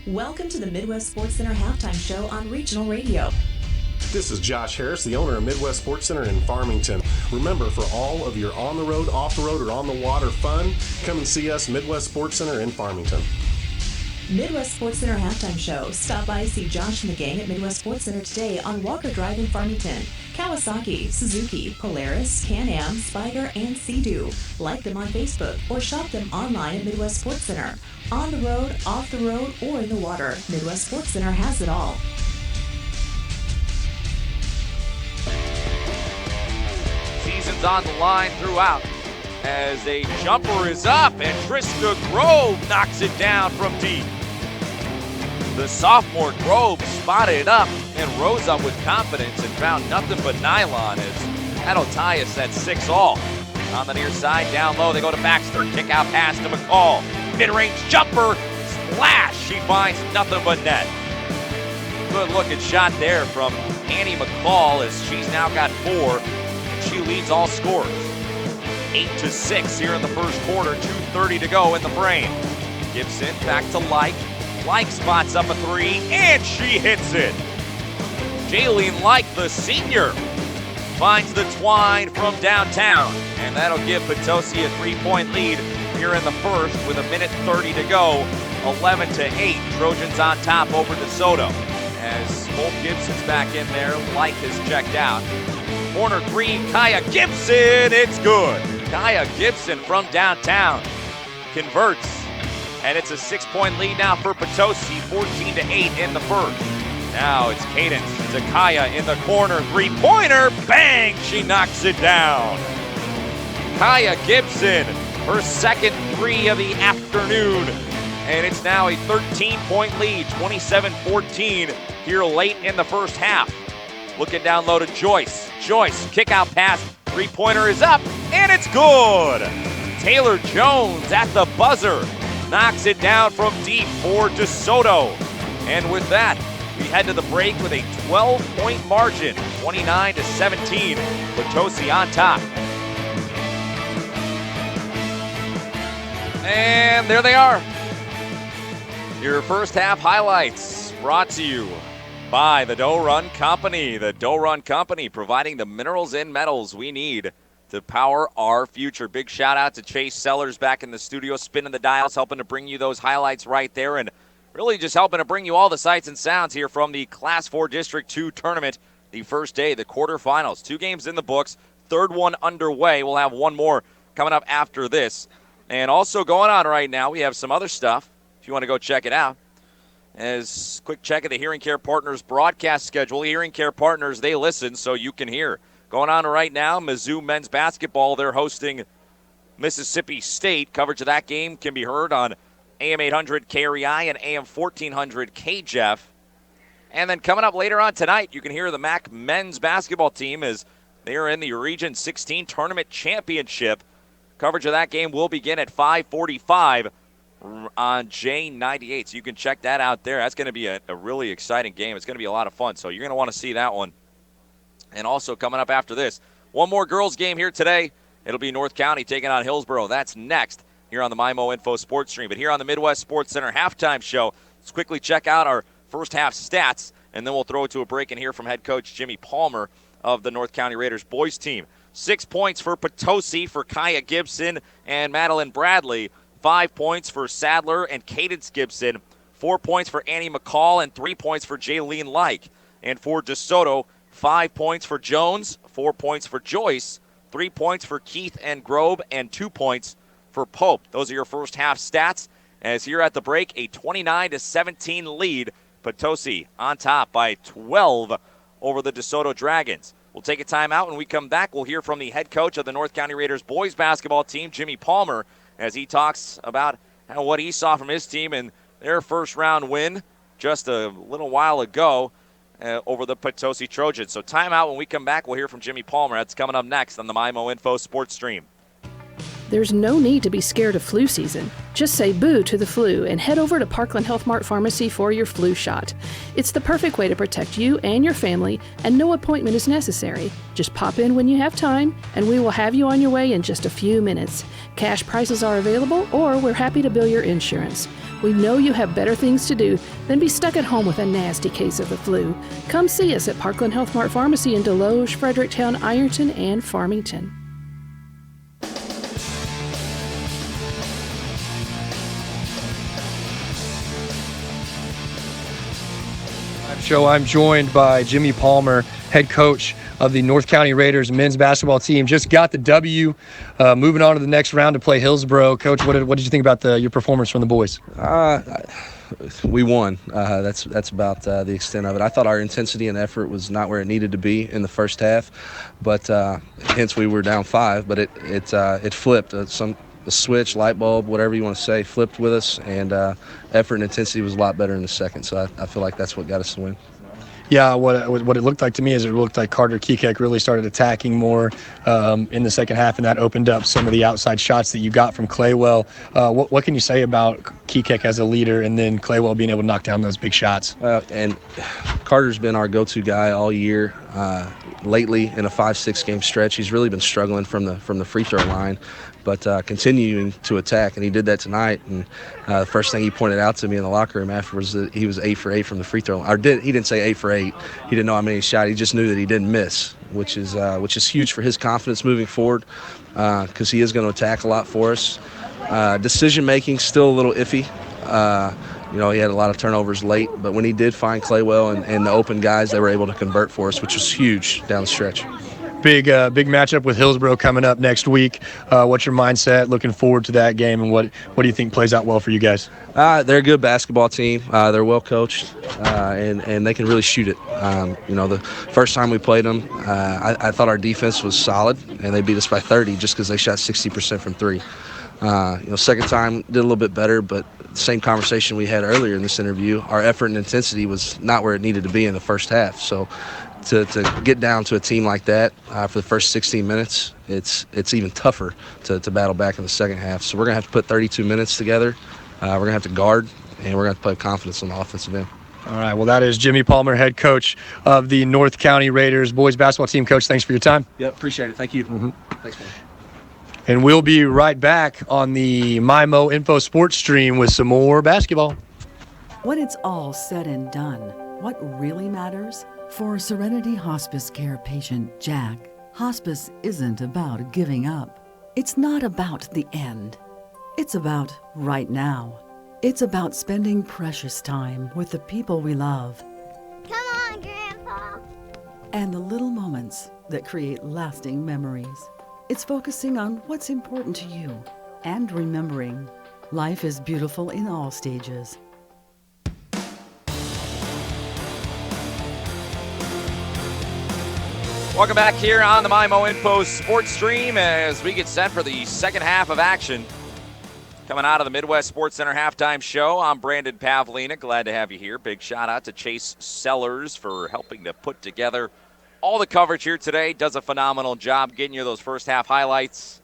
Welcome to the Midwest Sports Center halftime show on Regional Radio. This is Josh Harris, the owner of Midwest Sports Center in Farmington. Remember, for all of your on-the-road, off-the-road, or on-the-water fun, come and see us, Midwest Sports Center in Farmington. Midwest Sports Center halftime show. Stop by and see Josh and the gang at Midwest Sports Center today on Walker Drive in Farmington. Kawasaki, Suzuki, Polaris, Can-Am, Spiger, and Sea-Doo. Like them on Facebook or shop them online at Midwest Sports Center. On the road, off the road, or in the water, Midwest Sports Center has it all. Season's on the line throughout as a jumper is up and Trista Grove knocks it down from deep. The sophomore Grove spotted up and rose up with confidence and found nothing but nylon as that'll tie us at 6-all. On the near side, down low, they go to Baxter. Kick out pass to McCall. Mid-range jumper, splash. She finds nothing but net. Good looking shot there from Annie McCall as she's now got 4. She leads all scores. 8-6 here in the first quarter. 2:30 to go in the frame. Gibson back to Like. Like spots up a 3, and she hits it. Jaylene Like, the senior, finds the twine from downtown, and that'll give Potosi a 3-point lead here in the first with 1:30 to go. 11-8. Trojans on top over DeSoto. As Holt Gibson's back in there, Like has checked out. Corner 3, Kaya Gibson, it's good. Kaya Gibson from downtown converts, and it's a 6-point lead now for Potosi, 14-8 in the first. Now it's Cadence to Kaya in the corner, 3-pointer, bang, she knocks it down. Kaya Gibson, her second 3 of the afternoon, And it's now a 13-point lead, 27-14 here late in the first half. Looking down low to Joyce. Joyce, kick out pass, three-pointer is up, and it's good. Taylor Jones at the buzzer knocks it down from deep for DeSoto. And with that, we head to the break with a 12-point margin, 29-17. Potosi on top. And there they are. Your first half highlights brought to you by the Doe Run Company. The Doe Run Company providing the minerals and metals we need to power our future. Big shout out to Chase Sellers back in the studio, spinning the dials, helping to bring you those highlights right there, and really just helping to bring you all the sights and sounds here from the Class 4 District 2 tournament. The first day, the quarterfinals. 2 games in the books, third one underway. We'll have one more coming up after this. And also going on right now, we have some other stuff if you want to go check it out. As quick check of the Hearing Care Partners broadcast schedule. Hearing Care Partners, they listen so you can hear. Going on right now, Mizzou men's basketball. They're hosting Mississippi State. Coverage of that game can be heard on AM 800 KREI and AM 1400 KJEF. And then coming up later on tonight, you can hear the MAC men's basketball team as they are in the Region 16 Tournament Championship. Coverage of that game will begin at 5:45 on J98. So you can check that out there. That's going to be a really exciting game. It's going to be a lot of fun. So you're going to want to see that one. And also coming up after this, one more girls game here today. It'll be North County taking on Hillsboro. That's next here on the MyMO Info Sports Stream. But here on the Midwest Sports Center halftime show, let's quickly check out our first half stats, and then we'll throw it to a break and hear from head coach Jimmy Palmer of the North County Raiders boys team. 6 points for Potosi for Kaya Gibson and Madeline Bradley. 5 points for Sadler and Cadence Gibson. 4 points for Annie McCall and 3 points for Jaylene Like. And for DeSoto, 5 points for Jones, 4 points for Joyce, 3 points for Keith and Grobe, and 2 points for Pope. Those are your first half stats. As here at the break, a 29-17 lead. Potosi on top by 12 over the DeSoto Dragons. We'll take a timeout. When we come back, we'll hear from the head coach of the North County Raiders boys basketball team, Jimmy Palmer, as he talks about what he saw from his team in their first round win just a little while ago over the Potosi Trojans. So timeout. When we come back, we'll hear from Jimmy Palmer. That's coming up next on the MyMO Info Sports Stream. There's no need to be scared of flu season. Just say boo to the flu and head over to Parkland Health Mart Pharmacy for your flu shot. It's the perfect way to protect you and your family, and no appointment is necessary. Just pop in when you have time, and we will have you on your way in just a few minutes. Cash prices are available, or we're happy to bill your insurance. We know you have better things to do than be stuck at home with a nasty case of the flu. Come see us at Parkland Health Mart Pharmacy in Deloge, Fredericktown, Ironton, and Farmington. Show. I'm joined by Jimmy Palmer, head coach of the North County Raiders men's basketball team. Just got the W, moving on to the next round to play Hillsboro. Coach, what did you think about your performance from the boys? We won. That's about the extent of it. I thought our intensity and effort was not where it needed to be in the first half, but hence we were down 5. But it flipped. The switch, light bulb, whatever you want to say, flipped with us, and effort and intensity was a lot better in the second. So I feel like that's what got us the win. Yeah, what it looked like to me is it looked like Carter Kekek really started attacking more in the second half, and that opened up some of the outside shots that you got from Claywell. What can you say about Kekek as a leader, and then Claywell being able to knock down those big shots? And Carter's been our go-to guy all year. Lately, in a 5-6 game stretch, he's really been struggling from the free throw line, but continuing to attack, and he did that tonight. And the first thing he pointed out to me in the locker room afterwards that he was 8 for 8 from the free throw line. He didn't say 8 for 8. He didn't know how many he shot. He just knew that he didn't miss, which is huge for his confidence moving forward, because he is going to attack a lot for us. Decision making still a little iffy. He had a lot of turnovers late, but when he did find Claywell and the open guys, they were able to convert for us, which was huge down the stretch. Big matchup with Hillsboro coming up next week. What's your mindset looking forward to that game, and what do you think plays out well for you guys? They're a good basketball team. They're well coached, and they can really shoot it. The first time we played them, I thought our defense was solid, and they beat us by 30 just because they shot 60% from 3. Second time did a little bit better, but same conversation we had earlier in this interview, our effort and intensity was not where it needed to be in the first half. So to get down to a team like that for the first 16 minutes, it's even tougher to battle back in the second half. So we're going to have to put 32 minutes together. We're going to have to guard, and we're going to have to play with confidence on the offensive end. All right, well, that is Jimmy Palmer, head coach of the North County Raiders boys basketball team. Coach, thanks for your time. Yep, appreciate it. Thank you. Thanks, man. And we'll be right back on the MyMo Info Sports Stream with some more basketball. When it's all said and done, what really matters? For Serenity Hospice Care patient Jack, hospice isn't about giving up. It's not about the end. It's about right now. It's about spending precious time with the people we love. Come on, Grandpa. And the little moments that create lasting memories. It's focusing on what's important to you and remembering life is beautiful in all stages. Welcome back here on the MyMo Info Sports Stream as we get set for the second half of action. Coming out of the Midwest Sports Center halftime show, I'm Brandon Pavlina. Glad to have you here. Big shout out to Chase Sellers for helping to put together all the coverage here today. Does a phenomenal job getting you those first half highlights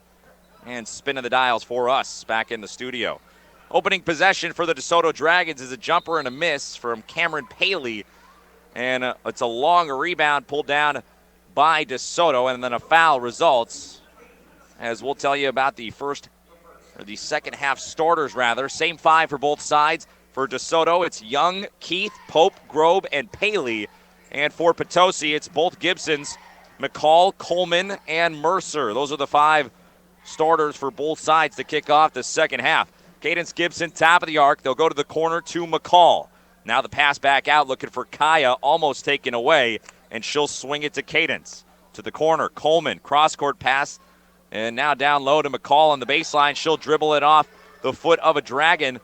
and spinning the dials for us back in the studio. Opening possession for the DeSoto Dragons is a jumper and a miss from Cameron Paley. And it's a long rebound pulled down by DeSoto, and then a foul results. As we'll tell you about the second half starters, rather. Same five for both sides. For DeSoto, it's Young, Keith, Pope, Grobe, and Paley. And for Potosi, it's both Gibsons, McCall, Coleman, and Mercer. Those are the five starters for both sides to kick off the second half. Cadence Gibson, top of the arc. They'll go to the corner to McCall. Now the pass back out, looking for Kaya, almost taken away, and she'll swing it to Cadence. To the corner, Coleman, cross-court pass, and now down low to McCall on the baseline. She'll dribble it off the foot of a Dragon,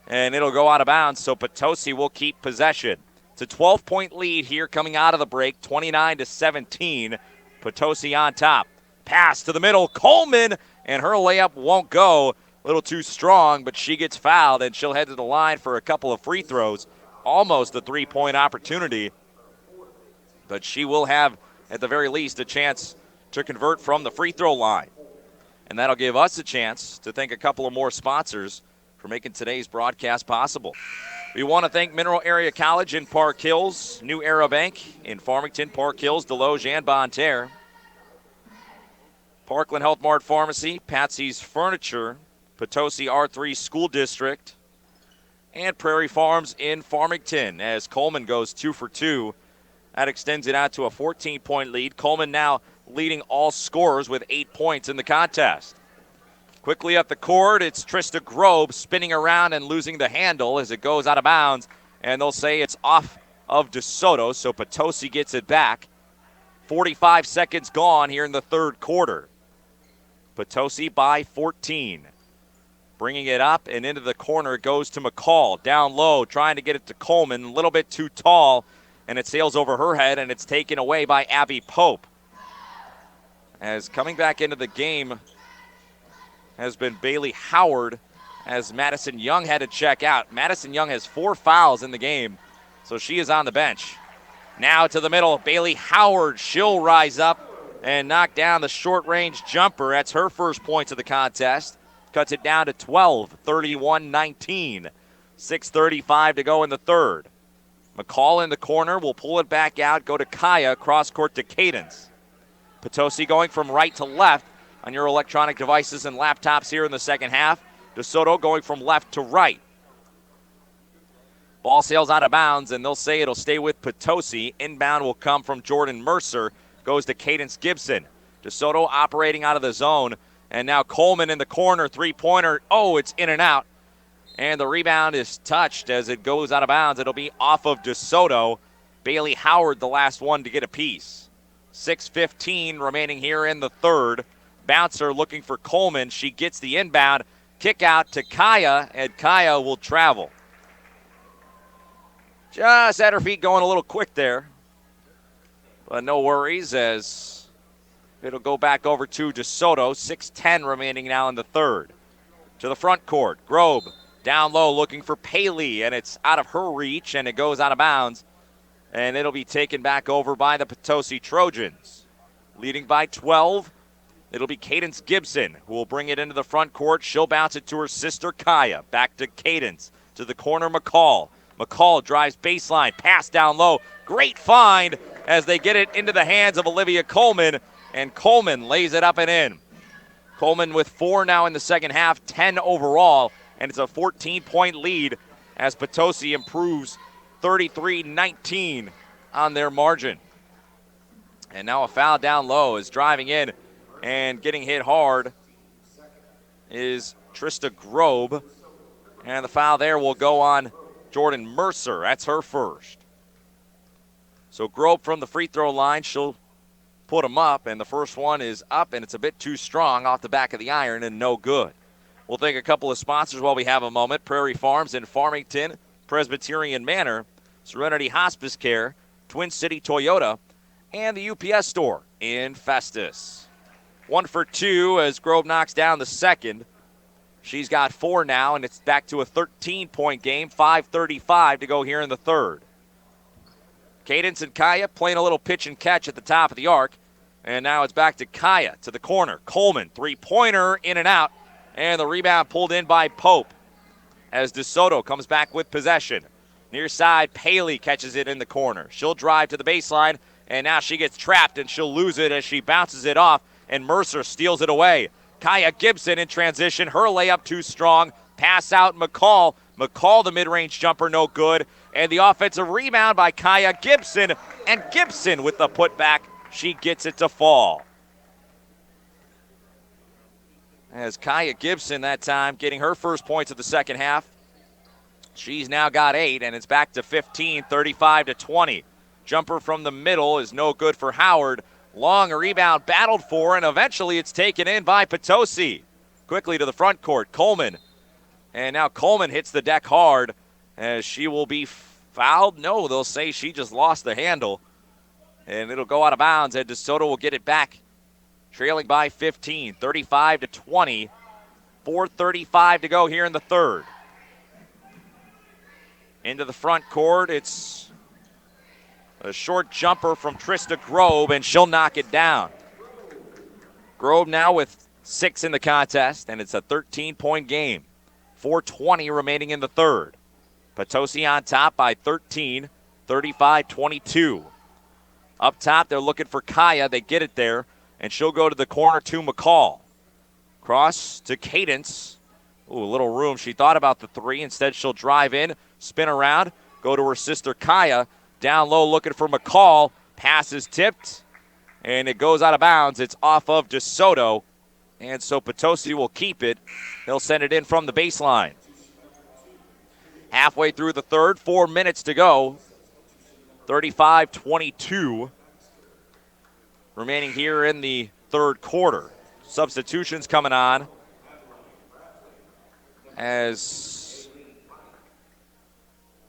and it'll go out of bounds, so Potosi will keep possession. It's a 12-point lead here coming out of the break, 29-17. Potosi on top. Pass to the middle, Coleman, and her layup won't go. A little too strong, but she gets fouled, and she'll head to the line for a couple of free throws. Almost a three-point opportunity, but she will have, at the very least, a chance to convert from the free throw line. And that'll give us a chance to thank a couple of more sponsors for making today's broadcast possible. We want to thank Mineral Area College in Park Hills, New Era Bank in Farmington, Park Hills, Deloge, and Bonne Terre, Parkland Health Mart Pharmacy, Patsy's Furniture, Potosi R3 School District, and Prairie Farms in Farmington as Coleman goes 2 for 2. That extends it out to a 14-point lead. Coleman now leading all scorers with 8 points in the contest. Quickly up the court, it's Trista Grobe spinning around and losing the handle as it goes out of bounds, and they'll say it's off of DeSoto, so Potosi gets it back. 45 seconds gone here in the third quarter. Potosi by 14. Bringing it up and into the corner goes to McCall. Down low, trying to get it to Coleman. A little bit too tall, and it sails over her head, and it's taken away by Abby Pope. As coming back into the game has been Bailey Howard, as Madison Young had to check out. Madison Young has 4 fouls in the game, so she is on the bench. Now to the middle, Bailey Howard. She'll rise up and knock down the short-range jumper. That's her first points of the contest. Cuts it down to 12, 31-19. 6:35 to go in the third. McCall in the corner will pull it back out, go to Kaya, cross-court to Cadence. Potosi going from right to left on your electronic devices and laptops here in the second half. DeSoto going from left to right. Ball sails out of bounds, and they'll say it'll stay with Potosi. Inbound will come from Jordan Mercer. Goes to Cadence Gibson. DeSoto operating out of the zone. And now Coleman in the corner, three-pointer. Oh, it's in and out. And the rebound is touched as it goes out of bounds. It'll be off of DeSoto. Bailey Howard, the last one to get a piece. 6:15 remaining here in the third. Bouncer looking for Coleman. She gets the inbound. Kick out to Kaya, and Kaya will travel. Just at her feet going a little quick there. But no worries as it'll go back over to DeSoto. 6:10 remaining now in the third. To the front court. Grobe Down low looking for Paley, and it's out of her reach, and it goes out of bounds. And it'll be taken back over by the Potosi Trojans. Leading by 12, it'll be Cadence Gibson who will bring it into the front court. She'll bounce it to her sister Kaya. Back to Cadence, to the corner McCall. McCall drives baseline, pass down low. Great find as they get it into the hands of Olivia Coleman, and Coleman lays it up and in. Coleman with 4 now in the second half, 10 overall, and it's a 14-point lead as Potosi improves 33-19 on their margin. And now a foul down low is driving in and getting hit hard is Trista Grobe. And the foul there will go on Jordan Mercer. That's her first. So Grobe from the free throw line, she'll put them up, and the first one is up, and it's a bit too strong off the back of the iron and no good. We'll thank a couple of sponsors while we have a moment. Prairie Farms in Farmington, Presbyterian Manor, Serenity Hospice Care, Twin City Toyota, and the UPS store in Festus. 1 for 2 as Grove knocks down the second. She's got 4 now, and it's back to a 13-point game, 5:35 to go here in the third. Cadence and Kaya playing a little pitch and catch at the top of the arc, and now it's back to Kaya to the corner. Coleman, three-pointer, in and out, and the rebound pulled in by Pope as DeSoto comes back with possession. Near side, Paley catches it in the corner. She'll drive to the baseline, and now she gets trapped, and she'll lose it as she bounces it off, and Mercer steals it away. Kaya Gibson in transition. Her layup too strong. Pass out McCall. McCall, the mid-range jumper, no good. And the offensive rebound by Kaya Gibson, and Gibson with the putback. She gets it to fall. As Kaya Gibson that time getting her first points of the second half. She's now got 8, and it's back to 15, 35-20. Jumper from the middle is no good for Howard. Long rebound battled for, and eventually it's taken in by Potosi. Quickly to the front court, Coleman. And now Coleman hits the deck hard as she will be fouled. No, they'll say she just lost the handle. And it'll go out of bounds, and DeSoto will get it back. Trailing by 15, 35-20. 4:35 to go here in the third. Into the front court, it's a short jumper from Trista Grobe, and she'll knock it down. Grobe now with 6 in the contest, and it's a 13-point game. 4:20 remaining in the third. Potosi on top by 13, 35-22. Up top, they're looking for Kaya. They get it there, and she'll go to the corner to McCall. Cross to Cadence. Ooh, a little room. She thought about the 3. Instead, she'll drive in, spin around, go to her sister Kaya. Down low looking for McCall. Pass is tipped, and it goes out of bounds. It's off of DeSoto, and so Potosi will keep it. They'll send it in from the baseline. Halfway through the third, 4 minutes to go. 35-22 remaining here in the third quarter. Substitutions coming on as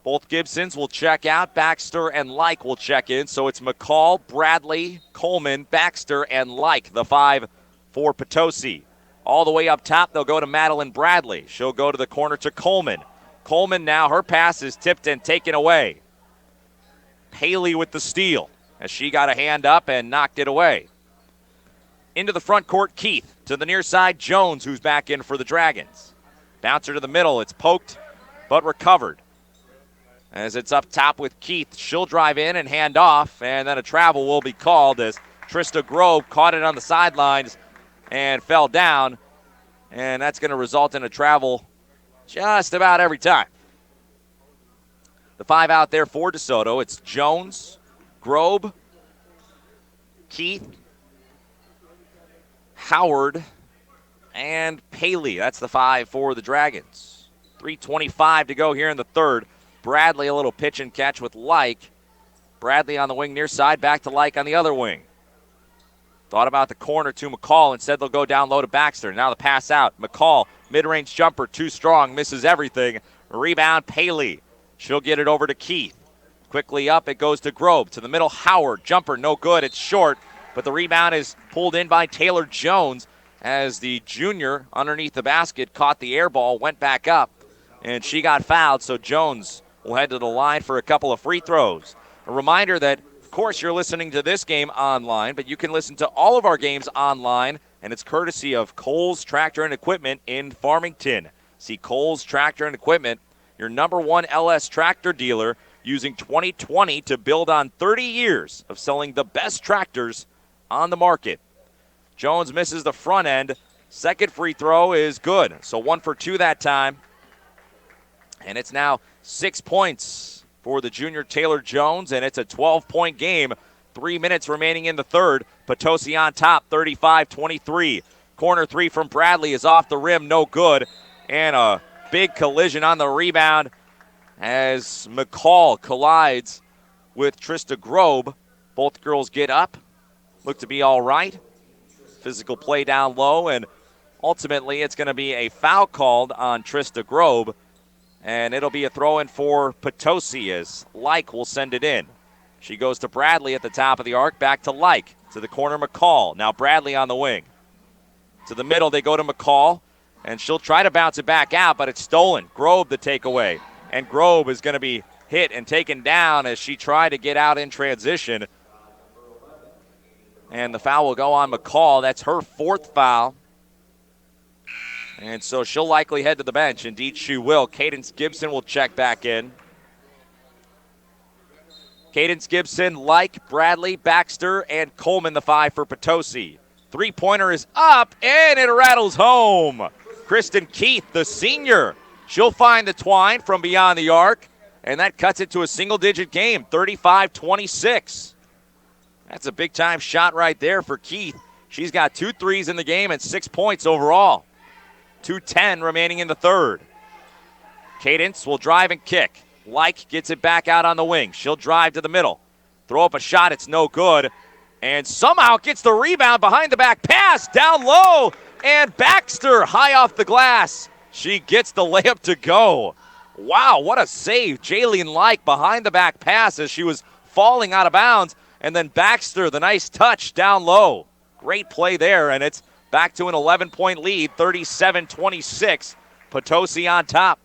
both Gibsons will check out. Baxter and Like will check in. So it's McCall, Bradley, Coleman, Baxter, and Like, the 5 for Potosi. All the way up top, they'll go to Madeline Bradley. She'll go to the corner to Coleman. Coleman now, her pass is tipped and taken away. Paley with the steal as she got a hand up and knocked it away. Into the front court, Keith. To the near side, Jones, who's back in for the Dragons. Bouncer to the middle. It's poked, but recovered. As it's up top with Keith, she'll drive in and hand off, and then a travel will be called as Trista Grove caught it on the sidelines and fell down, and that's going to result in a travel just about every time. The 5 out there for DeSoto. It's Jones, Grove, Keith, Howard, and Paley. That's the 5 for the Dragons. 3:25 to go here in the third. Bradley a little pitch and catch with Like. Bradley on the wing near side, back to Like on the other wing. Thought about the corner to McCall. Instead, they'll go down low to Baxter. Now the pass out. McCall, mid-range jumper, too strong, misses everything. Rebound, Paley. She'll get it over to Keith. Quickly up, it goes to Grove. To the middle, Howard. Jumper, no good. It's short, but the rebound is pulled in by Taylor Jones as the junior underneath the basket caught the air ball, went back up. and she got fouled, so Jones will head to the line for a couple of free throws. A reminder that, of course, you're listening to this game online, but you can listen to all of our games online, and it's courtesy of Coles Tractor and Equipment in Farmington. See Coles Tractor and Equipment, your #1 LS tractor dealer, using 2020 to build on 30 years of selling the best tractors on the market. Jones misses the front end. Second free throw is good, so 1 for 2 that time. And it's now 6 points for the junior Taylor Jones, and it's a 12-point game. 3 minutes remaining in the third. Potosi on top, 35-23. Corner three from Bradley is off the rim, no good. And a big collision on the rebound as McCall collides with Trista Grobe. Both girls get up, look to be all right. Physical play down low, and ultimately it's going to be a foul called on Trista Grobe, and it'll be a throw-in for Potosi as Like will send it in. She goes to Bradley at the top of the arc, back to Like, to the corner McCall. Now Bradley on the wing. To the middle, they go to McCall, and she'll try to bounce it back out, but it's stolen. Grobe the takeaway, and Grobe is going to be hit and taken down as she tried to get out in transition. And the foul will go on McCall. That's her 4th foul. And so she'll likely head to the bench. Indeed, she will. Cadence Gibson will check back in. Cadence Gibson, Like, Bradley, Baxter, and Coleman, the 5 for Potosi. Three-pointer is up, and it rattles home. Kristen Keith, the senior. She'll find the twine from beyond the arc, and that cuts it to a single-digit game, 35-26. That's a big-time shot right there for Keith. She's got 2 threes in the game and 6 points overall. 2:10 remaining in the third. Cadence will drive and kick. Like gets it back out on the wing. She'll drive to the middle. Throw up a shot. It's no good. And somehow gets the rebound behind the back pass down low. And Baxter high off the glass. She gets the layup to go. Wow, what a save. Jaylene Like behind the back pass as she was falling out of bounds. And then Baxter, the nice touch down low. Great play there, and it's back to an 11-point lead, 37-26. Potosi on top.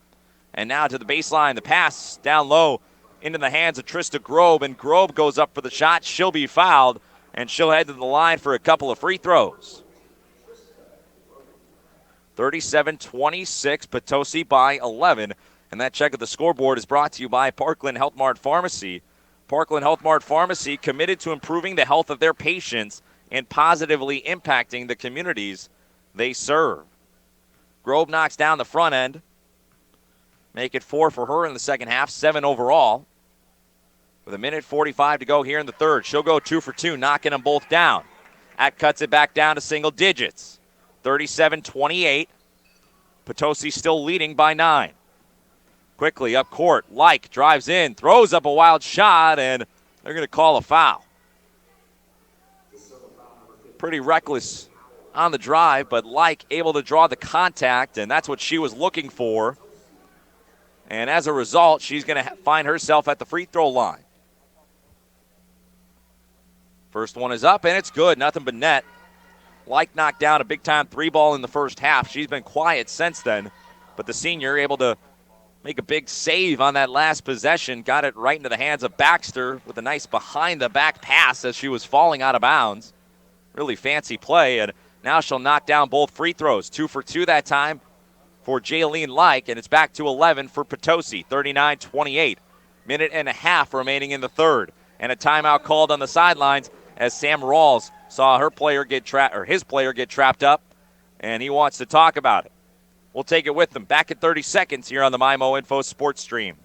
And now to the baseline, the pass down low into the hands of Trista Grobe, and Grobe goes up for the shot. She'll be fouled, and she'll head to the line for a couple of free throws. 37-26, Potosi by 11. And that check of the scoreboard is brought to you by Parkland Health Mart Pharmacy. Parkland Health Mart Pharmacy, committed to improving the health of their patients and positively impacting the communities they serve. Grobe knocks down the front end. Make it 4 for her in the second half, 7 overall. With a minute 45 to go here in the third. She'll go 2 for 2, knocking them both down. That cuts it back down to single digits. 37-28. Potosi still leading by 9. Quickly up court, Like drives in, throws up a wild shot, and they're going to call a foul. Pretty reckless on the drive, but Like able to draw the contact, and that's what she was looking for. And as a result, she's going to find herself at the free throw line. First one is up, and it's good. Nothing but net. Like knocked down a big-time 3-ball in the first half. She's been quiet since then, but the senior able to make a big save on that last possession. Got it right into the hands of Baxter with a nice behind-the-back pass as she was falling out of bounds. Really fancy play, and now she'll knock down both free throws. 2 for 2 that time for Jaylene Like, and it's back to 11 for Potosi, 39-28. Minute and a half remaining in the third, and a timeout called on the sidelines as Sam Rawls saw his player get trapped up, and he wants to talk about it. We'll take it with them. Back at 30 seconds here on the MyMO Info Sports Stream.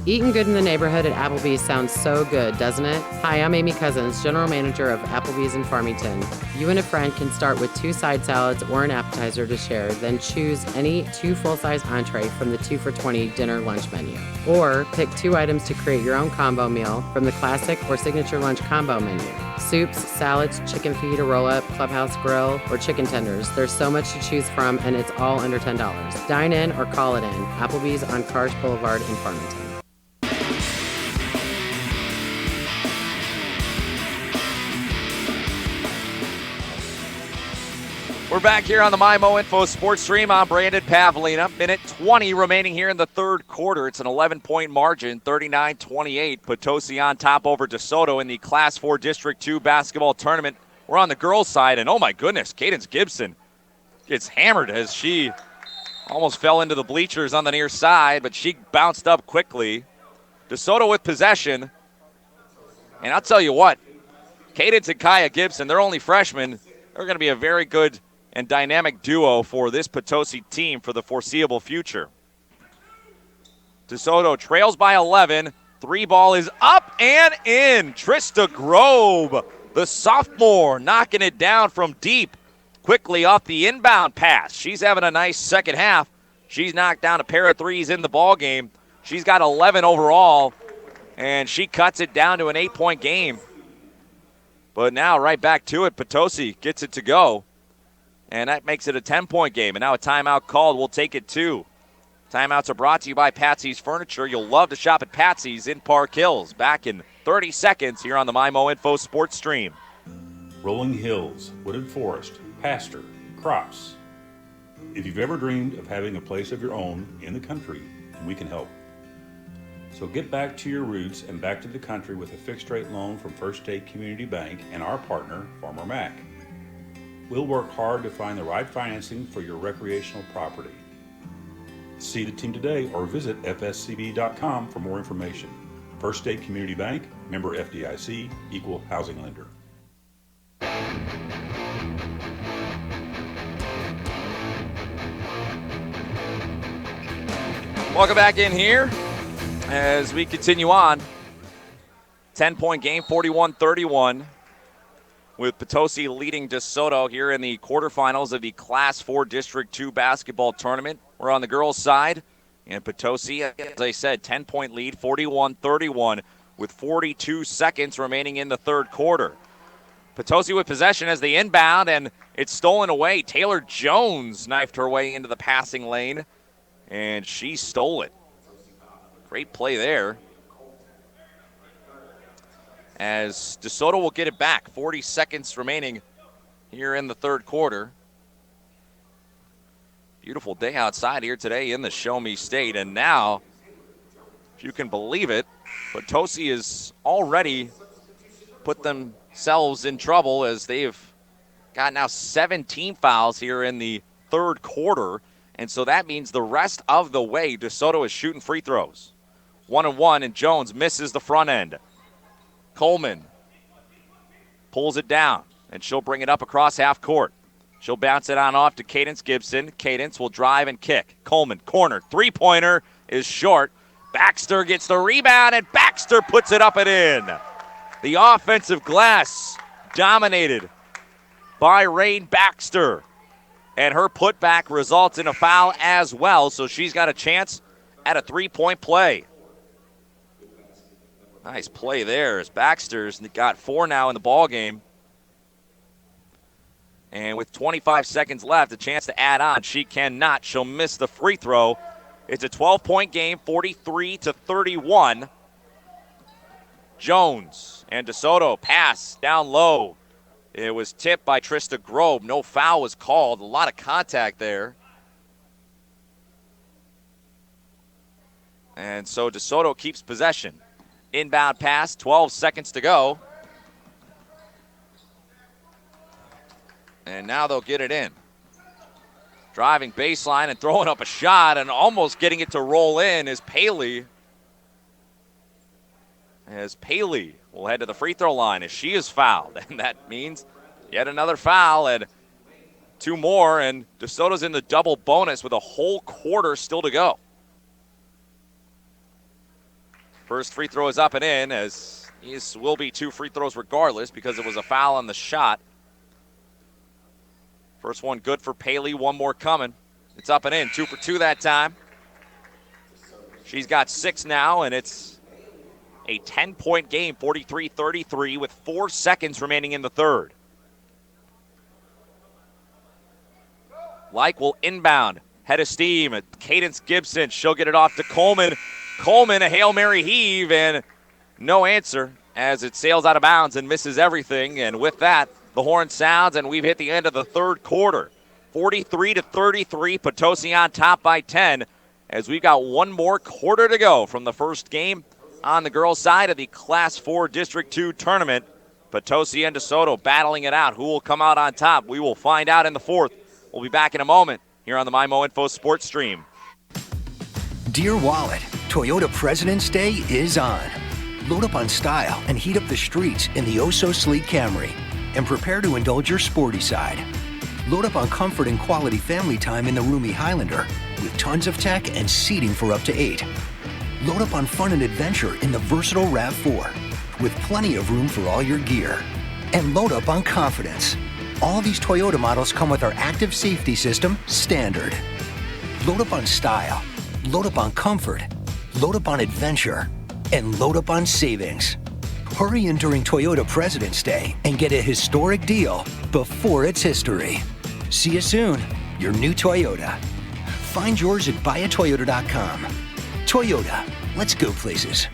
Eating good in the neighborhood at Applebee's sounds so good, doesn't it? Hi, I'm Amy Cousins, General Manager of Applebee's in Farmington. You and a friend can start with 2 side salads or an appetizer to share, then choose any 2 full-size entree from the 2 for $20 dinner lunch menu. Or pick 2 items to create your own combo meal from the classic or signature lunch combo menu. Soups, salads, chicken feet, a roll-up, clubhouse grill, or chicken tenders. There's so much to choose from, and it's all under $10. Dine in or call it in. Applebee's on Cars Boulevard in Farmington. We're back here on the MyMo Info Sports Stream. I'm Brandon Pavlina. Minute 20 remaining here in the third quarter. It's an 11-point margin, 39-28. Potosi on top over DeSoto in the Class 4 District 2 basketball tournament. We're on the girls' side, and oh my goodness, Cadence Gibson gets hammered as she almost fell into the bleachers on the near side, but she bounced up quickly. DeSoto with possession. And I'll tell you what, Cadence and Kaya Gibson, they're only freshmen. They're going to be a very good and dynamic duo for this Potosi team for the foreseeable future. DeSoto trails by 11. Three ball is up and in. Trista Grobe, the sophomore, knocking it down from deep. Quickly off the inbound pass. She's having a nice second half. She's knocked down a pair of threes in the ball game. She's got 11 overall, and she cuts it down to an 8-point game. But now right back to it. Potosi gets it to go. And that makes it a 10-point game. And now a timeout called. We'll take it two. Timeouts are brought to you by Patsy's Furniture. You'll love to shop at Patsy's in Park Hills. Back in 30 seconds here on the MyMo Info Sports Stream. Rolling hills, wooded forest, pasture, crops. If you've ever dreamed of having a place of your own in the country, we can help. So get back to your roots and back to the country with a fixed-rate loan from First State Community Bank and our partner, Farmer Mac. We'll work hard to find the right financing for your recreational property. See the team today or visit fscb.com for more information. First State Community Bank, member FDIC, equal housing lender. Welcome back in here as we continue on. 10-point game, 41-31. With Potosi leading DeSoto here in the quarterfinals of the Class 4 District 2 basketball tournament. We're on the girls' side, and Potosi, as I said, 10-point lead, 41-31, with 42 seconds remaining in the third quarter. Potosi with possession as the inbound, and it's stolen away. Taylor Jones knifed her way into the passing lane, and she stole it. Great play there. As DeSoto will get it back. 40 seconds remaining here in the third quarter. Beautiful day outside here today in the Show Me State. And now, if you can believe it, Potosi has already put themselves in trouble as they've got now 17 fouls here in the third quarter. And so that means the rest of the way, DeSoto is shooting free throws. 1-1, and Jones misses the front end. Coleman pulls it down, and she'll bring it up across half court. She'll bounce it on off to Cadence Gibson. Cadence will drive and kick. Coleman, corner, three-pointer is short. Baxter gets the rebound, and Baxter puts it up and in. The offensive glass dominated by Rain Baxter, and her putback results in a foul as well, so she's got a chance at a three-point play. Nice play there as Baxter's got 4 now in the ball game. And with 25 seconds left, a chance to add on. She cannot. She'll miss the free throw. It's a 12-point game, 43-31. Jones and DeSoto pass down low. It was tipped by Trista Grobe. No foul was called. A lot of contact there. And so DeSoto keeps possession. Inbound pass, 12 seconds to go. And now they'll get it in. Driving baseline and throwing up a shot and almost getting it to roll in is Paley. As Paley will head to the free throw line as she is fouled. And that means yet another foul and 2 more. And DeSoto's in the double bonus with a whole quarter still to go. First free throw is up and in, as these will be 2 free throws regardless because it was a foul on the shot. First one good for Paley, 1 more coming. It's up and in, 2 for 2 that time. She's got 6 now, and it's a 10-point game, 43-33, with 4 seconds remaining in the third. Like will inbound, head of steam. Cadence Gibson, she'll get it off to Coleman. Coleman, a Hail Mary heave, and no answer as it sails out of bounds and misses everything. And with that, the horn sounds, and we've hit the end of the third quarter. 43-33, Potosi on top by 10 as we've got one more quarter to go from the first game on the girls' side of the Class 4 District 2 tournament. Potosi and DeSoto battling it out. Who will come out on top? We will find out in the fourth. We'll be back in a moment here on the MyMo Info Sports Stream. Dear Wallet, Toyota President's Day is on. Load up on style and heat up the streets in the oh-so-sleek Camry. And prepare to indulge your sporty side. Load up on comfort and quality family time in the roomy Highlander with tons of tech and seating for up to 8. Load up on fun and adventure in the versatile RAV4 with plenty of room for all your gear. And load up on confidence. All these Toyota models come with our active safety system, Standard. Load up on style, load up on comfort, load up on adventure, and load up on savings. Hurry in during Toyota President's Day and get a historic deal before it's history. See you soon, your new Toyota. Find yours at buyatoyota.com. Toyota, let's go places.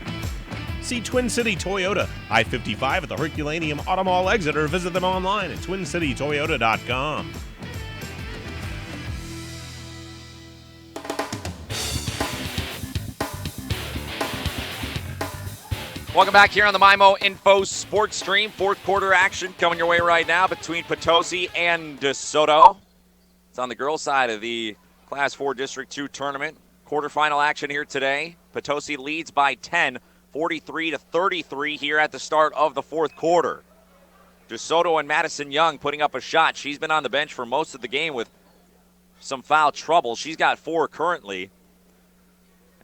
See Twin City Toyota, I-55 at the Herculaneum Auto Mall exit, or visit them online at twincitytoyota.com. Welcome back here on the MyMo Info Sports Stream. Fourth quarter action coming your way right now between Potosi and DeSoto. It's on the girls' side of the Class 4 District 2 tournament. Quarterfinal action here today. Potosi leads by 10, 43-33 here at the start of the fourth quarter. DeSoto and Madison Young putting up a shot. She's been on the bench for most of the game with some foul trouble. She's got 4 currently.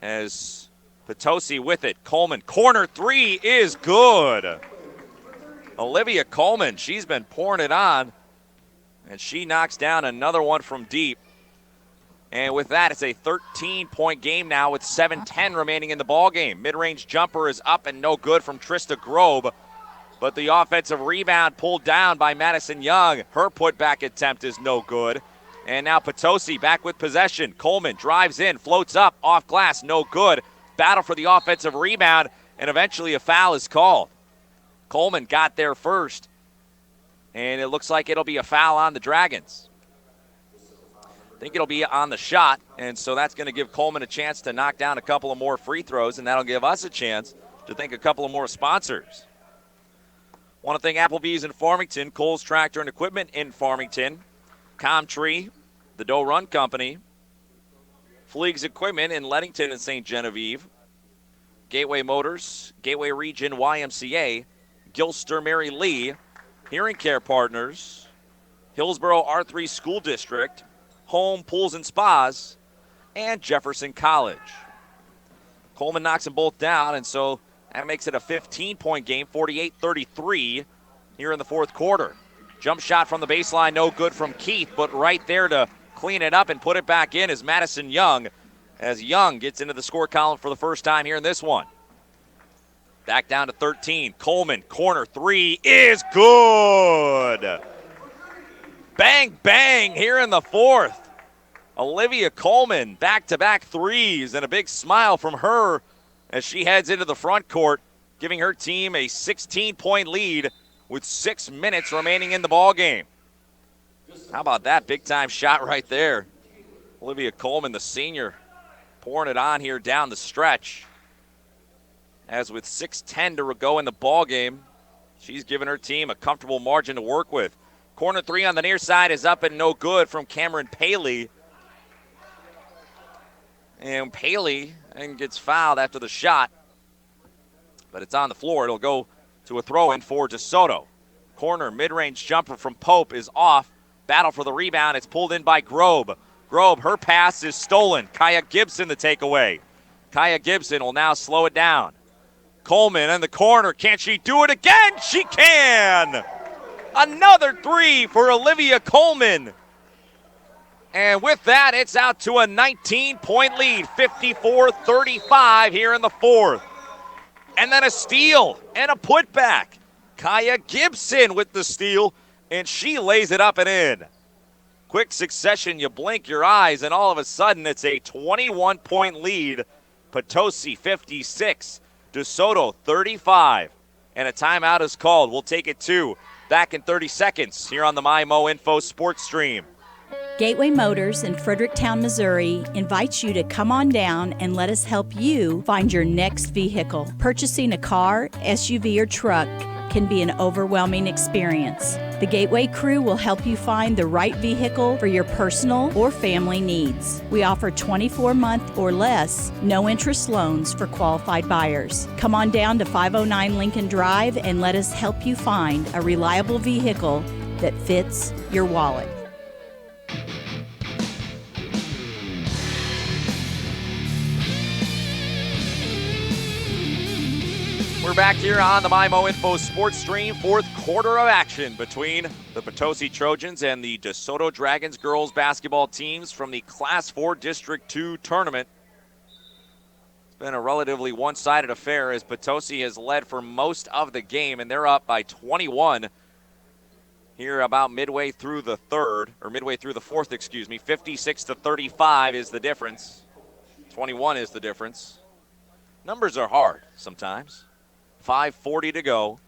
As Potosi with it. Coleman, corner 3 is good. Olivia Coleman, she's been pouring it on. And she knocks down another one from deep. And with that, it's a 13-point game now with 7:10 remaining in the ball game. Mid-range jumper is up and no good from Trista Grobe. But the offensive rebound pulled down by Madison Young. Her putback attempt is no good. And now Potosi back with possession. Coleman drives in, floats up, off glass, no good. Battle for the offensive rebound, and eventually a foul is called. Coleman got there first, and it looks like it'll be a foul on the Dragons. I think it'll be on the shot, and so that's going to give Coleman a chance to knock down a couple of more free throws, and that'll give us a chance to thank a couple of more sponsors. Want to thank Applebee's in Farmington, Kohl's Tractor and Equipment in Farmington, Comtree, the Doe Run Company, Fleegs Equipment in Leadington and St. Genevieve, Gateway Motors, Gateway Region YMCA, Gilster Mary Lee, Hearing Care Partners, Hillsborough R3 School District, Home Pools and Spas, and Jefferson College. Coleman knocks them both down, and so that makes it a 15-point game, 48-33 here in the fourth quarter. Jump shot from the baseline, no good from Keith, but right there to clean it up and put it back in is Madison Young, as Young gets into the score column for the first time here in this one. Back down to 13. Coleman, corner 3 is good. Bang, bang here in the fourth. Olivia Coleman, back-to-back threes, and a big smile from her as she heads into the front court, giving her team a 16-point lead with 6 minutes remaining in the ballgame. How about that big-time shot right there? Olivia Coleman, the senior, pouring it on here down the stretch. As with 6:10 to go in the ballgame, she's given her team a comfortable margin to work with. Corner 3 on the near side is up and no good from Cameron Paley. And Paley gets fouled after the shot, but it's on the floor. It'll go to a throw-in for DeSoto. Corner mid-range jumper from Pope is off. Battle for the rebound. It's pulled in by Grobe. Grobe, her pass is stolen. Kaya Gibson the takeaway. Kaya Gibson will now slow it down. Coleman in the corner. Can she do it again? She can! Another 3 for Olivia Coleman. And with that, it's out to a 19-point lead, 54-35 here in the fourth. And then a steal and a putback. Kaya Gibson with the steal, and she lays it up and in. Quick succession, you blink your eyes, and all of a sudden it's a 21-point lead. Potosi 56, DeSoto 35. And a timeout is called. We'll take it 2. Back in 30 seconds here on the MyMo Info Sports Stream. Gateway Motors in Fredericktown, Missouri invites you to come on down and let us help you find your next vehicle. Purchasing a car, SUV, or truck can be an overwhelming experience. The Gateway crew will help you find the right vehicle for your personal or family needs. We offer 24-month or less, no-interest loans for qualified buyers. Come on down to 509 Lincoln Drive and let us help you find a reliable vehicle that fits your wallet. We're back here on the MyMo Info Sports Stream. Fourth quarter of action between the Potosi Trojans and the DeSoto Dragons girls basketball teams from the Class 4 District 2 tournament. It's been a relatively one-sided affair as Potosi has led for most of the game, and they're up by 21 here about midway through the fourth, 56-35 is the difference. 21 is the difference. Numbers are hard sometimes. 5:40 to go,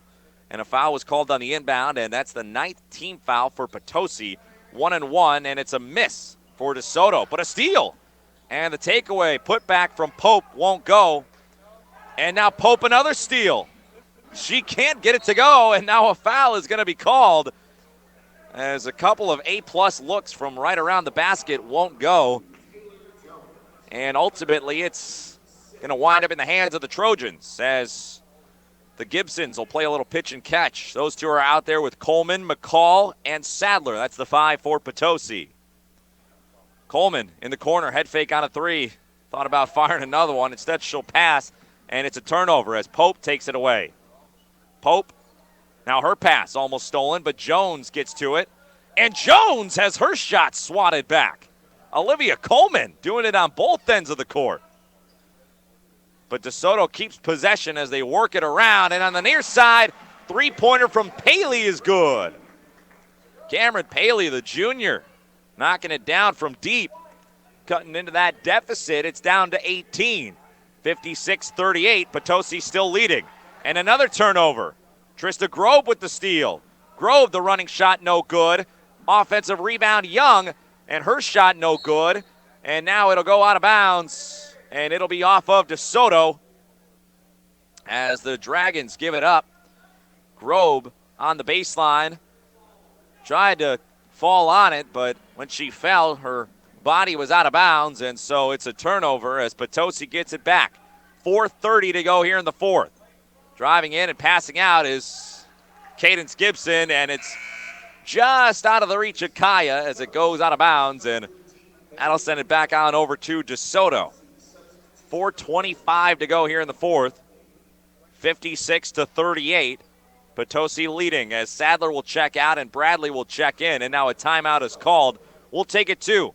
and a foul was called on the inbound, and that's the 9th team foul for Potosi. 1-1, and it's a miss for DeSoto, but a steal. And the takeaway, put back from Pope, won't go. And now Pope another steal. She can't get it to go, and now a foul is going to be called as a couple of A-plus looks from right around the basket won't go. And ultimately, it's going to wind up in the hands of the Trojans as the Gibsons will play a little pitch and catch. Those two are out there with Coleman, McCall, and Sadler. That's the 5 for Potosi. Coleman in the corner, head fake on a three. Thought about firing another one. Instead, she'll pass, and it's a turnover as Pope takes it away. Pope, now her pass almost stolen, but Jones gets to it. And Jones has her shot swatted back. Olivia Coleman doing it on both ends of the court. But DeSoto keeps possession as they work it around. And on the near side, three-pointer from Paley is good. Cameron Paley, the junior, knocking it down from deep. Cutting into that deficit, it's down to 18. 56-38, Potosi still leading. And another turnover. Trista Grove with the steal. Grove, the running shot, no good. Offensive rebound, Young, and her shot no good. And now it'll go out of bounds. And it'll be off of DeSoto as the Dragons give it up. Grove on the baseline. Tried to fall on it, but when she fell, her body was out of bounds, and so it's a turnover as Potosi gets it back. 4:30 to go here in the fourth. Driving in and passing out is Cadence Gibson, and it's just out of the reach of Kaya as it goes out of bounds, and that'll send it back on over to DeSoto. 4:25 to go here in the fourth. 56-38. Potosi leading as Sadler will check out and Bradley will check in. And now a timeout is called. We'll take it too.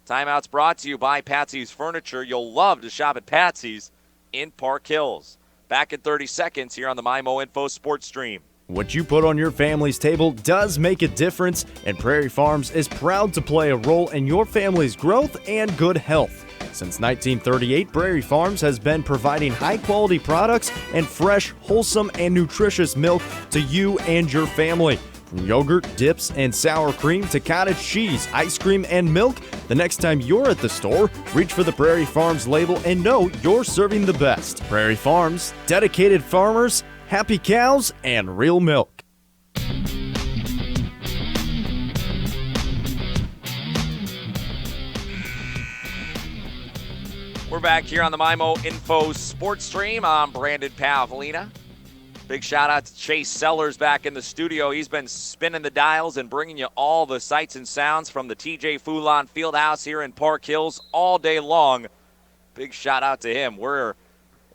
Timeout's brought to you by Patsy's Furniture. You'll love to shop at Patsy's in Park Hills. Back in 30 seconds here on the MyMo Info Sports Stream. What you put on your family's table does make a difference, and Prairie Farms is proud to play a role in your family's growth and good health. Since 1938, Prairie Farms has been providing high-quality products and fresh, wholesome, and nutritious milk to you and your family. From yogurt, dips, and sour cream to cottage cheese, ice cream, and milk, the next time you're at the store, reach for the Prairie Farms label and know you're serving the best. Prairie Farms, dedicated farmers, happy cows, and real milk. We're back here on the MyMo Info Sports Stream. I'm Brandon Pavlina. Big shout out to Chase Sellers back in the studio. He's been spinning the dials and bringing you all the sights and sounds from the TJ Foulon Fieldhouse here in Park Hills all day long. Big shout out to him. We're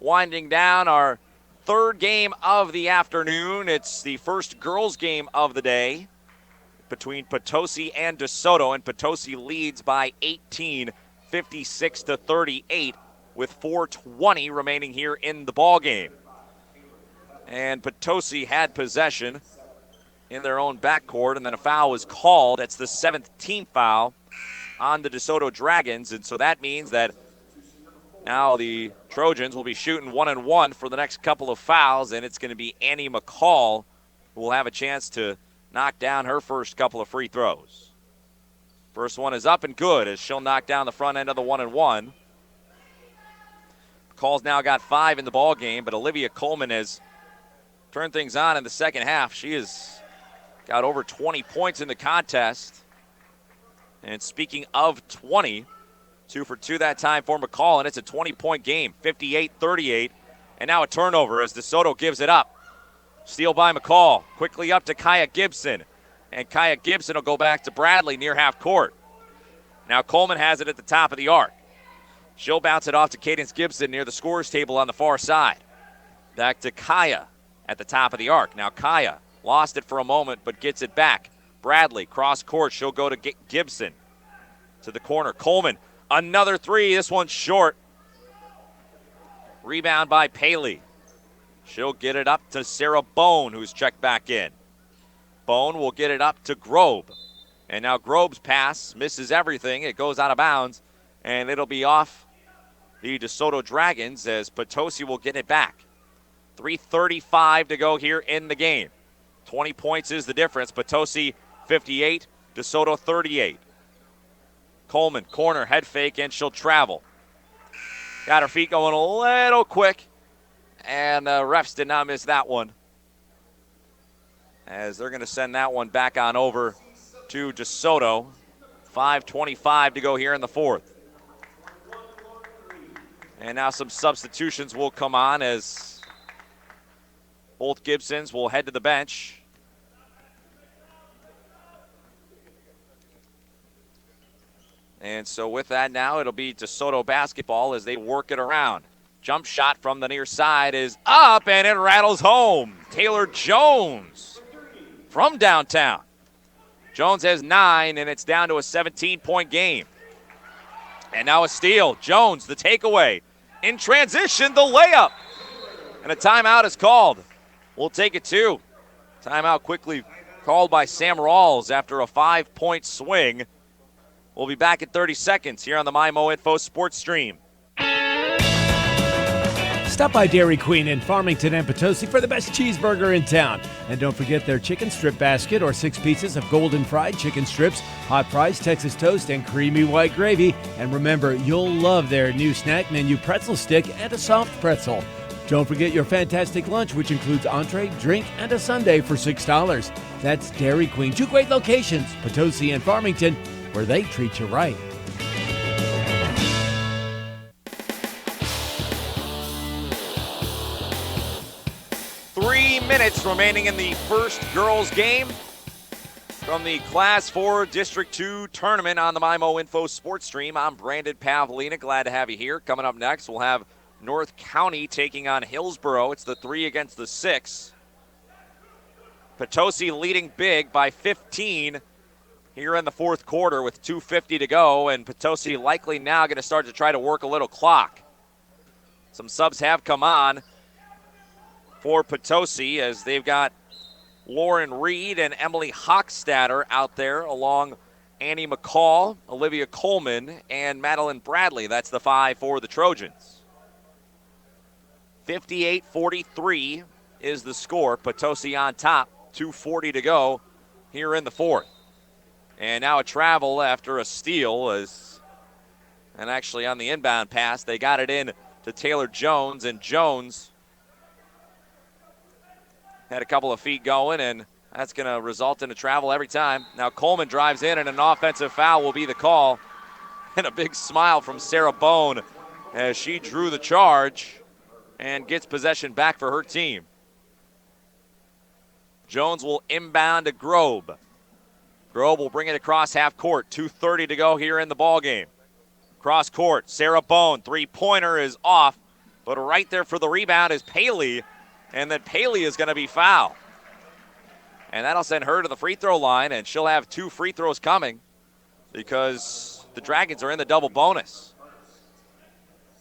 winding down our third game of the afternoon. It's the first girls game of the day between Potosi and DeSoto, and Potosi leads by 18, 56-38, with 4:20 remaining here in the ball game. And Potosi had possession in their own backcourt, and then a foul was called. That's the 7th team foul on the DeSoto Dragons, and so that means that now the Trojans will be shooting 1-1 for the next couple of fouls, and it's going to be Annie McCall who will have a chance to knock down her first couple of free throws. First one is up and good as she'll knock down the front end of the 1-1. McCall's now got 5 in the ball game, but Olivia Coleman has turned things on in the second half. She has got over 20 points in the contest. And speaking of 20, 2 for 2 that time for McCall, and it's a 20-point game, 58-38. And now a turnover as DeSoto gives it up. Steal by McCall, quickly up to Kaya Gibson. And Kaya Gibson will go back to Bradley near half court. Now Coleman has it at the top of the arc. She'll bounce it off to Cadence Gibson near the scorer's table on the far side. Back to Kaya at the top of the arc. Now Kaya lost it for a moment but gets it back. Bradley, cross court, she'll go to Gibson. To the corner, Coleman, another 3, this one's short. Rebound by Paley. She'll get it up to Sarah Bone, who's checked back in. Bone will get it up to Grobe. And now Grobe's pass misses everything. It goes out of bounds, and it'll be off the DeSoto Dragons as Potosi will get it back. 3:35 to go here in the game. 20 points is the difference. Potosi 58, DeSoto 38. Coleman, corner, head fake, and she'll travel. Got her feet going a little quick, and the refs did not miss that one, as they're going to send that one back on over to DeSoto. 5:25 to go here in the fourth. And now some substitutions will come on as both Gibsons will head to the bench. And so with that now, it'll be DeSoto basketball as they work it around. Jump shot from the near side is up, and it rattles home. Taylor Jones from downtown. Jones has 9, and it's down to a 17-point game. And now a steal. Jones, the takeaway. In transition, the layup. And a timeout is called. We'll take it too. Timeout quickly called by Sam Rawls after a 5-point swing. We'll be back in 30 seconds here on the MyMo Info Sports Stream. Stop by Dairy Queen in Farmington and Potosi for the best cheeseburger in town. And don't forget their chicken strip basket or 6 pieces of golden fried chicken strips, hot fries, Texas toast, and creamy white gravy. And remember, you'll love their new snack menu pretzel stick and a soft pretzel. Don't forget your fantastic lunch, which includes entree, drink, and a sundae for $6. That's Dairy Queen. 2 great locations, Potosi and Farmington, where they treat you right. Minutes remaining in the first girls game from the Class 4 District 2 tournament on the MyMo Info Sports Stream. I'm Brandon Pavlina. Glad to have you here. Coming up next, we'll have North County taking on Hillsboro. It's the 3 against the 6. Potosi leading big by 15 here in the fourth quarter with 2:50 to go, and Potosi likely now going to start to try to work a little clock. Some subs have come on for Potosi as they've got Lauren Reed and Emily Hochstatter out there along Annie McCall, Olivia Coleman, and Madeline Bradley. That's the 5 for the Trojans. 58-43 is the score. Potosi on top, 2:40 to go here in the fourth. And now a travel after a steal and actually on the inbound pass, they got it in to Taylor Jones, and Jones had a couple of feet going, and that's going to result in a travel every time. Now Coleman drives in, and an offensive foul will be the call. And a big smile from Sarah Bone as she drew the charge and gets possession back for her team. Jones will inbound to Grobe. Grobe will bring it across half court. 2:30 to go here in the ball game. Cross court, Sarah Bone, 3-pointer is off, but right there for the rebound is Paley. And then Paley is going to be fouled. And that'll send her to the free throw line, and she'll have 2 free throws coming because the Dragons are in the double bonus.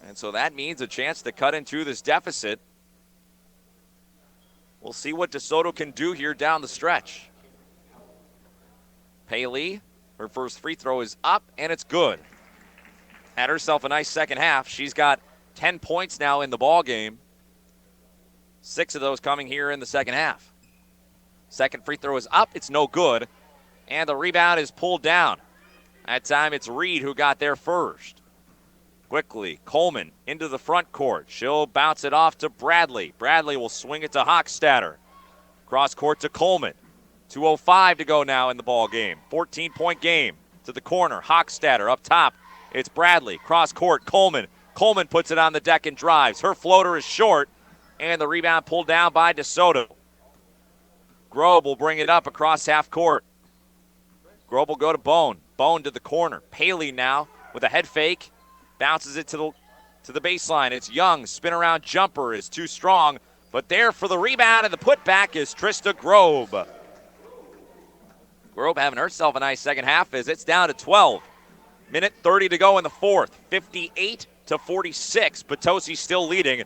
And so that means a chance to cut into this deficit. We'll see what DeSoto can do here down the stretch. Paley, her first free throw is up, and it's good. Had herself a nice second half. She's got 10 points now in the ball game. 6 of those coming here in the second half. Second free throw is up. It's no good. And the rebound is pulled down. That time it's Reed who got there first. Quickly, Coleman into the front court. She'll bounce it off to Bradley. Bradley will swing it to Hochstatter. Cross court to Coleman. 2:05 to go now in the ball game. 14-point game. To the corner, Hochstatter up top. It's Bradley. Cross court, Coleman. Coleman puts it on the deck and drives. Her floater is short, and the rebound pulled down by DeSoto. Grobe will bring it up across half court. Grobe will go to Bone. Bone to the corner. Paley now with a head fake. Bounces it to the baseline. It's Young. Spin around jumper is too strong. But there for the rebound and the putback is Trista Grobe. Grobe having herself a nice second half as it's down to 12. Minute 30 to go in the fourth. 58-46. Potosi still leading,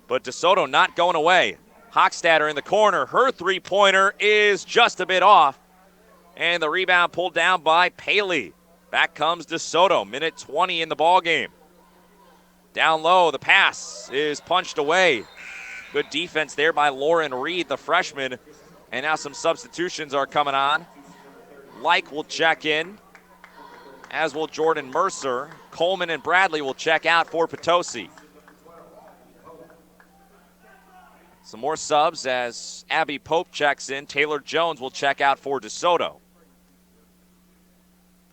but DeSoto not going away. Hochstatter in the corner. Her three-pointer is just a bit off. And the rebound pulled down by Paley. Back comes DeSoto. Minute 20 in the ball game. Down low, the pass is punched away. Good defense there by Lauren Reed, the freshman. And now some substitutions are coming on. Like will check in, as will Jordan Mercer. Coleman and Bradley will check out for Potosi. Some more subs as Abby Pope checks in. Taylor Jones will check out for DeSoto.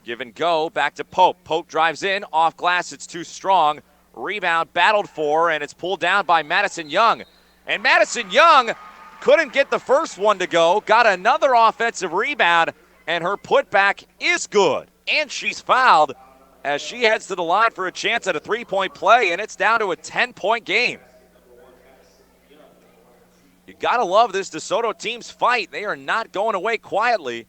Give and go, back to Pope. Pope drives in, off glass, it's too strong. Rebound battled for, and it's pulled down by Madison Young. And Madison Young couldn't get the first one to go, got another offensive rebound, and her putback is good. And she's fouled as she heads to the line for a chance at a three-point play, and it's down to a 10-point game. You gotta love this DeSoto team's fight. They are not going away quietly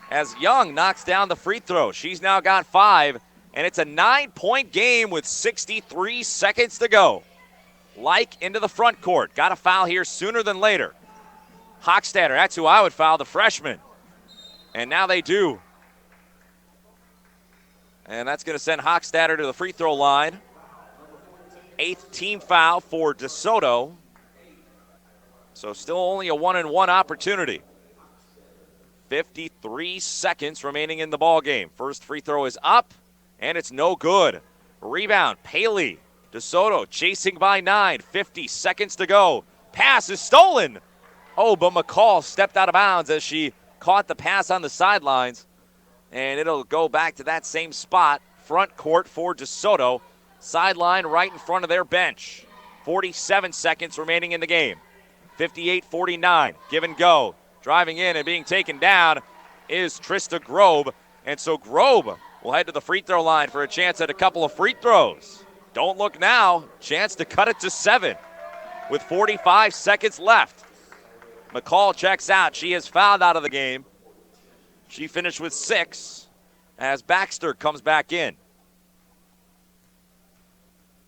as Young knocks down the free throw. She's now got 5, and it's a 9-point game with 63 seconds to go. Like into the front court. Got a foul here sooner than later. Hochstatter, that's who I would foul, the freshman. And now they do. And that's going to send Hochstatter to the free throw line. 8th team foul for DeSoto. So still only a 1-and-1 opportunity. 53 seconds remaining in the ball game. First free throw is up, and it's no good. Rebound, Paley. DeSoto chasing by 9. 50 seconds to go. Pass is stolen. Oh, but McCall stepped out of bounds as she caught the pass on the sidelines. And it'll go back to that same spot. Front court for DeSoto. Sideline right in front of their bench. 47 seconds remaining in the game. 58-49. Give and go. Driving in and being taken down is Trista Grobe. And so Grobe will head to the free throw line for a chance at a couple of free throws. Don't look now. Chance to cut it to 7 with 45 seconds left. McCall checks out. She is fouled out of the game. She finished with 6 as Baxter comes back in.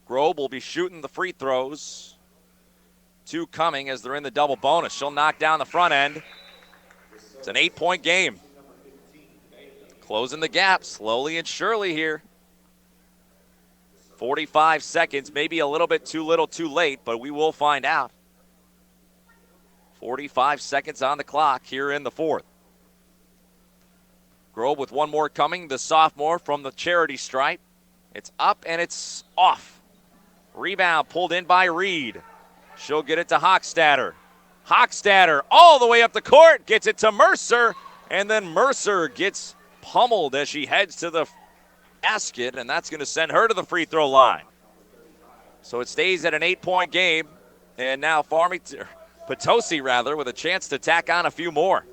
Grobe will be shooting the free throws. 2 coming as they're in the double bonus. She'll knock down the front end. It's an 8-point game. Closing the gap slowly and surely here. 45 seconds, maybe a little bit too little too late, but we will find out. 45 seconds on the clock here in the fourth. Grobe with one more coming, the sophomore from the charity stripe. It's up and it's off. Rebound pulled in by Reed. She'll get it to Hochstatter. Hochstatter all the way up the court, gets it to Mercer, and then Mercer gets pummeled as she heads to the basket, and that's going to send her to the free throw line. So it stays at an 8-point game, and now Potosi with a chance to tack on a few more.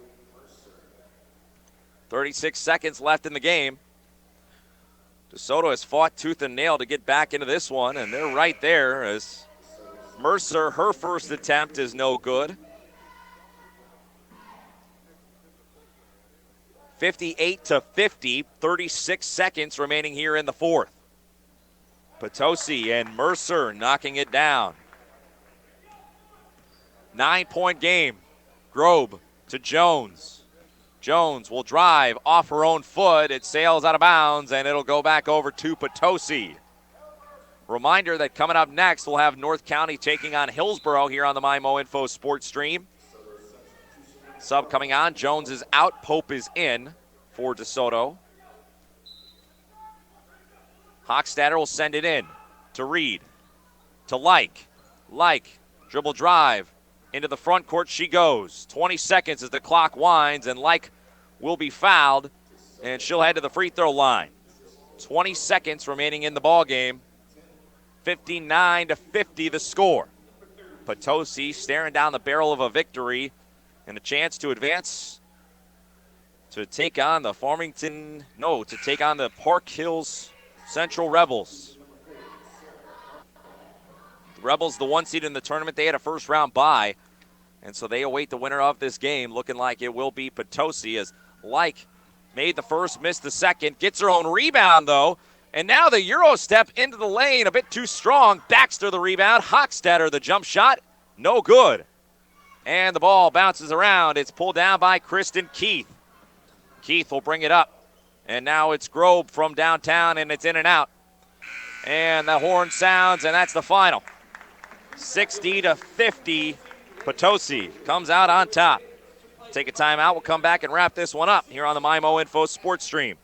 36 seconds left in the game. DeSoto has fought tooth and nail to get back into this one, and they're right there as Mercer, her first attempt is no good. 58-50, 36 seconds remaining here in the fourth. Potosi and Mercer knocking it down. 9-point game. Grobe to Jones. Jones will drive off her own foot. It sails out of bounds, and it'll go back over to Potosi. Reminder that coming up next, we'll have North County taking on Hillsboro here on the MyMo Info Sports Stream. Sub coming on. Jones is out. Pope is in for DeSoto. Hochstatter will send it in to Reed, to Like. Like, dribble drive, into the front court she goes. 20 seconds as the clock winds, and Like will be fouled, and she'll head to the free throw line. 20 seconds remaining in the ball game. 59-50 the score. Potosi staring down the barrel of a victory and a chance to advance to take on the Park Hills Central Rebels. The Rebels, the 1 seed in the tournament, they had a first round bye, and so they await the winner of this game, looking like it will be Potosi, as Like made the first, missed the second, gets her own rebound though, and now the Euro step into the lane, a bit too strong. Baxter the rebound, Hochstatter the jump shot, no good. And the ball bounces around. It's pulled down by Kristen Keith. Keith will bring it up, and now it's Grobe from downtown, and it's in and out. And the horn sounds, and that's the final. 60-50, Potosi comes out on top. Take a timeout. We'll come back and wrap this one up here on the MyMO Info Sports Stream.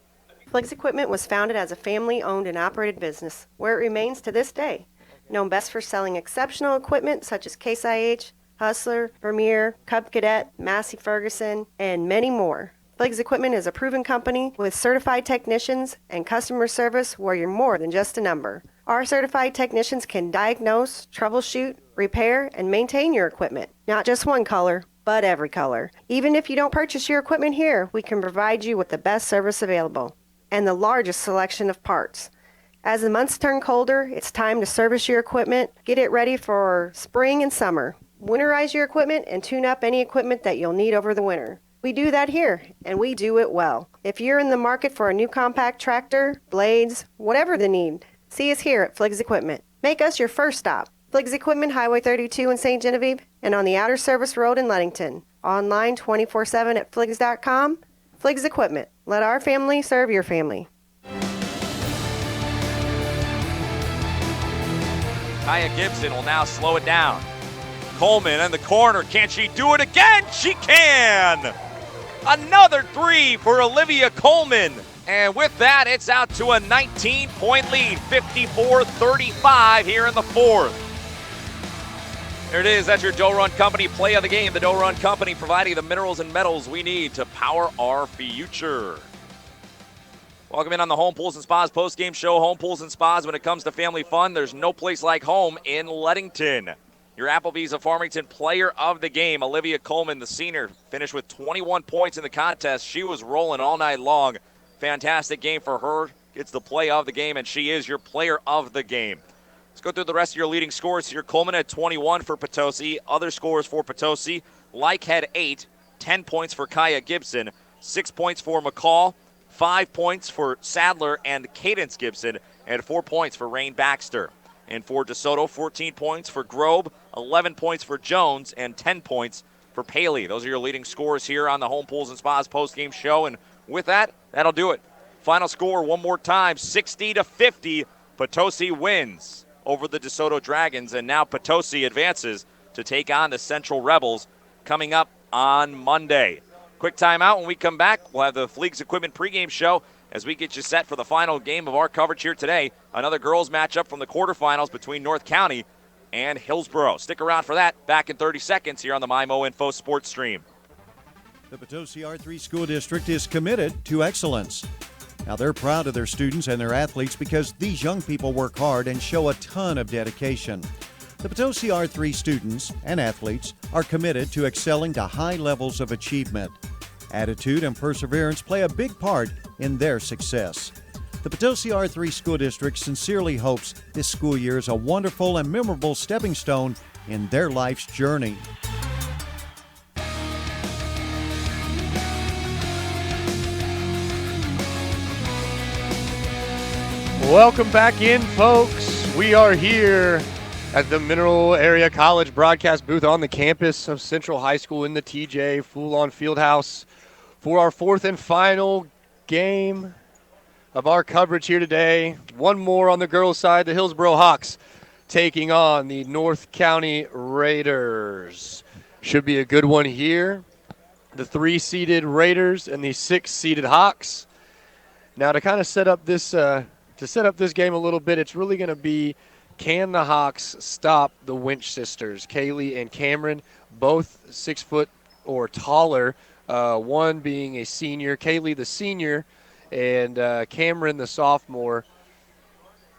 Flex Equipment was founded as a family-owned and operated business, where it remains to this day. Known best for selling exceptional equipment such as Case IH, Hustler, Vermeer, Cub Cadet, Massey Ferguson, and many more. Flex Equipment is a proven company with certified technicians and customer service where you're more than just a number. Our certified technicians can diagnose, troubleshoot, repair, and maintain your equipment. Not just one color, but every color. Even if you don't purchase your equipment here, we can provide you with the best service available and the largest selection of parts. As the months turn colder, it's time to service your equipment, get it ready for spring and summer. Winterize your equipment and tune up any equipment that you'll need over the winter. We do that here, and we do it well. If you're in the market for a new compact tractor, blades, whatever the need, see us here at Fliggs Equipment. Make us your first stop. Fliggs Equipment, Highway 32 in St. Genevieve, and on the Outer Service Road in Ludington. Online 24/7 at fliggs.com. Fliggs Equipment. Let our family serve your family. Kaya Gibson will now slow it down. Coleman in the corner. Can she do it again? She can! Another three for Olivia Coleman. And with that, it's out to a 19-point lead, 54-35 here in the fourth. There it is. That's your Doe Run Company play of the game. The Doe Run Company providing the minerals and metals we need to power our future. Welcome in on the Home Pools and Spas post-game show. Home Pools and Spas, when it comes to family fun, there's no place like home in Ludington. Your Applebee's of Farmington player of the game, Olivia Coleman, the senior, finished with 21 points in the contest. She was rolling all night long. Fantastic game for her. Gets the play of the game, and she is your player of the game. Let's go through the rest of your leading scores here. Coleman had 21 for Potosi. Other scores for Potosi. Like had 8, 10 points for Kaya Gibson, 6 points for McCall, 5 points for Sadler and Cadence Gibson, and 4 points for Rain Baxter. And for DeSoto, 14 points for Grobe, 11 points for Jones, and 10 points for Paley. Those are your leading scores here on the Home Pools and Spas postgame show. And with that, that'll do it. Final score one more time, 60-50. Potosi wins over the DeSoto Dragons, and now Potosi advances to take on the Central Rebels coming up on Monday. Quick timeout. When we come back, we'll have the Fleegs Equipment pregame show as we get you set for the final game of our coverage here today. Another girls matchup from the quarterfinals between North County and Hillsboro. Stick around for that. Back in 30 seconds here on the MyMO Info Sports Stream. The Potosi R3 School District is committed to excellence. Now, they're proud of their students and their athletes because these young people work hard and show a ton of dedication. The Potosi R3 students and athletes are committed to excelling to high levels of achievement. Attitude and perseverance play a big part in their success. The Potosi R3 School District sincerely hopes this school year is a wonderful and memorable stepping stone in their life's journey. Welcome back in, folks. We are here at the Mineral Area College broadcast booth on the campus of Central High School in the TJ Foulon Fieldhouse for our fourth and final game of our coverage here today. One more on the girls' side, the Hillsboro Hawks taking on the North County Raiders. Should be a good one here. The 3-seeded Raiders and the 6-seeded Hawks. Now, to kind of set up this to set up this game a little bit, it's really going to be, can the Hawks stop the Winch sisters, Kaylee and Cameron, both 6 foot or taller, one being a senior, Kaylee the senior, and Cameron the sophomore.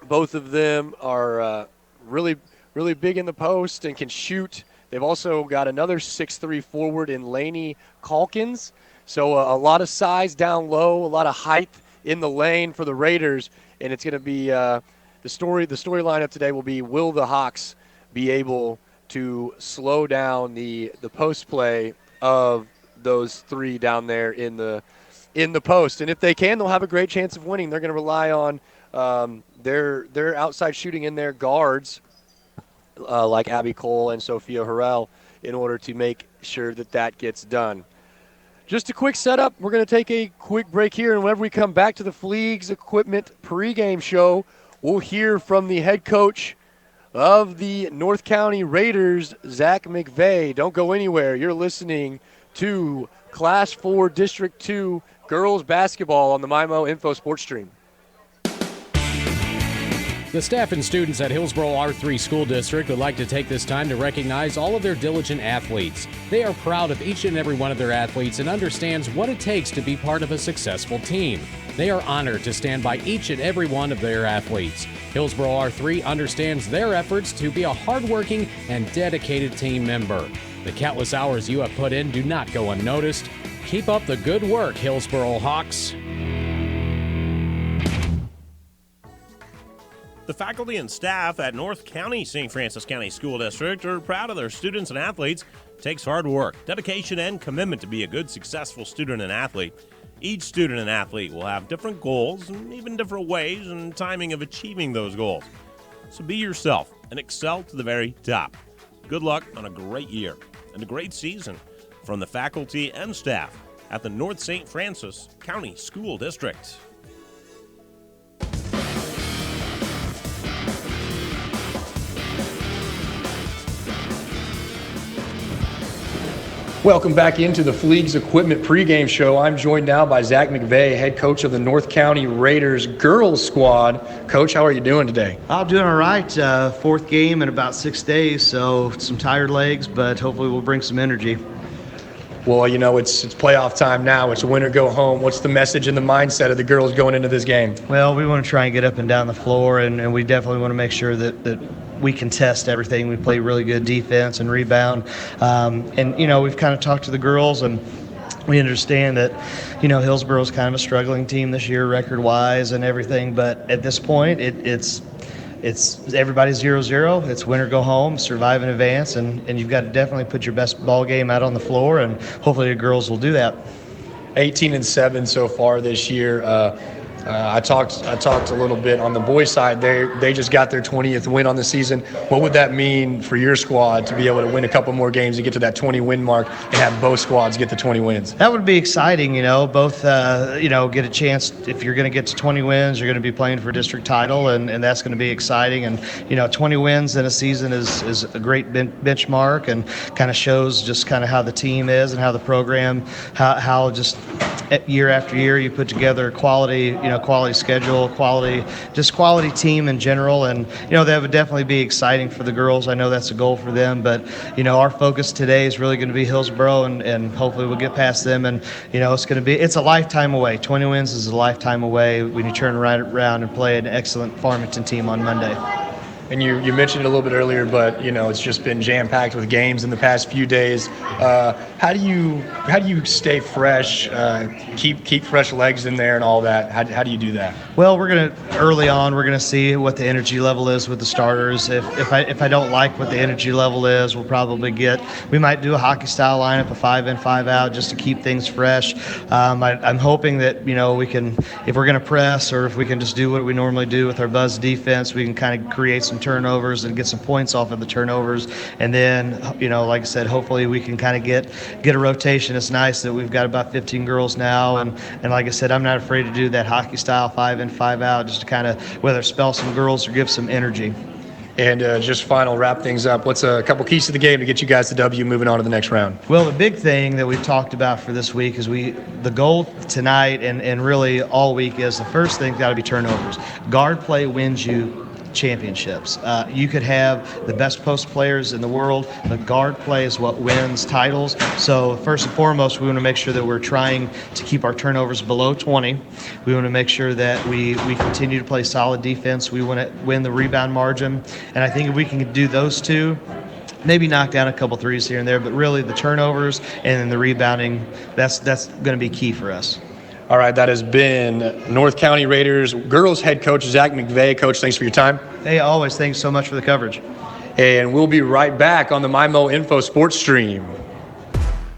Both of them are really big in the post and can shoot. They've also got another 6'3" forward in Lainey Calkins. So a lot of size down low, a lot of height in the lane for the Raiders, and it's going to be the storyline of today will be, will the Hawks be able to slow down the post play of those three down there in the post? And if they can, they'll have a great chance of winning. They're going to rely on their outside shooting in their guards, like Abby Cole and Sophia Harrell, in order to make sure that gets done. Just a quick setup. We're going to take a quick break here, and whenever we come back to the Fleegs Equipment pregame show, we'll hear from the head coach of the North County Raiders, Zach McVeigh. Don't go anywhere. You're listening to Class 4 District 2 girls basketball on the MyMO InfoSportsStream. The staff and students at Hillsboro R3 School District would like to take this time to recognize all of their diligent athletes. They are proud of each and every one of their athletes and understands what it takes to be part of a successful team. They are honored to stand by each and every one of their athletes. Hillsboro R3 understands their efforts to be a hardworking and dedicated team member. The countless hours you have put in do not go unnoticed. Keep up the good work, Hillsboro Hawks. The faculty and staff at North County St. Francis County School District are proud of their students and athletes. It takes hard work, dedication, and commitment to be a good, successful student and athlete. Each student and athlete will have different goals and even different ways and timing of achieving those goals. So be yourself and excel to the very top. Good luck on a great year and a great season from the faculty and staff at the North St. Francis County School District. Welcome back into the Fleegs Equipment pregame show. I'm joined now by Zach McVeigh, head coach of the North County Raiders girls squad. Coach, how are you doing today? I'm doing all right. Fourth game in about 6 days, so some tired legs, but hopefully we'll bring some energy. Well, you know, it's playoff time now. It's win or go home. What's the message and the mindset of the girls going into this game? Well, we want to try and get up and down the floor, and we definitely want to make sure that we contest everything. We play really good defense and rebound. And, you know, we've kind of talked to the girls, and we understand that, you know, Hillsboro's kind of a struggling team this year record-wise and everything. But at this point, it's everybody's 0-0. It's win or go home, survive in advance, and you've got to definitely put your best ball game out on the floor, and hopefully the girls will do that. 18-7 so far this year. I talked a little bit on the boys' side. They just got their 20th win on the season. What would that mean for your squad to be able to win a couple more games and get to that 20-win mark and have both squads get the 20 wins? That would be exciting, you know. Both, you know, get a chance. If you're going to get to 20 wins, you're going to be playing for district title, and that's going to be exciting. And, you know, 20 wins in a season is a great benchmark and kind of shows just kind of how the team is and how the program, how just year after year you put together quality schedule, quality team in general. And, you know, that would definitely be exciting for the girls. I know that's a goal for them, but, you know, our focus today is really going to be Hillsboro, and hopefully we'll get past them. And, you know, it's a lifetime away. 20 wins is a lifetime away when you turn right around and play an excellent Farmington team on Monday. And you mentioned it a little bit earlier, but, you know, it's just been jam-packed with games in the past few days. How do you stay fresh, keep fresh legs in there and all that? How do you do that? Well, early on, we're gonna see what the energy level is with the starters. If I don't like what the energy level is, we might do a hockey style lineup, a 5 in, 5 out, just to keep things fresh. I'm hoping that, you know, we can, if we're gonna press or if we can just do what we normally do with our buzz defense, we can kind of create some turnovers and get some points off of the turnovers. And then, you know, like I said, hopefully we can kind of get a rotation. It's nice that we've got about 15 girls now, and like I said, I'm not afraid to do that hockey style 5 in, 5 out, just to kind of whether spell some girls or give some energy. And just final wrap things up. What's a couple keys to the game to get you guys the W moving on to the next round? Well, the big thing that we've talked about for this week is the goal tonight and really all week is the first thing got to be turnovers. Guard play wins you championships. You could have the best post players in the world, but guard play is what wins titles. So first and foremost, we want to make sure that we're trying to keep our turnovers below 20. We want to make sure that we continue to play solid defense. We want to win the rebound margin. And I think if we can do those two, maybe knock down a couple threes here and there, but really the turnovers and then the rebounding, that's going to be key for us. All right, that has been North County Raiders girls head coach Zach McVeigh. Coach, thanks for your time. Hey, always. Thanks so much for the coverage. And we'll be right back on the MyMo Info Sports Stream.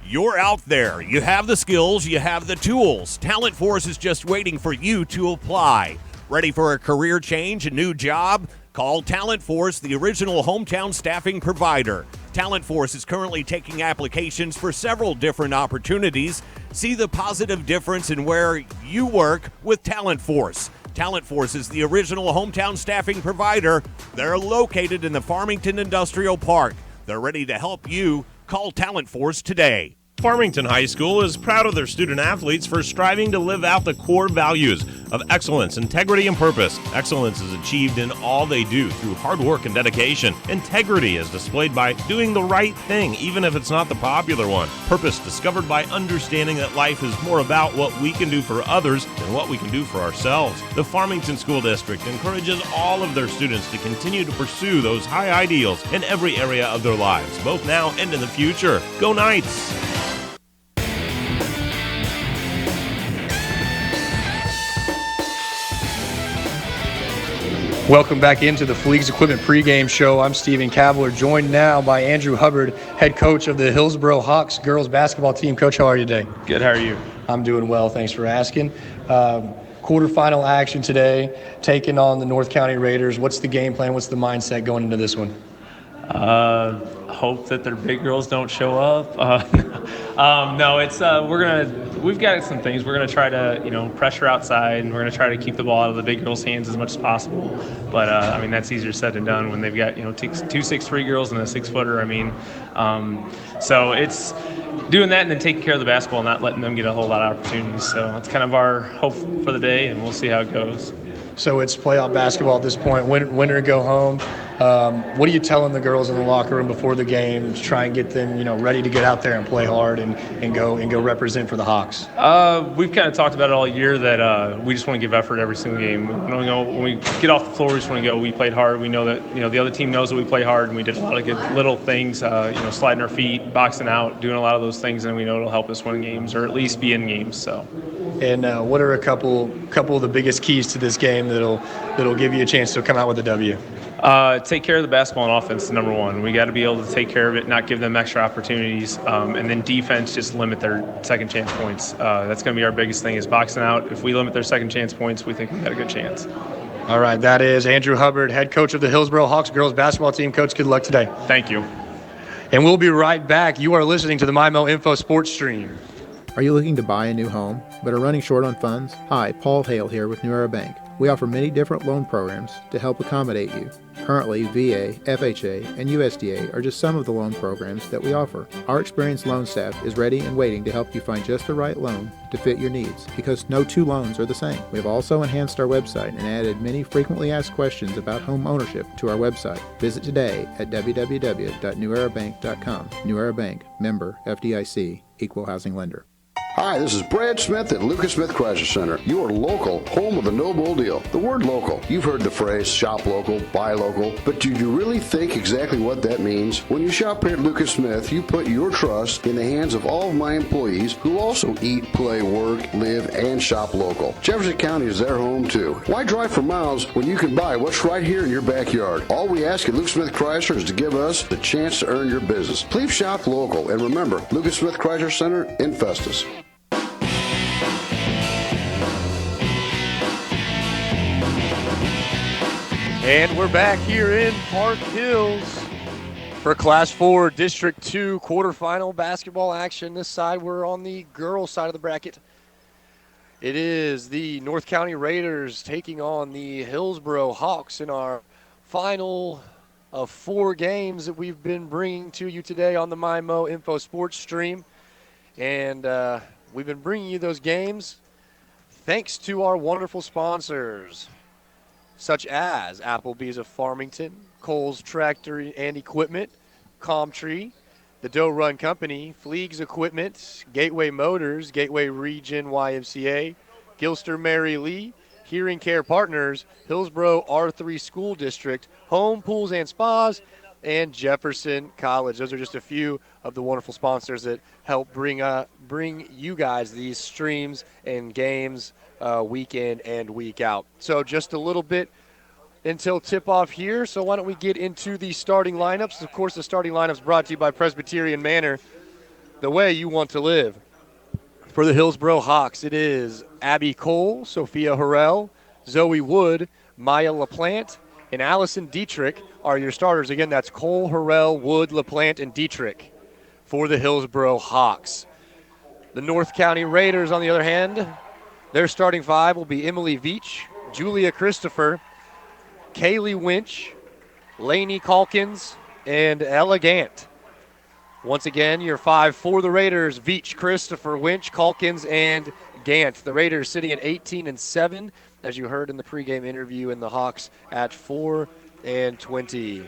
You're out there. You have the skills. You have the tools. Talent Force is just waiting for you to apply. Ready for a career change, a new job? Call Talent Force, the original hometown staffing provider. Talent Force is currently taking applications for several different opportunities. See the positive difference in where you work with Talent Force. Talent Force is the original hometown staffing provider. They're located in the Farmington Industrial Park. They're ready to help you. Call Talent Force today. Farmington High School is proud of their student athletes for striving to live out the core values of excellence, integrity, and purpose. Excellence is achieved in all they do through hard work and dedication. Integrity is displayed by doing the right thing, even if it's not the popular one. Purpose discovered by understanding that life is more about what we can do for others than what we can do for ourselves. The Farmington School District encourages all of their students to continue to pursue those high ideals in every area of their lives, both now and in the future. Go Knights! Welcome back into the Fleegs Equipment pregame show. I'm Steven Cavler, joined now by Andrew Hubbard, head coach of the Hillsboro Hawks girls basketball team. Coach, how are you today? Good, how are you? I'm doing well, thanks for asking. Quarterfinal action today, taking on the North County Raiders. What's the game plan? What's the mindset going into this one? Hope that their big girls don't show up. No, it's we've got some things. We're gonna try to pressure outside, and we're gonna try to keep the ball out of the big girls' hands as much as possible. But that's easier said than done when they've got two 6'3" girls and a 6-footer. So it's doing that and then taking care of the basketball, not letting them get a whole lot of opportunities. So that's kind of our hope for the day, and we'll see how it goes. So it's playoff basketball at this point, win or go home. What are you telling the girls in the locker room before the game to try and get them, ready to get out there and play hard and go represent for the Hawks? We've kind of talked about it all year that we just want to give effort every single game. When we get off the floor, we just want to go. We played hard. We know that the other team knows that we play hard, and we did a lot of good little things. Sliding our feet, boxing out, doing a lot of those things, and we know it'll help us win games or at least be in games. So. And what are a couple of the biggest keys to this game that'll give you a chance to come out with a W? Take care of the basketball and offense, number one. We got to be able to take care of it, not give them extra opportunities. And then defense, just limit their second chance points. That's going to be our biggest thing is boxing out. If we limit their second chance points, we think we've got a good chance. All right, that is Andrew Hubbard, head coach of the Hillsboro Hawks girls basketball team. Coach, good luck today. Thank you. And we'll be right back. You are listening to the MyMo Info Sports Stream. Are you looking to buy a new home but are running short on funds? Hi, Paul Hale here with New Era Bank. We offer many different loan programs to help accommodate you. Currently, VA, FHA, and USDA are just some of the loan programs that we offer. Our experienced loan staff is ready and waiting to help you find just the right loan to fit your needs, because no two loans are the same. We have also enhanced our website and added many frequently asked questions about home ownership to our website. Visit today at www.newerabank.com. New Era Bank, member FDIC, equal housing lender. Hi, this is Brad Smith at Lucas Smith Chrysler Center, your local home of the no bull deal. The word local, you've heard the phrase shop local, buy local, but do you really think exactly what that means? When you shop here at Lucas Smith, you put your trust in the hands of all of my employees who also eat, play, work, live, and shop local. Jefferson County is their home too. Why drive for miles when you can buy what's right here in your backyard? All we ask at Lucas Smith Chrysler is to give us the chance to earn your business. Please shop local, and remember, Lucas Smith Chrysler Center in Festus. And we're back here in Park Hills for Class 4 District 2 quarterfinal basketball action. This side, we're on the girls' side of the bracket. It is the North County Raiders taking on the Hillsboro Hawks in our final of 4 games that we've been bringing to you today on the MyMo Info Sports Stream. And we've been bringing you those games thanks to our wonderful sponsors, such as Applebee's of Farmington, Kohl's Tractor and Equipment, Comtree, the Doe Run Company, Fleegs Equipment, Gateway Motors, Gateway Region YMCA, Gilster Mary Lee, Hearing Care Partners, Hillsboro R3 School District, Home Pools and Spas, and Jefferson College. Those are just a few of the wonderful sponsors that help bring you guys these streams and games week in and week out. So just a little bit until tip-off here, so why don't we get into the starting lineups. Of course, the starting lineups brought to you by Presbyterian Manor, the way you want to live. For the Hillsboro Hawks, it is Abby Cole, Sophia Harrell, Zoe Wood, Maya LaPlante, and Allison Dietrich are your starters. Again, that's Cole, Harrell, Wood, LaPlante, and Dietrich for the Hillsboro Hawks. The North County Raiders, on the other hand, their starting 5 will be Emily Veach, Julia Christopher, Kaylee Winch, Lainey Calkins, and Ella Gant. Once again, your 5 for the Raiders: Veach, Christopher, Winch, Calkins, and Gant. The Raiders sitting at 18-7, as you heard in the pregame interview, and the Hawks at 4-20.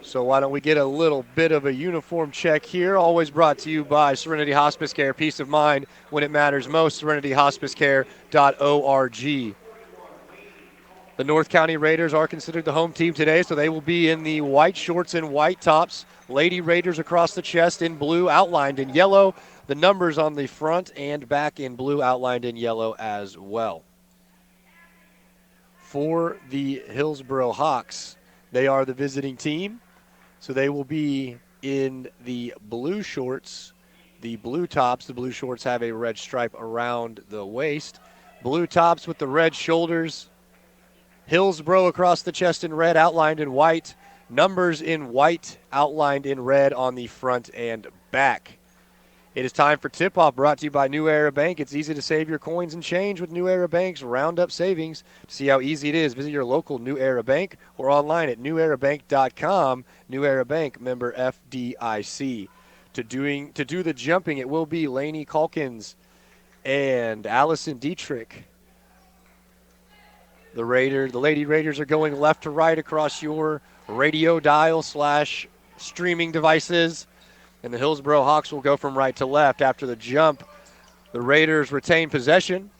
So why don't we get a little bit of a uniform check here? Always brought to you by Serenity Hospice Care. Peace of mind when it matters most. SerenityHospiceCare.org. The North County Raiders are considered the home team today, so they will be in the white shorts and white tops. Lady Raiders across the chest in blue, outlined in yellow. The numbers on the front and back in blue, outlined in yellow as well. For the Hillsboro Hawks, they are the visiting team, so they will be in the blue shorts, the blue tops. The blue shorts have a red stripe around the waist. Blue tops with the red shoulders. Hillsboro across the chest in red, outlined in white. Numbers in white, outlined in red on the front and back. It is time for tip-off, brought to you by New Era Bank. It's easy to save your coins and change with New Era Bank's Roundup Savings. To see how easy it is, visit your local New Era Bank or online at newerabank.com. New Era Bank, member FDIC. To do the jumping, it will be Lainey Calkins and Allison Dietrich. The Lady Raiders are going left to right across your radio dial / streaming devices. And the Hillsboro Hawks will go from right to left. After the jump, the Raiders retain possession.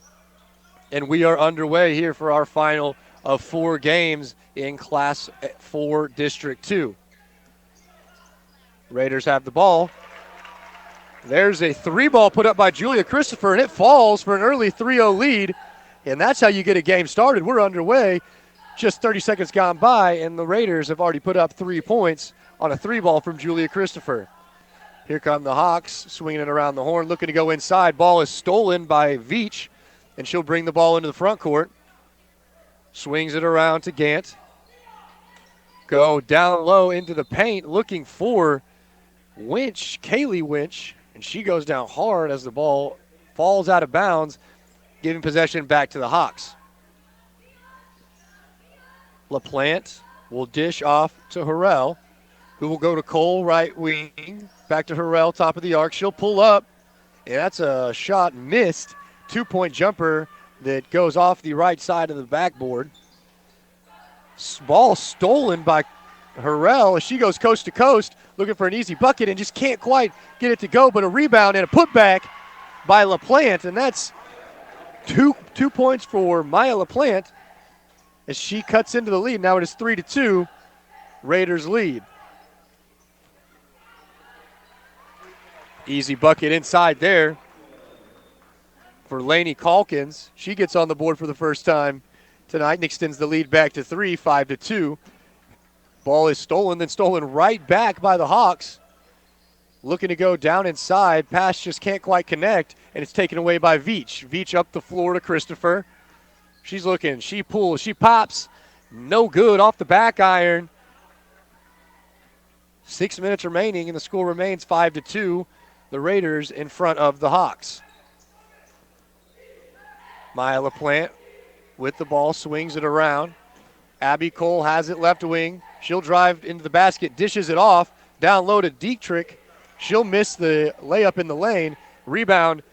And we are underway here for our final of 4 games in Class 4 District 2. Raiders have the ball. There's a 3-ball put up by Julia Christopher, and it falls for an early 3-0 lead. And that's how you get a game started. We're underway. Just 30 seconds gone by, and the Raiders have already put up 3 points on a 3-ball from Julia Christopher. Here come the Hawks, swinging it around the horn, looking to go inside. Ball is stolen by Veach, and she'll bring the ball into the front court. Swings it around to Gant. Go down low into the paint, looking for Winch, Kaylee Winch, and she goes down hard as the ball falls out of bounds, giving possession back to the Hawks. LaPlante will dish off to Harrell, who will go to Cole, right wing. Back to Harrell, top of the arc. She'll pull up, and that's a shot missed. 2-point jumper that goes off the right side of the backboard. Ball stolen by Harrell as she goes coast to coast, looking for an easy bucket and just can't quite get it to go, but a rebound and a putback by LaPlante, and that's two points for Maya LaPlante as she cuts into the lead. Now it is 3-2, Raiders lead. Easy bucket inside there for Lainey Calkins. She gets on the board for the first time tonight and extends the lead back to 3, 5-2. Ball is stolen, then stolen right back by the Hawks. Looking to go down inside. Pass just can't quite connect, and it's taken away by Veach. Veach up the floor to Christopher. She's looking. She pulls. She pops. No good off the back iron. 6 minutes remaining, and the score remains 5-2. The Raiders in front of the Hawks. Maya LaPlante with the ball, swings it around. Abby Cole has it left wing. She'll drive into the basket, dishes it off, down low to Dietrich. She'll miss the layup in the lane. Rebound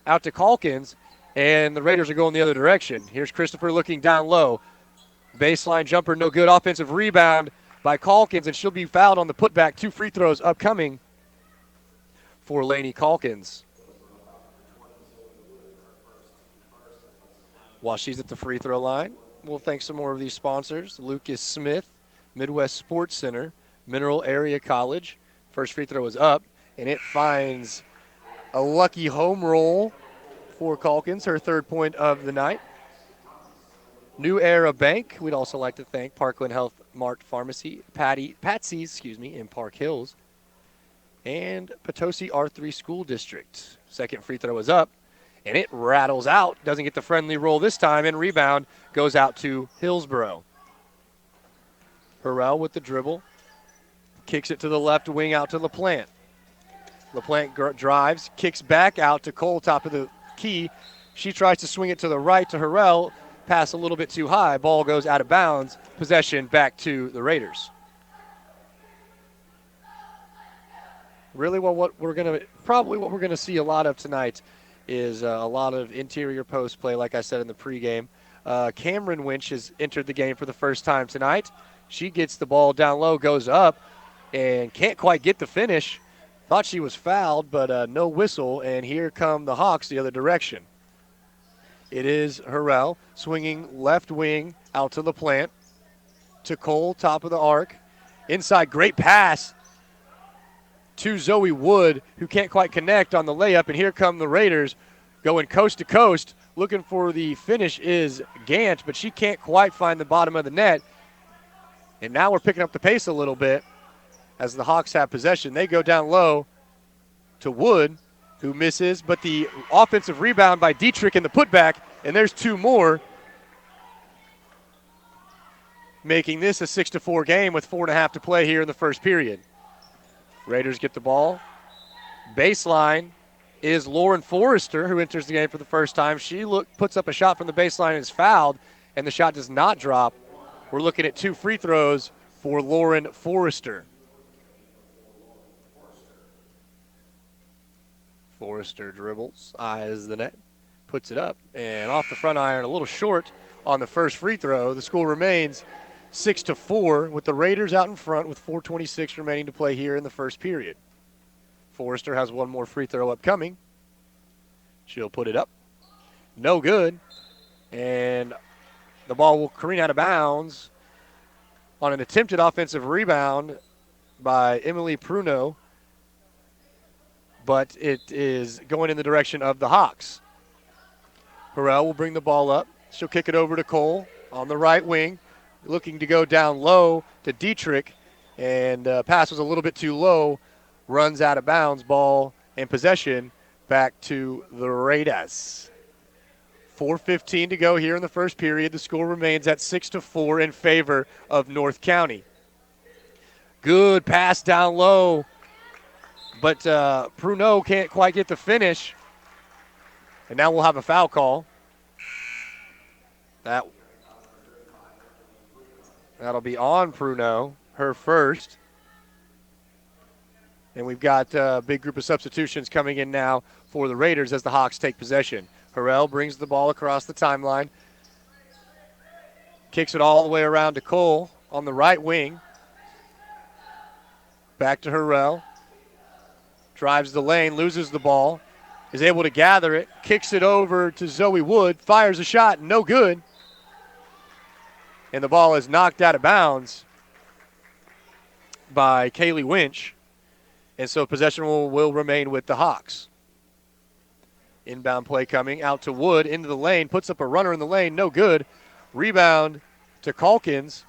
out to Calkins, and the Raiders are going the other direction. Here's Christopher looking down low. Baseline jumper, no good. Offensive rebound by Calkins, and she'll be fouled on the putback. 2 free throws upcoming for Lainey Calkins. While she's at the free throw line, we'll thank some more of these sponsors. Lucas Smith, Midwest Sports Center, Mineral Area College. First free throw is up, and it finds a lucky home roll for Calkins, her 3rd point of the night. New Era Bank. We'd also like to thank Parkland Health Mart Pharmacy, Patsy's, in Park Hills, and Potosi R3 School District. Second free throw is up, and it rattles out. Doesn't get the friendly roll this time, and rebound goes out to Hillsboro. Harrell with the dribble. Kicks it to the left wing out to LaPlante. LaPlante drives, kicks back out to Cole, top of the key. She tries to swing it to the right to Harrell. Pass a little bit too high. Ball goes out of bounds. Possession back to the Raiders. Really, what we're gonna see a lot of tonight is a lot of interior post play, like I said in the pregame. Cameron Winch has entered the game for the first time tonight. She gets the ball down low, goes up, and can't quite get the finish. Thought she was fouled, but no whistle, and here come the Hawks the other direction. It is Harrell swinging left wing out to LaPlante. To Cole, top of the arc. Inside, great pass to Zoe Wood, who can't quite connect on the layup, and here come the Raiders going coast to coast. Looking for the finish is Gant, but she can't quite find the bottom of the net. And now we're picking up the pace a little bit as the Hawks have possession. They go down low to Wood, who misses, but the offensive rebound by Dietrich in the putback, and there's 2 more, making this a 6-4 game with 4.5 to play here in the first period. Raiders get the ball. Baseline is Lauren Forrester, who enters the game for the first time. She puts up a shot from the baseline and is fouled, and the shot does not drop. We're looking at 2 free throws for Lauren Forrester. Forrester dribbles, eyes the net, puts it up, and off the front iron, a little short on the first free throw. The score remains 6-4 with the Raiders out in front with 4:26 remaining to play here in the first period. Forrester has 1 more free throw upcoming. She'll put it up. No good. And the ball will careen out of bounds on an attempted offensive rebound by Emily Pruno, but it is going in the direction of the Hawks. Harrell will bring the ball up. She'll kick it over to Cole on the right wing, looking to go down low to Dietrich, and pass was a little bit too low, runs out of bounds. Ball and possession back to the Raiders. 4:15 to go here in the first period. The score remains at 6-4 in favor of North County. Good pass down low, but Pruno can't quite get the finish. And now we'll have a foul call. That'll be on Pruno, her first. And we've got a big group of substitutions coming in now for the Raiders as the Hawks take possession. Harrell brings the ball across the timeline. Kicks it all the way around to Cole on the right wing. Back to Harrell. Drives the lane, loses the ball. Is able to gather it. Kicks it over to Zoe Wood. Fires a shot, no good. And the ball is knocked out of bounds by Kaylee Winch. And so possession will remain with the Hawks. Inbound play coming out to Wood into the lane. Puts up a runner in the lane. No good. Rebound to Calkins.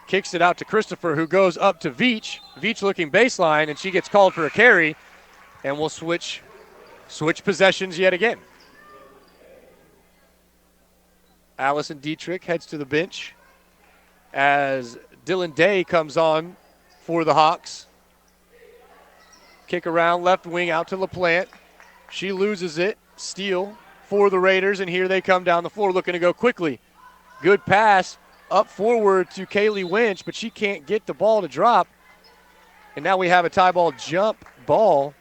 Kicks it out to Christopher, who goes up to Veach. Veach looking baseline, and she gets called for a carry. And we'll switch possessions yet again. Allison Dietrich heads to the bench as Dylan Day comes on for the Hawks. Kick around left wing out to LaPlante. She loses it. Steal for the Raiders, and here they come down the floor looking to go quickly. Good pass up forward to Kaylee Winch, but she can't get the ball to drop. And now we have a tie ball jump ball.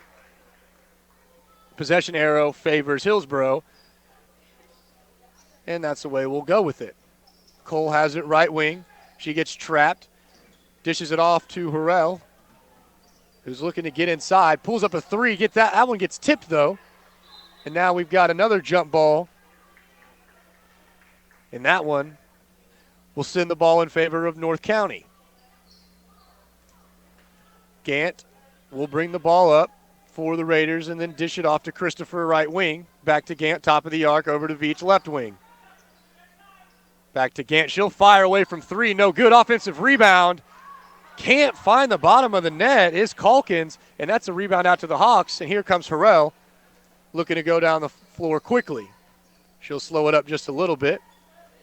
Possession arrow favors Hillsboro. And that's the way we'll go with it. Cole has it right wing. She gets trapped. Dishes it off to Harrell, who's looking to get inside. Pulls up a three. Get that. That one gets tipped, though. And now we've got another jump ball. And that one will send the ball in favor of North County. Gant will bring the ball up for the Raiders and then dish it off to Christopher, right wing. Back to Gant, top of the arc, over to Veach, left wing. Back to Gant. She'll fire away from three. No good. Offensive rebound. Can't find the bottom of the net is Calkins, and that's a rebound out to the Hawks. And here comes Harrell looking to go down the floor quickly. She'll slow it up just a little bit.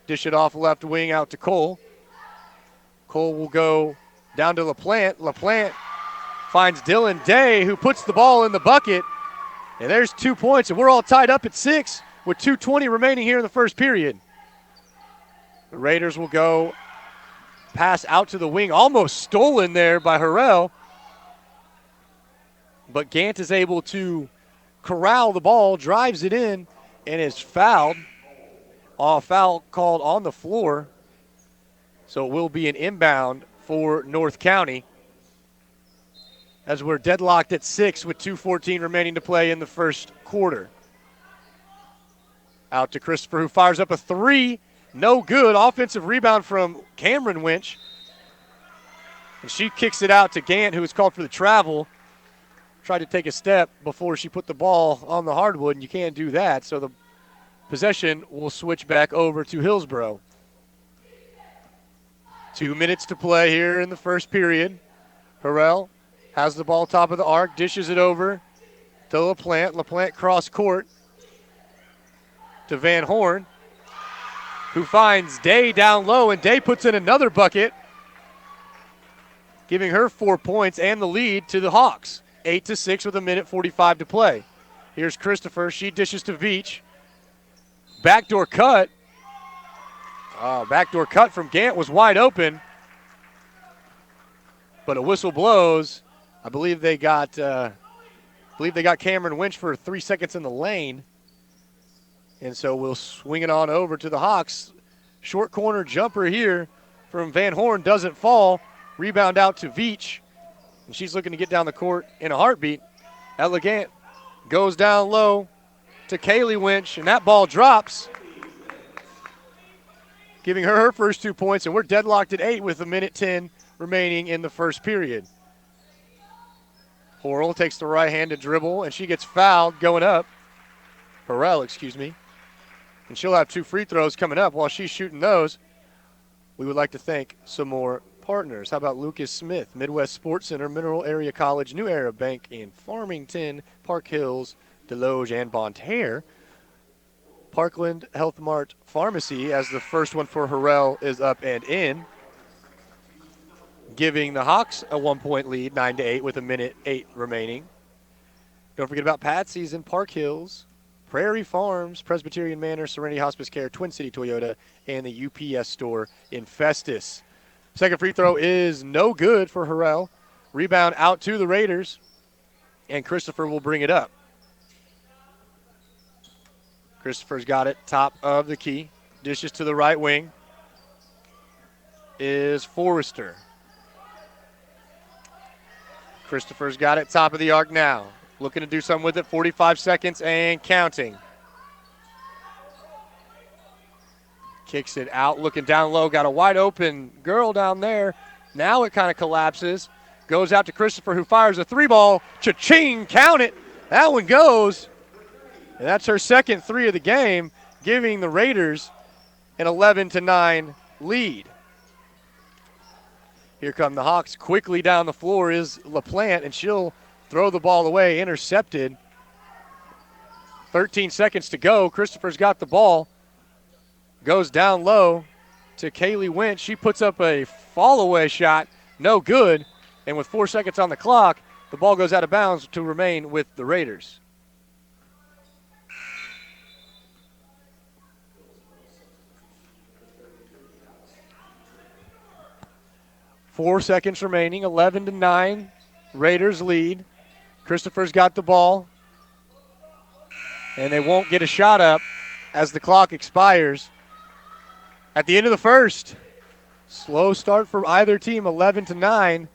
Dish it off left wing out to Cole. Cole will go down to LaPlante. LaPlante finds Dylan Day, who puts the ball in the bucket. And there's 2 points, and we're all tied up at 6 with 2:20 remaining here in the first period. The Raiders will go pass out to the wing, almost stolen there by Harrell. But Gant is able to corral the ball, drives it in, and is fouled. Foul called on the floor. So it will be an inbound for North County, as we're deadlocked at 6 with 2:14 remaining to play in the first quarter. Out to Christopher, who fires up a three. No good. Offensive rebound from Cameron Winch. And she kicks it out to Gant, who was called for the travel. Tried to take a step before she put the ball on the hardwood, and you can't do that. So the possession will switch back over to Hillsboro. 2 minutes to play here in the first period. Harrell has the ball top of the arc, dishes it over to LaPlante. LaPlante cross court to Van Horn, who finds Day down low, and Day puts in another bucket, giving her 4 points and the lead to the Hawks. 8-6 with 1:45 to play. Here's Christopher. She dishes to Veach. Backdoor cut. Backdoor cut from Gant was wide open, but a whistle blows. I believe they got Cameron Winch for 3 seconds in the lane, and so we'll swing it on over to the Hawks. Short corner jumper here from Van Horn doesn't fall. Rebound out to Veach, and she's looking to get down the court in a heartbeat. Elegant goes down low to Kaylee Winch, and that ball drops, giving her first 2 points, and we're deadlocked at 8 with 1:10 remaining in the first period. Horrell takes the right-handed dribble, and she gets fouled going up. Harrell, excuse me. And she'll have 2 free throws coming up. While she's shooting those, we would like to thank some more partners. How about Lucas Smith, Midwest Sports Center, Mineral Area College, New Era Bank in Farmington, Park Hills, Deloge, and Bonne Terre. Parkland Health Mart Pharmacy, as the first one for Harrell is up and in, giving the Hawks a 1-point lead, 9-8 with 1:08 remaining. Don't forget about Patsy's in Park Hills, Prairie Farms, Presbyterian Manor, Serenity Hospice Care, Twin City Toyota, and the UPS store in Festus. Second free throw is no good for Harrell. Rebound out to the Raiders, and Christopher will bring it up. Christopher's got it, top of the key. Dishes to the right wing is Forrester. Christopher's got it, top of the arc now. Looking to do something with it, 45 seconds and counting. Kicks it out, looking down low, got a wide open girl down there. Now it kind of collapses. Goes out to Christopher, who fires a 3-ball. Cha-ching, count it. That one goes. And that's her second 3 of the game, giving the Raiders an 11-9 lead. Here come the Hawks. Quickly down the floor is LaPlante, and she'll throw the ball away, intercepted. 13 seconds to go. Christopher's got the ball. Goes down low to Kaylee Winch. She puts up a fall-away shot. No good. And with 4 seconds on the clock, the ball goes out of bounds to remain with the Raiders. 4 seconds remaining, 11-9. Raiders lead. Christopher's got the ball. And they won't get a shot up as the clock expires. At the end of the first, slow start for either team, 11-9.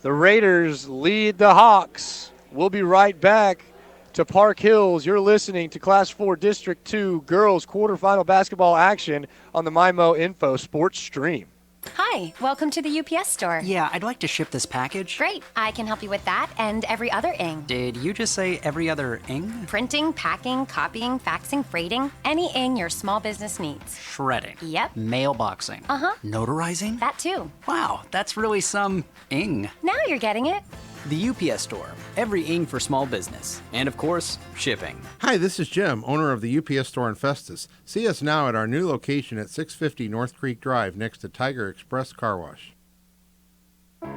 The Raiders lead the Hawks. We'll be right back to Park Hills. You're listening to Class 4 District 2 girls quarterfinal basketball action on the MyMo Info Sports Stream. Hi, welcome to the UPS store. Yeah, I'd like to ship this package. Great, I can help you with that and every other ing. Did you just say every other ing? Printing, packing, copying, faxing, freighting, any ing your small business needs. Shredding. Yep. Mailboxing. Uh-huh. Notarizing? That too. Wow, that's really some ing. Now you're getting it. The UPS store. Every ing for small business. And of course, shipping. Hi, this is Jim, owner of the UPS store in Festus. See us now at our new location at 650 North Creek Drive next to Tiger Express Car Wash.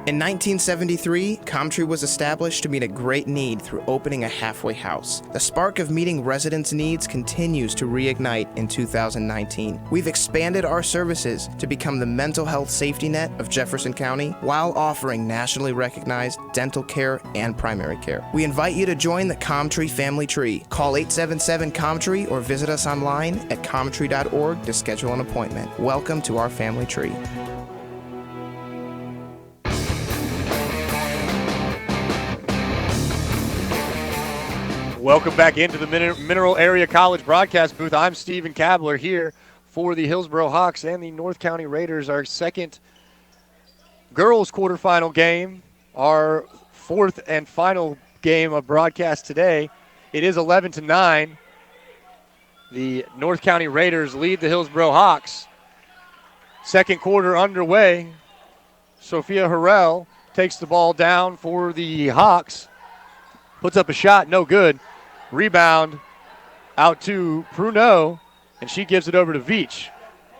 In 1973, Comtree was established to meet a great need through opening a halfway house. The spark of meeting residents' needs continues to reignite in 2019. We've expanded our services to become the mental health safety net of Jefferson County while offering nationally recognized dental care and primary care. We invite you to join the Comtree family tree. Call 877-COMTREE or visit us online at comtree.org to schedule an appointment. Welcome to our family tree. Welcome back into the Mineral Area College broadcast booth. I'm Stephen Kabler here for the Hillsboro Hawks and the North County Raiders. Our second girls quarterfinal game, our fourth and final game of broadcast today. It is 11-9. The North County Raiders lead the Hillsboro Hawks. Second quarter underway. Sophia Harrell takes the ball down for the Hawks. Puts up a shot, no good. Rebound out to Pruneau, and she gives it over to Veach.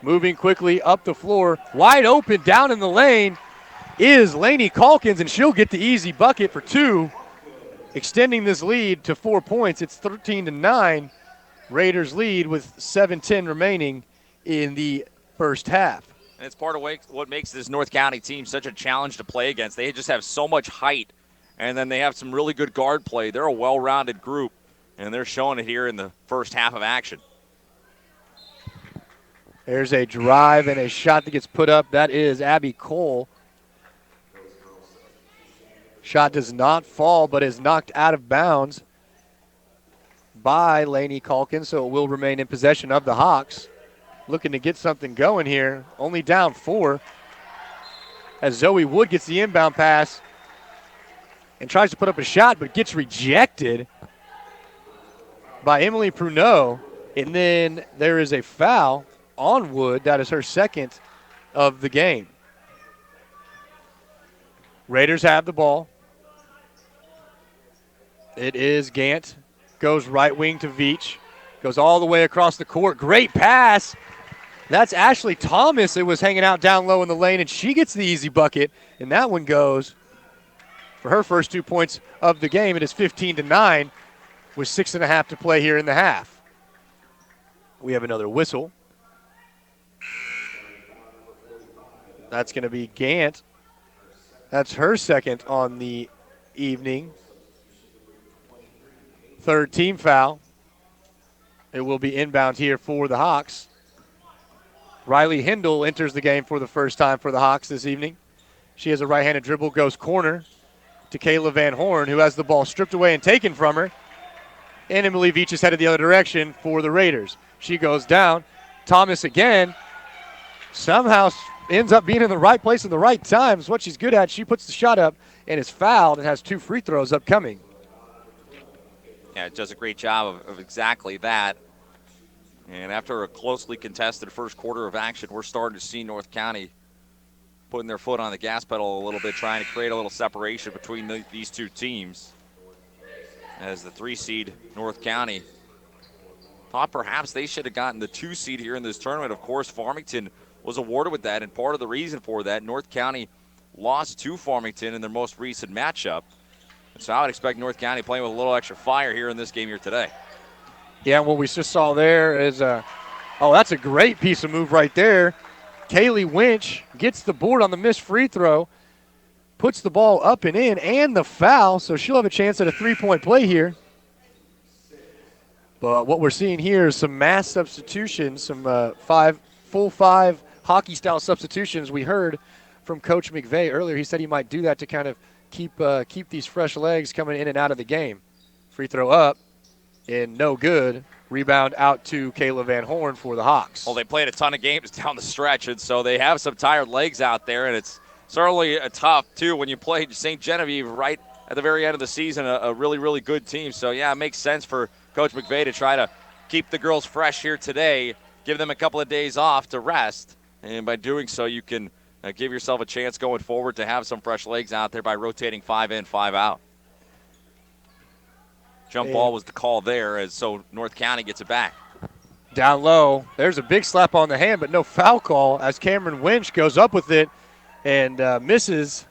Moving quickly up the floor, wide open down in the lane is Lainey Calkins, and she'll get the easy bucket for two, extending this lead to 4 points. It's 13-9. Raiders lead with 7:10 remaining in the first half. And it's part of what makes this North County team such a challenge to play against. They just have so much height, and then they have some really good guard play. They're a well-rounded group, and they're showing it here in the first half of action. There's a drive and a shot that gets put up. That is Abby Cole. Shot does not fall, but is knocked out of bounds by Lainey Calkins, so it will remain in possession of the Hawks. Looking to get something going here. Only down 4 as Zoe Wood gets the inbound pass and tries to put up a shot, but gets rejected by Emily Pruneau. And then there is a foul on Wood. That is her second of the game. Raiders have the ball. It is Gant. Goes right wing to Veach. Goes all the way across the court. Great pass. That's Ashley Thomas. It was hanging out down low in the lane, and she gets the easy bucket. And that one goes for her first 2 points of the game. It is 15-9 with 6.5 to play here in the half. We have another whistle. That's going to be Gant. That's her second on the evening. Third team foul. It will be inbound here for the Hawks. Riley Hindle enters the game for the first time for the Hawks this evening. She has a right-handed dribble, goes corner to Kayla Van Horn, who has the ball stripped away and taken from her. And Emily Veach is headed the other direction for the Raiders. She goes down. Thomas again somehow ends up being in the right place at the right time. It's what she's good at. She puts the shot up and is fouled and has 2 free throws upcoming. Yeah, it does a great job of exactly that. And after a closely contested first quarter of action, we're starting to see North County putting their foot on the gas pedal a little bit, trying to create a little separation between these two teams. As the 3 seed North County thought perhaps they should have gotten the 2 seed here in this tournament. Of course, Farmington was awarded with that, and part of the reason for that, North County lost to Farmington in their most recent matchup. So I would expect North County playing with a little extra fire here in this game here today. Yeah, what we just saw there is that's a great piece of move right there Kaylee Winch gets the board on the missed free throw, puts the ball up and in, and the foul, so she'll have a chance at a three-point play here. But what we're seeing here is some mass substitutions, some full five hockey-style substitutions. We heard from Coach McVeigh earlier. He said he might do that to kind of keep these fresh legs coming in and out of the game. Free throw up and no good. Rebound out to Kayla Van Horn for the Hawks. Well, they played a ton of games down the stretch, and so they have some tired legs out there, and it's certainly tough, too, when you played St. Genevieve right at the very end of the season, a really, really good team. So, yeah, it makes sense for Coach McVeigh to try to keep the girls fresh here today, give them a couple of days off to rest, and by doing so, you can give yourself a chance going forward to have some fresh legs out there by rotating 5 in, 5 out. Jump ball was the call there, as so North County gets it back. Down low, there's a big slap on the hand, but no foul call as Cameron Winch goes up with it and misses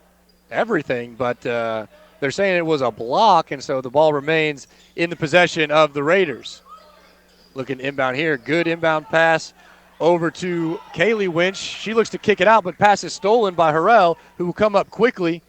everything. But they're saying it was a block, and so the ball remains in the possession of the Raiders. Looking inbound here, good inbound pass over to Kaylee Winch. She looks to kick it out, but pass is stolen by Harrell, who will come up quickly,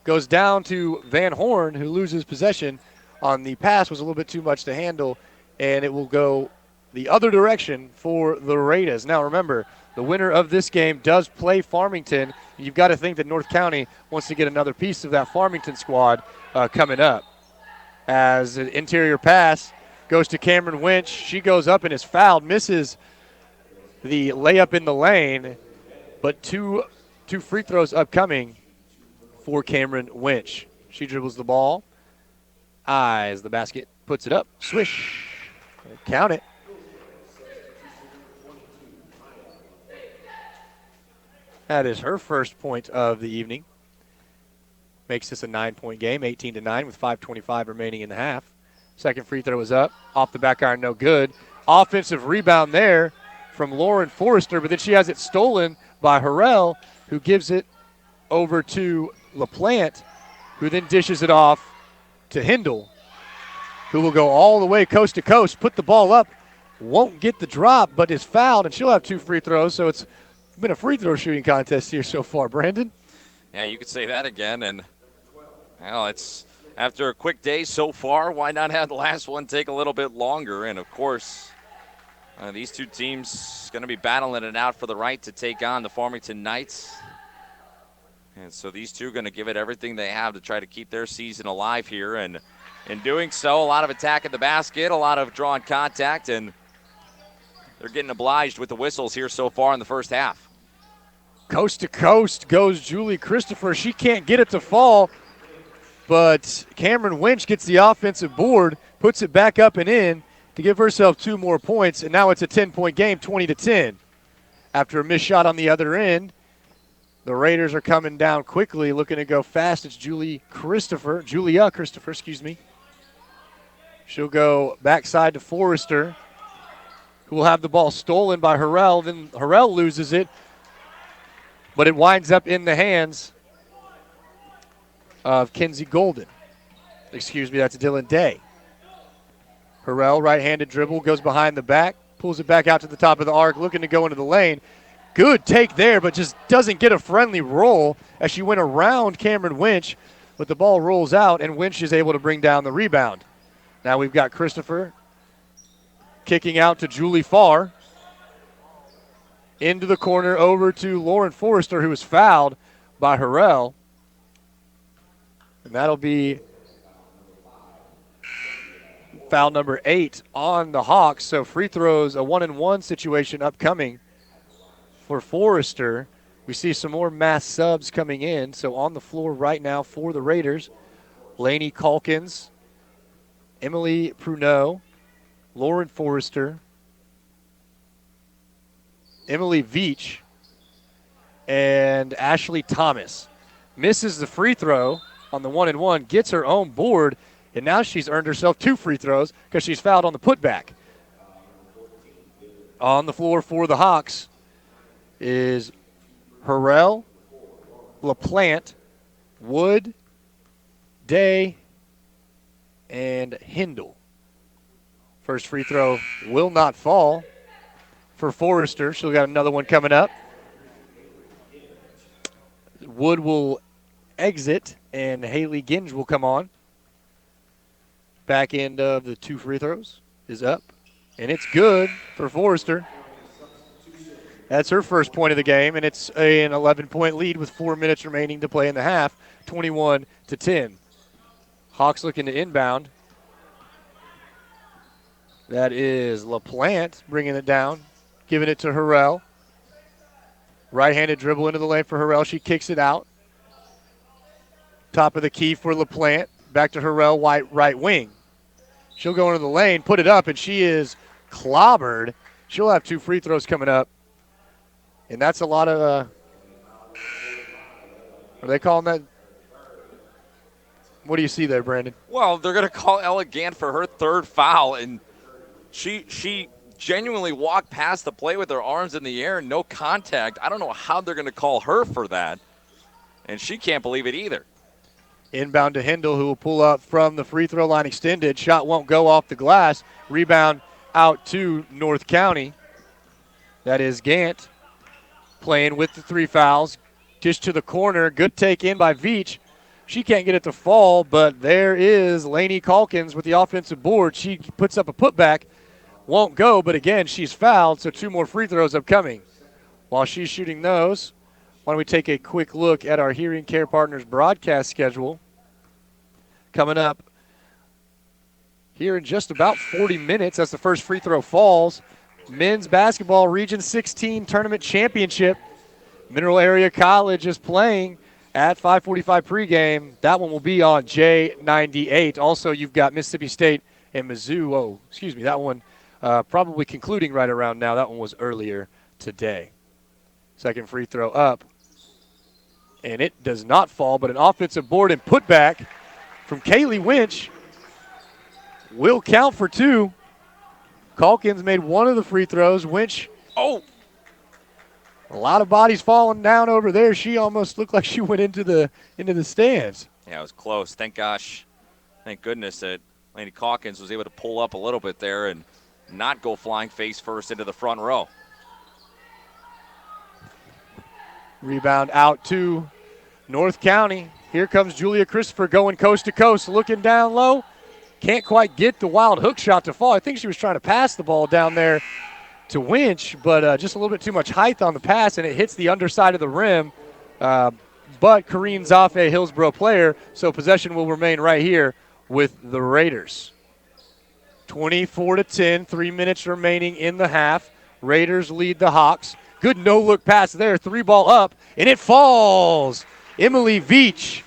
goes down to Van Horn, who loses possession on the pass. Was a little bit too much to handle, and it will go the other direction for the Raiders. Now remember, the winner of this game does play Farmington. You've got to think that North County wants to get another piece of that Farmington squad coming up. As an interior pass goes to Cameron Winch. She goes up and is fouled, misses the layup in the lane, but two free throws upcoming for Cameron Winch. She dribbles the ball. Eyes the basket, puts it up, swish, count it. That is her first point of the evening. Makes this a 9-point game, 18-9 with 5:25 remaining in the half. Second free throw is up, off the back iron, no good. Offensive rebound there from Lauren Forrester, but then she has it stolen by Harrell, who gives it over to LaPlante, who then dishes it off to Hindle, who will go all the way coast to coast, put the ball up, won't get the drop, but is fouled, and she'll have 2 free throws. So it's been a free throw shooting contest here so far, Brandon. Yeah, you could say that again, and well, it's after a quick day so far, why not have the last one take a little bit longer? And of course, these two teams going to be battling it out for the right to take on the Farmington Knights. And so these two are going to give it everything they have to try to keep their season alive here. And in doing so, a lot of attack at the basket, a lot of drawn contact, and they're getting obliged with the whistles here so far in the first half. Coast to coast goes Julie Christopher. She can't get it to fall, but Cameron Winch gets the offensive board, puts it back up and in to give herself 2 more points, and now it's a 10-point game, 20-10. After a missed shot on the other end, the Raiders are coming down quickly, looking to go fast. It's Julia Christopher, excuse me. She'll go backside to Forrester, who will have the ball stolen by Harrell. Then Harrell loses it, but it winds up in the hands of Kenzie Golden. Excuse me, that's Dylan Day. Harrell, right-handed dribble, goes behind the back, pulls it back out to the top of the arc, looking to go into the lane. Good take there, but just doesn't get a friendly roll as she went around Cameron Winch, but the ball rolls out, and Winch is able to bring down the rebound. Now we've got Christopher kicking out to Julie Farr. Into the corner over to Lauren Forrester, who was fouled by Harrell. And that'll be foul number 8 on the Hawks. So free throws, a 1-and-1 situation upcoming for Forrester. We see some more mass subs coming in. So on the floor right now for the Raiders, Lainey Calkins, Emily Pruneau, Lauren Forrester, Emily Veach, and Ashley Thomas. Misses the free throw on the 1-and-1, gets her own board, and now she's earned herself 2 free throws because she's fouled on the putback. On the floor for the Hawks is Harrell, LaPlante, Wood, Day, and Hindle. First free throw will not fall for Forrester. She'll got another one coming up. Wood will exit, and Haley Ginge will come on. Back end of the 2 free throws is up, and it's good for Forrester. That's her first point of the game, and it's an 11-point lead with 4 minutes remaining to play in the half, 21-10. Hawks looking to inbound. That is LaPlante bringing it down, giving it to Harrell. Right-handed dribble into the lane for Harrell. She kicks it out. Top of the key for LaPlante. Back to Harrell, right wing. She'll go into the lane, put it up, and she is clobbered. She'll have 2 free throws coming up. And that's a lot of, are they calling that? What do you see there, Brandon? Well, they're going to call Ella Gant for her 3rd foul, and she genuinely walked past the play with her arms in the air, no contact. I don't know how they're going to call her for that, and she can't believe it either. Inbound to Hindle, who will pull up from the free throw line extended. Shot won't go off the glass. Rebound out to North County. That is Gant playing with the 3 fouls. Dish to the corner. Good take in by Veach. She can't get it to fall, but there is Lainey Calkins with the offensive board. She puts up a putback. Won't go, but again, she's fouled, so 2 more free throws upcoming. While she's shooting those, why don't we take a quick look at our Hearing Care Partners broadcast schedule. Coming up here in just about 40 minutes as the first free throw falls. Men's basketball Region 16 Tournament Championship. Mineral Area College is playing at 5:45 pregame. That one will be on J98. Also, you've got Mississippi State and Mizzou. That one probably concluding right around now. That one was earlier today. Second free throw up. And it does not fall, but an offensive board and putback from Kaylee Winch will count for 2. Calkins made one of the free throws. Winch, a lot of bodies falling down over there. She almost looked like she went into the stands. Yeah, it was close. Thank goodness that Lainey Calkins was able to pull up a little bit there and not go flying face first into the front row. Rebound out to North County. Here comes Julia Christopher going coast to coast, looking down low. Can't quite get the wild hook shot to fall. I think she was trying to pass the ball down there to Winch, but just a little bit too much height on the pass, and it hits the underside of the rim, but careens off a Hillsboro player, so possession will remain right here with the Raiders. 24-10, 3 minutes remaining in the half. Raiders lead the Hawks. Good no-look pass there, 3-ball up, and it falls. Emily Veach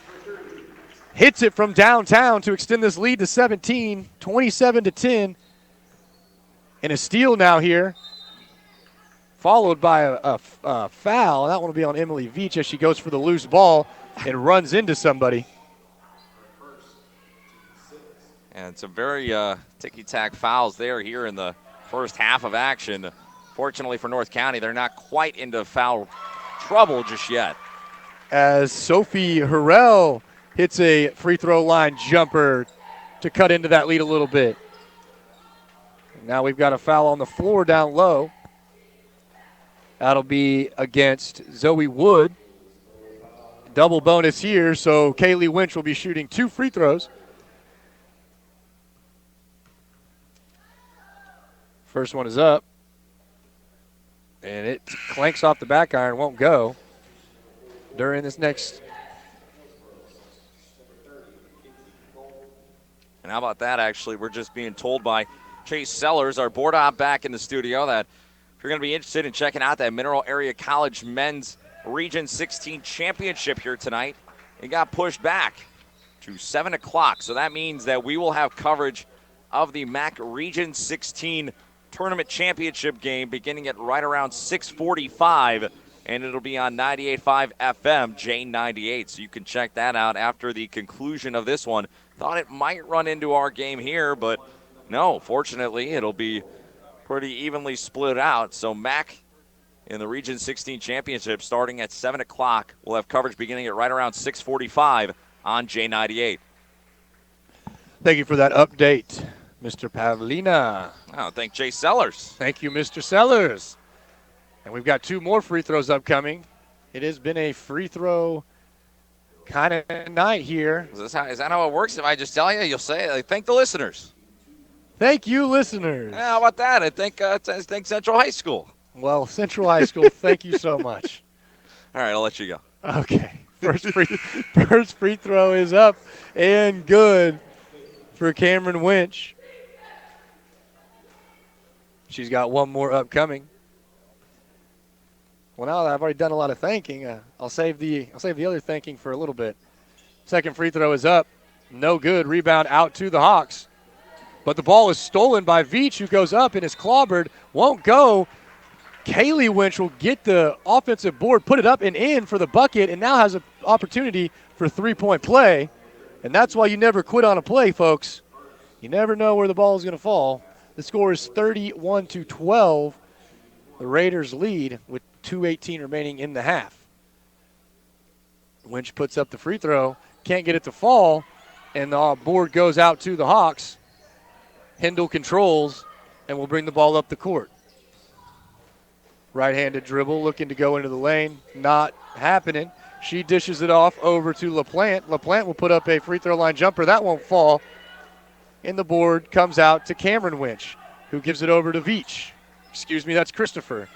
hits it from downtown to extend this lead to 17, 27-10. And a steal now here, followed by a foul. That one will be on Emily Veach as she goes for the loose ball and runs into somebody. And some very ticky-tack fouls there here in the first half of action. Fortunately for North County, they're not quite into foul trouble just yet. As Sophie Harrell hits a free throw line jumper to cut into that lead a little bit. Now we've got a foul on the floor down low. That'll be against Zoe Wood. Double bonus here, so Kaylee Winch will be shooting 2 free throws. First one is up. And it clanks off the back iron, won't go during this next. And how about that, actually? We're just being told by Chase Sellers, our board op back in the studio, that if you're going to be interested in checking out that Mineral Area College Men's Region 16 Championship here tonight, it got pushed back to 7 o'clock. So that means that we will have coverage of the MAC Region 16 Tournament Championship game beginning at right around 6:45, and it'll be on 98.5 FM, J98. So you can check that out after the conclusion of this one. Thought it might run into our game here, but no, fortunately, it'll be pretty evenly split out. So MAC in the Region 16 Championship starting at 7 o'clock. We'll have coverage beginning at right around 6:45 on J98. Thank you for that update, Mr. Pavlina. Oh, thank Jay Sellers. Thank you, Mr. Sellers. And we've got 2 more free throws upcoming. It has been a free throw kind of night here. Is that how it works? If I just tell you, you'll say, like, thank the listeners. Thank you, listeners. Yeah, how about that? I think Central High School. Well, Central High School, thank you so much. All right, I'll let you go. Okay. First free throw is up and good for Cameron Winch. She's got one more upcoming. Well, now that I've already done a lot of thanking, I'll save the other thanking for a little bit. Second free throw is up. No good. Rebound out to the Hawks. But the ball is stolen by Veach, who goes up and is clobbered. Won't go. Kaylee Winch will get the offensive board, put it up and in for the bucket, and now has an opportunity for three-point play. And that's why you never quit on a play, folks. You never know where the ball is going to fall. The score is 31-12. The Raiders lead with 2:18 remaining in the half. Winch puts up the free throw, can't get it to fall, and the board goes out to the Hawks. Hindle controls and will bring the ball up the court. Right-handed dribble, looking to go into the lane. Not happening. She dishes it off over to LaPlante. LaPlante will put up a free throw line jumper. That won't fall. And the board comes out to Cameron Winch, who gives it over to Veach. Excuse me, that's Christopher.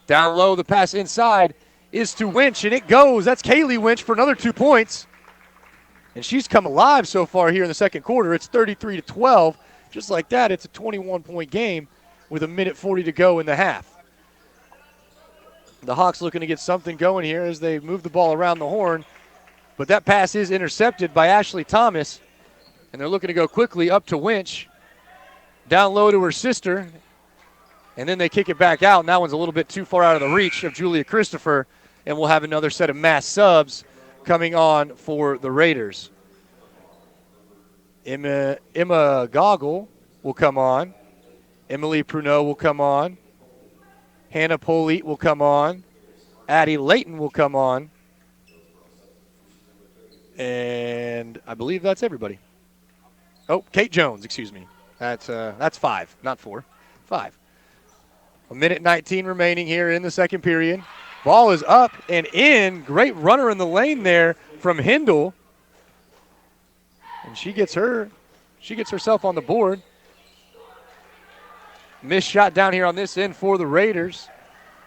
Down low, the pass inside is to Winch, and it goes. That's Kaylee Winch for another 2 points. And she's come alive so far here in the second quarter. It's 33-12. Just like that, it's a 21-point game with 1:40 to go in the half. The Hawks looking to get something going here as they move the ball around the horn. But that pass is intercepted by Ashley Thomas. And they're looking to go quickly up to Winch. Down low to her sister. And then they kick it back out. And that one's a little bit too far out of the reach of Julia Christopher. And we'll have another set of mass subs coming on for the Raiders. Emma Goggle will come on. Emily Pruneau will come on. Hannah Polite will come on. Addie Layton will come on. And I believe that's everybody. Oh, Kate Jones, excuse me. That's 5, not 4. 5. 1:19 remaining here in the second period. Ball is up and in. Great runner in the lane there from Hindle. And she gets herself on the board. Missed shot down here on this end for the Raiders.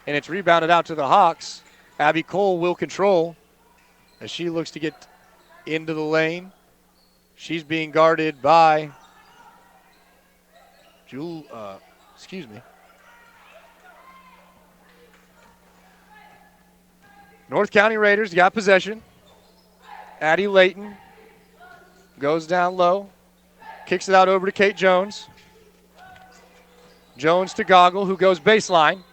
And it's rebounded out to the Hawks. Abby Cole will control as she looks to get into the lane. She's being guarded by North County Raiders got possession. Addie Layton goes down low, kicks it out over to Kate Jones. Jones to Goggle, who goes baseline.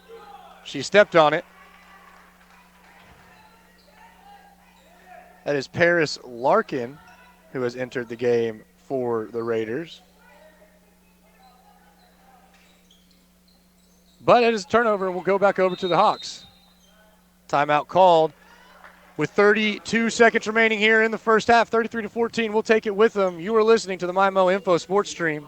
She stepped on it. That is Paris Larkin, who has entered the game for the Raiders. But it is a turnover, and we'll go back over to the Hawks. Timeout called. With 32 seconds remaining here in the first half, 33-14, we'll take it with them. You are listening to the MyMo Info Sports Stream.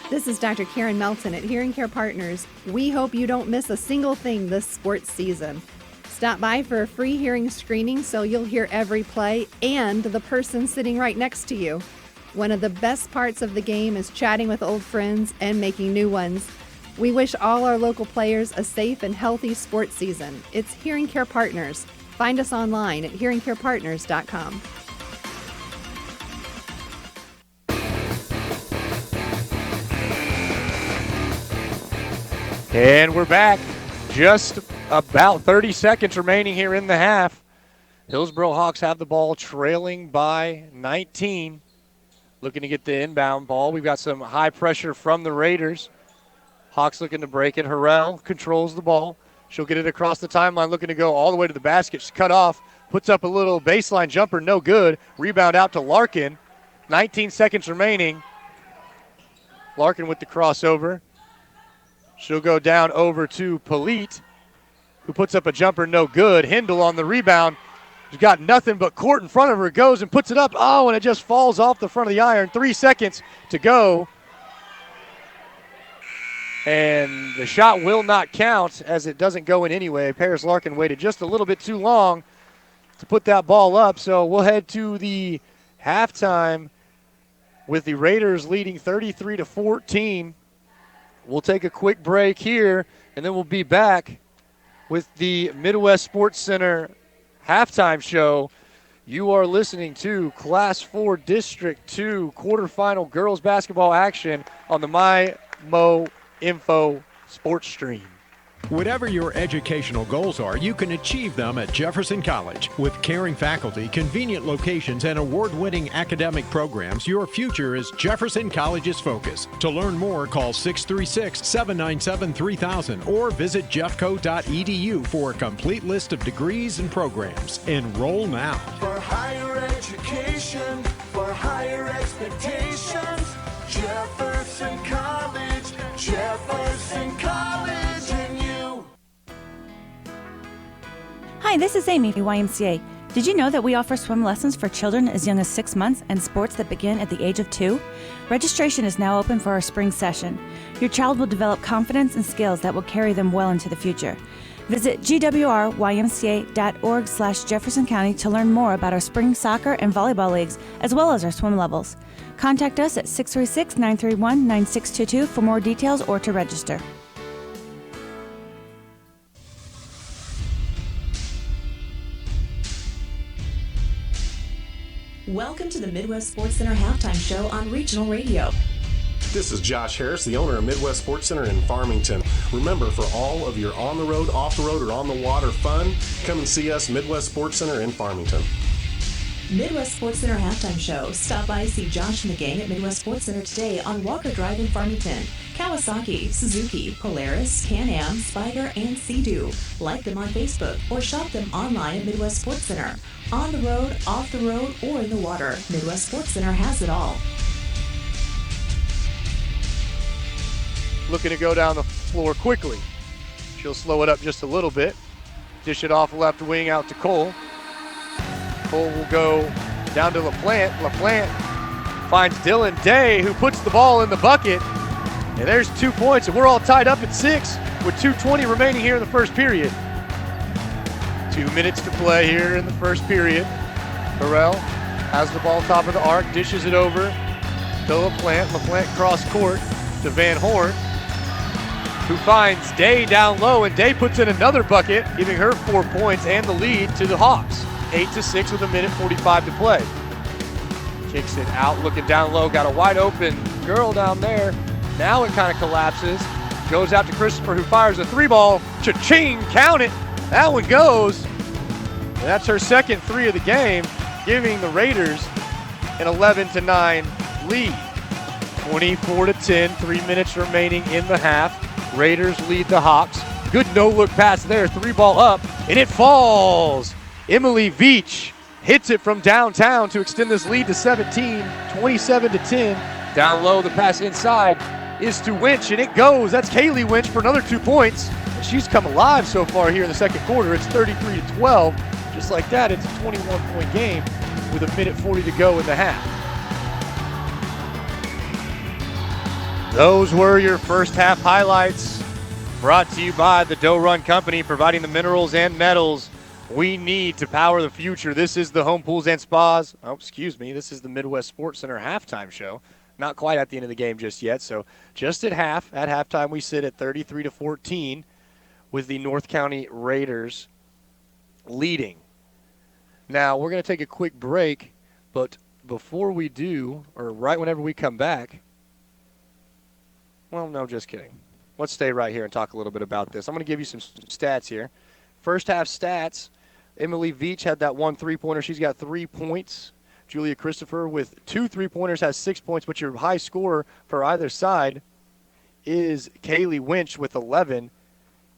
This is Dr. Karen Melton at Hearing Care Partners. We hope you don't miss a single thing this sports season. Stop by for a free hearing screening so you'll hear every play and the person sitting right next to you. One of the best parts of the game is chatting with old friends and making new ones. We wish all our local players a safe and healthy sports season. It's Hearing Care Partners. Find us online at hearingcarepartners.com. And we're back. Just about 30 seconds remaining here in the half. Hillsboro Hawks have the ball trailing by 19. Looking to get the inbound ball. We've got some high pressure from the Raiders. Hawks looking to break it. Harrell controls the ball. She'll get it across the timeline, looking to go all the way to the basket. She's cut off, puts up a little baseline jumper, no good. Rebound out to Larkin. 19 seconds remaining. Larkin with the crossover. She'll go down over to Polite, who puts up a jumper, no good. Hindle on the rebound. She's got nothing but court in front of her. Goes and puts it up. Oh, and it just falls off the front of the iron. 3 seconds to go. And the shot will not count as it doesn't go in anyway. Paris Larkin waited just a little bit too long to put that ball up. So we'll head to the halftime with the Raiders leading 33-14. We'll take a quick break here, and then we'll be back with the Midwest Sports Center halftime show. You are listening to Class 4 District 2 quarterfinal girls basketball action on the MyMoInfo Sports Stream. Whatever your educational goals are, you can achieve them at Jefferson College. With caring faculty, convenient locations, and award-winning academic programs, your future is Jefferson College's focus. To learn more, call 636-797-3000 or visit jeffco.edu for a complete list of degrees and programs. Enroll now. For higher education, for higher expectations, Jefferson College, Jefferson College. Hi, this is Amy from YMCA. Did you know that we offer swim lessons for children as young as 6 months and sports that begin at the age of 2? Registration is now open for our spring session. Your child will develop confidence and skills that will carry them well into the future. Visit gwrymca.org/Jefferson County to learn more about our spring soccer and volleyball leagues, as well as our swim levels. Contact us at 636-931-9622 for more details or to register. Welcome to the Midwest Sports Center halftime show on Regional Radio. This is Josh Harris, the owner of Midwest Sports Center in Farmington. Remember, for all of your on-the-road, off-the-road, or on-the-water fun, come and see us, Midwest Sports Center in Farmington. Midwest Sports Center halftime show. Stop by, see Josh and the gang at Midwest Sports Center today on Walker Drive in Farmington. Kawasaki, Suzuki, Polaris, Can-Am, Spider, and Sea-Doo. Like them on Facebook or shop them online at Midwest Sports Center. On the road, off the road, or in the water, Midwest Sports Center has it all. Looking to go down the floor quickly. She'll slow it up just a little bit. Dish it off left wing out to Cole. Cole will go down to LaPlante. LaPlante finds Dylan Day, who puts the ball in the bucket. And there's 2 points, and we're all tied up at 6 with 2:20 remaining here in the first period. 2 minutes to play here in the first period. Burrell has the ball top of the arc, dishes it over to LaPlante. LaPlante cross court to Van Horn, who finds Day down low, and Day puts in another bucket, giving her 4 points and the lead to the Hawks. 8-6 with 1:45 to play. Kicks it out, looking down low, got a wide open girl down there. Now it kind of collapses. Goes out to Christopher, who fires a 3-ball. Cha-ching, count it. That one goes. And that's her second 3 of the game, giving the Raiders an 11-9 lead. 24-10, 3 minutes remaining in the half. Raiders lead the Hawks. Good no-look pass there, 3-ball up, and it falls. Emily Veach hits it from downtown to extend this lead to 17, 27-10. Down low, the pass inside is to Winch, and it goes. That's Kaylee Winch for another 2 points. And she's come alive so far here in the second quarter. It's 33-12. Just like that, it's a 21-point game with 1:40 to go in the half. Those were your first half highlights, brought to you by the Dough Run Company, providing the minerals and metals we need to power the future. This is the Home Pools and Spas. Oh, excuse me. This is the Midwest Sports Center halftime show. Not quite at the end of the game just yet. So just at half, at halftime, we sit at 33-14 with the North County Raiders leading. Now, we're going to take a quick break, but before we do, or right whenever we come back, well, no, just kidding. Let's stay right here and talk a little bit about this. I'm going to give you some stats here. First half stats, Emily Veach had that 1 3-pointer. She's got 3 points. Julia Christopher with 2 3-pointers has 6 points, but your high scorer for either side is Kaylee Winch with 11,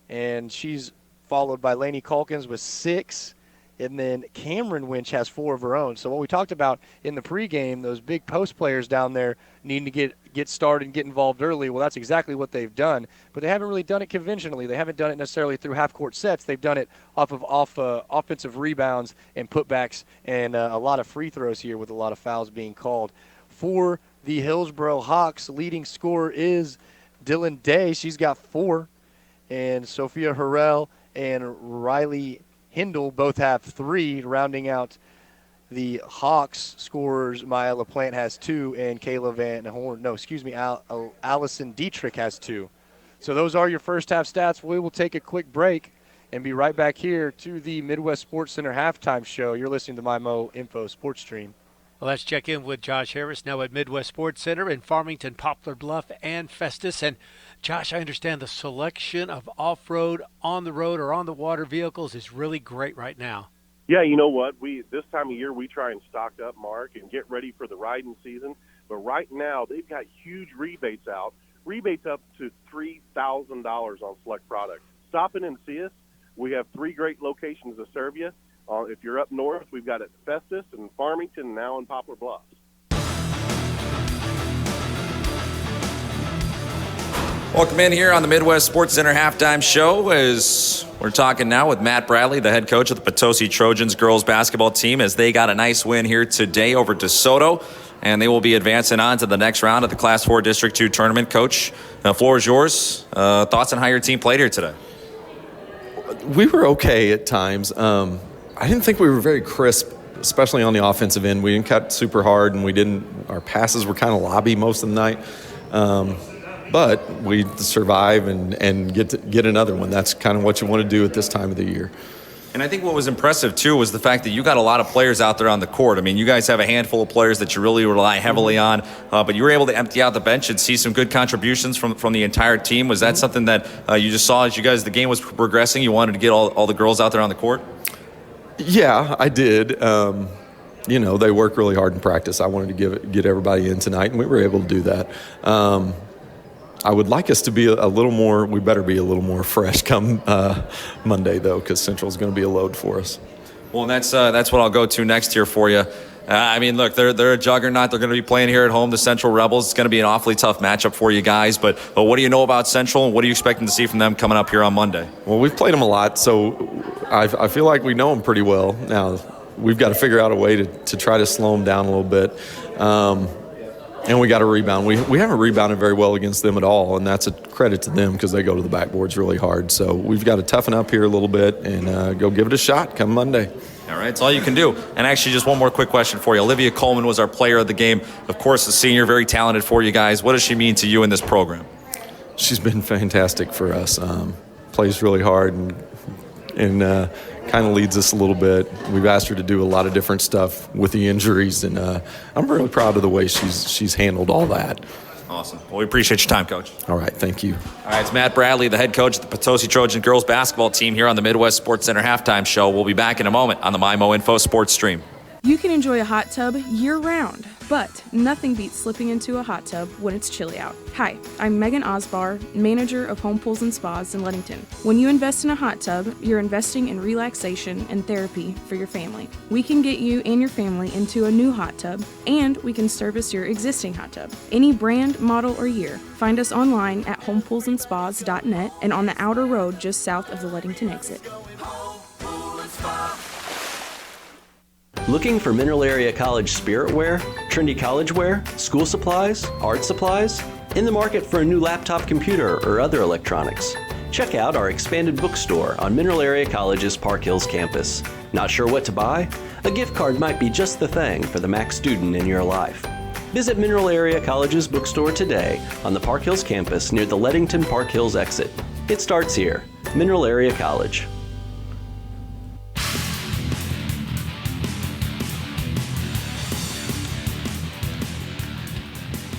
and she's followed by Lainey Calkins with 6, and then Cameron Winch has 4 of her own. So what we talked about in the pregame, those big post players down there needing to get started and get involved early, well, that's exactly what they've done. But they haven't really done it conventionally. They haven't done it necessarily through half-court sets. They've done it off offensive rebounds and putbacks and a lot of free throws here with a lot of fouls being called. For the Hillsboro Hawks, leading scorer is Dylan Day, she's got 4. And Sophia Harrell and Riley Hindle both have 3, rounding out the Hawks scorers. Maya LaPlante has 2, and Kayla Van Horn, Allison Dietrich has 2. So those are your first half stats. We will take a quick break and be right back here to the Midwest Sports Center halftime show. You're listening to MyMo Info Sports Stream. Well, let's check in with Josh Harris now at Midwest Sports Center in Farmington, Poplar Bluff, and Festus. And Josh, I understand the selection of off-road, on-the-road, or on-the-water vehicles is really great right now. Yeah, you know what? This time of year we try and stock up, Mark, and get ready for the riding season. But right now they've got huge rebates out, rebates up to $3,000 on select products. Stop in and see us. We have 3 great locations to serve you. If you're up north, we've got it at Festus and Farmington, and now in Poplar Bluffs. Welcome in here on the Midwest Sports Center halftime show as we're talking now with Matt Bradley, the head coach of the Potosi Trojans girls basketball team, as they got a nice win here today over DeSoto, and they will be advancing on to the next round of the Class 4 District 2 tournament. Coach, the floor is yours. Thoughts on how your team played here today? We were okay at times. I didn't think we were very crisp, especially on the offensive end. We didn't cut super hard, and our passes were kind of lobby most of the night. But we survive and get another one. That's kind of what you want to do at this time of the year. And I think what was impressive, too, was the fact that you got a lot of players out there on the court. I mean, you guys have a handful of players that you really rely heavily on, but you were able to empty out the bench and see some good contributions from the entire team. Was that something that you just saw as the game was progressing? You wanted to get all the girls out there on the court? Yeah, I did. They work really hard in practice. I wanted to get everybody in tonight, and we were able to do that. I would like us to be we better be a little more fresh come Monday, though, because Central is going to be a load for us. Well, and that's what I'll go to next here for you. Look, they're a juggernaut. They're going to be playing here at home, the Central Rebels. It's going to be an awfully tough matchup for you guys. But what do you know about Central, and what are you expecting to see from them coming up here on Monday? Well, we've played them a lot, so I feel like we know them pretty well. Now, we've got to figure out a way to try to slow them down a little bit. And we got to rebound. We haven't rebounded very well against them at all, and that's a credit to them because they go to the backboards really hard. So we've got to toughen up here a little bit and go give it a shot come Monday. All right, it's all you can do. And actually, just one more quick question for you. Olivia Coleman was our player of the game. Of course, a senior, very talented for you guys. What does she mean to you in this program? She's been fantastic for us. Plays really hard and kind of leads us a little bit. We've asked her to do a lot of different stuff with the injuries, and I'm really proud of the way she's handled all that. Awesome. Well, we appreciate your time, Coach. All right, thank you. All right, it's Matt Bradley, the head coach of the Potosi Trojan girls basketball team here on the Midwest Sports Center halftime show. We'll be back in a moment on the MyMo Info Sports Stream. You can enjoy a hot tub year-round, but nothing beats slipping into a hot tub when it's chilly out. Hi, I'm Megan Osbar, manager of Home Pools and Spas in Ludington. When you invest in a hot tub, you're investing in relaxation and therapy for your family. We can get you and your family into a new hot tub, and we can service your existing hot tub. Any brand, model, or year. Find us online at homepoolsandspas.net and on the outer road just south of the Ludington exit. Looking for Mineral Area College spirit wear, trendy college wear, school supplies, art supplies? In the market for a new laptop computer or other electronics? Check out our expanded bookstore on Mineral Area College's Park Hills campus. Not sure what to buy? A gift card might be just the thing for the Mac student in your life. Visit Mineral Area College's bookstore today on the Park Hills campus near the Leadington Park Hills exit. It starts here. Mineral Area College.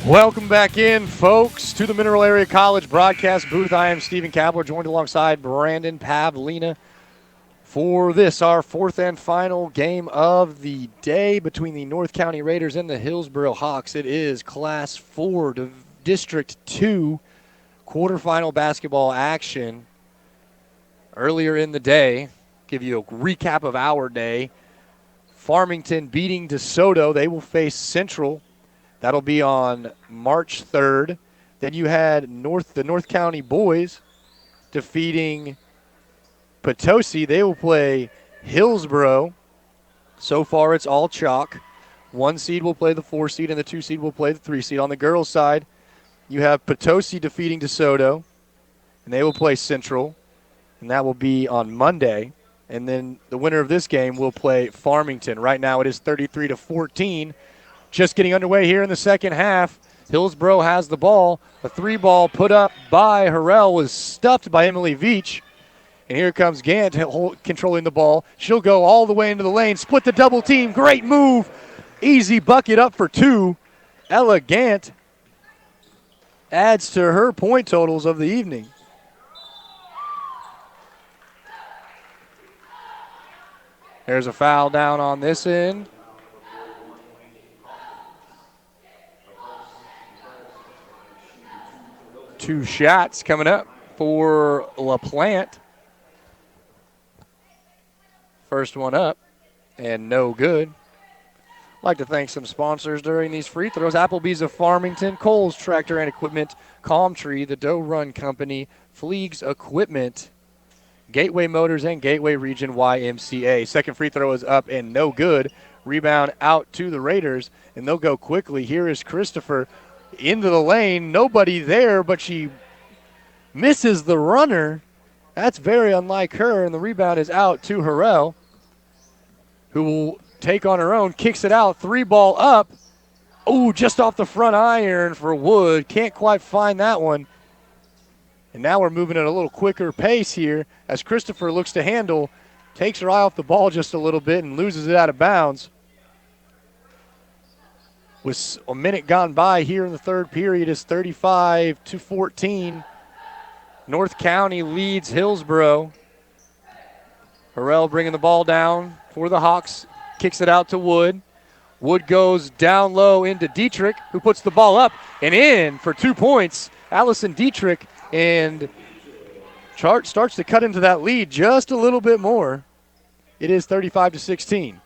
Welcome back in, folks, to the Mineral Area College broadcast booth. I am Stephen Kapler, joined alongside Brandon Pavlina for this, our fourth and final game of the day between the North County Raiders and the Hillsboro Hawks. It is Class 4 District 2 quarterfinal basketball action. Earlier in the day, give you a recap of our day. Farmington beating DeSoto. They will face Central. That'll be on March 3rd. Then you had the North County boys defeating Potosi. They will play Hillsboro. So far, it's all chalk. 1 seed will play the 4 seed, and the 2 seed will play the 3 seed. On the girls' side, you have Potosi defeating DeSoto, and they will play Central, and that will be on Monday. And then the winner of this game will play Farmington. Right now it is 33-14. Just getting underway here in the second half. Hillsborough has the ball. A 3-ball put up by Harrell was stuffed by Emily Veach. And here comes Gant controlling the ball. She'll go all the way into the lane, split the double team. Great move. Easy bucket up for 2. Ella Gant adds to her point totals of the evening. There's a foul down on this end. Two shots coming up for LaPlante. First one up, and no good. I'd like to thank some sponsors during these free throws. Applebee's of Farmington, Kohl's Tractor and Equipment, Calm Tree, the Doe Run Company, Fleegs Equipment, Gateway Motors, and Gateway Region YMCA. Second free throw is up and no good. Rebound out to the Raiders, and they'll go quickly. Here is Christopher into the lane. Nobody there, but she misses the runner. That's very unlike her, and the rebound is out to Harrell, who will take on her own, kicks it out, 3-ball up. Oh, just off the front iron for Wood. Can't quite find that one. And now we're moving at a little quicker pace here as Christopher looks to handle, takes her eye off the ball just a little bit and loses it out of bounds. With a minute gone by here in the third period, it's 35-14. North County leads Hillsborough. Harrell bringing the ball down for the Hawks, kicks it out to Wood. Wood goes down low into Dietrich, who puts the ball up and in for 2 points. Allison Dietrich, and Chart starts to cut into that lead just a little bit more. It is 35-16.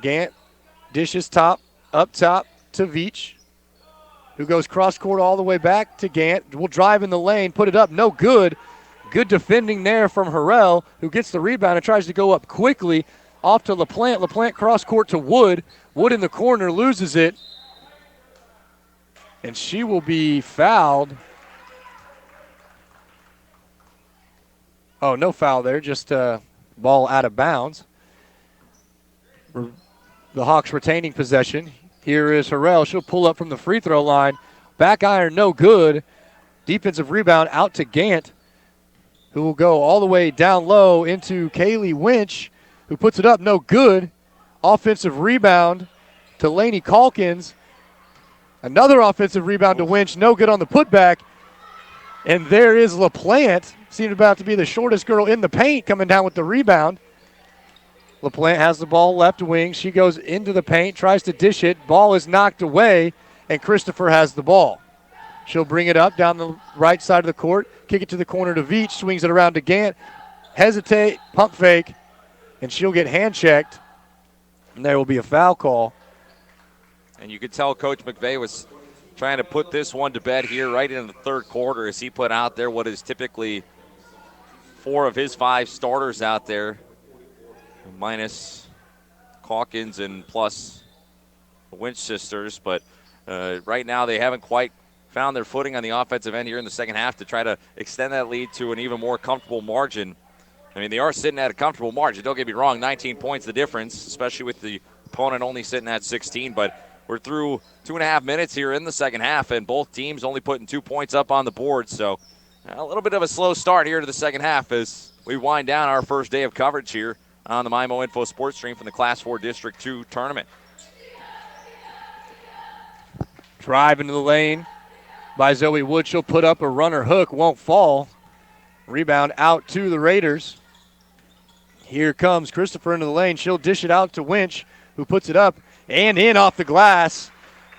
Gant dishes up top to Veach, who goes cross court all the way back to Gant. Will drive in the lane, put it up, no good. Good defending there from Harrell, who gets the rebound and tries to go up quickly off to LaPlante. LaPlante cross court to Wood. Wood in the corner loses it, and she will be fouled. Oh, no foul there, just ball out of bounds. The Hawks retaining possession. Here is Harrell. She'll pull up from the free throw line. Back iron, no good. Defensive rebound out to Gant, who will go all the way down low into Kaylee Winch, who puts it up, no good. Offensive rebound to Lainey Calkins. Another offensive rebound to Winch, no good on the putback. And there is LaPlante, seemed about to be the shortest girl in the paint, coming down with the rebound. LaPlante has the ball left wing. She goes into the paint, tries to dish it. Ball is knocked away, and Christopher has the ball. She'll bring it up down the right side of the court, kick it to the corner to Veach, swings it around to Gant, hesitate, pump fake, and she'll get hand checked, and there will be a foul call. And you could tell Coach McVay was trying to put this one to bed here right in the third quarter as he put out there what is typically 4 of his 5 starters out there, minus Calkins and plus the Winch sisters. But right now they haven't quite found their footing on the offensive end here in the second half to try to extend that lead to an even more comfortable margin. I mean, they are sitting at a comfortable margin. Don't get me wrong, 19 points the difference, especially with the opponent only sitting at 16. But we're through 2.5 minutes here in the second half, and both teams only putting 2 points up on the board. So a little bit of a slow start here to the second half as we wind down our first day of coverage here on the MyMO Info Sports Stream from the Class 4 District 2 tournament. Drive into the lane by Zoe Wood. She'll put up a runner hook, won't fall. Rebound out to the Raiders. Here comes Christopher into the lane. She'll dish it out to Winch, who puts it up and in off the glass.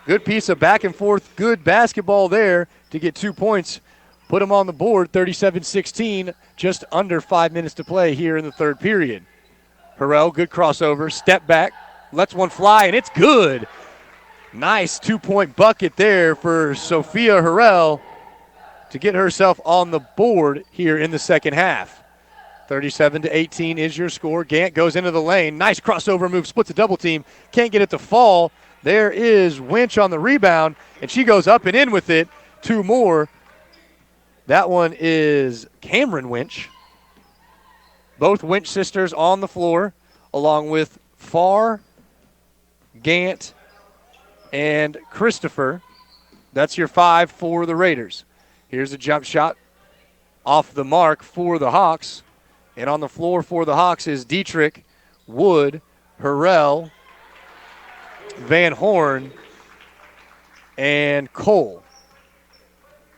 Good piece of back and forth, good basketball there to get 2 points. Put them on the board, 37-16, just under 5 minutes to play here in the third period. Harrell, good crossover, step back, lets one fly, and it's good. Nice 2-point bucket there for Sophia Harrell to get herself on the board here in the second half. 37-18 is your score. Gant goes into the lane. Nice crossover move, splits a double team. Can't get it to fall. There is Winch on the rebound, and she goes up and in with it. 2 more. That one is Cameron Winch. Both Winch sisters on the floor, along with Farr, Gant, and Christopher. That's your 5 for the Raiders. Here's a jump shot off the mark for the Hawks. And on the floor for the Hawks is Dietrich, Wood, Harrell, Van Horn, and Cole.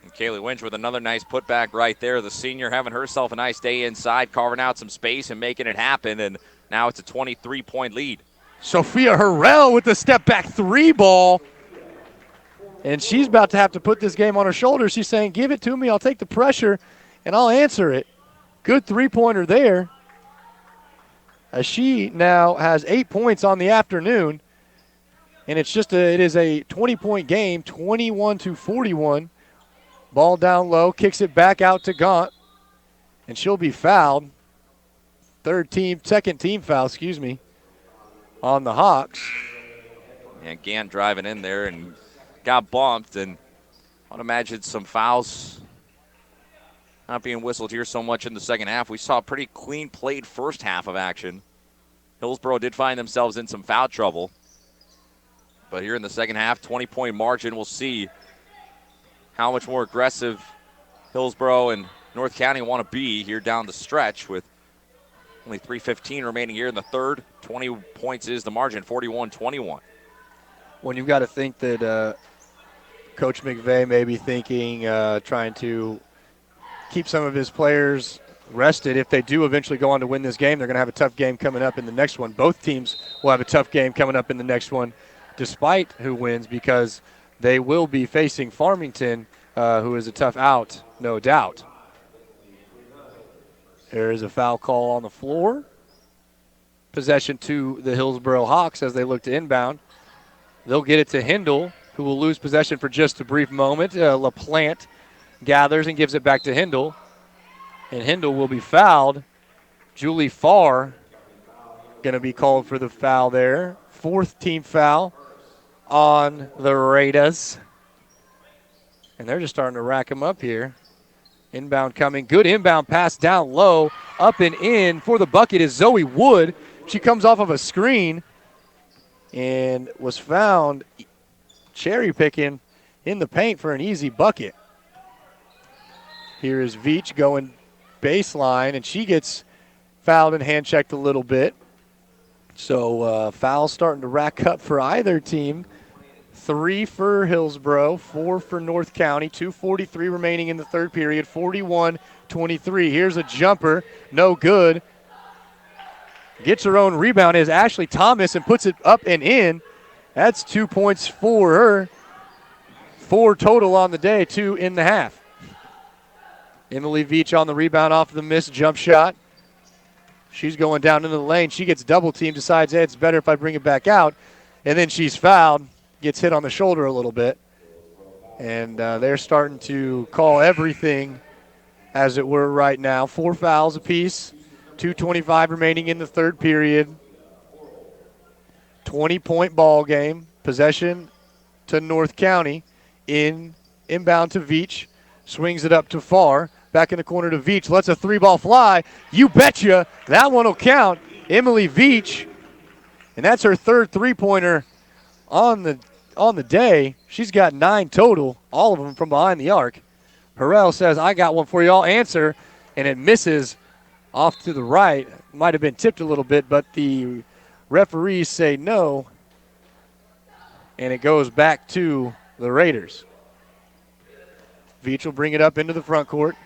And Kaylee Winch with another nice putback right there. The senior having herself a nice day inside, carving out some space and making it happen. And now it's a 23-point lead. Sophia Harrell with the step-back 3 ball. And she's about to have to put this game on her shoulders. She's saying, give it to me, I'll take the pressure, and I'll answer it. Good 3-pointer there. As she now has 8 points on the afternoon. And it is a 20-point game, 21-41. Ball down low, kicks it back out to Gaunt. And she'll be fouled. Second team foul, on the Hawks. And Gant driving in there and got bumped, and I'd imagine some fouls not being whistled here so much in the second half. We saw a pretty clean played first half of action. Hillsboro did find themselves in some foul trouble. But here in the second half, 20-point margin, we'll see how much more aggressive Hillsboro and North County want to be here down the stretch with only 3:15 remaining here in the third. 20 points is the margin, 41-21. When you've got to think that Coach McVay may be thinking, trying to keep some of his players rested. If they do eventually go on to win this game, they're going to have a tough game coming up in the next one. Both teams will have a tough game coming up in the next one, despite who wins, because they will be facing Farmington, who is a tough out, no doubt. There is a foul call on the floor. Possession to the Hillsboro Hawks as they look to inbound. They'll get it to Hindle, who will lose possession for just a brief moment. LaPlante gathers and gives it back to Hindle. And Hindle will be fouled. Julie Farr going to be called for the foul there. 4th team foul on the Raiders. And they're just starting to rack them up here. Inbound coming. Good inbound pass down low. Up and in for the bucket is Zoe Wood. She comes off of a screen and was found cherry picking in the paint for an easy bucket. Here is Veach going baseline, and she gets fouled and hand checked a little bit. So fouls starting to rack up for either team. 3 for Hillsboro, 4 for North County, 2:43 remaining in the third period, 41-23. Here's a jumper, no good. Gets her own rebound is Ashley Thomas and puts it up and in. That's 2 points for her. 4 total on the day, 2 in the half. Emily Veach on the rebound off the missed jump shot. She's going down into the lane. She gets double teamed, decides, hey, it's better if I bring it back out. And then she's fouled, gets hit on the shoulder a little bit. And they're starting to call everything, as it were, right now. 4 fouls apiece, 2:25 remaining in the third period. 20-point ball game. Possession to North County. Inbound to Veach. Swings it up to Farr. Back in the corner to Veach. Lets a 3-ball fly. You betcha. That one will count. Emily Veach. And that's her third 3-pointer on the day. She's got 9 total, all of them from behind the arc. Harrell says, I got one for you. I'll answer. And it misses off to the right. Might have been tipped a little bit, but the referees say no. And it goes back to the Raiders. Veach will bring it up into the front court.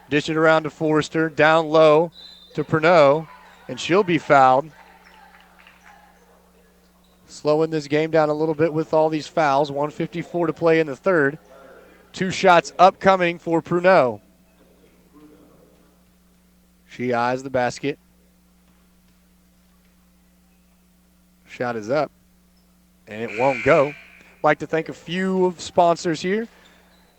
Dish it around to Forrester. Down low to Pernod. And she'll be fouled. Slowing this game down a little bit with all these fouls. 1:54 to play in the third. 2 shots upcoming for Pruneau. She eyes the basket. Shot is up. And it won't go. Like to thank a few of sponsors here.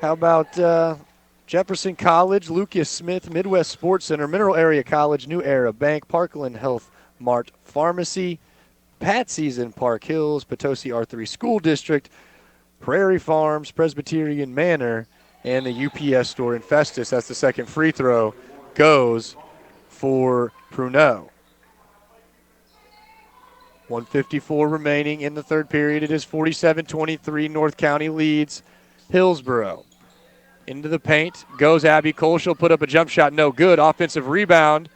How about Jefferson College, Lucas Smith, Midwest Sports Center, Mineral Area College, New Era Bank, Parkland Health Mart Pharmacy, Patsy's in Park Hills, Potosi R3 School District, Prairie Farms, Presbyterian Manor, and the UPS store in Festus. That's the second free throw. Goes for Pruneau. 1:54 remaining in the third period. It is 47-23. North County leads Hillsboro. Into the paint goes Abby Cole. She'll put up a jump shot. No good. Offensive rebound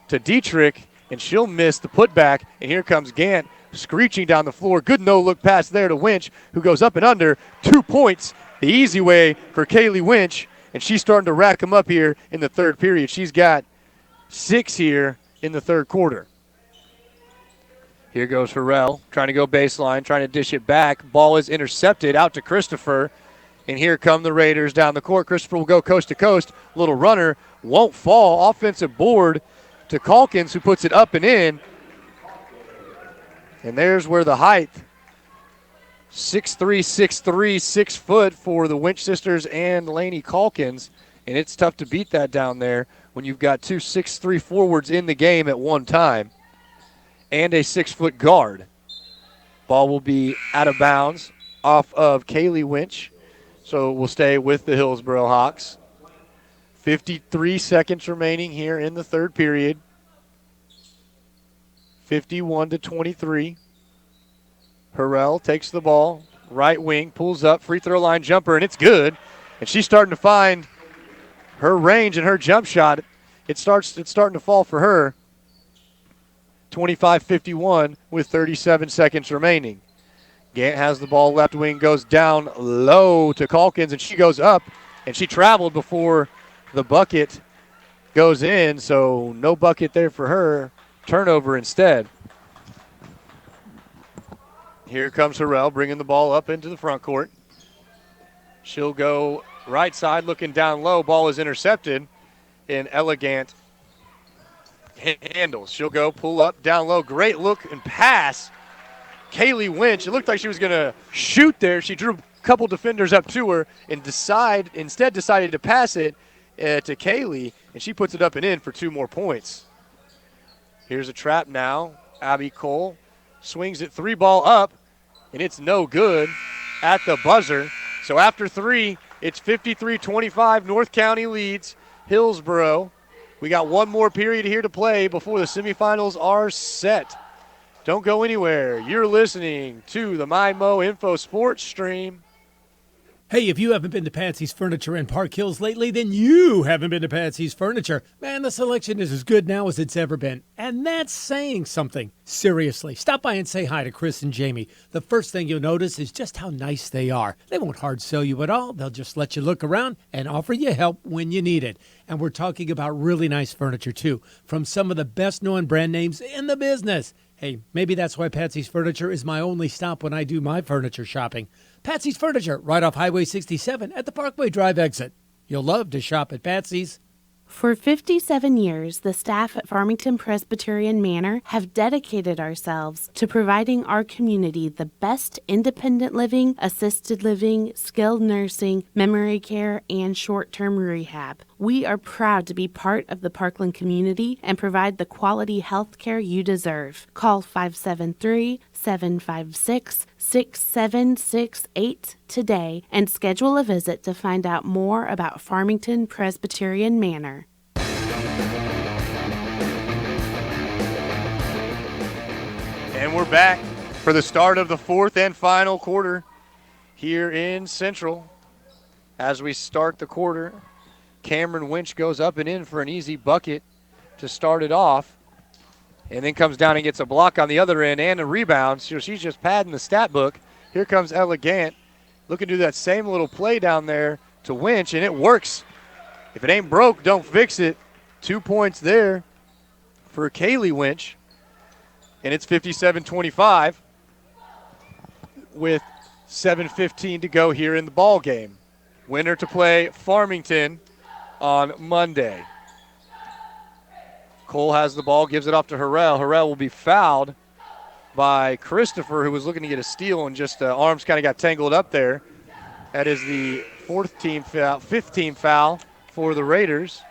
to Dietrich, and she'll miss the putback. And here comes Gant screeching down the floor. Good no-look pass there to Winch, who goes up and under. 2 points, the easy way for Kaylee Winch, and she's starting to rack them up here in the third period. She's got 6 here in the third quarter. Here goes Harrell, trying to go baseline, trying to dish it back. Ball is intercepted out to Christopher, and here come the Raiders down the court. Christopher will go coast to coast. Little runner, won't fall. Offensive board to Calkins, who puts it up and in. And there's where the height, 6'3", 6'3", 6 foot for the Winch sisters and Lainey Calkins. And it's tough to beat that down there when you've got 2 6'3" forwards in the game at one time and a 6-foot guard. Ball will be out of bounds off of Kaylee Winch. So we'll stay with the Hillsboro Hawks. 53 seconds remaining here in the third period. 51-23. Harrell takes the ball, right wing, pulls up, free throw line jumper, and it's good. And she's starting to find her range and her jump shot. It's starting to fall for her. 25-51 with 37 seconds remaining. Gant has the ball left wing, goes down low to Calkins, and she goes up, and she traveled before the bucket goes in, so no bucket there for her. Turnover instead. Here comes Harrell bringing the ball up into the front court. She'll go right side looking down low. Ball is intercepted, and Elegant handles. She'll go pull up down low. Great look and pass. Kaylee Winch, it looked like she was going to shoot there. She drew a couple defenders up to her and instead decided to pass it to Kaylee, and she puts it up and in for 2 more points. Here's a trap now. Abby Cole swings it 3-ball up, and it's no good at the buzzer. So after 3, it's 53-25. North County leads Hillsboro. We got 1 more period here to play before the semifinals are set. Don't go anywhere. You're listening to the MyMo Info Sports Stream. Hey, if you haven't been to Patsy's Furniture in Park Hills lately, then you haven't been to Patsy's Furniture. Man, the selection is as good now as it's ever been. And that's saying something. Seriously, stop by and say hi to Chris and Jamie. The first thing you'll notice is just how nice they are. They won't hard sell you at all. They'll just let you look around and offer you help when you need it. And we're talking about really nice furniture, too, from some of the best-known brand names in the business. Hey, maybe that's why Patsy's Furniture is my only stop when I do my furniture shopping. Patsy's Furniture, right off Highway 67 at the Parkway Drive exit. You'll love to shop at Patsy's. For 57 years, the staff at Farmington Presbyterian Manor have dedicated ourselves to providing our community the best independent living, assisted living, skilled nursing, memory care, and short-term rehab. We are proud to be part of the Parkland community and provide the quality health care you deserve. Call 573-756-6768 today and schedule a visit to find out more about Farmington Presbyterian Manor. And we're back for the start of the 4th and final quarter here in Central. As we start the quarter, Cameron Winch goes up and in for an easy bucket to start it off, and then comes down and gets a block on the other end and a rebound. So she's just padding the stat book. Here comes Elegant looking to do that same little play down there to Winch, and it works. If it ain't broke, don't fix it. 2 points there for Kaylee Winch. And it's 57-25 with 7:15 to go here in the ball game. Winner to play Farmington on Monday. Cole has the ball, gives it off to Harrell. Harrell will be fouled by Christopher, who was looking to get a steal, and just arms kind of got tangled up there. That is the 5th team foul for the Raiders.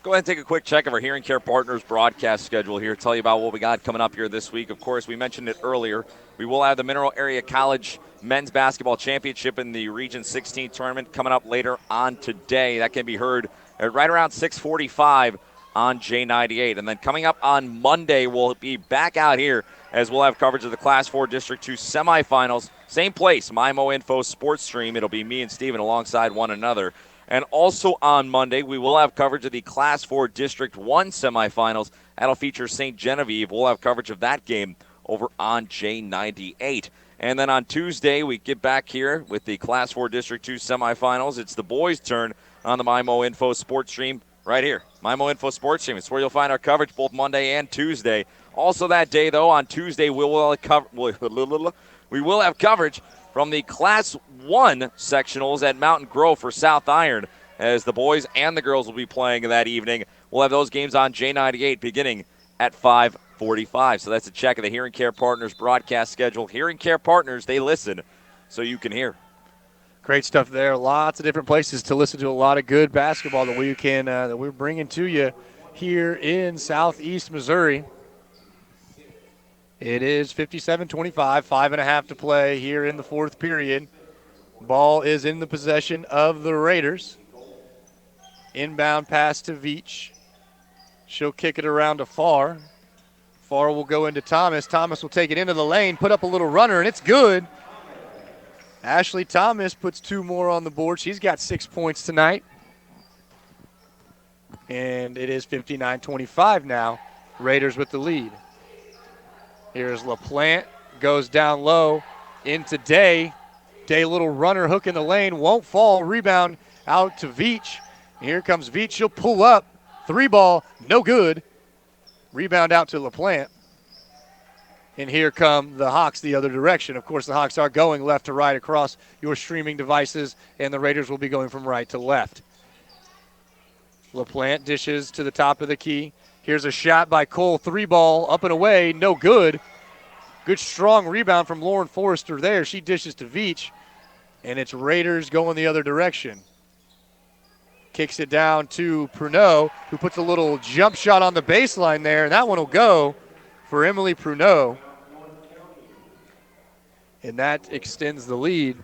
go ahead and take a quick check of our Hearing Care Partners broadcast schedule here. Tell you about what we got coming up here this week. Of course, we mentioned it earlier. We will have the Mineral Area College Men's Basketball Championship in the Region 16 tournament coming up later on today. That can be heard at right around 6:45 on J98. And then coming up on Monday, we'll be back out here as we'll have coverage of the Class 4 District 2 semifinals. Same place, MyMO Info Sports Stream. It'll be me and Steven alongside one another. And also on Monday, we will have coverage of the Class 4 District 1 semifinals. That'll feature St. Genevieve. We'll have coverage of that game over on J98. And then on Tuesday, we get back here with the Class 4 District 2 semifinals. It's the boys' turn on the MyMO Info Sports Stream right here. MyMO Info Sports Stream. It's where you'll find our coverage both Monday and Tuesday. Also that day, though, on Tuesday, we will have coverage from the Class 1 sectionals at Mountain Grove for South Iron, as the boys and the girls will be playing that evening. We'll have those games on J98 beginning at 5:45. So that's a check of the Hearing Care Partners broadcast schedule. Hearing Care Partners, they listen so you can hear. Great stuff there. Lots of different places to listen to a lot of good basketball that we can that we're bringing to you here in Southeast Missouri. It is 57-25, 5.5 to play here in the fourth period. Ball is in the possession of the Raiders. Inbound pass to Veach. She'll kick it around to Farr. Farr will go into Thomas. Thomas will take it into the lane, put up a little runner, and it's good. Ashley Thomas puts 2 more on the board. She's got 6 points tonight. And it is 59-25 now. Raiders with the lead. Here's LaPlante, goes down low into Day. Day, little runner, hook in the lane, won't fall. Rebound out to Veach. Here comes Veach. She'll pull up. 3-ball, no good. Rebound out to LaPlante. And here come the Hawks the other direction. Of course, the Hawks are going left to right across your streaming devices, and the Raiders will be going from right to left. LaPlante dishes to the top of the key. Here's a shot by Cole. 3-ball, up and away, no good. Good strong rebound from Lauren Forrester there. She dishes to Veach, and it's Raiders going the other direction. Kicks it down to Pruneau, who puts a little jump shot on the baseline there, and that one will go for Emily Pruneau. And that extends the lead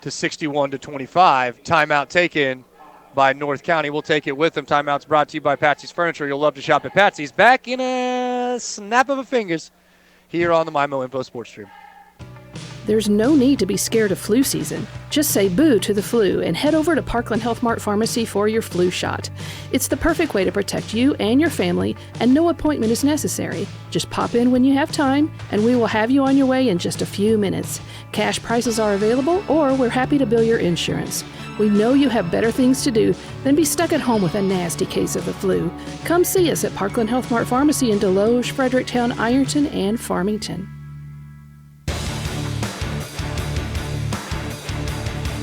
to 61-25. Timeout taken by North County. We'll take it with them. Timeout's brought to you by Patsy's Furniture. You'll love to shop at Patsy's. Back in a snap of a fingers here on the MyMO Info Sports Stream. There's no need to be scared of flu season. Just say boo to the flu and head over to Parkland Health Mart Pharmacy for your flu shot. It's the perfect way to protect you and your family, and no appointment is necessary. Just pop in when you have time, and we will have you on your way in just a few minutes. Cash prices are available, or we're happy to bill your insurance. We know you have better things to do than be stuck at home with a nasty case of the flu. Come see us at Parkland Health Mart Pharmacy in Deloge, Fredericktown, Ironton, and Farmington.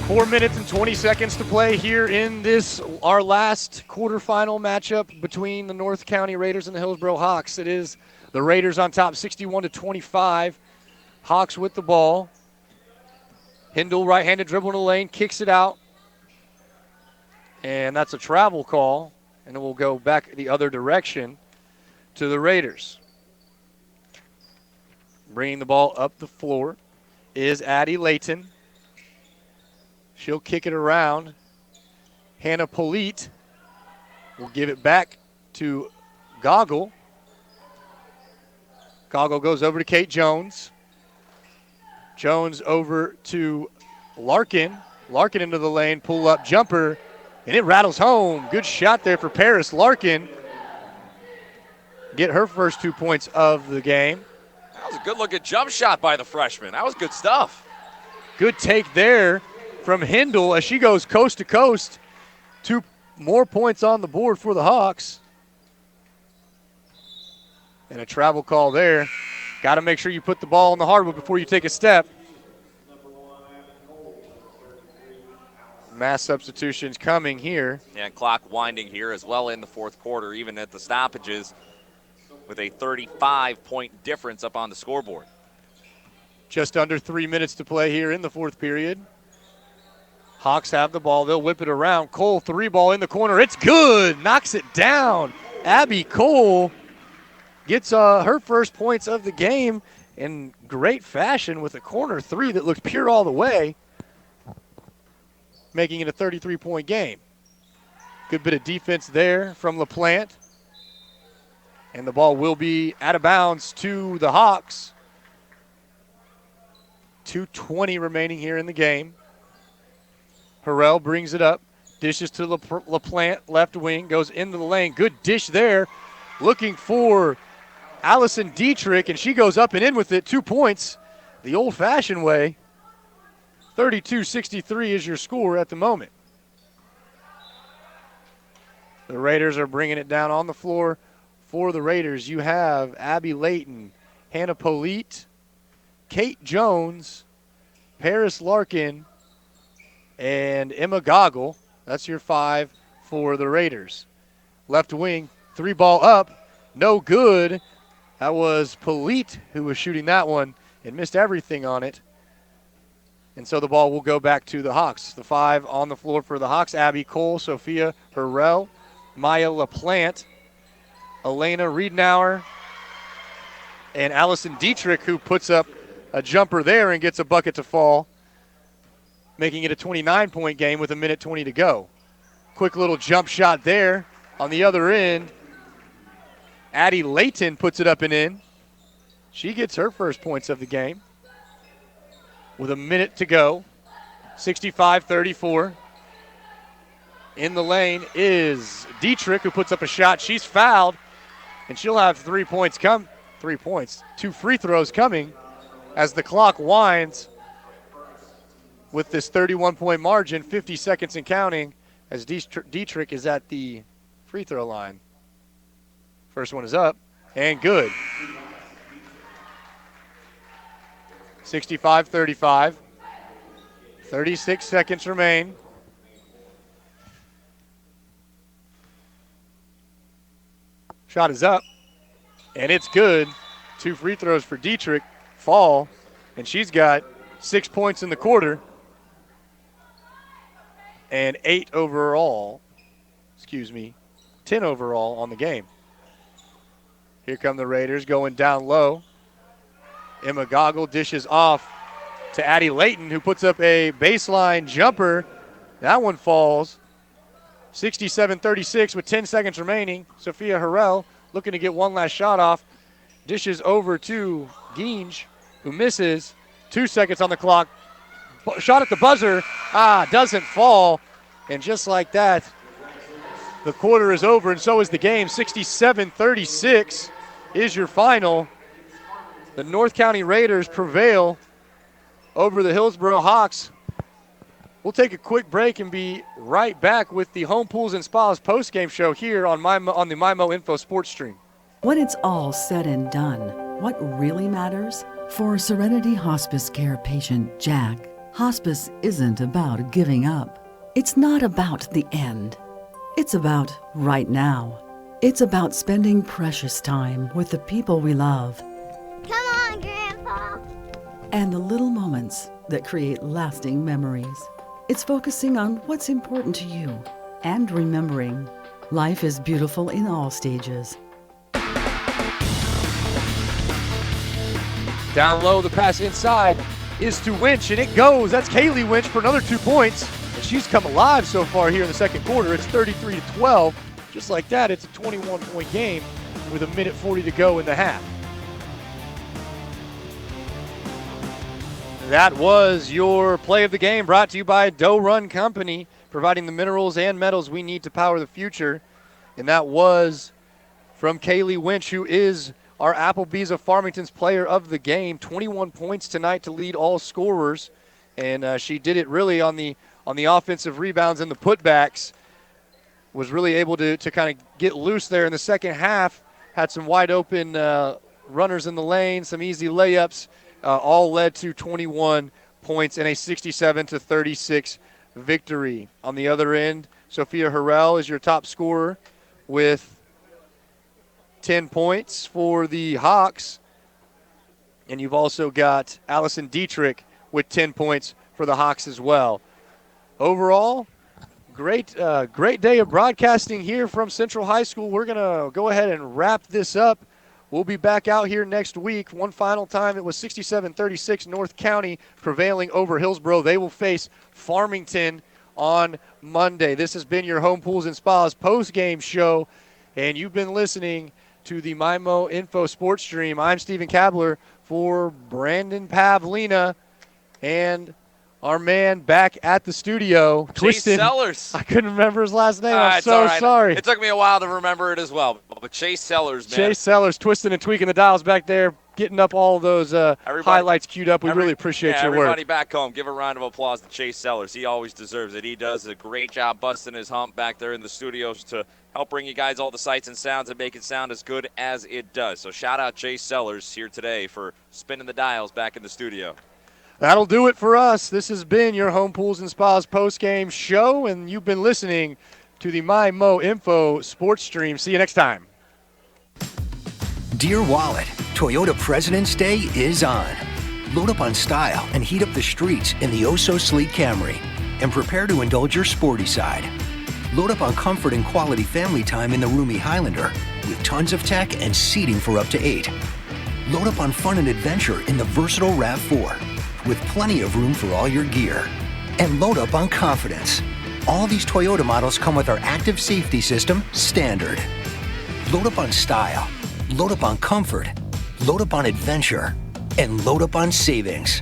4 minutes and 20 seconds to play here in this, our last quarterfinal matchup between the North County Raiders and the Hillsboro Hawks. It is the Raiders on top, 61-25. Hawks with the ball. Hindle, right-handed dribble in the lane, kicks it out. And that's a travel call, and it will go back the other direction to the Raiders. Bringing the ball up the floor is Addie Layton. She'll kick it around. Hannah Polite will give it back to Goggle. Goggle goes over to Kate Jones. Jones over to Larkin. Larkin into the lane, pull-up jumper, and it rattles home. Good shot there for Paris Larkin. Get her first 2 points of the game. That was a good-looking jump shot by the freshman. That was good stuff. Good take there from Hindle as she goes coast to coast. 2 more points on the board for the Hawks. And a travel call there. Got to make sure you put the ball on the hardwood before you take a step. Mass substitutions coming here. Yeah, clock winding here as well in the fourth quarter, even at the stoppages, with a 35-point difference up on the scoreboard. Just under 3 minutes to play here in the fourth period. Hawks have the ball. They'll whip it around. Cole, 3-ball in the corner. It's good. Knocks it down. Abby Cole gets her first points of the game in great fashion with a corner 3 that looked pure all the way, making it a 33-point game. Good bit of defense there from LaPlante. And the ball will be out of bounds to the Hawks. 2:20 remaining here in the game. Harrell brings it up, dishes to LaPlante, left wing, goes into the lane. Good dish there, looking for Allison Dietrich, and she goes up and in with it. 2 points the old-fashioned way. 32-63 is your score at the moment. The Raiders are bringing it down on the floor. For the Raiders, you have Abby Layton, Hannah Polite, Kate Jones, Paris Larkin, and Emma Goggle. That's your 5 for the Raiders. Left wing, 3-ball up, no good. That was Polite who was shooting that one and missed everything on it. And so the ball will go back to the Hawks. The 5 on the floor for the Hawks, Abby Cole, Sophia Harrell, Maya LaPlante, Elena Riednauer, and Allison Dietrich, who puts up a jumper there and gets a bucket to fall, making it a 29-point game with 1:20 to go. Quick little jump shot there on the other end. Addie Layton puts it up and in. She gets her first points of the game with 1 minute to go. 65-34. In the lane is Dietrich, who puts up a shot. She's fouled, and she'll have 3 points 2 free throws coming as the clock winds with this 31-point margin, 50 seconds and counting, as Dietrich is at the free throw line. First one is up and good. 65-35. 36 seconds remain. Shot is up, and it's good. 2 free throws for Dietrich fall, and she's got 6 points in the quarter and 10 overall on the game. Here come the Raiders going down low. Emma Goggle dishes off to Addie Layton, who puts up a baseline jumper. That one falls. 67-36 with 10 seconds remaining. Sophia Harrell looking to get one last shot off. Dishes over to Ginge, who misses. 2 seconds on the clock. Shot at the buzzer. Doesn't fall. And just like that, the quarter is over, and so is the game. 67-36 is your final. The North County Raiders prevail over the Hillsboro Hawks. We'll take a quick break and be right back with the Home Pools and Spas postgame show here on the MyMo Info Sports Stream. When it's all said and done, what really matters? For Serenity Hospice Care patient Jack, hospice isn't about giving up. It's not about the end. It's about right now. It's about spending precious time with the people we love. Come on, Grandpa! And the little moments that create lasting memories. It's focusing on what's important to you and remembering life is beautiful in all stages. Down low, the pass inside is to Winch, and it goes. That's Kaylee Winch for another 2 points. And she's come alive so far here in the second quarter. It's 33-12. Just like that, it's a 21-point game with 1:40 to go in the half. That was your play of the game, brought to you by Doe Run Company, providing the minerals and metals we need to power the future. And that was from Kaylee Winch, who is our Applebee's of Farmington's player of the game. 21 points tonight to lead all scorers. And she did it really on the offensive rebounds and the putbacks. Was really able to kind of get loose there in the second half. Had some wide open runners in the lane, some easy layups. All led to 21 points and a 67-36 victory. On the other end, Sophia Harrell is your top scorer with 10 points for the Hawks. And you've also got Allison Dietrich with 10 points for the Hawks as well. overall, great day of broadcasting here from Central High School. We're going to go ahead and wrap this up. We'll be back out here next week. One final time, it was 67-36 North County prevailing over Hillsboro. They will face Farmington on Monday. This has been your Home Pools and Spas post-game show, and you've been listening to the MyMo Info Sports Stream. I'm Stephen Kabler for Brandon Pavlina and our man back at the studio, Chase Sellers. I couldn't remember his last name. I'm It's so all right. sorry. It took me a while to remember it as well. But Chase Sellers, man. Chase Sellers twisting and tweaking the dials back there, getting up all those highlights queued up. We really appreciate your work. Everybody back home, give a round of applause to Chase Sellers. He always deserves it. He does a great job busting his hump back there in the studios to help bring you guys all the sights and sounds and make it sound as good as it does. So shout out Chase Sellers here today for spinning the dials back in the studio. That'll do it for us. This has been your Home Pools and Spas post-game show, and you've been listening to the MyMo Info Sports Stream. See you next time. Dear Wallet, Toyota President's Day is on. Load up on style and heat up the streets in the oh-so-sleek Camry, and prepare to indulge your sporty side. Load up on comfort and quality family time in the roomy Highlander, with tons of tech and seating for up to 8. Load up on fun and adventure in the versatile RAV4, with plenty of room for all your gear. And load up on confidence. All these Toyota models come with our active safety system, Standard. Load up on style, load up on comfort, load up on adventure, and load up on savings.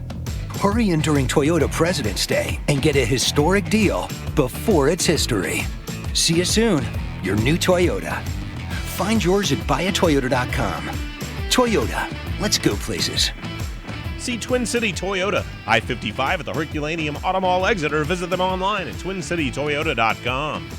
Hurry in during Toyota President's Day and get a historic deal before it's history. See you soon, your new Toyota. Find yours at buyatoyota.com. Toyota, let's go places. See Twin City Toyota, I-55 at the Herculaneum Auto Mall exit, or visit them online at twincitytoyota.com.